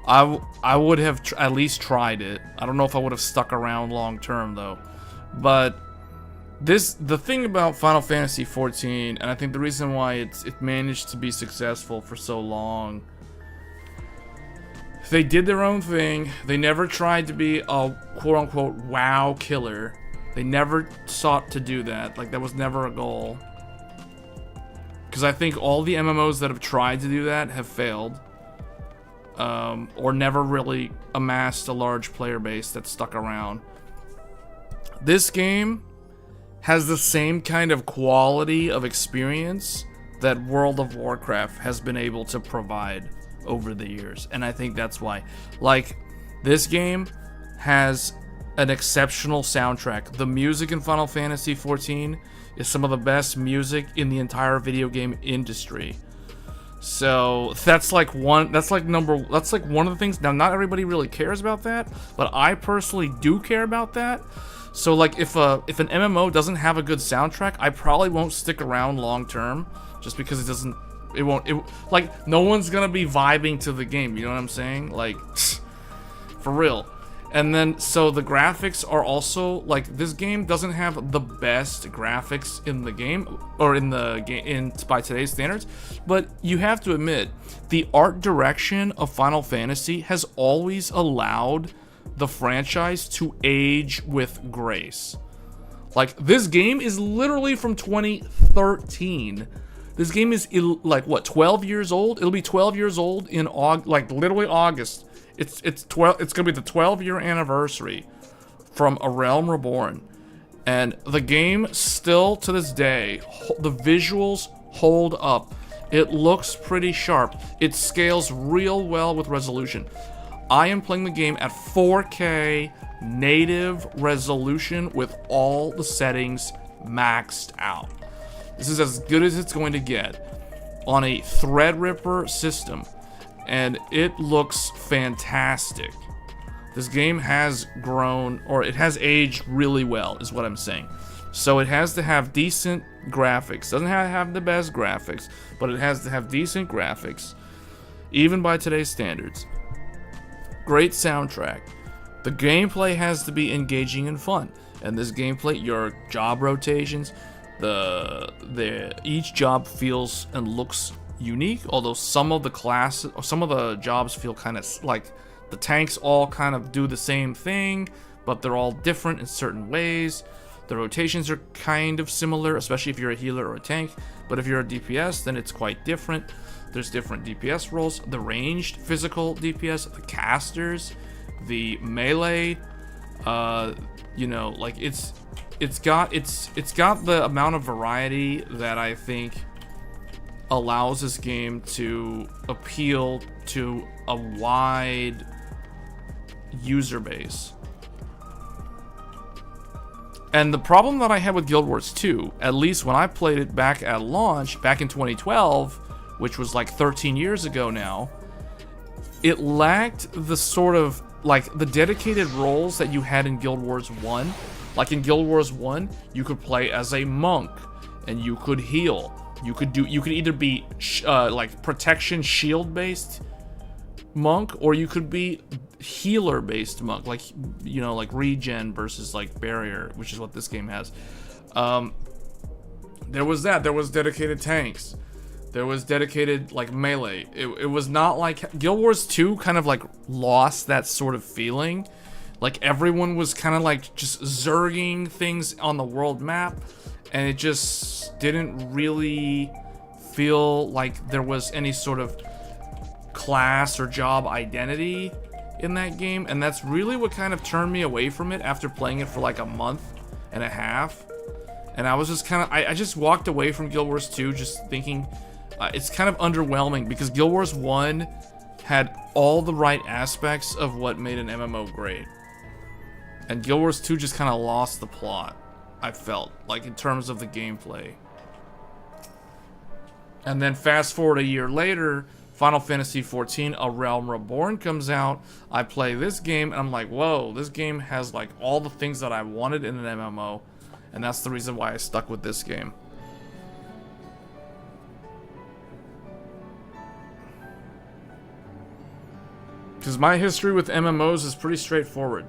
I would have at least tried it. I don't know if I would have stuck around long term though. But the thing about Final Fantasy XIV, and I think the reason why it managed to be successful for so long, they did their own thing. They never tried to be a quote-unquote WoW killer. They never sought to do that. Like, that was never a goal. Because I think all the MMOs that have tried to do that have failed. Or never really amassed a large player base that stuck around. This game has the same kind of quality of experience that World of Warcraft has been able to provide over the years. And I think that's why. Like, this game has an exceptional soundtrack. The music in Final Fantasy XIV is some of the best music in the entire video game industry. So that's like one of the things. Now, not everybody really cares about that, but I personally do care about that. So like, if an MMO doesn't have a good soundtrack, I probably won't stick around long term, just because like, no one's gonna be vibing to the game, you know what I'm saying? Like, for real. And then, so the graphics are also, like, this game doesn't have the best graphics in the game, or by today's standards, but you have to admit, the art direction of Final Fantasy has always allowed the franchise to age with grace. Like, this game is literally from 2013. This game is, like, what, 12 years old? It'll be 12 years old in literally August. It's gonna be the 12-year anniversary from A Realm Reborn, and the game still to this day, the visuals hold up. It looks pretty sharp. It scales real well with resolution. I am playing the game at 4K native resolution with all the settings maxed out. This is as good as it's going to get on a Threadripper system, and it looks fantastic. This game has grown, or it has aged really well, is what I'm saying. So it has to have decent graphics. Doesn't have the best graphics, but it has to have decent graphics, even by today's standards. Great soundtrack. The gameplay has to be engaging and fun. And this gameplay, your job rotations, each job feels and looks unique. Although some of the jobs feel kind of like the tanks all kind of do the same thing, but they're all different in certain ways. The rotations are kind of similar, especially if you're a healer or a tank. But if you're a DPS, then it's quite different. There's different DPS roles. The ranged physical DPS, the casters, the melee. You know, like it's got the amount of variety that I think allows this game to appeal to a wide user base. And the problem that I had with Guild Wars 2, at least when I played it back at launch, back in 2012, which was like 13 years ago now, it lacked the sort of, like, the dedicated roles that you had in Guild Wars 1. Like in Guild Wars 1, you could play as a monk, and you could heal. You could either be, like, protection shield-based monk, or you could be healer-based monk, like, you know, like regen versus like barrier, which is what this game has. There was that. There was dedicated tanks. There was dedicated like melee. It was not like Guild Wars 2 kind of like lost that sort of feeling. Like everyone was kind of like just zerging things on the world map, and it just didn't really feel like there was any sort of class or job identity in that game, and that's really what kind of turned me away from it after playing it for like a month and a half. And I was just kind of, I just walked away from Guild Wars 2 just thinking it's kind of underwhelming, because Guild Wars 1 had all the right aspects of what made an MMO great, and Guild Wars 2 just kind of lost the plot, I felt, like in terms of the gameplay. And then fast forward a year later, Final Fantasy XIV, A Realm Reborn comes out. I play this game, and I'm like, whoa, this game has like all the things that I wanted in an MMO, and that's the reason why I stuck with this game. Because my history with MMOs is pretty straightforward.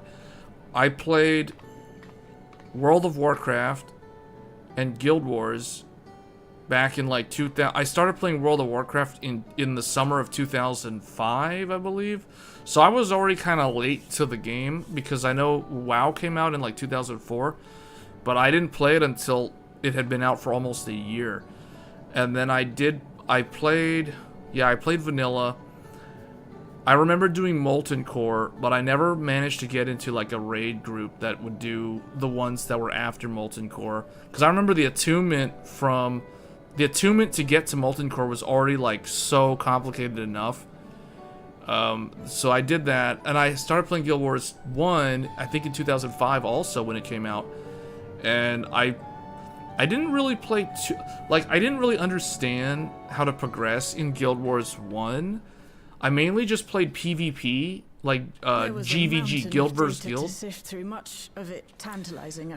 I played World of Warcraft and Guild Wars back in like 2000. I started playing World of Warcraft in the summer of 2005, I believe. So I was already kind of late to the game, because I know WoW came out in like 2004, but I didn't play it until it had been out for almost a year. And then I played vanilla. I remember doing Molten Core, but I never managed to get into like a raid group that would do the ones that were after Molten Core, because I remember the attunement to get to Molten Core was already like so complicated enough. So I did that, and I started playing Guild Wars 1, I think in 2005 also, when it came out. And I didn't really play I didn't really understand how to progress in Guild Wars 1. I mainly just played PvP, like GVG, Guild vs. Guild.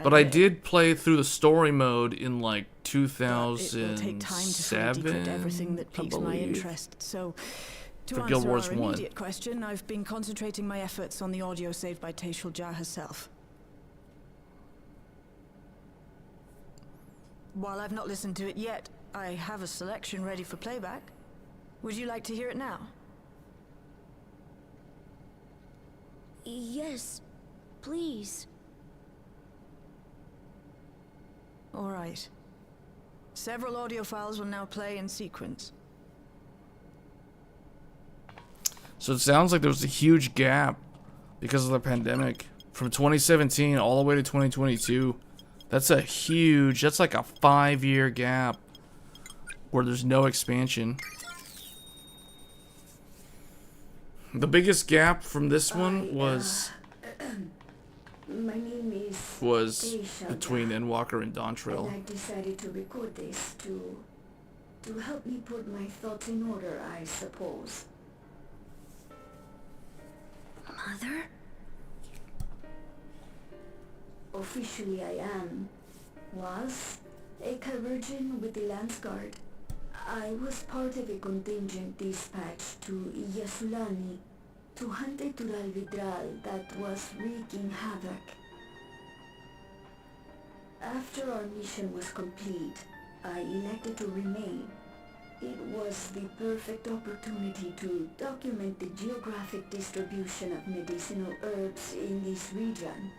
But I did play through the story mode in like 2007, everything that piques my interest. So, to Guild Wars answer our 1. immediate question, I've been concentrating my efforts on the audio saved by Taishul Jah herself. While I've not listened to it yet, I have a selection ready for playback. Would you like to hear it now? Yes, please. All right. Several audio files will now play in sequence. So it sounds like there was a huge gap because of the pandemic from 2017 all the way to 2022. That's like a 5-year gap where there's no expansion. The biggest gap from this one was My name is Aisha, between Endwalker and Dawntrail. and I decided to record this to help me put my thoughts in order, I suppose. Mother? Officially I was a Virgin with the Lance Guard. I was part of a contingent dispatched to Yasulani to hunt a Tural Vidral that was wreaking havoc. After our mission was complete, I elected to remain. It was the perfect opportunity to document the geographic distribution of medicinal herbs in this region.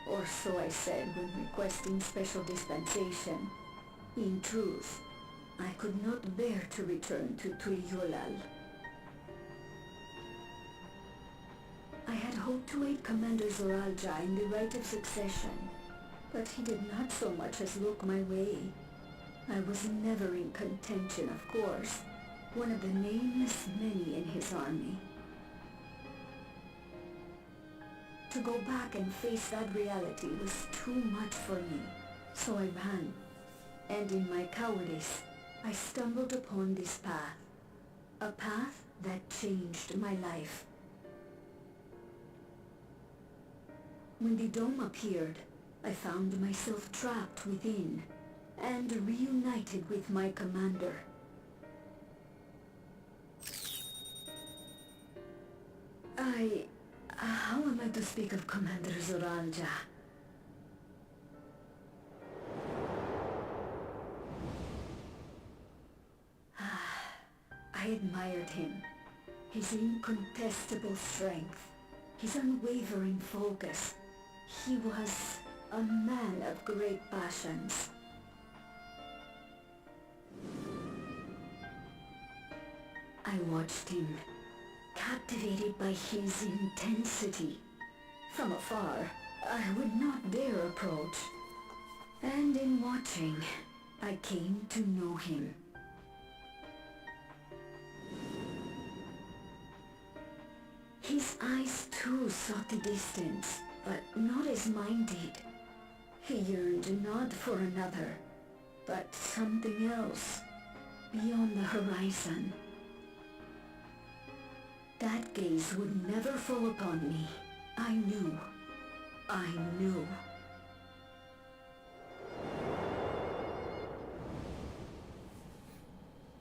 Or so I said when requesting special dispensation. In truth, I could not bear to return to Turyolal. I had hoped to aid Commander Zoralja in the right of succession, but he did not so much as look my way. I was never in contention, of course, one of the nameless many in his army. To go back and face that reality was too much for me, so I ran. And in my cowardice, I stumbled upon this path. A path that changed my life. When the dome appeared, I found myself trapped within, and reunited with my commander. How am I to speak of Commander Zoralja? I admired him. His incontestable strength, his unwavering focus. He was a man of great passions. I watched him, captivated by his intensity. From afar, I would not dare approach. And in watching, I came to know him. His eyes too sought the distance, but not as mine did. He yearned not for another, but something else, beyond the horizon. That gaze would never fall upon me. I knew.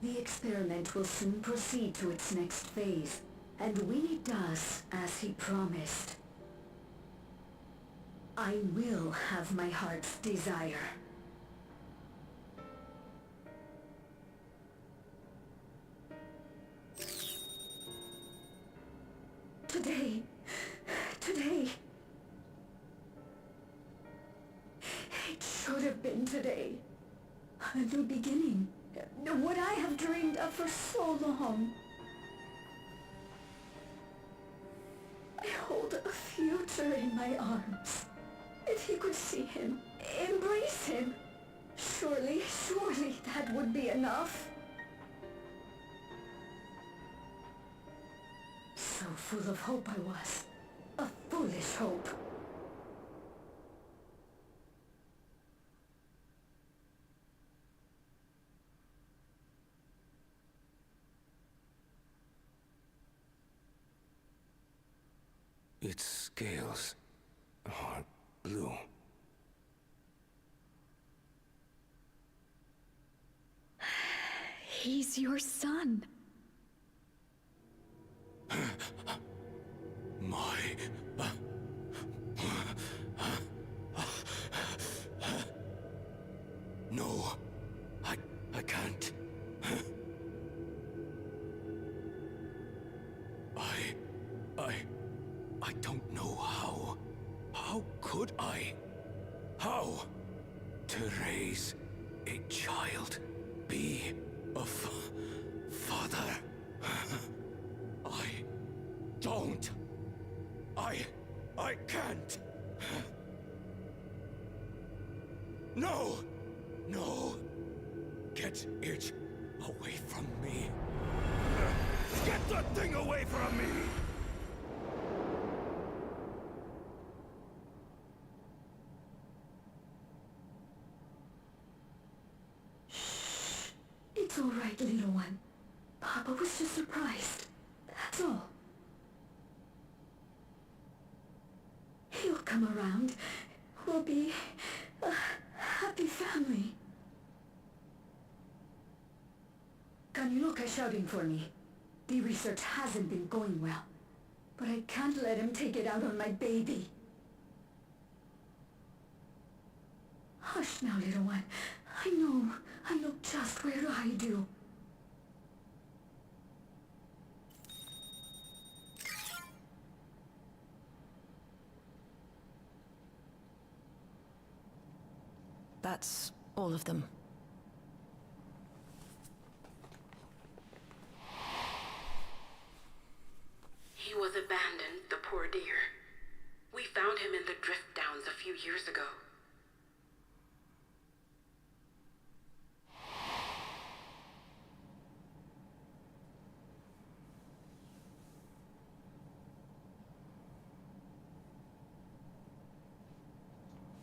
The experiment will soon proceed to its next phase, and when it does, as he promised, I will have my heart's desire. Today. It should have been today. A new beginning. What I have dreamed of for so long. I hold a future in my arms. If he could see him, embrace him, surely that would be enough. So full of hope I was. A foolish hope. Its scales are blue. He's your son. No, I can't. I don't know how. How could I? How? To raise a child, be a father. I don't. I can't. No. Get it Away from me. Get the thing away from me! It's all right, little one. Papa was just surprised. That's all. He'll come around. We'll be a happy family. Kaniloka shouting for me. The research hasn't been going well, but I can't let him take it out on my baby. Hush now, little one. I know just where to hide you. That's all of them. He was abandoned, the poor dear. We found him in the drift downs a few years ago.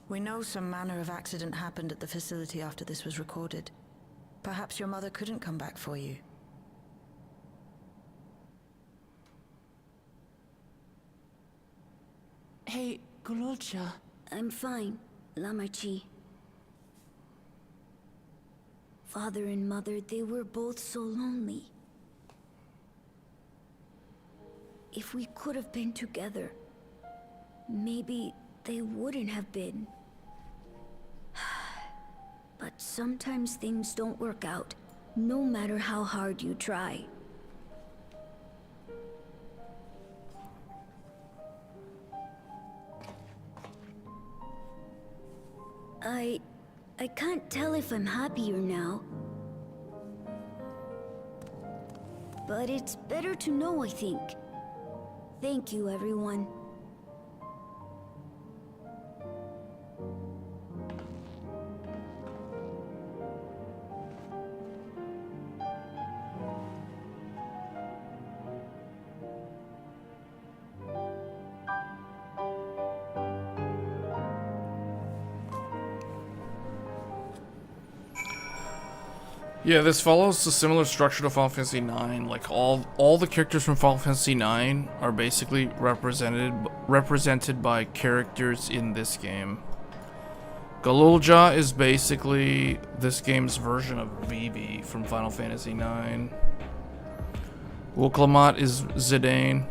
We know some manner of accident happened at the facility after this was recorded. Perhaps your mother couldn't come back for you. Hey, Gololcha. I'm fine, Lamarchi. Father and Mother, they were both so lonely. If we could have been together, maybe they wouldn't have been. But sometimes things don't work out, no matter how hard you try. I can't tell if I'm happier now. But it's better to know, I think. Thank you, everyone. Yeah, this follows a similar structure to Final Fantasy IX. Like all the characters from Final Fantasy IX are basically represented by characters in this game. Galulja is basically this game's version of Vivi from Final Fantasy IX. Wuklamat is Zidane.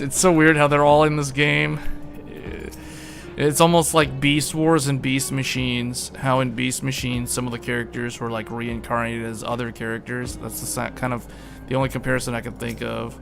It's so weird how they're all in this game. It's almost like Beast Wars and Beast Machines. How in Beast Machines some of the characters were like reincarnated as other characters. That's the kind of the only comparison I can think of.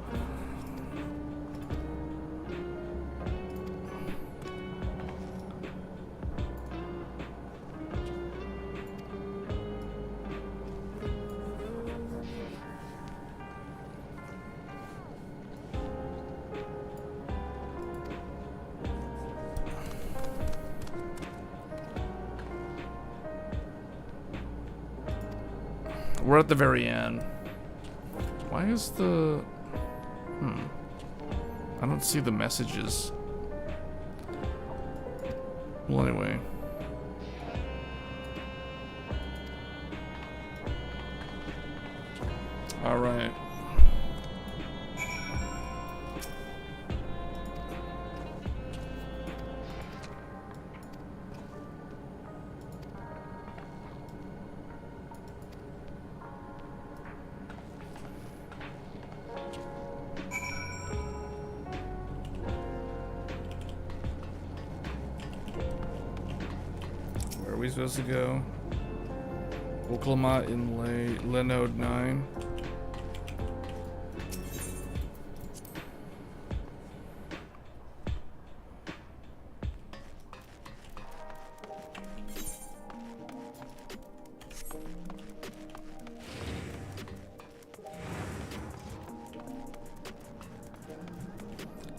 We're at the very end. Why is the... I don't see the messages. Well, anyway. Alright. Supposed to go. Wuklamat in Lenode 9.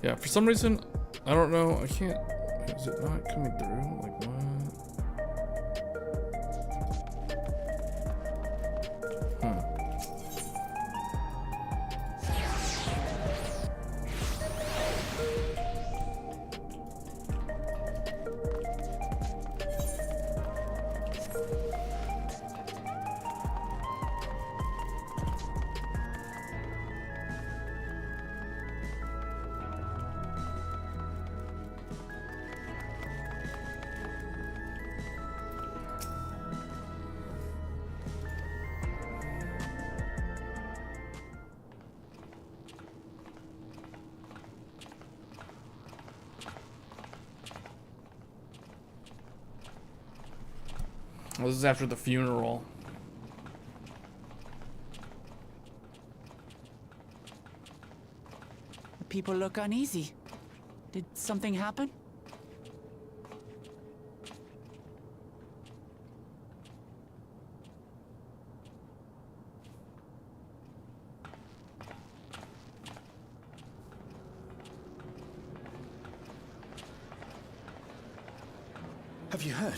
Yeah, for some reason, I don't know, I can't, is it not coming through? Like, what? This is after the funeral. The people look uneasy. Did something happen? Have you heard?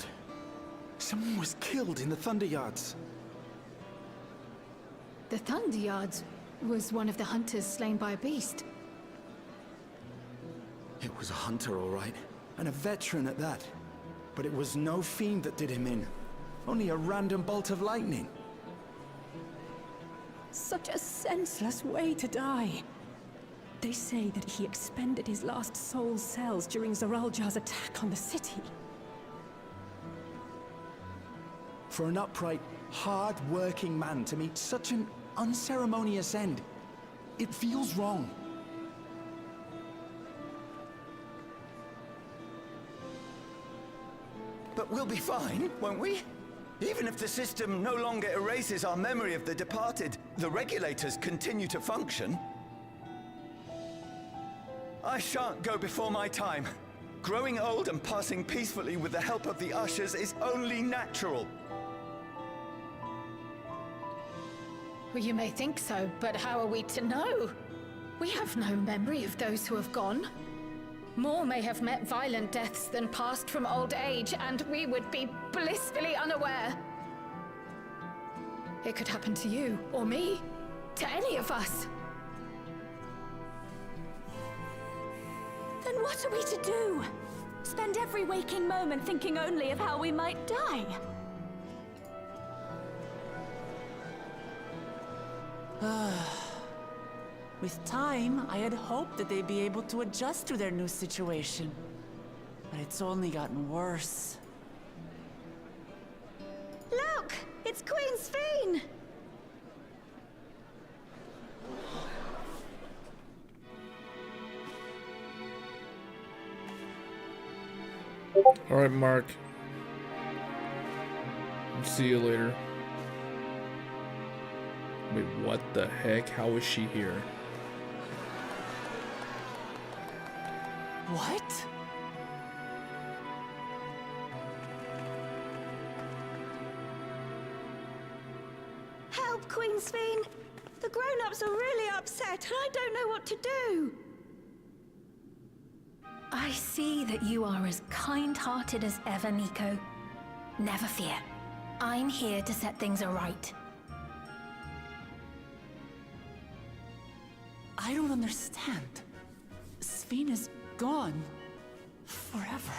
Someone was killed in the Thunder Yards. The Thunder Yards was one of the hunters slain by a beast. It was a hunter, all right. And a veteran at that. But it was no fiend that did him in. Only a random bolt of lightning. Such a senseless way to die. They say that he expended his last soul cells during Zoraljar's attack on the city. For an upright, hard-working man to meet such an unceremonious end, it feels wrong. But we'll be fine, won't we? Even if the system no longer erases our memory of the departed, the regulators continue to function. I shan't go before my time. Growing old and passing peacefully with the help of the ushers is only natural. Well, you may think so, but how are we to know? We have no memory of those who have gone. More may have met violent deaths than passed from old age, and we would be blissfully unaware. It could happen to you, or me, to any of us. Then what are we to do? Spend every waking moment thinking only of how we might die? With time, I had hoped that they'd be able to adjust to their new situation. But it's only gotten worse. Look! It's Queen Sphene! Alright, Mark. See you later. Wait, what the heck? How is she here? What? Help, Queen Sphene! The grown-ups are really upset, and I don't know what to do! I see that you are as kind-hearted as ever, Nico. Never fear. I'm here to set things aright. I don't understand. Sphene is gone. Forever.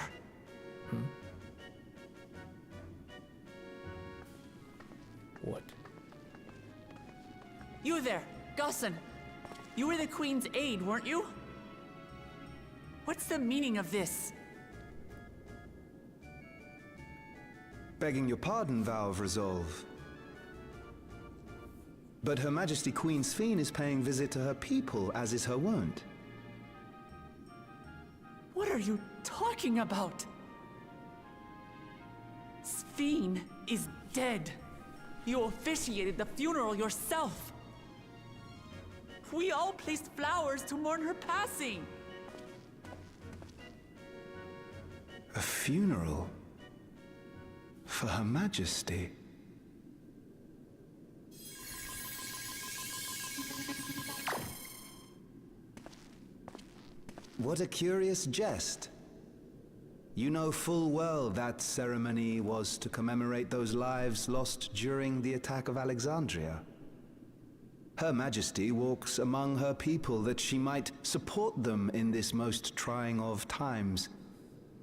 What? You there, Gussin. You were the Queen's aide, weren't you? What's the meaning of this? Begging your pardon, Vow of Resolve. But Her Majesty Queen Sphene is paying visit to her people, as is her wont. What are you talking about? Sphene is dead. You officiated the funeral yourself. We all placed flowers to mourn her passing. A funeral? For Her Majesty? What a curious jest. You know full well that ceremony was to commemorate those lives lost during the attack of Alexandria. Her Majesty walks among her people that she might support them in this most trying of times.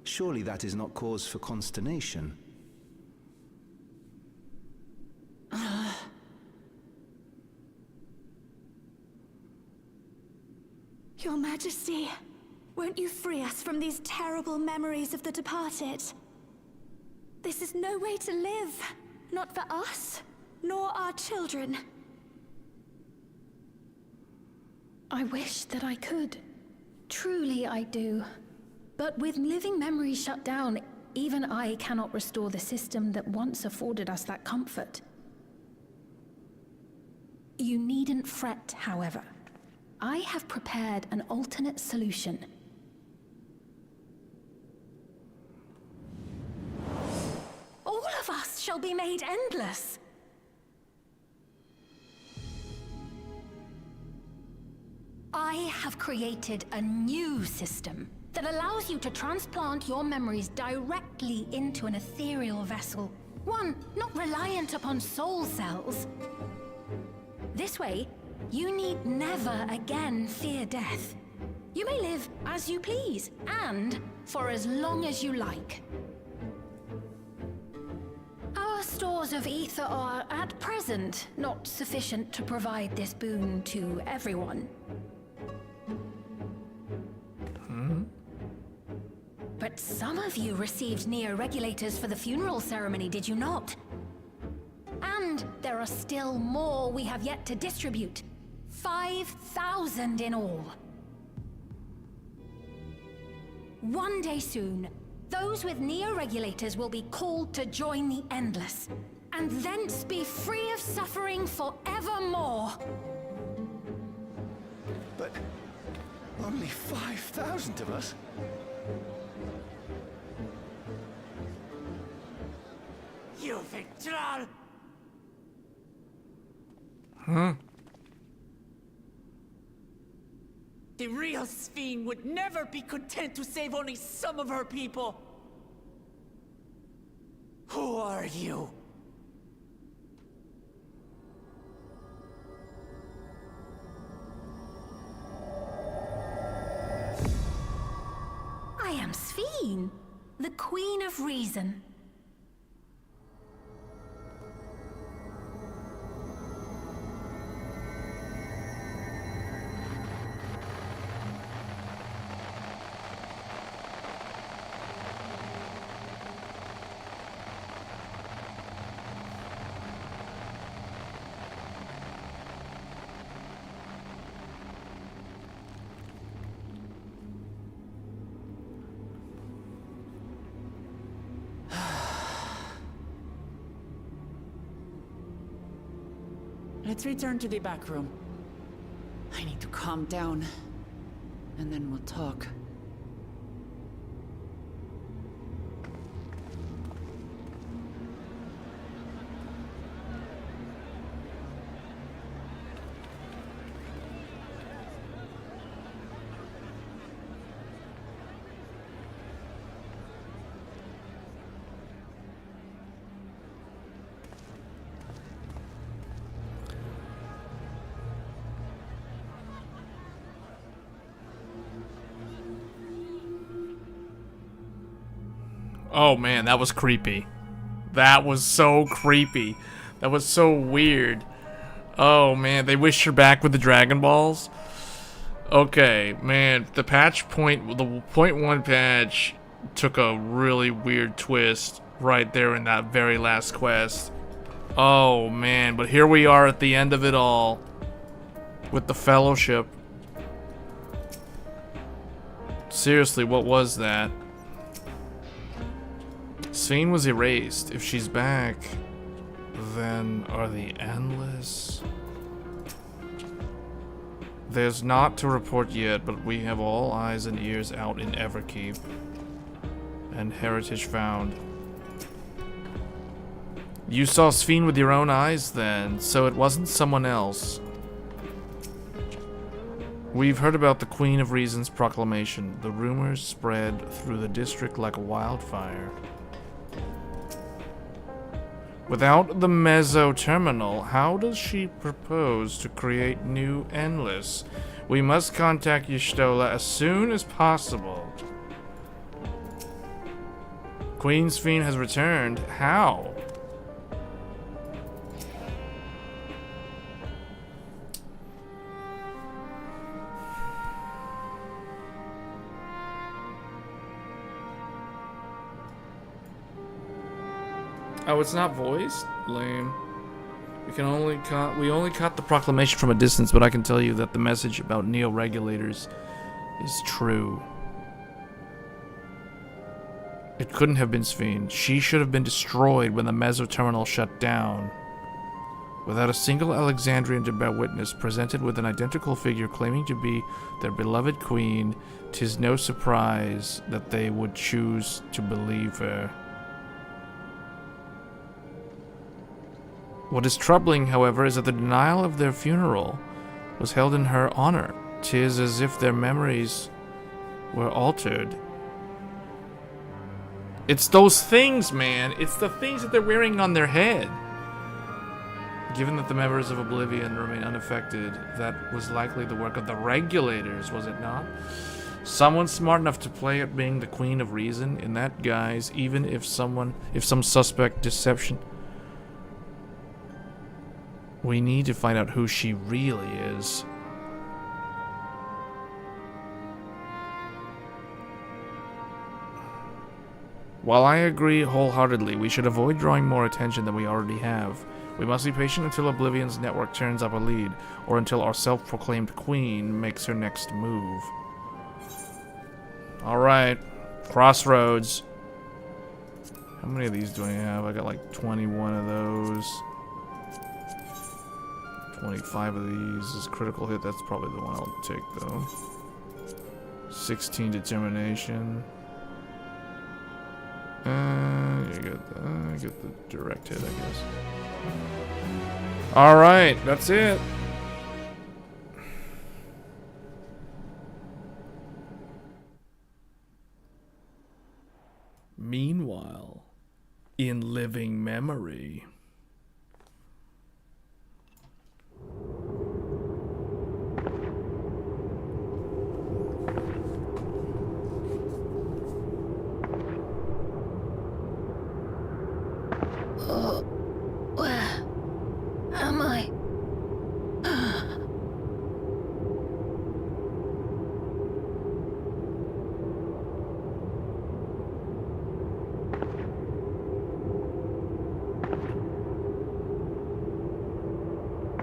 Surely that is not cause for consternation. Your Majesty, won't you free us from these terrible memories of the departed? This is no way to live. Not for us, nor our children. I wish that I could. Truly I do. But with living memories shut down, even I cannot restore the system that once afforded us that comfort. You needn't fret, however. I have prepared an alternate solution. All of us shall be made endless. I have created a new system that allows you to transplant your memories directly into an ethereal vessel. One not reliant upon soul cells. This way, you need never again fear death. You may live as you please, and for as long as you like. Our stores of ether are, at present, not sufficient to provide this boon to everyone. But some of you received neo-regulators for the funeral ceremony, did you not? And there are still more we have yet to distribute. 5,000 in all. One day soon, those with neo-regulators will be called to join the Endless, and thence be free of suffering forevermore. But only 5,000 of us? You big troll! The real Sphene would never be content to save only some of her people. Who are you? I am Sphene, the Queen of Reason. Let's return to the back room. I need to calm down, and then we'll talk. Oh man, that was creepy. That was so creepy. That was so weird. Oh man, they wished her back with the Dragon Balls? Okay, man, the point 1 patch took a really weird twist right there in that very last quest. Oh man, but here we are at the end of it all with the Fellowship. Seriously, what was that? Sphene was erased. If she's back, then are the Endless? There's not to report yet, but we have all eyes and ears out in Everkeep. And heritage found. You saw Sphene with your own eyes then, so it wasn't someone else. We've heard about the Queen of Reason's proclamation. The rumors spread through the district like a wildfire. Without the Mezzo terminal, how does she propose to create new Endless? We must contact Y'shtola as soon as possible. Queen Sphene has returned. How? Oh, it's not voiced? Lame. We only caught the proclamation from a distance, but I can tell you that the message about neo-regulators is true. It couldn't have been Sphene. She should have been destroyed when the Meso terminal shut down. Without a single Alexandrian to bear witness, presented with an identical figure claiming to be their beloved queen, 'tis no surprise that they would choose to believe her. What is troubling, however, is that the denial of their funeral was held in her honor. 'Tis as if their memories were altered. It's those things, man. It's the things that they're wearing on their head. Given that the members of Oblivion remain unaffected, that was likely the work of the regulators, was it not? Someone smart enough to play at being the queen of reason in that guise, even if some suspect deception. We need to find out who she really is. While I agree wholeheartedly, we should avoid drawing more attention than we already have. We must be patient until Oblivion's network turns up a lead, or until our self-proclaimed queen makes her next move. Alright, Crossroads. How many of these do I have? I got like 21 of those. 25 of these is critical hit. That's probably the one I'll take though. 16 determination. You get the direct hit, I guess. Alright, that's it. Meanwhile, in living memory. Where am I?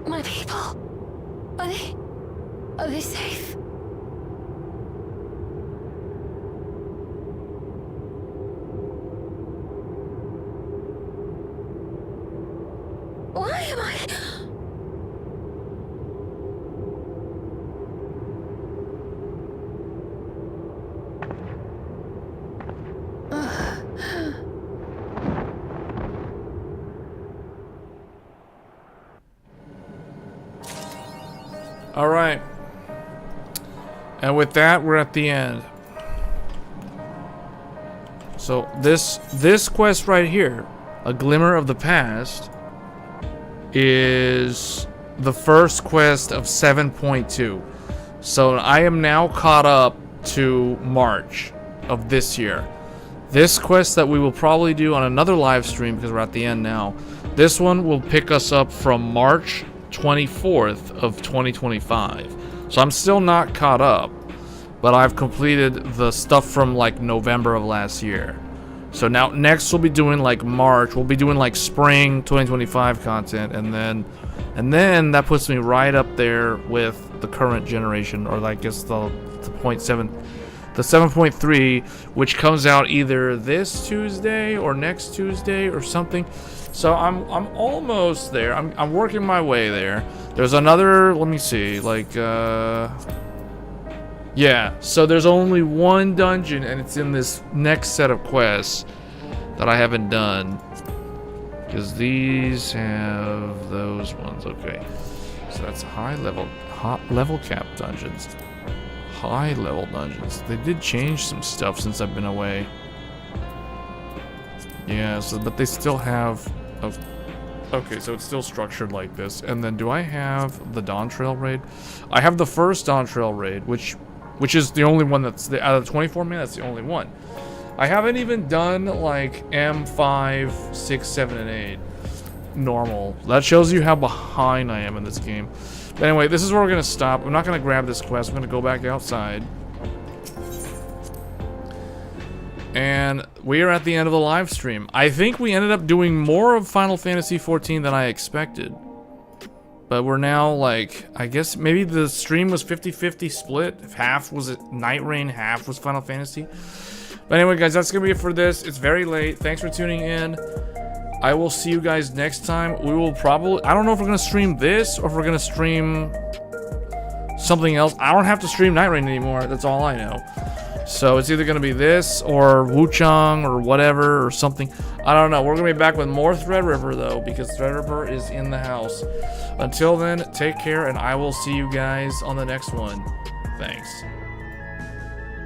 My people, are they safe? Why am I? All right. And with that, we're at the end. So this quest right here, A Glimmer of the Past, is the first quest of 7.2. So I am now caught up to March of this year. This quest that we will probably do on another live stream, because we're at the end now, this one will pick us up from March 24th of 2025. So I'm still not caught up, but I've completed the stuff from like November of last year. So now next we'll be doing like March, we'll be doing like spring 2025 content, and then that puts me right up there with the current generation, or I guess the 7.3, which comes out either this Tuesday or next Tuesday or something. So I'm almost there. I'm working my way there. There's another, let me see, like yeah, so there's only one dungeon, and it's in this next set of quests that I haven't done, because these have those ones. Okay, so that's high level cap dungeons. High level dungeons. They did change some stuff since I've been away. Yeah, so but they still have okay, so it's still structured like this. And then do I have the Dawn Trail raid? I have the first Dawn Trail raid, which is the only one that's out of the 24 man, that's the only one. I haven't even done like M5, 6, 7, and 8 normal. That shows you how behind I am in this game. But anyway, this is where we're gonna stop. I'm not gonna grab this quest. I'm gonna go back outside. And we are at the end of the live stream. I think we ended up doing more of Final Fantasy XIV than I expected. But we're now like, I guess maybe the stream was 50-50 split. Half was Night Rain, half was Final Fantasy. But anyway, guys, that's going to be it for this. It's very late. Thanks for tuning in. I will see you guys next time. We will probably... I don't know if we're going to stream this or if we're going to stream something else. I don't have to stream Night Rain anymore. That's all I know. So it's either going to be this or Wuchang or whatever or something. I don't know. We're going to be back with more Threadripper, though, because Threadripper is in the house. Until then, take care, and I will see you guys on the next one. Thanks.